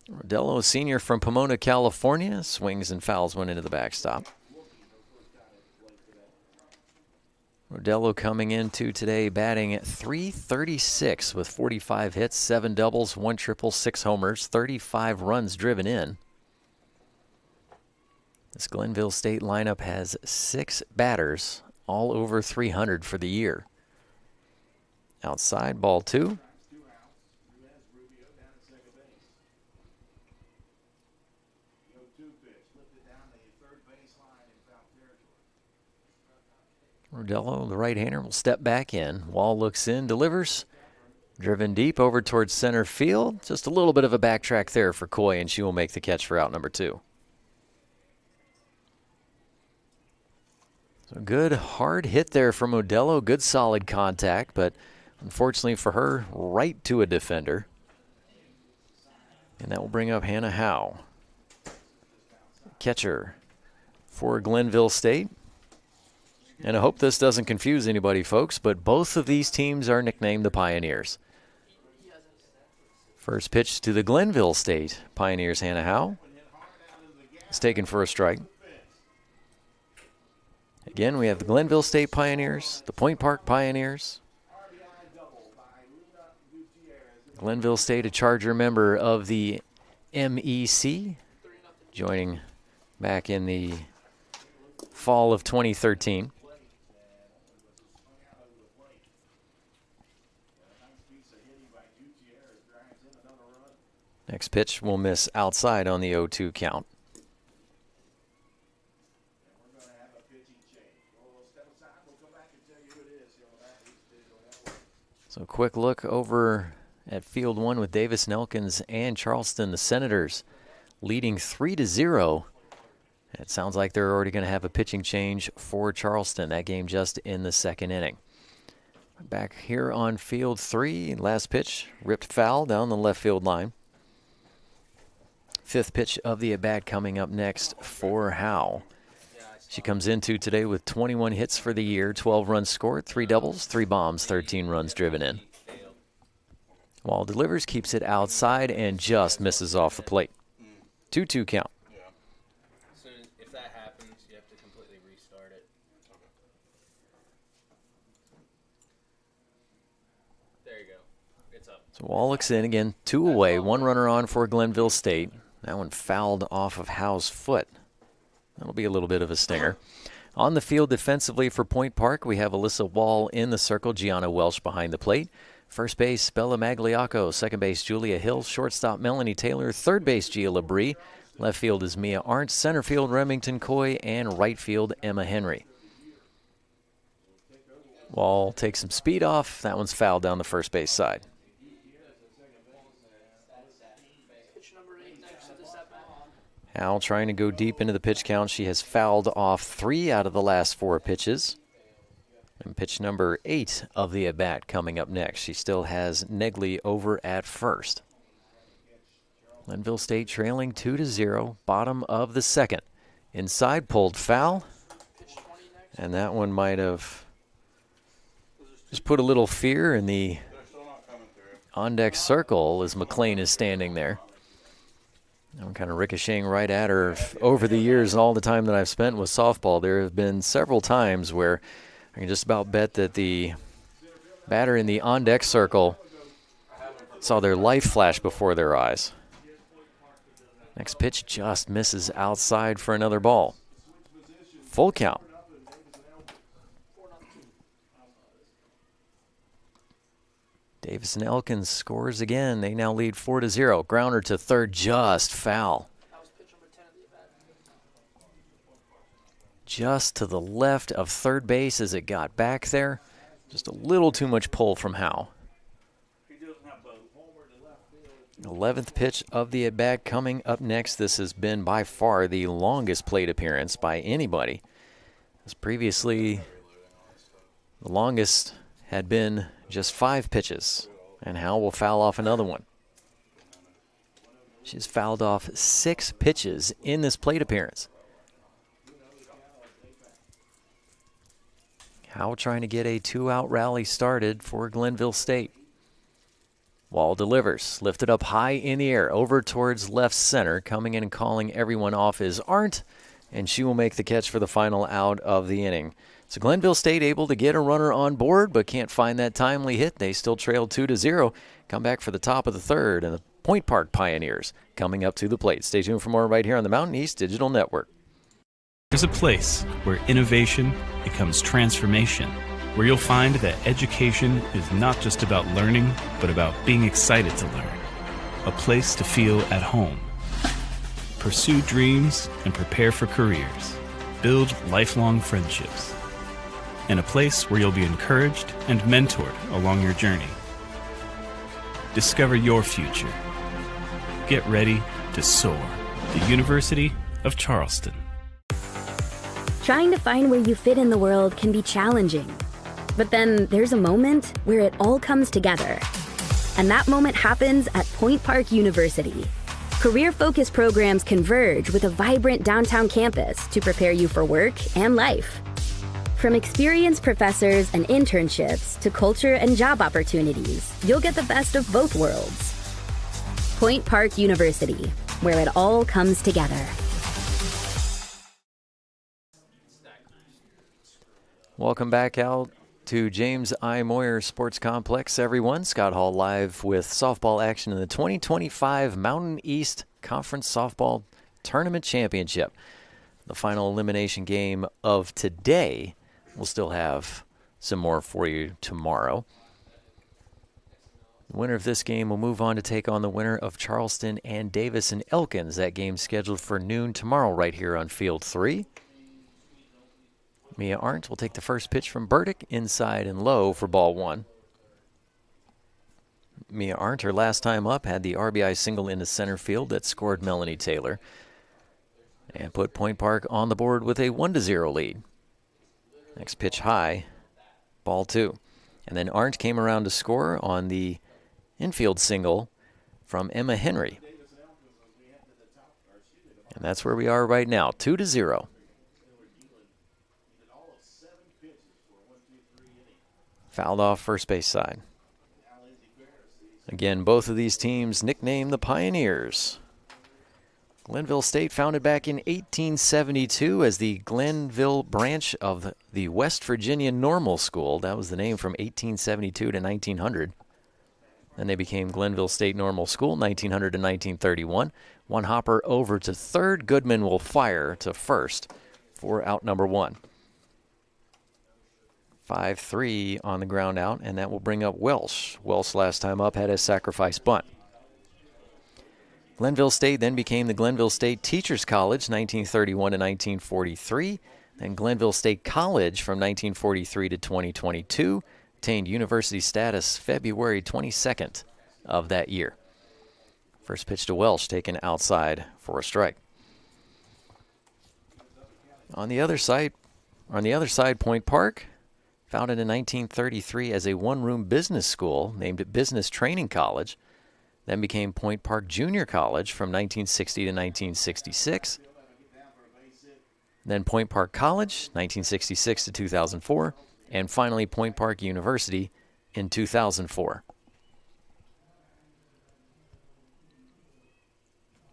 Rodello, a senior from Pomona, California, swings and fouls one into the backstop. Rodello coming into today batting at .336 with 45 hits, 7 doubles, 1 triple, 6 homers, 35 runs driven in. This Glenville State lineup has 6 batters, all over 300 for the year. Outside, ball 2. Rodello, the right-hander, will step back in. Wall looks in, delivers. Driven deep over towards center field. Just a little bit of a backtrack there for Coy, and she will make the catch for out number 2. So good hard hit there from Rodello. Good solid contact, but unfortunately for her, right to a defender. And that will bring up Hannah Howe, catcher for Glenville State. And I hope this doesn't confuse anybody, folks, but both of these teams are nicknamed the Pioneers. First pitch to the Glenville State Pioneers, Hannah Howe. It's taken for a strike. Again, we have the Glenville State Pioneers, the Point Park Pioneers. Glenville State, a Charger member of the MEC, joining back in the fall of 2013. Next pitch will miss outside on the 0-2 count. So quick look over at field 1 with Davis Nelkins and Charleston, the Senators, leading 3-0. It sounds like they're already going to have a pitching change for Charleston. That game just in the 2nd inning. Back here on field 3, last pitch, ripped foul down the left field line. 5th pitch of the at-bat coming up next for Howe. She comes into today with 21 hits for the year, 12 runs scored, 3 doubles, 3 bombs, 13 runs driven in. Wall delivers, keeps it outside, and just misses off the plate. 2-2 count. So if that happens, you have to completely restart it. There you go. It's up. So Wall looks in again, 2 away, 1 runner on for Glenville State. That one fouled off of Howe's foot. That'll be a little bit of a stinger. On the field defensively for Point Park, we have Alyssa Wall in the circle, Gianna Welsh behind the plate. First base, Bella Magliacco. Second base, Julia Hill. Shortstop, Melanie Taylor. Third base, Gia Labrie. Left field is Mia Arndt. Center field, Remington Coy. And right field, Emma Henry. Wall takes some speed off. That one's fouled down the first base side. Al trying to go deep into the pitch count. She has fouled off 3 out of the last 4 pitches. And pitch number 8 of the at-bat coming up next. She still has Negley over at first. Glenville State trailing 2-0, bottom of the 2nd. Inside, pulled foul. And that one might have just put a little fear in the on-deck circle as McLean is standing there. I'm kind of ricocheting right at her. Over the years and all the time that I've spent with softball, there have been several times where I can just about bet that the batter in the on-deck circle saw their life flash before their eyes. Next pitch just misses outside for another ball. Full count. Davis and Elkins scores again. They now lead 4-0. Grounder to third, just foul. Just to the left of third base as it got back there. Just a little too much pull from Howe. 11th pitch of the at-bat coming up next. This has been by far the longest plate appearance by anybody. As previously, the longest had been just 5 pitches, and Howe will foul off another one. She's fouled off 6 pitches in this plate appearance. Howe trying to get a 2-out rally started for Glenville State. Wall delivers, lifted up high in the air, over towards left center. Coming in and calling everyone off is Arndt, and she will make the catch for the final out of the inning. So Glenville State able to get a runner on board, but can't find that timely hit. They still trail 2-0. Come back for the top of the 3rd, and the Point Park Pioneers coming up to the plate. Stay tuned for more right here on the Mountain East Digital Network. There's a place where innovation becomes transformation, where you'll find that education is not just about learning, but about being excited to learn. A place to feel at home. Pursue dreams and prepare for careers. Build lifelong friendships. and a place where you'll be encouraged and mentored along your journey. Discover your future. Get ready to soar. The University of Charleston. Trying to find where you fit in the world can be challenging. But then there's a moment where it all comes together. And that moment happens at Point Park University. Career-focused programs converge with a vibrant downtown campus to prepare you for work and life. From experienced professors and internships to culture and job opportunities, you'll get the best of both worlds. Point Park University, where it all comes together. Welcome back out to James I. Moyer Sports Complex, everyone. Scott Hall live with softball action in the 2025 Mountain East Conference Softball Tournament Championship. The final elimination game of today. We'll still have some more for you tomorrow. The winner of this game will move on to take on the winner of Charleston and Davis and Elkins. That game scheduled for noon tomorrow right here on Field 3. Mia Arndt will take the first pitch from Burdick, inside and low for ball one. Mia Arndt, her last time up, had the RBI single into center field that scored Melanie Taylor and put Point Park on the board with a 1-0 lead. Next pitch high, ball two. And then Arndt came around to score on the infield single from Emma Henry. And that's where we are right now, 2-0. Fouled off first base side. Again, both of these teams nicknamed the Pioneers. Glenville State, founded back in 1872 as the Glenville branch of the West Virginia Normal School. That was the name from 1872 to 1900. Then they became Glenville State Normal School, 1900 to 1931. One hopper over to third. Goodman will fire to first for out number one. 5-3 on the ground out, and that will bring up Welsh. Welsh last time up had a sacrifice bunt. Glenville State then became the Glenville State Teachers College, 1931 to 1943. Then Glenville State College from 1943 to 2022. Attained university status February 22nd of that year. First pitch to Welsh, taken outside for a strike. On the other side, Point Park, founded in 1933 as a one-room business school, named it Business Training College, then became Point Park Junior College from 1960 to 1966. Then Point Park College, 1966 to 2004, and finally Point Park University in 2004.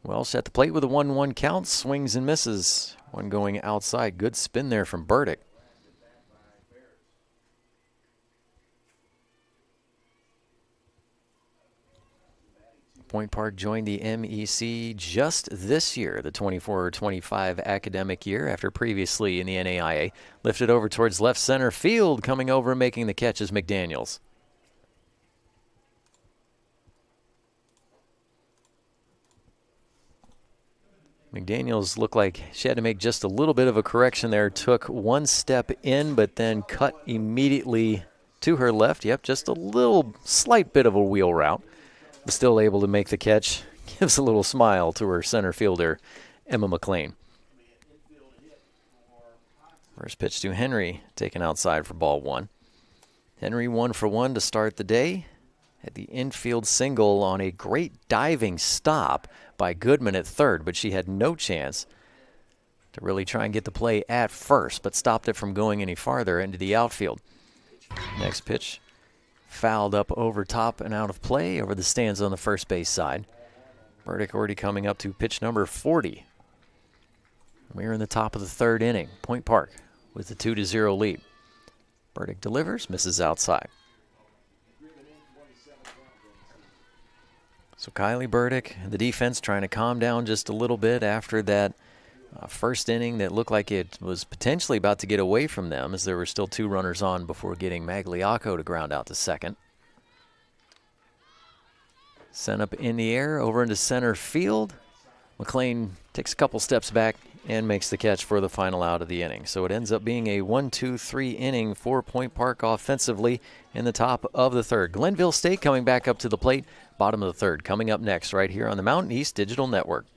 Welsh at the plate with a 1-1 count, swings and misses. One going outside. Good spin there from Burdick. Point Park joined the MEC just this year, the 24-25 academic year, after previously in the NAIA. Lifted over towards left center field, coming over and making the catch is McDaniels. McDaniels looked like she had to make just a little bit of a correction there. Took one step in, but then cut immediately to her left. Yep, just a little slight bit of a wheel route. Still able to make the catch. Gives a little smile to her center fielder, Emma McLean. First pitch to Henry, taken outside for ball one. Henry 1 for 1 to start the day. Had the infield single on a great diving stop by Goodman at third, but she had no chance to really try and get the play at first, but stopped it from going any farther into the outfield. Next pitch, fouled up over top and out of play over the stands on the first base side. Burdick already coming up to pitch number 40. We're in the top of the third inning. Point Park with the 2-0 lead. Burdick delivers, misses outside. So Kylie Burdick, the defense trying to calm down just a little bit after that first inning that looked like it was potentially about to get away from them, as there were still two runners on before getting Magliacco to ground out to second. Sent up in the air over into center field. McLean takes a couple steps back and makes the catch for the final out of the inning. So it ends up being a 1-2-3 inning for Point Park offensively in the top of the third. Glenville State coming back up to the plate, bottom of the third. Coming up next right here on the Mountain East Digital Network.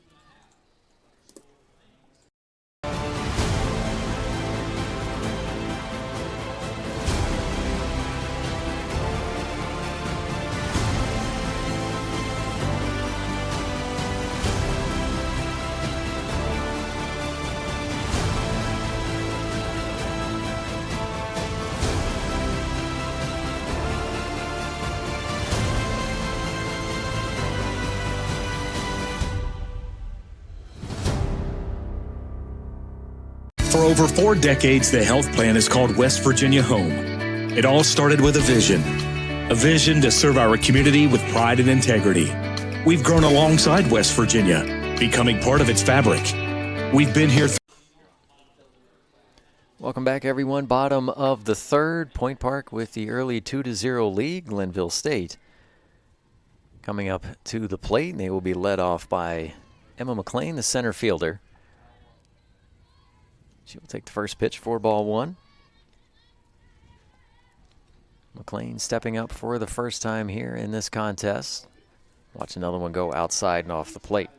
For over 4 decades, the health plan is called West Virginia Home. It all started with a vision to serve our community with pride and integrity. We've grown alongside West Virginia, becoming part of its fabric. We've been here. Welcome back, everyone. Bottom of the third. Point Park with the early 2-0 lead. Glenville State coming up to the plate, and they will be led off by Emma McLean, the center fielder. She will take the first pitch for ball one. McLean stepping up for the first time here in this contest. Watch another one go outside and off the plate.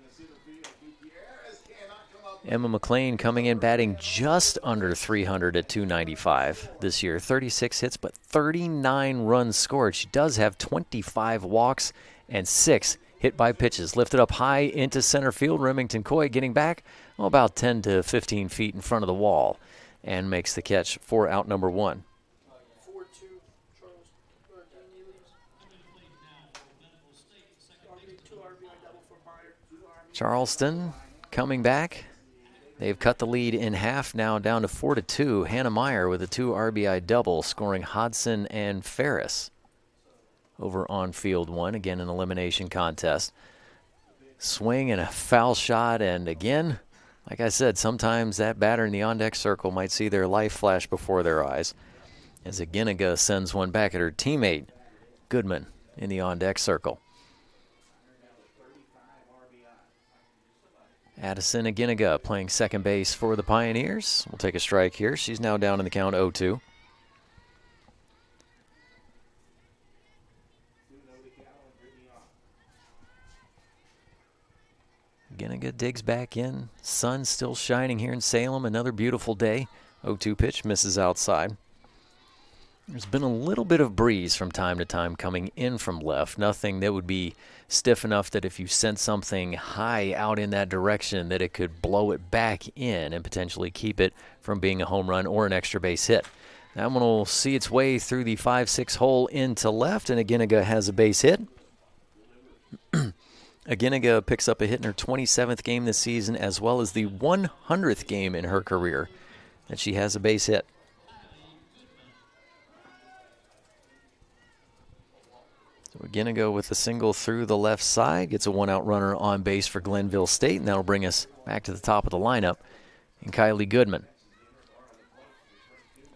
Emma McLean coming in batting just under 300 at 295 this year. 36 hits, but 39 runs scored. She does have 25 walks and 6 hit by pitches. Lifted up high into center field. Remington Coy getting back about 10 to 15 feet in front of the wall and makes the catch for out number one. Charleston coming back. They've cut the lead in half now down to 4-2. Hannah Meyer with a 2 RBI double, scoring Hodson and Ferris over on field one. Again, an elimination contest. Swing and a foul shot, and again, like I said, sometimes that batter in the on-deck circle might see their life flash before their eyes as Aginaga sends one back at her teammate, Goodman, in the on-deck circle. Addison Aginaga playing second base for the Pioneers. We'll take a strike here. She's now down in the count 0-2. Aginaga digs back in. Sun still shining here in Salem. Another beautiful day. 0-2 pitch misses outside. There's been a little bit of breeze from time to time coming in from left. Nothing that would be stiff enough that if you sent something high out in that direction that it could blow it back in and potentially keep it from being a home run or an extra base hit. That one will see its way through the 5-6 hole into left, and Aginaga has a base hit. Aginaga picks up a hit in her 27th game this season, as well as the 100th game in her career that she has a base hit. So Aginaga with a single through the left side, gets a one-out runner on base for Glenville State, and that'll bring us back to the top of the lineup in Kylie Goodman.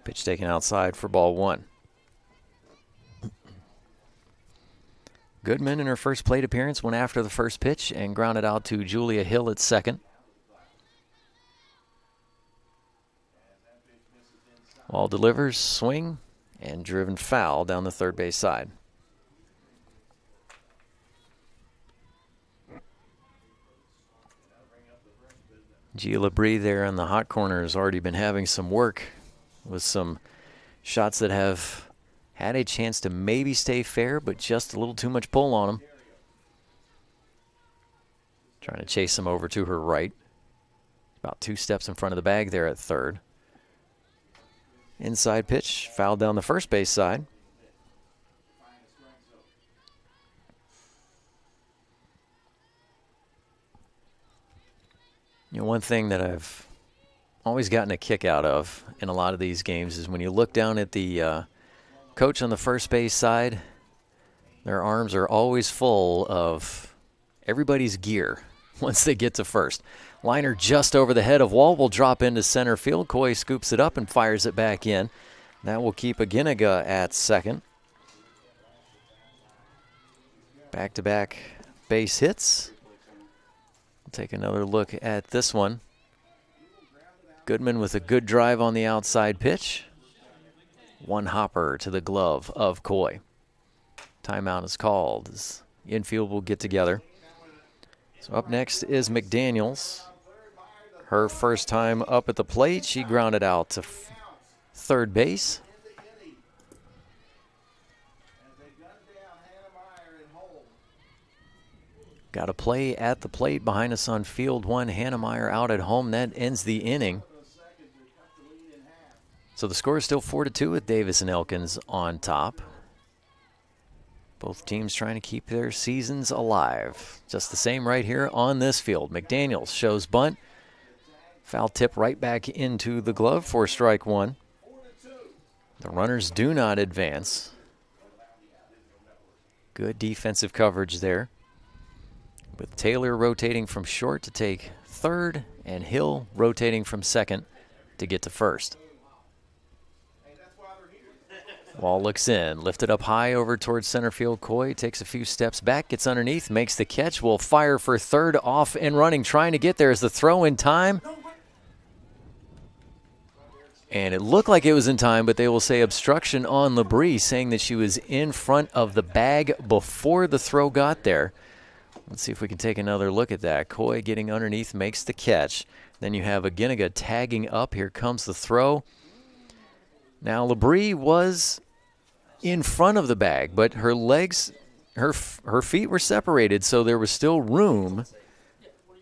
Pitch taken outside for ball one. Goodman in her first plate appearance went after the first pitch and grounded out to Julia Hill at second. Ball delivers, swing, and driven foul down the third base side. Gia Labrie there in the hot corner has already been having some work with some shots that have had a chance to maybe stay fair, but just a little too much pull on them. Trying to chase them over to her right. About 2 steps in front of the bag there at third. Inside pitch, fouled down the first base side. You know, one thing that I've always gotten a kick out of in a lot of these games is when you look down at the coach on the first base side, their arms are always full of everybody's gear once they get to first. Liner just over the head of Wall will drop into center field. Coy scoops it up and fires it back in. That will keep Aginaga at second. Back-to-back base hits. We'll take another look at this one. Goodman with a good drive on the outside pitch. One hopper to the glove of Coy. Timeout is called as the infield will get together. So up next is McDaniels. Her first time up at the plate, she grounded out to third base. Got a play at the plate behind us on field one. Hannemeyer out at home. That ends the inning. So the score is still 4-2 with Davis and Elkins on top. Both teams trying to keep their seasons alive. Just the same right here on this field. McDaniels shows bunt. Foul tip right back into the glove for strike one. The runners do not advance. Good defensive coverage there. With Taylor rotating from short to take third and Hill rotating from second to get to first. Wall looks in, lifted up high over towards center field. Coy takes a few steps back, gets underneath, makes the catch, will fire for third, off and running, trying to get there as the throw in time. And it looked like it was in time, but they will say obstruction on Labrie, saying that she was in front of the bag before the throw got there. Let's see if we can take another look at that. Coy getting underneath, makes the catch. Then you have Aginaga tagging up. Here comes the throw. Now, Labrie was in front of the bag, but her legs, her feet were separated, so there was still room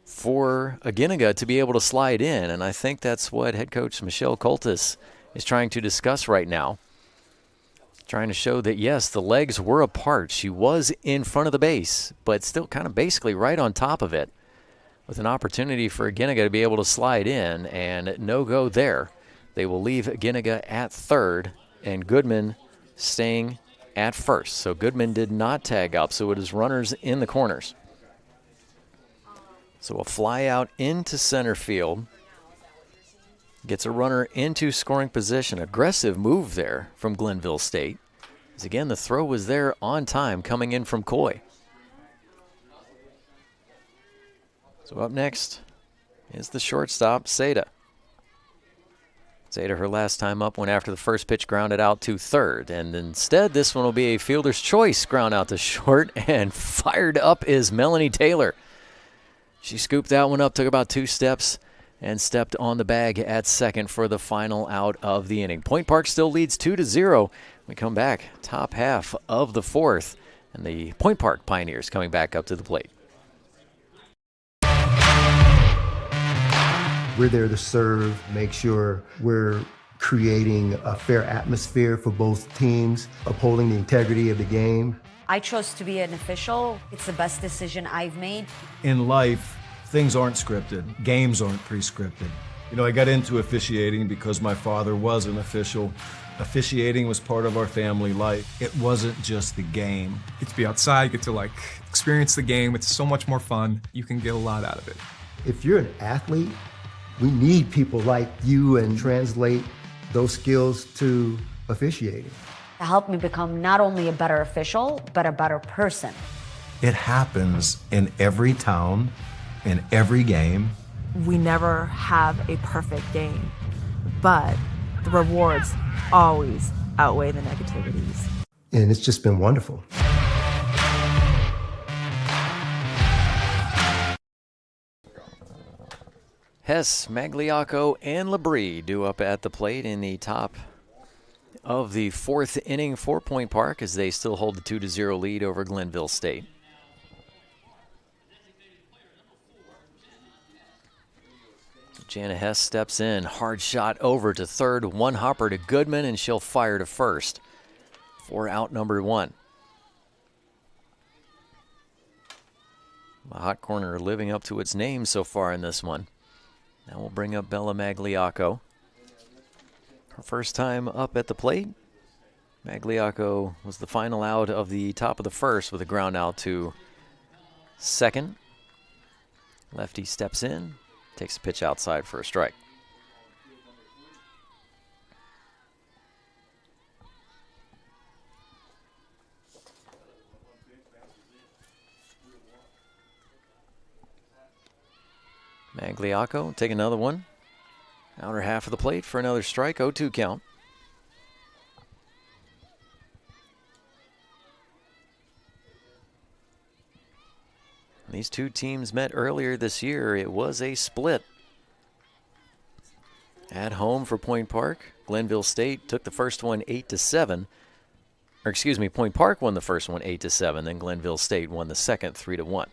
for Aginaga to be able to slide in, and I think that's what head coach Michelle Coltis is trying to discuss right now. Trying to show that, yes, the legs were apart. She was in front of the base, but still kind of basically right on top of it with an opportunity for Aginaga to be able to slide in, and no go there. They will leave Aginaga at third and Goodman staying at first. So Goodman did not tag up, so it is runners in the corners. So a fly out into center field. Gets a runner into scoring position. Aggressive move there from Glenville State. As again, the throw was there on time coming in from Coy. So up next is the shortstop, Seda. Zeta, her last time up, went after the first pitch, grounded out to third. And instead, this one will be a fielder's choice ground out to short, and fired up is Melanie Taylor. She scooped that one up, took about 2 steps, and stepped on the bag at second for the final out of the inning. Point Park still leads 2-0. We come back, top half of the fourth, and the Point Park Pioneers coming back up to the plate. We're there to serve, make sure we're creating a fair atmosphere for both teams, upholding the integrity of the game. I chose to be an official. It's the best decision I've made. In life, things aren't scripted. Games aren't pre-scripted. You know, I got into officiating because my father was an official. Officiating was part of our family life. It wasn't just the game. Get to be outside, get to experience the game. It's so much more fun. You can get a lot out of it. If you're an athlete, we need people like you and translate those skills to officiating. To help me become not only a better official, but a better person. It happens in every town, in every game. We never have a perfect game, but the rewards always outweigh the negativities. And it's just been wonderful. Hess, Magliocco, and Labrie due up at the plate in the top of the fourth inning for Point Park as they still hold the 2-0 lead over Glenville State. Jana Hess steps in, hard shot over to third, one hopper to Goodman, and she'll fire to first for out number one. The hot corner living up to its name so far in this one. Now we'll bring up Bella Magliocco. Her first time up at the plate. Magliocco was the final out of the top of the first with a ground out to second. Lefty steps in, takes a pitch outside for a strike. Magliocco take another one. Outer half of the plate for another strike, 0-2 count. These two teams met earlier this year. It was a split. At home for Point Park, Glenville State took the first one 8-7. Or excuse me, Point Park won the first one 8-7, then Glenville State won the second 3-1.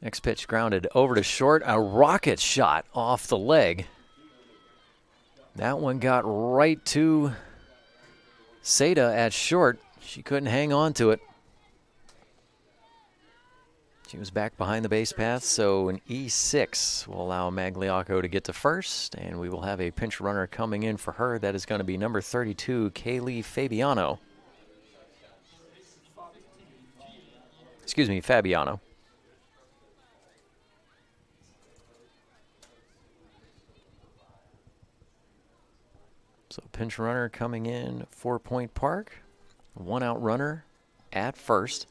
Next pitch grounded over to short, a rocket shot off the leg. That one got right to Seda at short. She couldn't hang on to it. She was back behind the base path, so an E6 will allow Magliocco to get to first, and we will have a pinch runner coming in for her. That is going to be number 32, Kaylee Fabiano. Excuse me, Fabiano. So pinch runner coming in for Point Park. One out runner at first.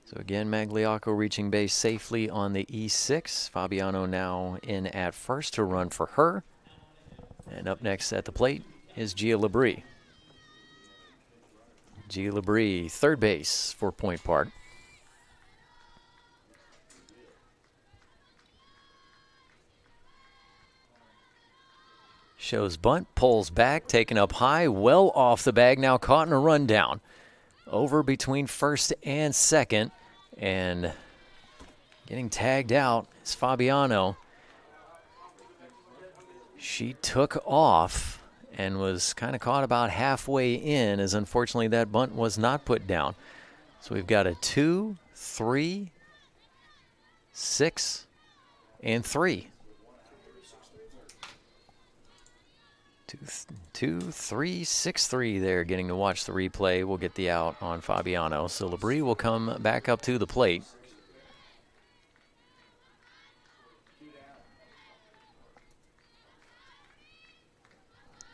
So again, Magliocco reaching base safely on the E6. Fabiano now in at first to run for her. And up next at the plate is Gia Labrie. Gia Labrie, third base for Point Park. Shows bunt, pulls back, taken up high, well off the bag, now caught in a rundown. Over between first and second, and getting tagged out is Fabiano. She took off and was kind of caught about halfway in, as unfortunately that bunt was not put down. So we've got a 2, 3, 6, and 3. 2, 3, 6, 3 there, getting to watch the replay. We'll get the out on Fabiano. So Labrie will come back up to the plate.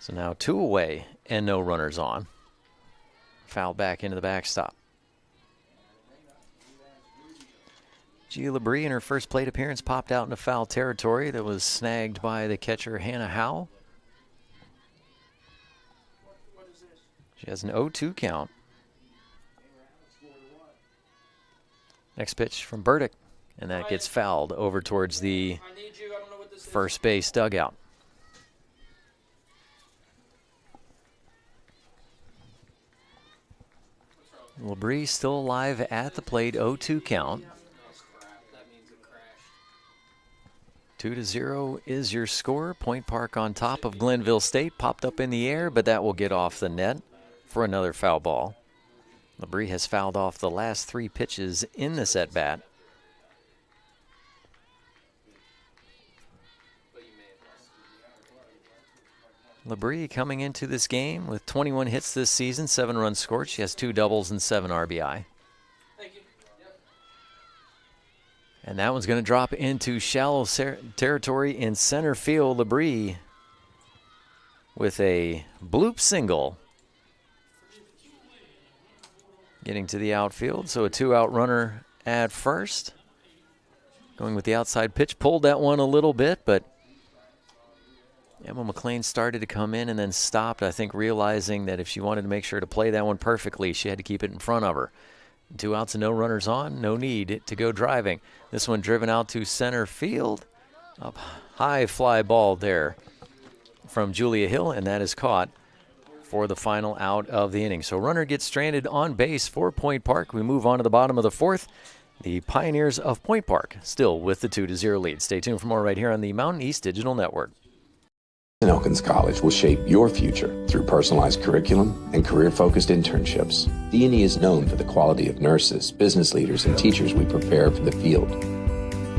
So now 2 away and no runners on. Foul back into the backstop. Gia Labrie in her first plate appearance popped out into foul territory that was snagged by the catcher Hannah Howe. She has an 0-2 count. Next pitch from Burdick, and that gets fouled over towards the first base dugout. Labrie still alive at the plate, 0-2 count. 2-0 is your score. Point Park on top of Glenville State, popped up in the air, but that will get off the net for another foul ball. Labrie has fouled off the last 3 pitches in this at-bat. Labrie coming into this game with 21 hits this season, 7 runs scored. She has 2 doubles and 7 RBI. And that one's going to drop into shallow territory in center field. Labrie with a bloop single. Getting to the outfield, so a 2-out runner at first. Going with the outside pitch, pulled that one a little bit, but Emma McLean started to come in and then stopped, I think realizing that if she wanted to make sure to play that one perfectly, she had to keep it in front of her. 2 outs and no runners on, no need to go driving. This one driven out to center field. Up high fly ball there from Julia Hill, and that is caught for the final out of the inning. So runner gets stranded on base for Point Park. We move on to the bottom of the 4th. The Pioneers of Point Park still with the 2-0 lead. Stay tuned for more right here on the Mountain East Digital Network. Elkins College will shape your future through personalized curriculum and career-focused internships. D&E is known for the quality of nurses, business leaders, and teachers we prepare for the field.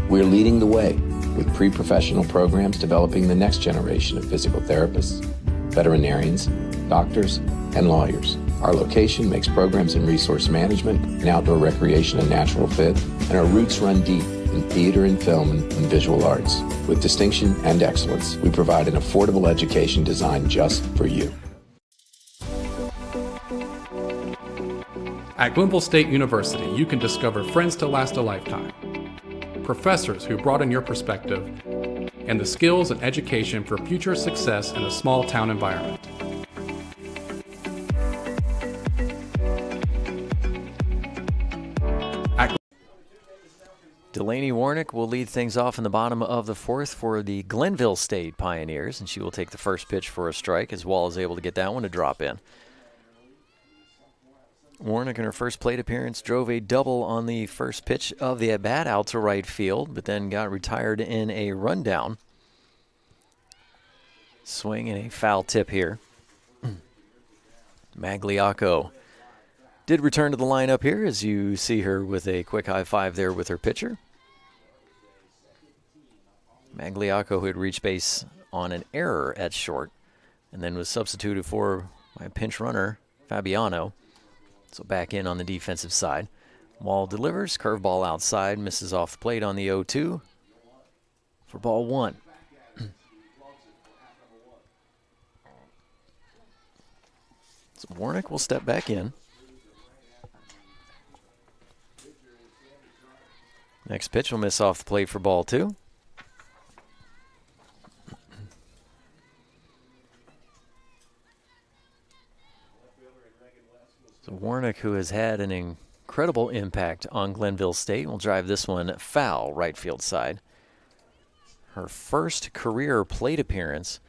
We're leading the way with pre-professional programs developing the next generation of physical therapists, veterinarians, doctors, and lawyers. Our location makes programs in resource management and outdoor recreation a natural fit, and our roots run deep in theater and film and visual arts. With distinction and excellence, we provide an affordable education designed just for you. At Glenville State University, you can discover friends to last a lifetime, professors who broaden your perspective, and the skills and education for future success in a small town environment. Delaney Warnick will lead things off in the bottom of the fourth for the Glenville State Pioneers, and she will take the first pitch for a strike as Wall is able to get that one to drop in. Warnick in her first plate appearance drove a double on the first pitch of the at-bat out to right field, but then got retired in a rundown. Swing and a foul tip here. Magliocco did return to the lineup here as you see her with a quick high five there with her pitcher. Magliocco, who had reached base on an error at short and then was substituted for by a pinch runner, Fabiano. So back in on the defensive side. Wall delivers, curveball outside, misses off the plate on the 0-2 for ball one. So Warnick will step back in. Next pitch will miss off the plate for ball two. So Warnick, who has had an incredible impact on Glenville State, will drive this one foul right field side. Her first career plate appearance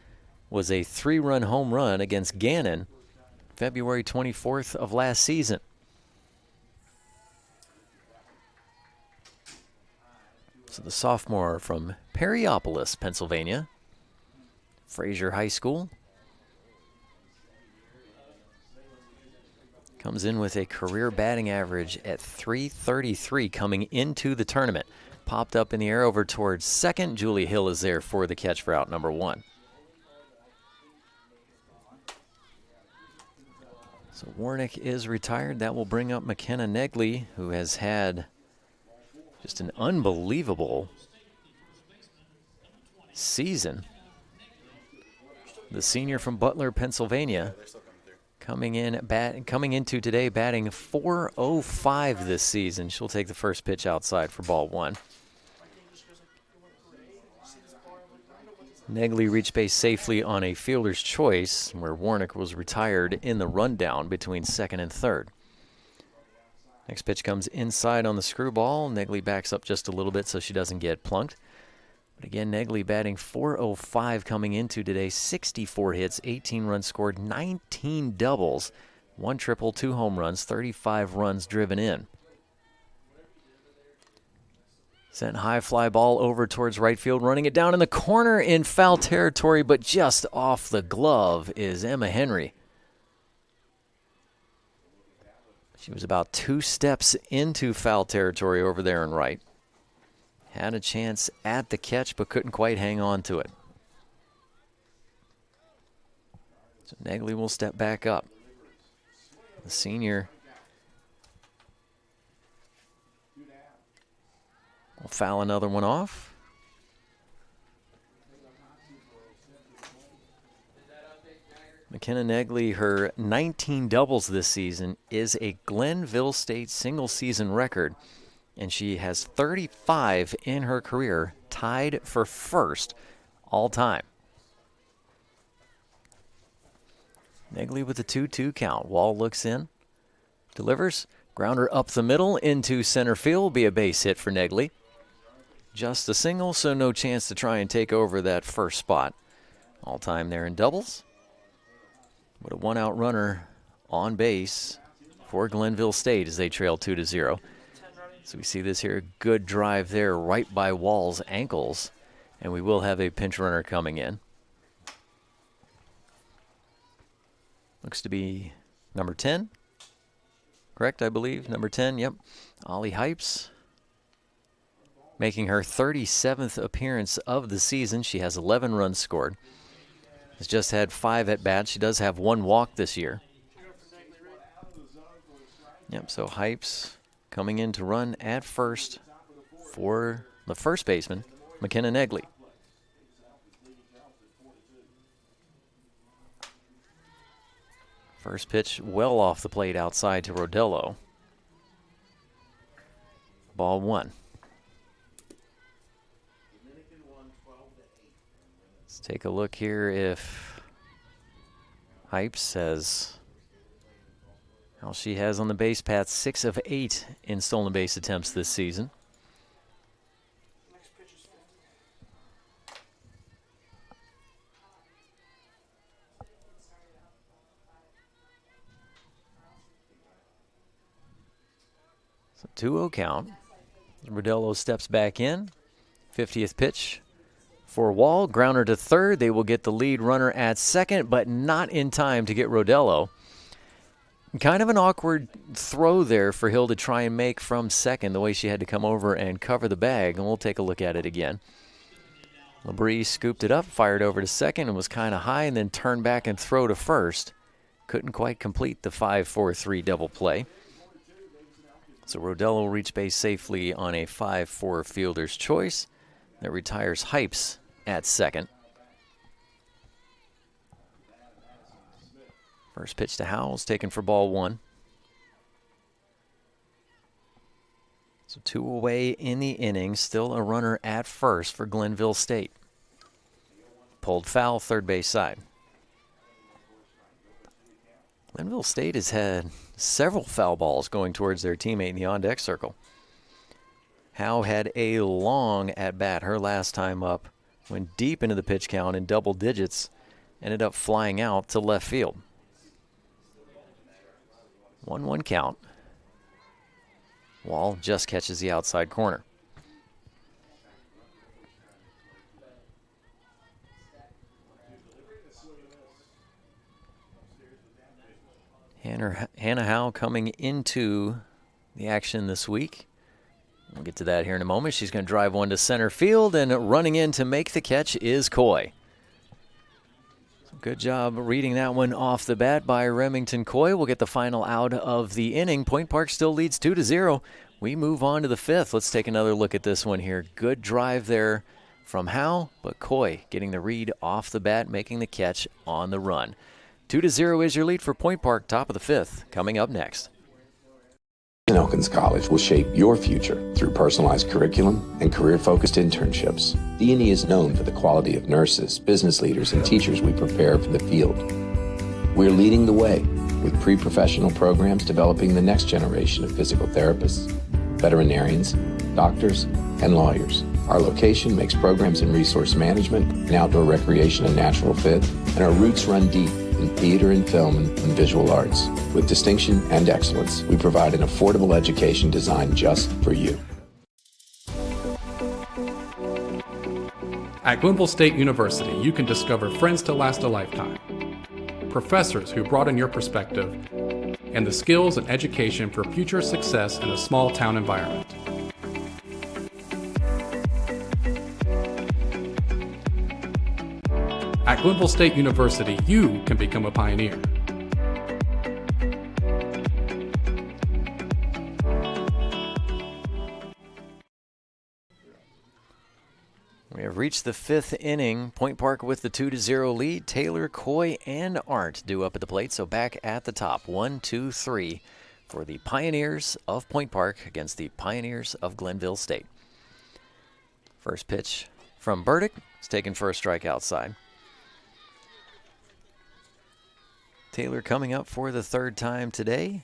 was a 3-run home run against Gannon February 24th of last season. So the sophomore from Perryopolis, Pennsylvania, Fraser High School, comes in with a career batting average at .333 coming into the tournament. Popped up in the air over towards second. Julie Hill is there for the catch for out number one. So Warnick is retired. That will bring up McKenna Negley, who has had just an unbelievable season. The senior from Butler, Pennsylvania, coming into today batting .405 this season. She'll take the first pitch outside for ball one. Negley reached base safely on a fielder's choice, where Warnick was retired in the rundown between second and third. Next pitch comes inside on the screwball. Negley backs up just a little bit so she doesn't get plunked. But again, Negley batting .405 coming into today. 64 hits, 18 runs scored, 19 doubles, 1 triple, 2 home runs, 35 runs driven in. Sent high fly ball over towards right field, running it down in the corner in foul territory, but just off the glove is Emma Henry. She was about 2 steps into foul territory over there in right. Had a chance at the catch, but couldn't quite hang on to it. So Negley will step back up. The senior will foul another one off. McKenna Negley, her 19 doubles this season is a Glenville State single-season record, and she has 35 in her career, tied for first all time. Negley with a 2-2 count. Wall looks in, delivers, grounder up the middle into center field, will be a base hit for Negley. Just a single, so no chance to try and take over that first spot. All time there in doubles. But a 1-out runner on base for Glenville State as they trail 2-0. So we see this here, good drive there right by Wall's ankles, and we will have a pinch runner coming in. Looks to be number 10. Correct, I believe. Number 10, yep. Ollie Hypes, making her 37th appearance of the season. She has 11 runs scored. Has just had 5 at-bats. She does have 1 walk this year. Yep, so Hypes coming in to run at first for the first baseman, McKenna Negley. First pitch well off the plate outside to Rodello. Ball 1. Let's take a look here if Hypes has how she has on the base path, 6 of 8 in stolen base attempts this season. So 2-0 count. Rodello steps back in. 50th pitch for Wall. Grounder to third. They will get the lead runner at second, but not in time to get Rodello. Kind of an awkward throw there for Hill to try and make from second, the way she had to come over and cover the bag, and we'll take a look at it again. Labrie scooped it up, fired over to second, and was kind of high, and then turned back and throw to first. Couldn't quite complete the 5-4-3 double play. So Rodello will reach base safely on a 5-4 fielder's choice. That retires Hypes at second. First pitch to Howells, taken for ball 1. So 2 away in the inning, still a runner at first for Glenville State. Pulled foul, third base side. Glenville State has had several foul balls going towards their teammate in the on-deck circle. Howe had a long at-bat her last time up, went deep into the pitch count in double digits, ended up flying out to left field. 1-1 count. Wall just catches the outside corner. Hannah Howe coming into the action this week. We'll get to that here in a moment. She's going to drive one to center field, and running in to make the catch is Coy. So good job reading that one off the bat by Remington Coy. We'll get the final out of the inning. Point Park still leads 2-0. We move on to the 5th. Let's take another look at this one here. Good drive there from Howe, but Coy getting the read off the bat, making the catch on the run. 2-0 is your lead for Point Park, top of the 5th, coming up next. Elkins College will shape your future through personalized curriculum and career-focused internships. The INE is known for the quality of nurses, business leaders, and teachers we prepare for the field. We're leading the way with pre-professional programs developing the next generation of physical therapists, veterinarians, doctors, and lawyers. Our location makes programs in resource management and outdoor recreation a natural fit, and our roots run deep in theater and film and visual arts. With distinction and excellence, we provide an affordable education designed just for you. At Glenville State University, you can discover friends to last a lifetime, professors who broaden your perspective, and the skills and education for future success in a small town environment. At Glenville State University, you can become a pioneer. We have reached the 5th inning. Point Park with the 2-0 lead. Taylor, Coy, and Arndt due up at the plate. So back at the top, 1, 2, 3 for the Pioneers of Point Park against the Pioneers of Glenville State. First pitch from Burdick is taken for a strike outside. Taylor coming up for the 3rd time today.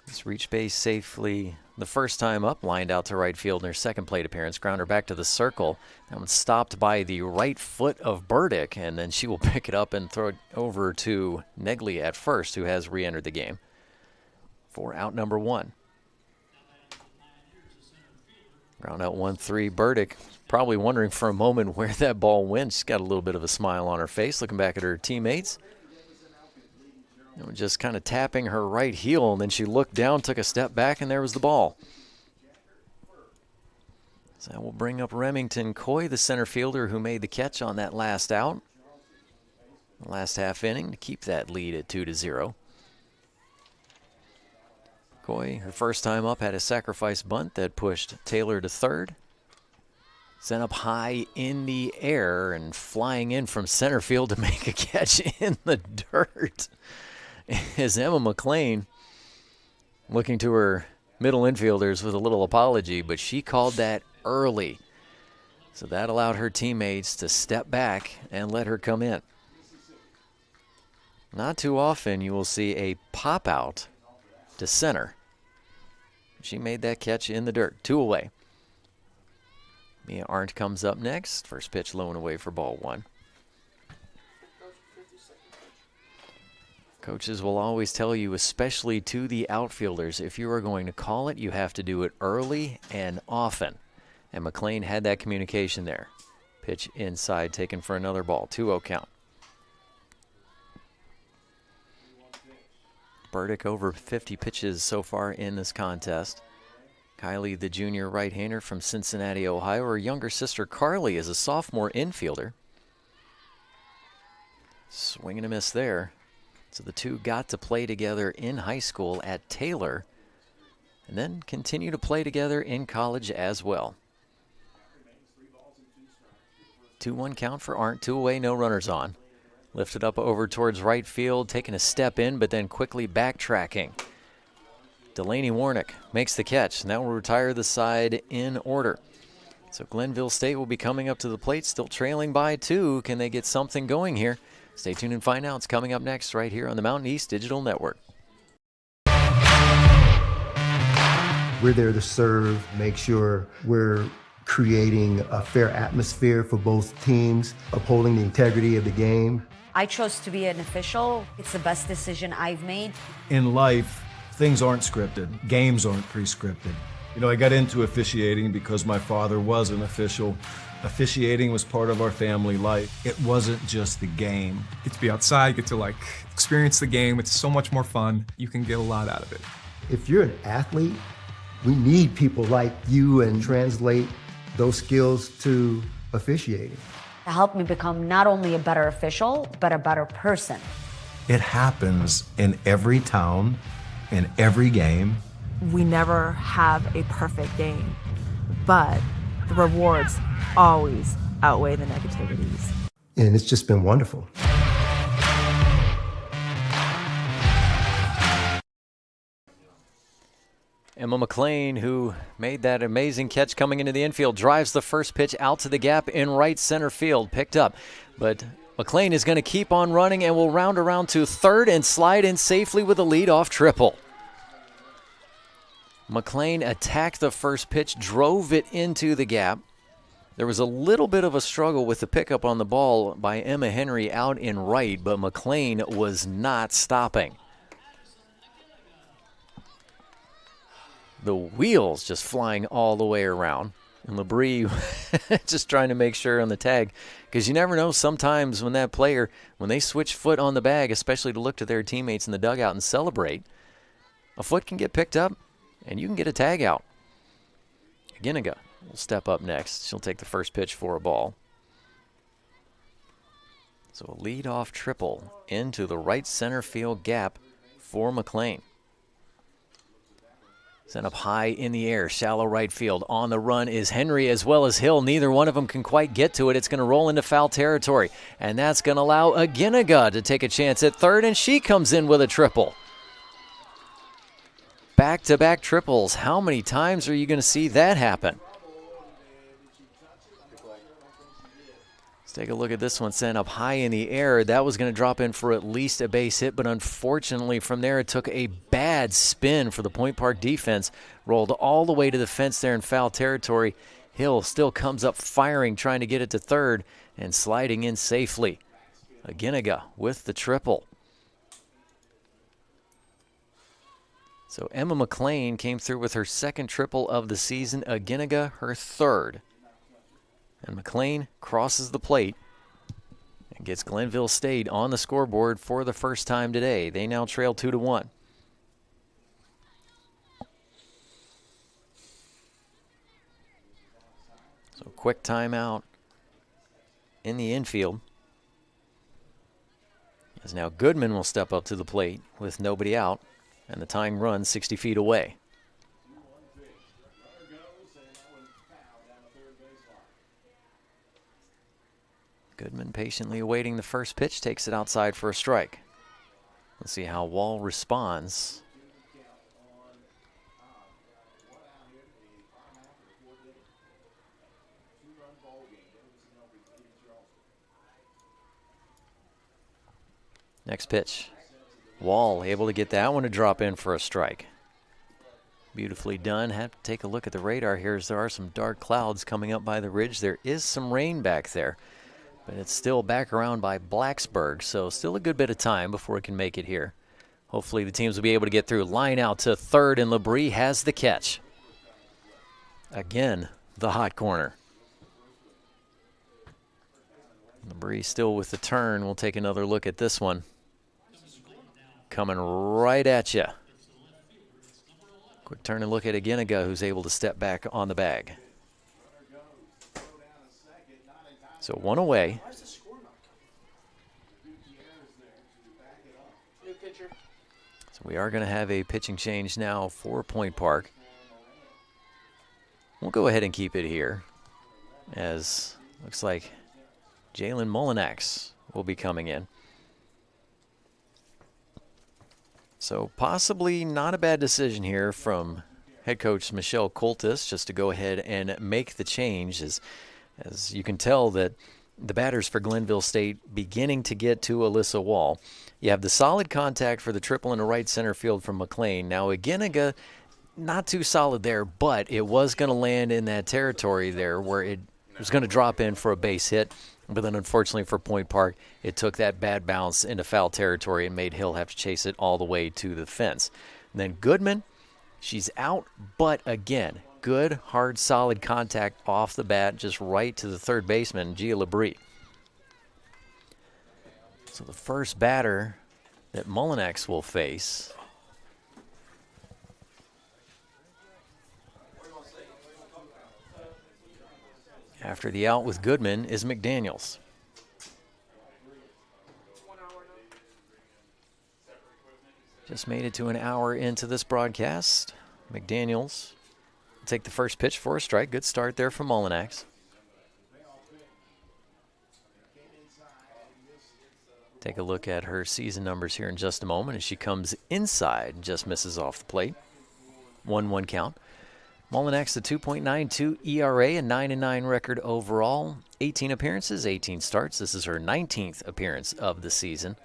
He's reached base safely the first time up, lined out to right field in her second plate appearance. Grounder back to the circle. That one's stopped by the right foot of Burdick, and then she will pick it up and throw it over to Negley at first, who has re-entered the game for out number 1. Ground out 1-3. Burdick probably wondering for a moment where that ball went. She's got a little bit of a smile on her face, looking back at her teammates. Just kind of tapping her right heel, and then she looked down, took a step back, and there was the ball. So that will bring up Remington Coy, the center fielder who made the catch on that last out. The last half inning to keep that lead at 2-0. Coy, her first time up, had a sacrifice bunt that pushed Taylor to third. Sent up high in the air and flying in from center field to make a catch in the dirt is Emma McLean, looking to her middle infielders with a little apology, but she called that early. So that allowed her teammates to step back and let her come in. Not too often you will see a pop out to center. She made that catch in the dirt. 2 away. Mia Arndt comes up next. First pitch low and away for ball 1. Coaches will always tell you, especially to the outfielders, if you are going to call it, you have to do it early and often. And McLean had that communication there. Pitch inside, taken for another ball. 2-0 count. Burdick over 50 pitches so far in this contest. Kylie, the junior right-hander from Cincinnati, Ohio. Her younger sister, Carly, is a sophomore infielder. Swing and a miss there. So the two got to play together in high school at Taylor and then continue to play together in college as well. 2-1 count for Arndt. 2 away, no runners on. Lifted up over towards right field, taking a step in, but then quickly backtracking. Delaney Warnick makes the catch, and that will retire the side in order. So Glenville State will be coming up to the plate, still trailing by 2. Can they get something going here? Stay tuned and find out. It's coming up next right here on the Mountain East Digital Network. We're there to serve, make sure we're creating a fair atmosphere for both teams, upholding the integrity of the game. I chose to be an official. It's the best decision I've made. In life, things aren't scripted. Games aren't pre-scripted. You know, I got into officiating because my father was an official. Officiating was part of our family life. It wasn't just the game. Get to be outside, get to like experience the game. It's so much more fun. You can get a lot out of it. If you're an athlete, we need people like you and translate those skills to officiating. To help me become not only a better official, but a better person. It happens in every town, in every game. We never have a perfect game, but the rewards always outweigh the negativities. And it's just been wonderful. Emma McLean, who made that amazing catch coming into the infield, drives the first pitch out to the gap in right center field, picked up. But McLean is going to keep on running and will round around to third and slide in safely with a leadoff triple. McLean attacked the first pitch, drove it into the gap. There was a little bit of a struggle with the pickup on the ball by Emma Henry out in right, but McLean was not stopping. The wheels just flying all the way around. And Labrie just trying to make sure on the tag. Because you never know, sometimes when that player, when they switch foot on the bag, especially to look to their teammates in the dugout and celebrate, a foot can get picked up and you can get a tag out. Aginiga will step up next. She'll take the first pitch for a ball. So a leadoff triple into the right center field gap for McLean. Sent up high in the air, shallow right field. On the run is Henry as well as Hill. Neither one of them can quite get to it. It's going to roll into foul territory. And that's going to allow Aginiga to take a chance at third, and she comes in with a triple. Back-to-back triples. How many times are you going to see that happen? Let's take a look at this one, sent up high in the air. That was going to drop in for at least a base hit, but unfortunately from there it took a bad spin for the Point Park defense. Rolled all the way to the fence there in foul territory. Hill still comes up firing, trying to get it to third and sliding in safely. Aginiga with the triple. So Emma McLean came through with her second triple of the season. Aginiga her third. And McLean crosses the plate and gets Glenville State on the scoreboard for the first time today. They now trail 2-1. So quick timeout in the infield. As now Goodman will step up to the plate with nobody out, and the tying run 60 feet away. Goodman patiently awaiting the first pitch, takes it outside for a strike. Let's see how Wall responds. Next pitch. Wall able to get that one to drop in for a strike. Beautifully done. Have to take a look at the radar here as there are some dark clouds coming up by the ridge. There is some rain back there, but it's still back around by Blacksburg, so still a good bit of time before it can make it here. Hopefully the teams will be able to get through. Line out to third, and Labrie has the catch. Again, the hot corner. Labrie still with the turn. We'll take another look at this one. Coming right at you. Quick turn and look at Aginaga, who's able to step back on the bag. So one away. So we are going to have a pitching change now for Point Park. We'll go ahead and keep it here, as looks like Jalen Mullinax will be coming in. So possibly not a bad decision here from head coach Michelle Coltis just to go ahead and make the change, as you can tell that the batters for Glenville State beginning to get to Alyssa Wall. You have the solid contact for the triple in the right center field from McLean. Now Aginaga, not too solid there, but it was going to land in that territory there where it was going to drop in for a base hit. But then unfortunately for Point Park, it took that bad bounce into foul territory and made Hill have to chase it all the way to the fence. And then Goodman, she's out, but again, good, hard, solid contact off the bat, just right to the third baseman, Gia Labrie. So the first batter that Mullinax will face after the out with Goodman is McDaniels. Just made it to an hour into this broadcast. McDaniels will take the first pitch for a strike. Good start there from Mullinax. Take a look at her season numbers here in just a moment as she comes inside and just misses off the plate. 1-1 count. Mullinax, a 2.92 ERA, a 9-9 record overall, 18 appearances, 18 starts. This is her 19th appearance of the season.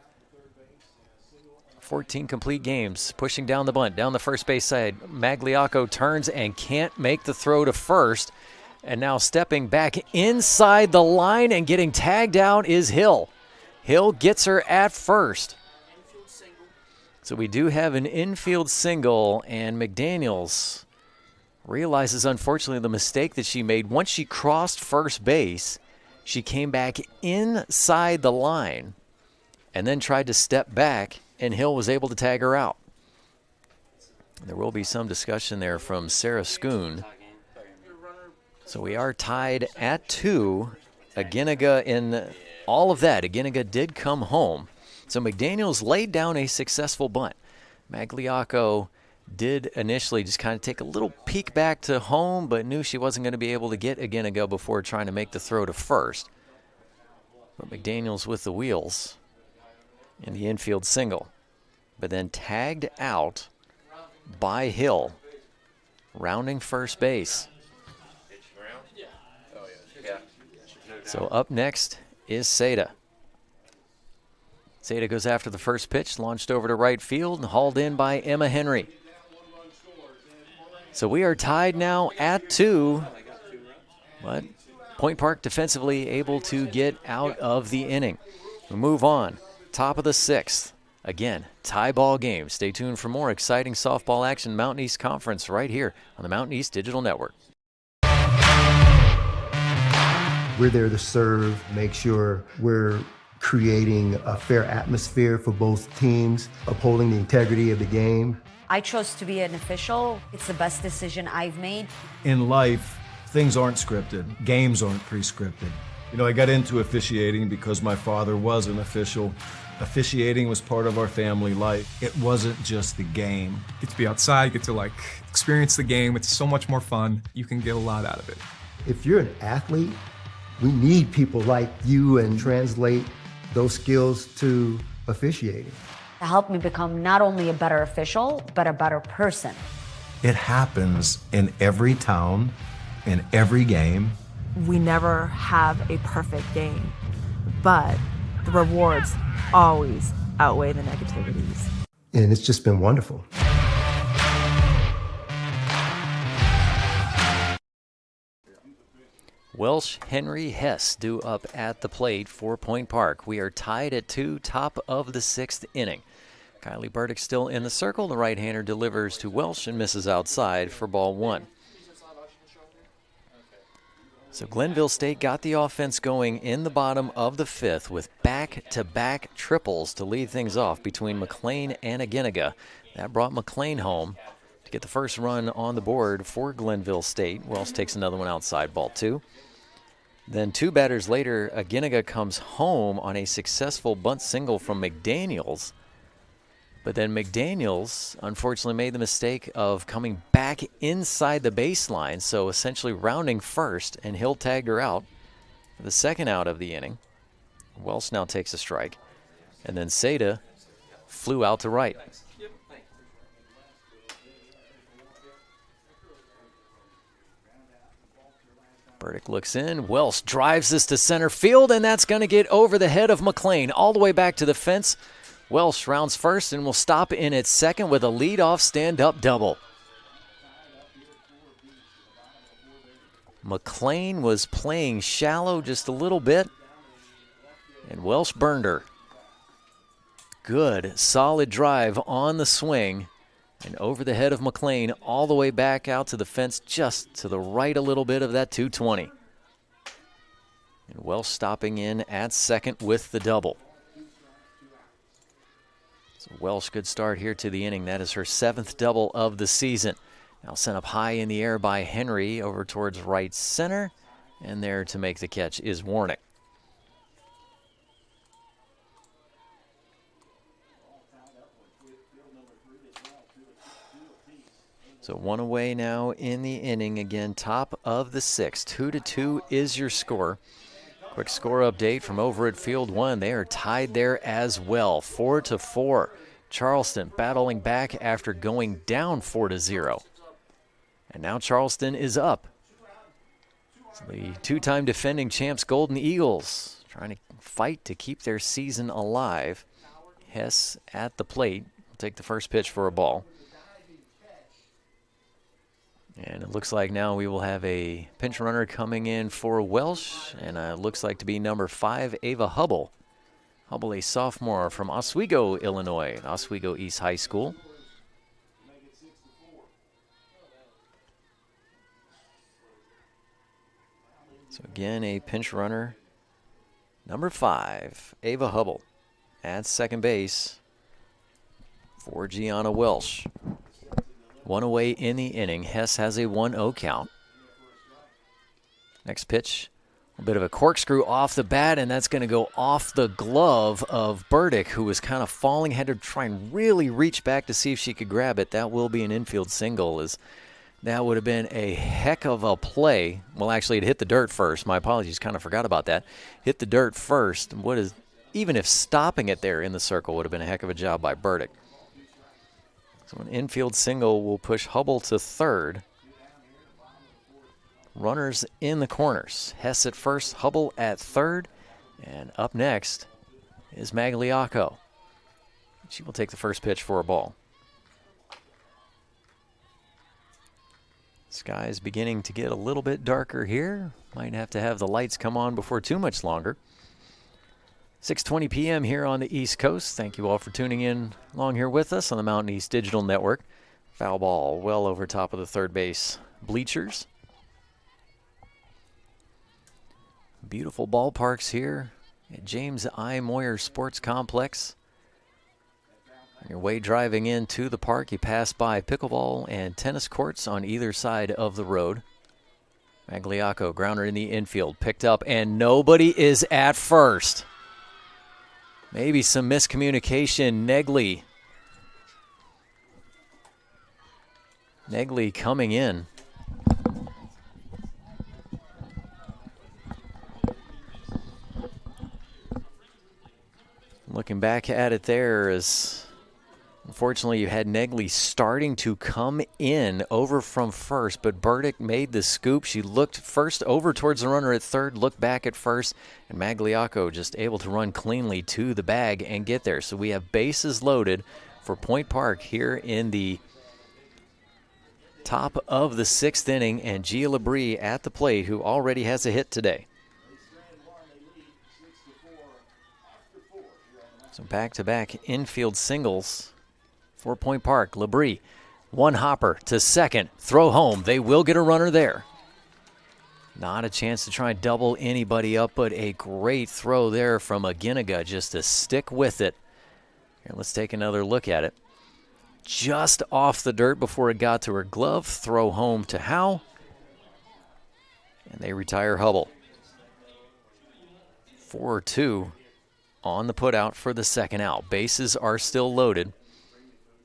14 complete games, pushing down the bunt, down the first base side. Magliocco turns and can't make the throw to first. And now stepping back inside the line and getting tagged out is Hill. Hill gets her at first. So we do have an infield single, and McDaniels realizes, unfortunately, the mistake that she made. Once she crossed first base, she came back inside the line and then tried to step back, and Hill was able to tag her out. There will be some discussion there from Sarah Schoon. So we are tied at 2. Aginaga in all of that. Aginaga did come home. So McDaniels laid down a successful bunt. Magliocco did initially just kind of take a little peek back to home, but knew she wasn't going to be able to get Aginaga before trying to make the throw to first. But McDaniels with the wheels in the infield single, but then tagged out by Hill, rounding first base. So up next is Seda. Seda goes after the first pitch, launched over to right field and hauled in by Emma Henry. So we are tied now at 2, but Point Park defensively able to get out of the inning. We move on. Top of the 6th. Again, tie ball game. Stay tuned for more exciting softball action Mountain East Conference right here on the Mountain East Digital Network. We're there to serve, make sure we're creating a fair atmosphere for both teams, upholding the integrity of the game. I chose to be an official. It's the best decision I've made. In life, things aren't scripted. Games aren't pre-scripted. You know, I got into officiating because my father was an official. Officiating was part of our family life. It wasn't just the game. Get to be outside, get to experience the game. It's so much more fun. You can get a lot out of it. If you're an athlete, we need people like you and translate those skills to officiating. To help me become not only a better official, but a better person. It happens in every town, in every game. We never have a perfect game, but the rewards always outweigh the negativities. And it's just been wonderful. Welsh, Henry, Hess due up at the plate for Point Park. We are tied at 2, top of the 6th inning. Kylie Burdick still in the circle. The right-hander delivers to Welsh and misses outside for ball 1. So Glenville State got the offense going in the bottom of the 5th with back-to-back triples to lead things off between McLean and Aginaga. That brought McLean home to get the first run on the board for Glenville State. Welsh takes another one outside, ball 2. Then 2 batters later, Aginaga comes home on a successful bunt single from McDaniels. But then McDaniels unfortunately made the mistake of coming back inside the baseline, so essentially rounding first, and Hill tagged her out for the second out of the inning. Welsh now takes a strike. And then Seda flew out to right. Burdick looks in. Welsh drives this to center field, and that's going to get over the head of McLean all the way back to the fence. Welsh rounds first and will stop in at second with a leadoff stand-up double. McLean was playing shallow just a little bit, and Welsh burned her. Good, solid drive on the swing, and over the head of McLean all the way back out to the fence, just to the right a little bit of that 220. And Welsh stopping in at second with the double. So Welsh, good start here to the inning. That is her 7th double of the season. Now sent up high in the air by Henry over towards right center. And there to make the catch is Warnick. So 1 away now in the inning. Again, top of the 6th. 2-2 is your score. Quick score update from over at Field 1. They are tied there as well, 4-4. Charleston battling back after going down 4-0. And now Charleston is up. So the 2-time defending champs Golden Eagles trying to fight to keep their season alive. Hess at the plate will take the first pitch for a ball. And it looks like now we will have a pinch runner coming in for Welsh, and it looks like to be number 5, Ava Hubble. Hubble, a sophomore from Oswego, Illinois, Oswego East High School. So again, a pinch runner, number 5, Ava Hubble, at second base for Gianna Welsh. 1 away in the inning. Hess has a 1-0 count. Next pitch, a bit of a corkscrew off the bat, and that's going to go off the glove of Burdick, who was kind of falling, had to try and really reach back to see if she could grab it. That will be an infield single, as that would have been a heck of a play. Well, actually, it hit the dirt first. My apologies, kind of forgot about that. Hit the dirt first. Even if stopping it there in the circle would have been a heck of a job by Burdick. So an infield single will push Hubble to third. Runners in the corners. Hess at first, Hubble at third. And up next is Magliacco. She will take the first pitch for a ball. Sky is beginning to get a little bit darker here. Might have to have the lights come on before too much longer. 6:20 p.m. here on the East Coast. Thank you all for tuning in along here with us on the Mountain East Digital Network. Foul ball well over top of the third base bleachers. Beautiful ballparks here at James I. Moyer Sports Complex. On your way driving into the park, you pass by pickleball and tennis courts on either side of the road. Magliacco, grounder in the infield, picked up, and nobody is at first. Maybe some miscommunication. Negley coming in. Looking back at it there, as Unfortunately, you had Negley starting to come in over from first, but Burdick made the scoop. She looked first over towards the runner at third, looked back at first, and Magliocco just able to run cleanly to the bag and get there. So we have bases loaded for Point Park here in the top of the 6th inning, and Gia Labrie at the plate, who already has a hit today. So back-to-back infield singles for Point Park. Labrie, one hopper to second, throw home. They will get a runner there. Not a chance to try and double anybody up, but a great throw there from Aginaga just to stick with it. Here, let's take another look at it. Just off the dirt before it got to her glove. Throw home to Howe. And they retire Hubble. 4-2 on the putout for the second out. Bases are still loaded.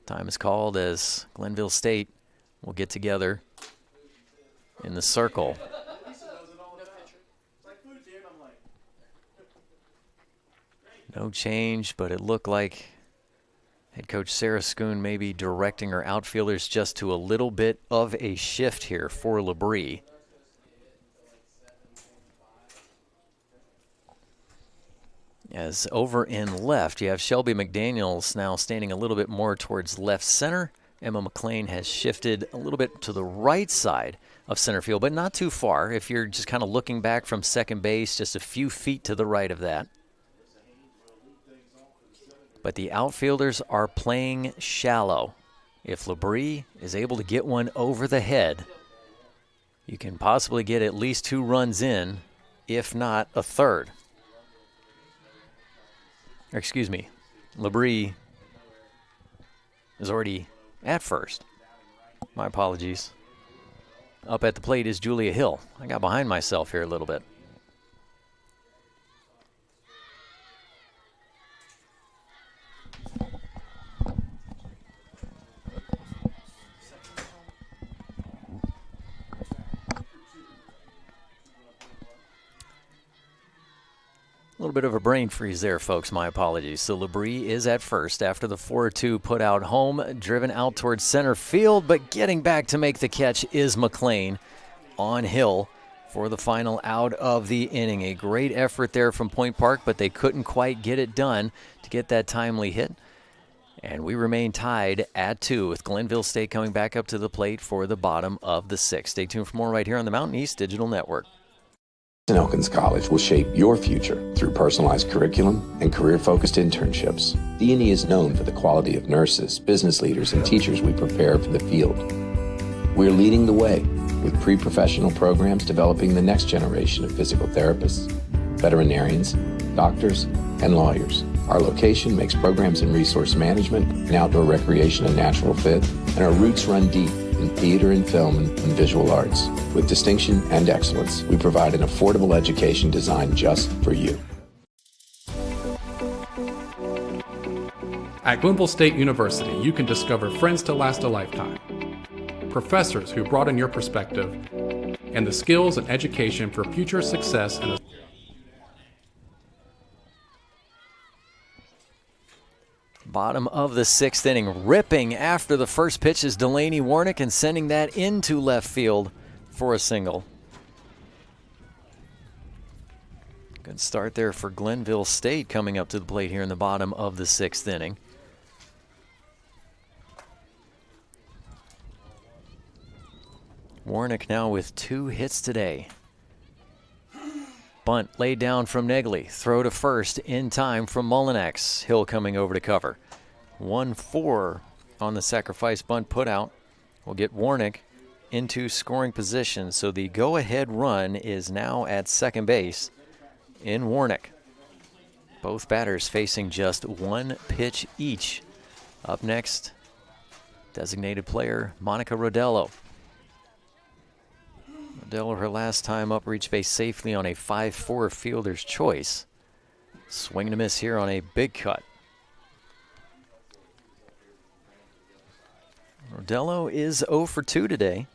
Time is called as Glenville State will get together in the circle. No change, but it looked like head coach Sarah Schoon may be directing her outfielders just to a little bit of a shift here for Labrie. As over in left, you have Shelby McDaniels now standing a little bit more towards left center. Emma McLean has shifted a little bit to the right side of center field, but not too far. If you're just kind of looking back from second base, just a few feet to the right of that. But the outfielders are playing shallow. If Labrie is able to get one over the head, you can possibly get at least 2 runs in, if not a third. Or excuse me, Labrie is already at first. My apologies. Up at the plate is Julia Hill. I got behind myself here a little bit. A little bit of a brain freeze there, folks. My apologies. So Labrie is at first after the 4-2 put out home, driven out towards center field, but getting back to make the catch is McLean on Hill for the final out of the inning. A great effort there from Point Park, but they couldn't quite get it done to get that timely hit. And we remain tied at 2 with Glenville State coming back up to the plate for the bottom of the 6th. Stay tuned for more right here on the Mountain East Digital Network. Elkins College will shape your future through personalized curriculum and career-focused internships. The INE is known for the quality of nurses, business leaders, and teachers we prepare for the field. We're leading the way with pre-professional programs developing the next generation of physical therapists, veterinarians, doctors, and lawyers. Our location makes programs in resource management and outdoor recreation a natural fit, and our roots run deep in theater and film and visual arts. With distinction and excellence, we provide an affordable education designed just for you. At Glenville State University, you can discover friends to last a lifetime, professors who broaden your perspective, and the skills and education for future success in a Bottom of the 6th inning, ripping after the first pitch is Delaney Warnick and sending that into left field for a single. Good start there for Glenville State coming up to the plate here in the bottom of the 6th inning. Warnick now with 2 hits today. Bunt laid down from Negley. Throw to first in time from Mullinax. Hill coming over to cover. 1-4 on the sacrifice bunt put out. We'll get Warnick into scoring position. So the go-ahead run is now at second base in Warnick. Both batters facing just 1 pitch each. Up next, designated player Monica Rodello. Rodello, her last time up, reached base safely on a 5-4 fielder's choice. Swing and a miss here on a big cut. Rodello is 0 for 2 today.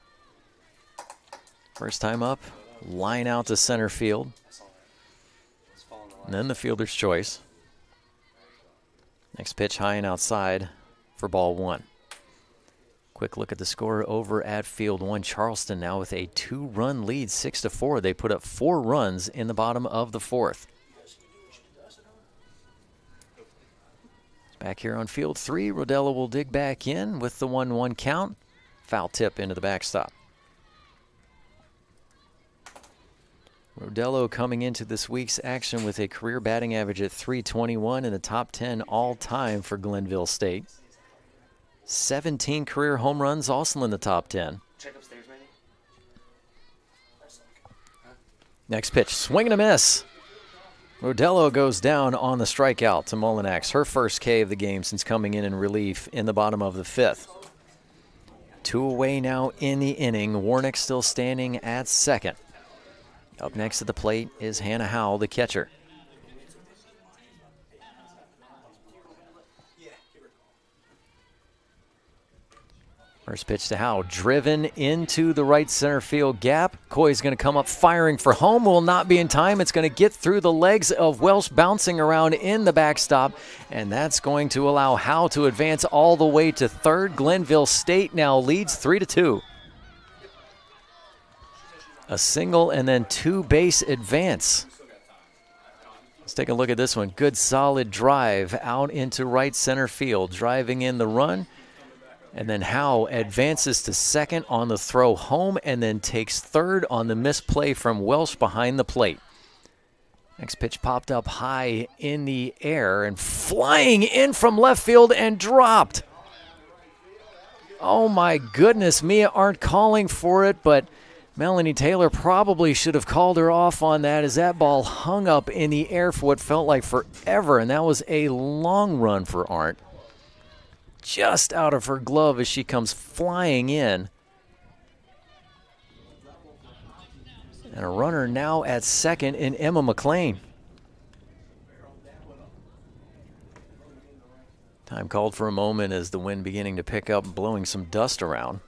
First time up, line out to center field. And then the fielder's choice. Next pitch high and outside. for ball one. Quick look at the score over at Field 1. Charleston now with a 2-run lead, 6-4. They put up 4 runs in the bottom of the 4th. Back here on Field 3, Rodella will dig back in with the 1-1 count. Foul tip into the backstop. Rodello coming into this week's action with a career batting average at .321 in the top 10 all-time for Glenville State. 17 career home runs, also in the top 10. Check upstairs, maybe? Next pitch, swing and a miss. Rodello goes down on the strikeout to Mullinax, her first K of the game since coming in relief in the bottom of the 5th. 2 away now in the inning. Warnick still standing at second. Up next at the plate is Hannah Howell, the catcher. First pitch to Howell, driven into the right center field gap. Coy's going to come up firing for home, will not be in time. It's going to get through the legs of Welsh, bouncing around in the backstop, and that's going to allow Howell to advance all the way to third. Glenville State now leads 3-2. A single and then 2-base advance. Let's take a look at this one. Good solid drive out into right center field, driving in the run. And then Howe advances to second on the throw home and then takes third on the misplay from Welsh behind the plate. Next pitch popped up high in the air and flying in from left field and dropped. Oh my goodness, Mia Arndt calling for it, but Melanie Taylor probably should have called her off on that as that ball hung up in the air for what felt like forever, and that was a long run for Arndt. Just out of her glove as she comes flying in. And a runner now at second in Emma McLean. Time called for a moment as the wind beginning to pick up, blowing some dust around.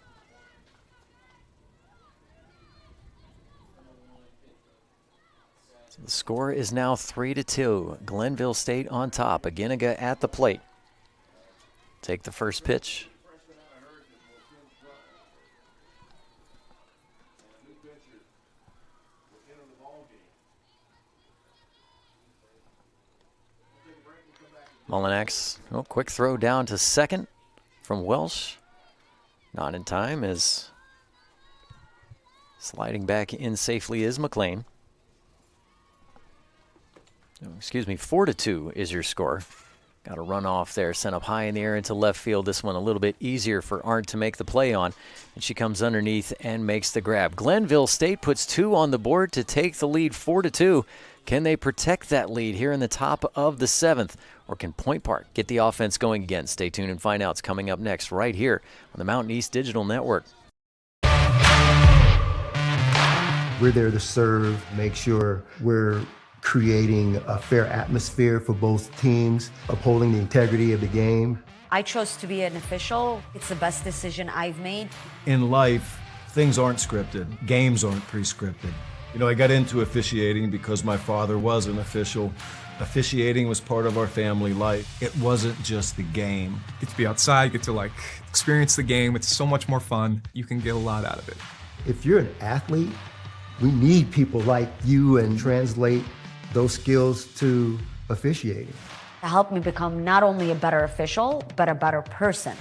So the score is now 3-2. Glenville State on top. Aginaga at the plate. Take the first pitch. Mullinax, quick throw down to second from Welsh. Not in time as sliding back in safely is McLean. 4-2 is your score. Got a run off there, sent up high in the air into left field. This one a little bit easier for Arndt to make the play on. And she comes underneath and makes the grab. Glenville State puts 2 on the board to take the lead 4-2. Can they protect that lead here in the top of the 7th? Or can Point Park get the offense going again? Stay tuned and find out. It's coming up next right here on the Mountain East Digital Network. We're there to serve, make sure we're creating a fair atmosphere for both teams, upholding the integrity of the game. I chose to be an official. It's the best decision I've made. In life, things aren't scripted. Games aren't pre-scripted. You know, I got into officiating because my father was an official. Officiating was part of our family life. It wasn't just the game. Get to be outside, get to experience the game. It's so much more fun. You can get a lot out of it. If you're an athlete, we need people like you and translate those skills to officiating. To help me become not only a better official, but a better person.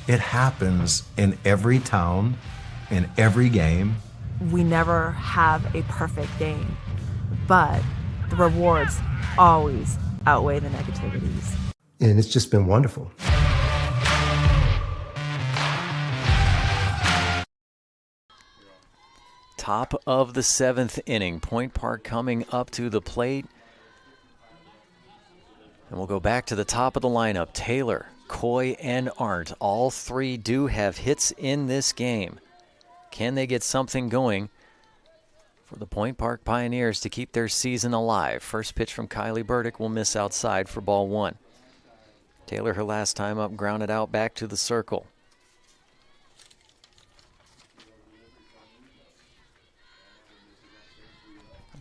It happens in every town, in every game. We never have a perfect game, but the rewards always outweigh the negativities. And it's just been wonderful. Top of the 7th inning. Point Park coming up to the plate. And we'll go back to the top of the lineup. Taylor, Coy, and Arndt. All 3 do have hits in this game. Can they get something going for the Point Park Pioneers to keep their season alive? First pitch from Kylie Burdick will miss outside for ball 1. Taylor, her last time up, grounded out back to the circle.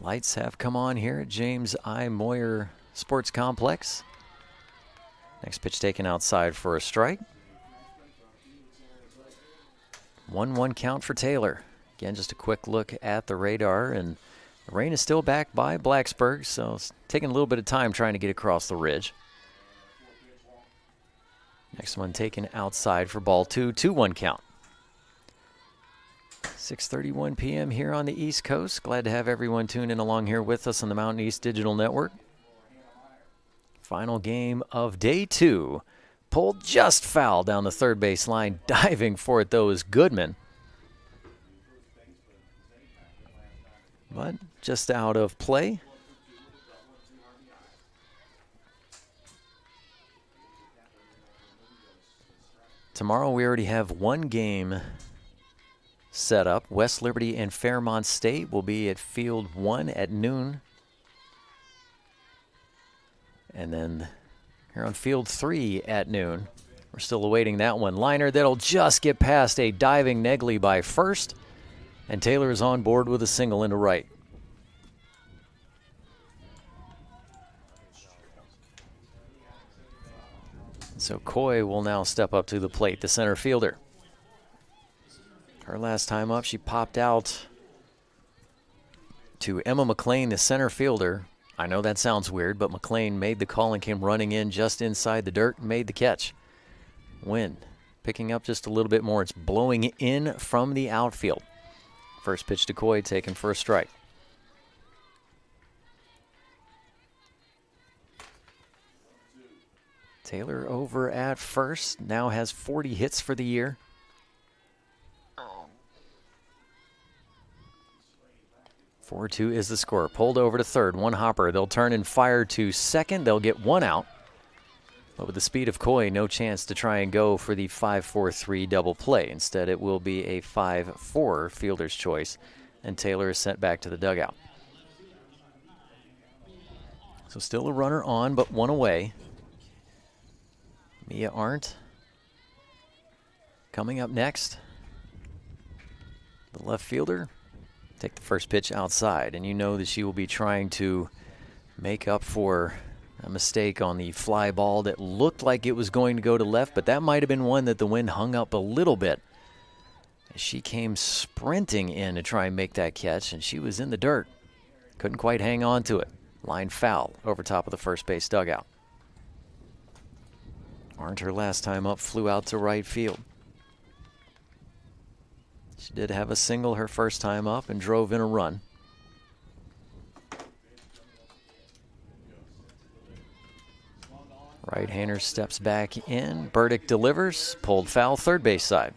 Lights have come on here at James I. Moyer Sports Complex. Next pitch taken outside for a strike. 1-1 count for Taylor. Again, just a quick look at the radar, and the rain is still back by Blacksburg, so it's taking a little bit of time trying to get across the ridge. Next one taken outside for ball 2, 2-1 count. 6:31 p.m. here on the East Coast. Glad to have everyone tune in along here with us on the Mountain East Digital Network. Final game of day 2. Pulled just foul down the third base line. Diving for it, though, is Goodman. But just out of play. Tomorrow we already have one game set up. West Liberty and Fairmont State will be at Field 1 at noon. And then here on Field 3 at noon. We're still awaiting that one. Liner that'll just get past a diving Negley by first. And Taylor is on board with a single into right. So Coy will now step up to the plate, the center fielder. Her last time up, she popped out to Emma McLean, the center fielder. I know that sounds weird, but McLean made the call and came running in just inside the dirt and made the catch. Wind picking up just a little bit more. It's blowing in from the outfield. First pitch to Coy, taken for a strike. Taylor over at first, now has 40 hits for the year. 4-2 is the score. Pulled over to third, one hopper. They'll turn and fire to second. They'll get one out. But with the speed of Coy, no chance to try and go for the 5-4-3 double play. Instead, it will be a 5-4 fielder's choice, and Taylor is sent back to the dugout. So still a runner on, but one away. Mia Arndt coming up next. The left fielder. Take the first pitch outside, and you know that she will be trying to make up for a mistake on the fly ball that looked like it was going to go to left, but that might have been one that the wind hung up a little bit. She came sprinting in to try and make that catch, and she was in the dirt. Couldn't quite hang on to it. Line foul over top of the first base dugout. Arndt, her last time up, flew out to right field. She did have a single her first time up and drove in a run. Right-hander steps back in. Burdick delivers. Pulled foul, third base side.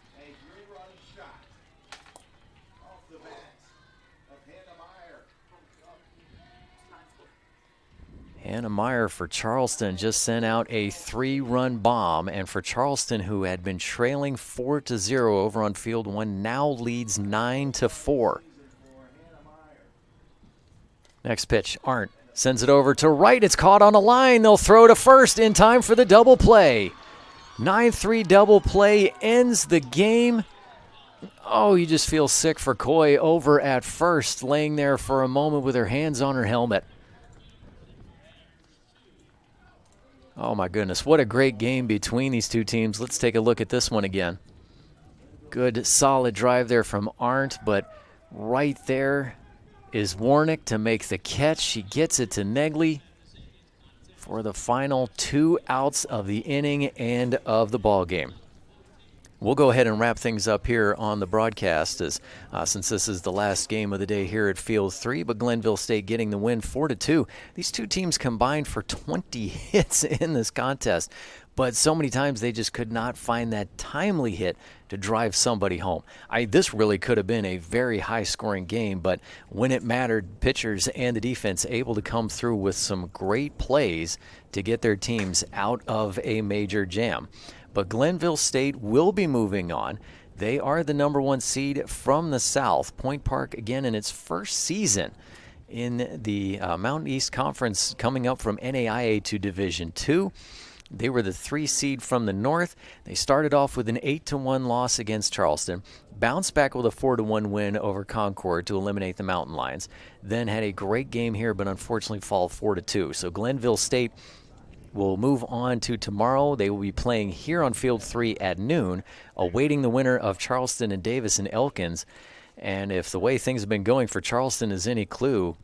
Hannah Meyer for Charleston just sent out a 3-run bomb, and for Charleston, who had been trailing 4-0 over on Field 1, now leads 9-4. Next pitch, Arndt sends it over to right. It's caught on a line. They'll throw to first in time for the double play. 9-3 double play ends the game. Oh, you just feel sick for Coy over at first, laying there for a moment with her hands on her helmet. Oh, my goodness. What a great game between these two teams. Let's take a look at this one again. Good, solid drive there from Arndt, but right there is Warnick to make the catch. She gets it to Negley for the final 2 outs of the inning and of the ball game. We'll go ahead and wrap things up here on the broadcast since this is the last game of the day here at Field 3, but Glenville State getting the win 4-2. These two teams combined for 20 hits in this contest, but so many times they just could not find that timely hit to drive somebody home. This really could have been a very high-scoring game, but when it mattered, pitchers and the defense able to come through with some great plays to get their teams out of a major jam. But Glenville State will be moving on. They are the #1 seed from the South. Point Park, again, in its first season in the Mountain East Conference, coming up from NAIA to Division II. They were the 3 seed from the North. They started off with an 8-1 loss against Charleston, bounced back with a 4-1 win over Concord to eliminate the Mountain Lions, then had a great game here, but unfortunately fall 4-2. So Glenville State will move on to tomorrow. They will be playing here on Field 3 at noon, awaiting the winner of Charleston and Davis and Elkins. And if the way things have been going for Charleston is any clue,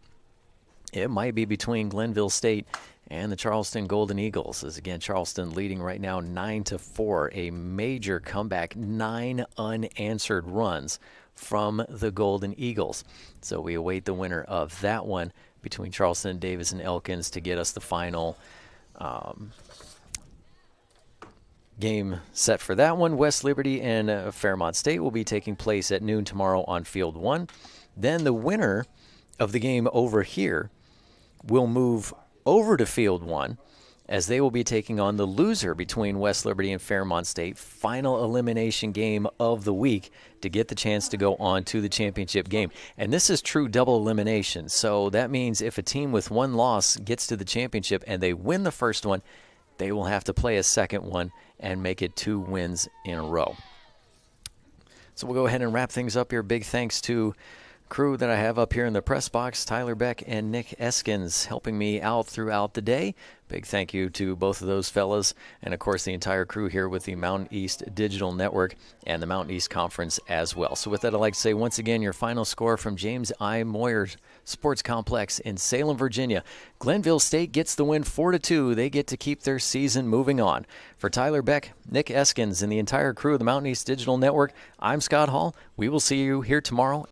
it might be between Glenville State and the Charleston Golden Eagles. As again, Charleston leading right now 9-4, a major comeback, 9 unanswered runs from the Golden Eagles. So we await the winner of that one between Charleston, Davis, and Elkins to get us the final game set for that one. West Liberty and Fairmont State will be taking place at noon tomorrow on Field 1. Then the winner of the game over here will move over to Field 1, as they will be taking on the loser between West Liberty and Fairmont State, final elimination game of the week to get the chance to go on to the championship game. And this is true double elimination, so that means if a team with one loss gets to the championship and they win the first one, they will have to play a second one and make it 2 wins in a row. So we'll go ahead and wrap things up here. Big thanks to crew that I have up here in the press box, Tyler Beck and Nick Eskins, helping me out throughout the day. Big thank you to both of those fellas, and of course the entire crew here with the Mountain East Digital Network and the Mountain East Conference as well. So with that, I'd like to say once again your final score from James I. Moyer Sports Complex in Salem, Virginia. Glenville State gets the win 4-2. They get to keep their season moving on. For Tyler Beck, Nick Eskins, and the entire crew of the Mountain East Digital Network, I'm Scott Hall. We will see you here tomorrow